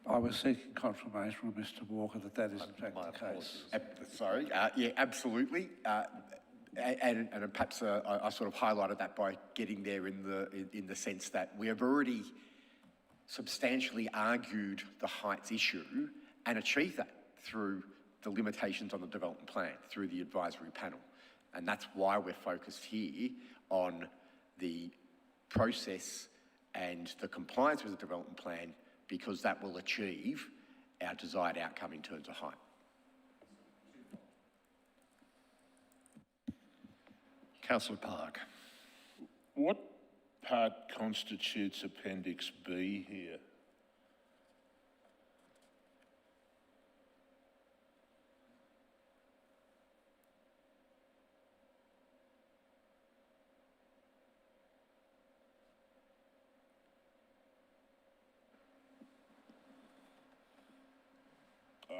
I was seeking confirmation from Mr. Walker that that is in fact the case. Sorry, yeah, absolutely. And perhaps I sort of highlighted that by getting there in the sense that we have already substantially argued the heights issue and achieved that through the limitations on the development plan, through the advisory panel. And that's why we're focused here on the process and the compliance with the development plan, because that will achieve our desired outcome in terms of height. Councillor Park. What part constitutes Appendix B here?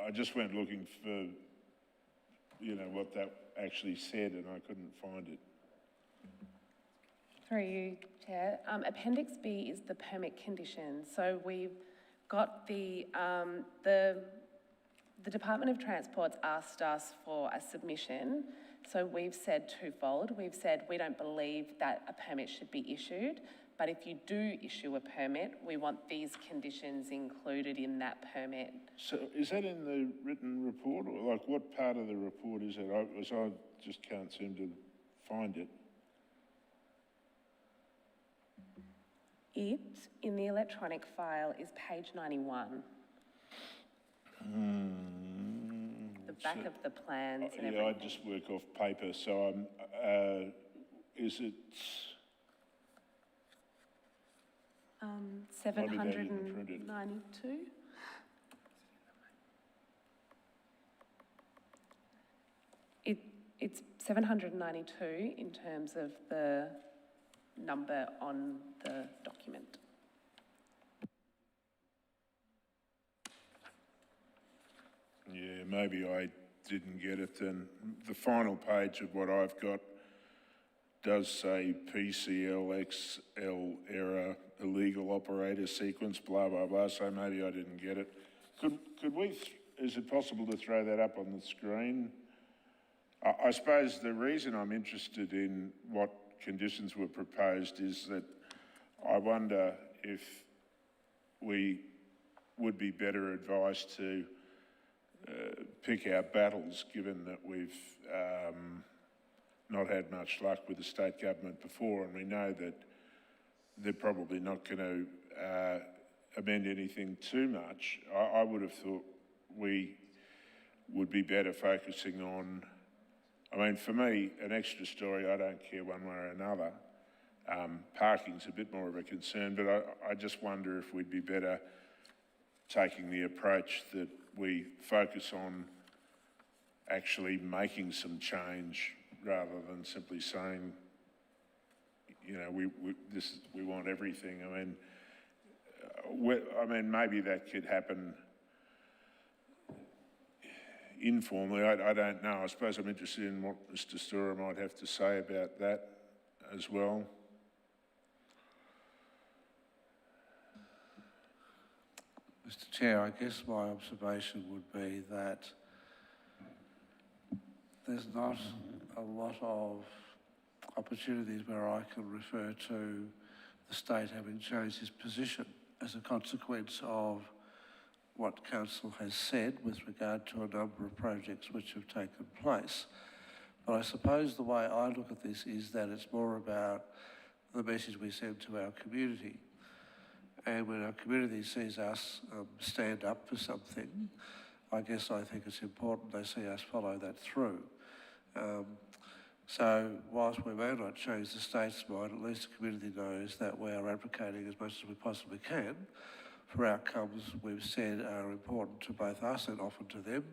I just went looking for, what that actually said, and I couldn't find it. Through you, Chair. Appendix B is the permit conditions. So we've Scott, the Department of Transport's asked us for a submission. So we've said twofold. We've said we don't believe that a permit should be issued, but if you do issue a permit, we want these conditions included in that permit. So is that in the written report, or like what part of the report is it? I just can't seem to find it. It, in the electronic file, is page 91. The back of the plans and everything. Yeah, I just work off paper, so I'm, is it? 792. It's 792 in terms of the number on the document. Yeah, maybe I didn't get it then. The final page of what I've got does say PCLXL error, illegal operator sequence, blah, blah, blah, so maybe I didn't get it. Could we, is it possible to throw that up on the screen? I suppose the reason I'm interested in what conditions were proposed is that I wonder if we would be better advised to pick our battles, given that we've not had much luck with the state government before, and we know that they're probably not going to amend anything too much. I would have thought we would be better focusing on, I mean, for me, an extra story, I don't care one way or another. Parking's a bit more of a concern, but I just wonder if we'd be better taking the approach that we focus on actually making some change rather than simply saying, you know, we want everything. I mean, maybe that could happen informally. I don't know. I suppose I'm interested in what Mr. Stura might have to say about that as well. Mr. Chair, I guess my observation would be that there's not a lot of opportunities where I can refer to the state having changed its position as a consequence of what Council has said with regard to a number of projects which have taken place. But I suppose the way I look at this is that it's more about the message we send to our community. And when our community sees us stand up for something, I think it's important they see us follow that through. So whilst we may not change the state's mind, at least the community knows that we are advocating as much as we possibly can for outcomes we've said are important to both us and often to them,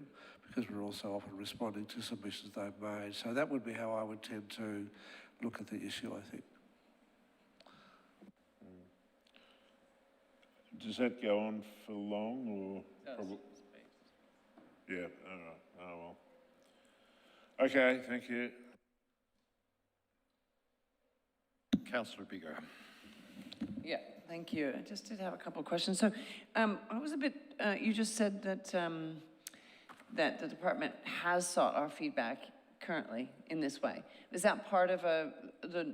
because we're also often responding to submissions they've made. So that would be how I would tend to look at the issue, I think. Does that go on for long, or? Yeah, all right, oh well. Okay, thank you. Councillor Bigger. Yeah, thank you. I just did have a couple of questions. So I was a bit, you just said that, that the department has sought our feedback currently in this way. Is that part of the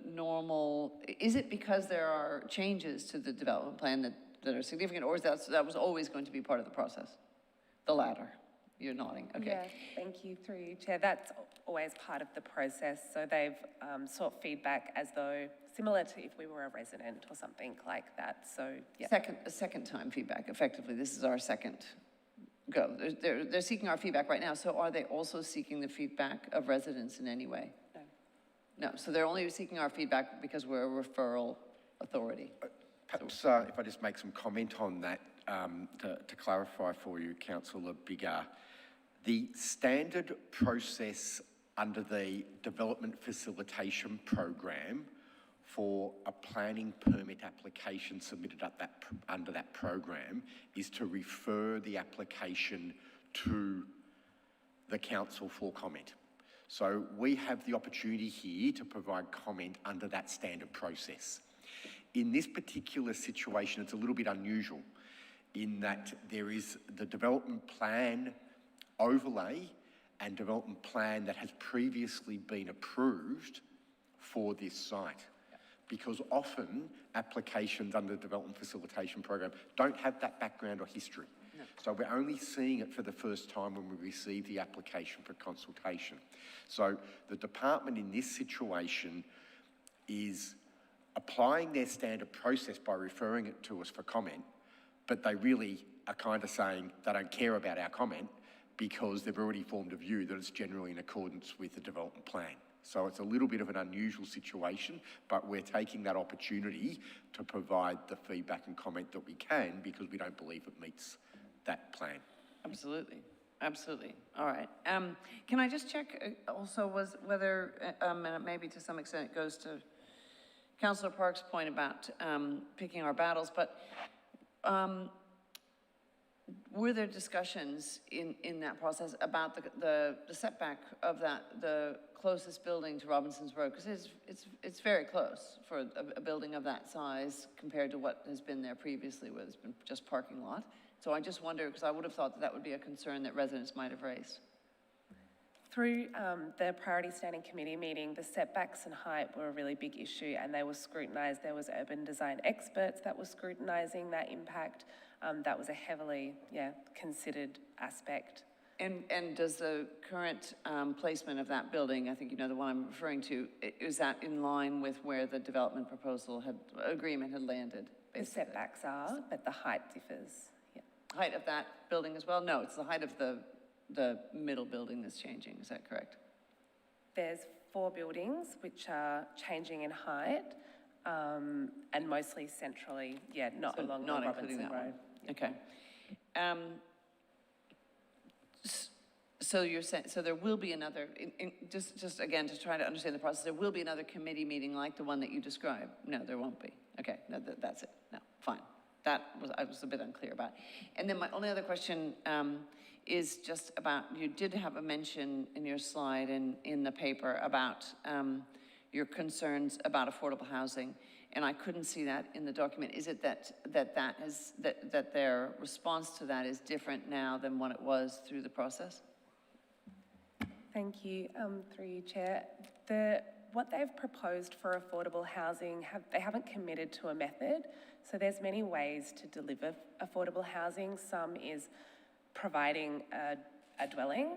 normal, is it because there are changes to the development plan that are significant, or is that was always going to be part of the process? The latter. You're nodding, okay. Yeah, thank you, through you, Chair. That's always part of the process. So they've sought feedback as though, similar to if we were a resident or something like that, so yeah. Second time feedback, effectively. This is our second go. They're seeking our feedback right now, so are they also seeking the feedback of residents in any way? No. No, so they're only seeking our feedback because we're a referral authority. Perhaps if I just make some comment on that to clarify for you, Councillor Bigger, the standard process under the Development Facilitation Program for a planning permit application submitted under that program is to refer the application to the council for comment. So we have the opportunity here to provide comment under that standard process. In this particular situation, it's a little bit unusual in that there is the development plan overlay and development plan that has previously been approved for this site. Because often applications under the Development Facilitation Program don't have that background or history. No. So we're only seeing it for the first time when we receive the application for consultation. So the department in this situation is applying their standard process by referring it to us for comment, but they really are kind of saying they don't care about our comment because they've already formed a view that it's generally in accordance with the development plan. So it's a little bit of an unusual situation, but we're taking that opportunity to provide the feedback and comment that we can because we don't believe it meets that plan. Absolutely, absolutely. All right. Can I just check also whether, and maybe to some extent it goes to Councillor Park's point about picking our battles, but were there discussions in that process about the setback of the closest building to Robinson's Road? Because it's very close for a building of that size compared to what has been there previously, where it's been just parking lot. So I just wonder, because I would have thought that would be a concern that residents might have raised. Through the Priority Standing Committee meeting, the setbacks and height were a really big issue and they were scrutinised. There was urban design experts that were scrutinising that impact. That was a heavily, considered aspect. And does the current placement of that building, I think you know the one I'm referring to, is that in line with where the development proposal agreement had landed? The setbacks are, but the height differs. Yeah. Height of that building as well? No, it's the height of the middle building that's changing, is that correct? There's 4 buildings which are changing in height, and mostly centrally, not So along not the including Robinson that one. Road. Okay. So you're saying, so there will be another, just again, to try to understand the process, there will be another committee meeting like the one that you described? No, there won't be. Okay, no, that's it. No, fine. I was a bit unclear about. And then my only other question is just about, you did have a mention in your slide in the paper about your concerns about affordable housing, and I couldn't see that in the document. Is it that their response to that is different now than what it was through the process? Thank you, through you, Chair. What they've proposed for affordable housing, they haven't committed to a method. So there's many ways to deliver affordable housing. Some is providing a dwelling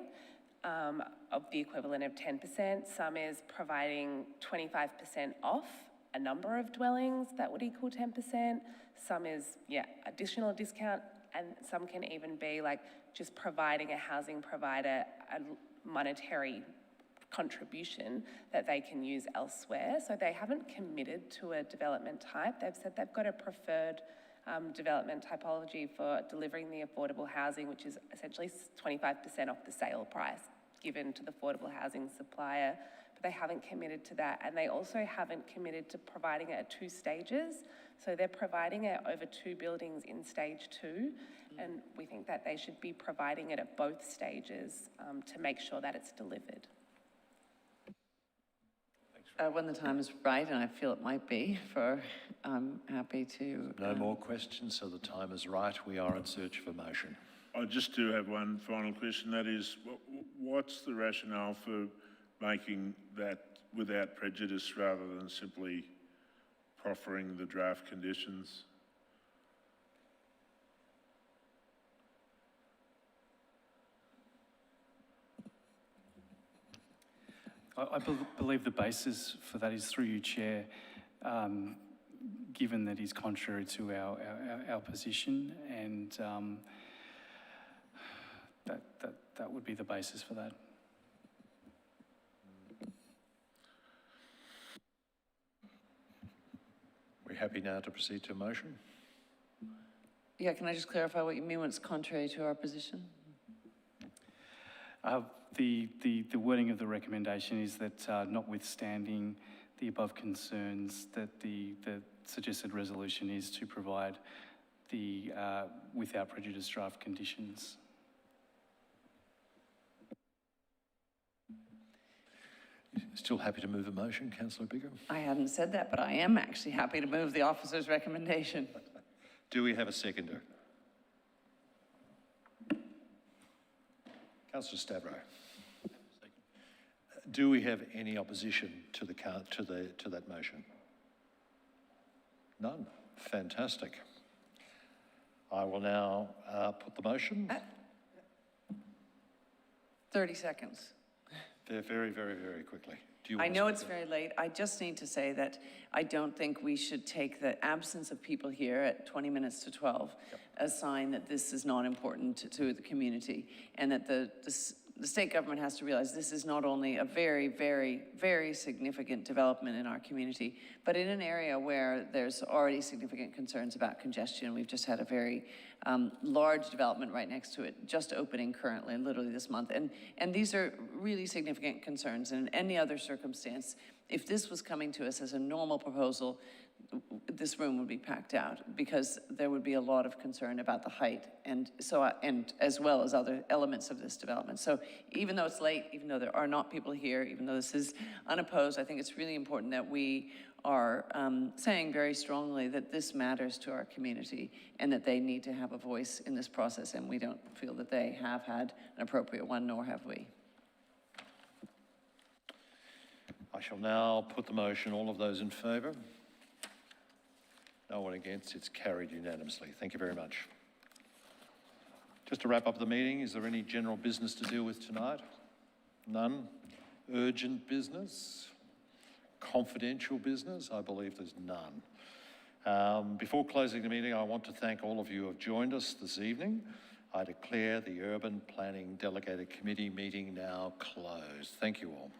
of the equivalent of 10%. Some is providing 25% off a number of dwellings that would equal 10%. Some is, additional discount, and some can even be like just providing a housing provider a monetary contribution that they can use elsewhere. So they haven't committed to a development type. They've said they've got a preferred development typology for delivering the affordable housing, which is essentially 25% off the sale price given to the affordable housing supplier. But they haven't committed to that. And they also haven't committed to providing it at 2 stages. So they're providing it over 2 buildings in stage 2. And we think that they should be providing it at both stages to make sure that it's delivered. When the time is right, and I feel it might be, I'm happy to... No more questions, so the time is right. We are in search for motion. I just do have one final question. That is, what's the rationale for making that without prejudice rather than simply proffering the draft conditions? I believe the basis for that is through you, Chair, given that is contrary to our position, and that would be the basis for that. We're happy now to proceed to a motion. Yeah, can I just clarify what you mean when it's contrary to our position? The wording of the recommendation is that notwithstanding the above concerns, that the suggested resolution is to provide the without prejudice draft conditions. Still happy to move a motion, Councillor Bigham? I hadn't said that, but I am actually happy to move the officer's recommendation. Do we have a seconder? Councillor Stavro. Do we have any opposition to that motion? None. Fantastic. I will now put the motion. 30 seconds. Very, very, very quickly. Do you I want to know speak it's to very late. I just need to say that I don't think we should take the absence of people here at 20 minutes to 12 as a sign that this is not important to the community, and that the state government has to realize this is not only a very, very, very significant development in our community, but in an area where there's already significant concerns about congestion. We've just had a very large development right next to it, just opening currently, literally this month. And these are really significant concerns. And in any other circumstance, if this was coming to us as a normal proposal, this room would be packed out because there would be a lot of concern about the height and as well as other elements of this development. So even though it's late, even though there are not people here, even though this is unopposed, I think it's really important that we are saying very strongly that this matters to our community and that they need to have a voice in this process, and we don't feel that they have had an appropriate one, nor have we. I shall now put the motion. All of those in favour? No one against. It's carried unanimously. Thank you very much. Just to wrap up the meeting, is there any general business to deal with tonight? None. Urgent business? Confidential business? I believe there's none. Before closing the meeting, I want to thank all of you who have joined us this evening. I declare the Urban Planning Delegated Committee meeting now closed. Thank you all.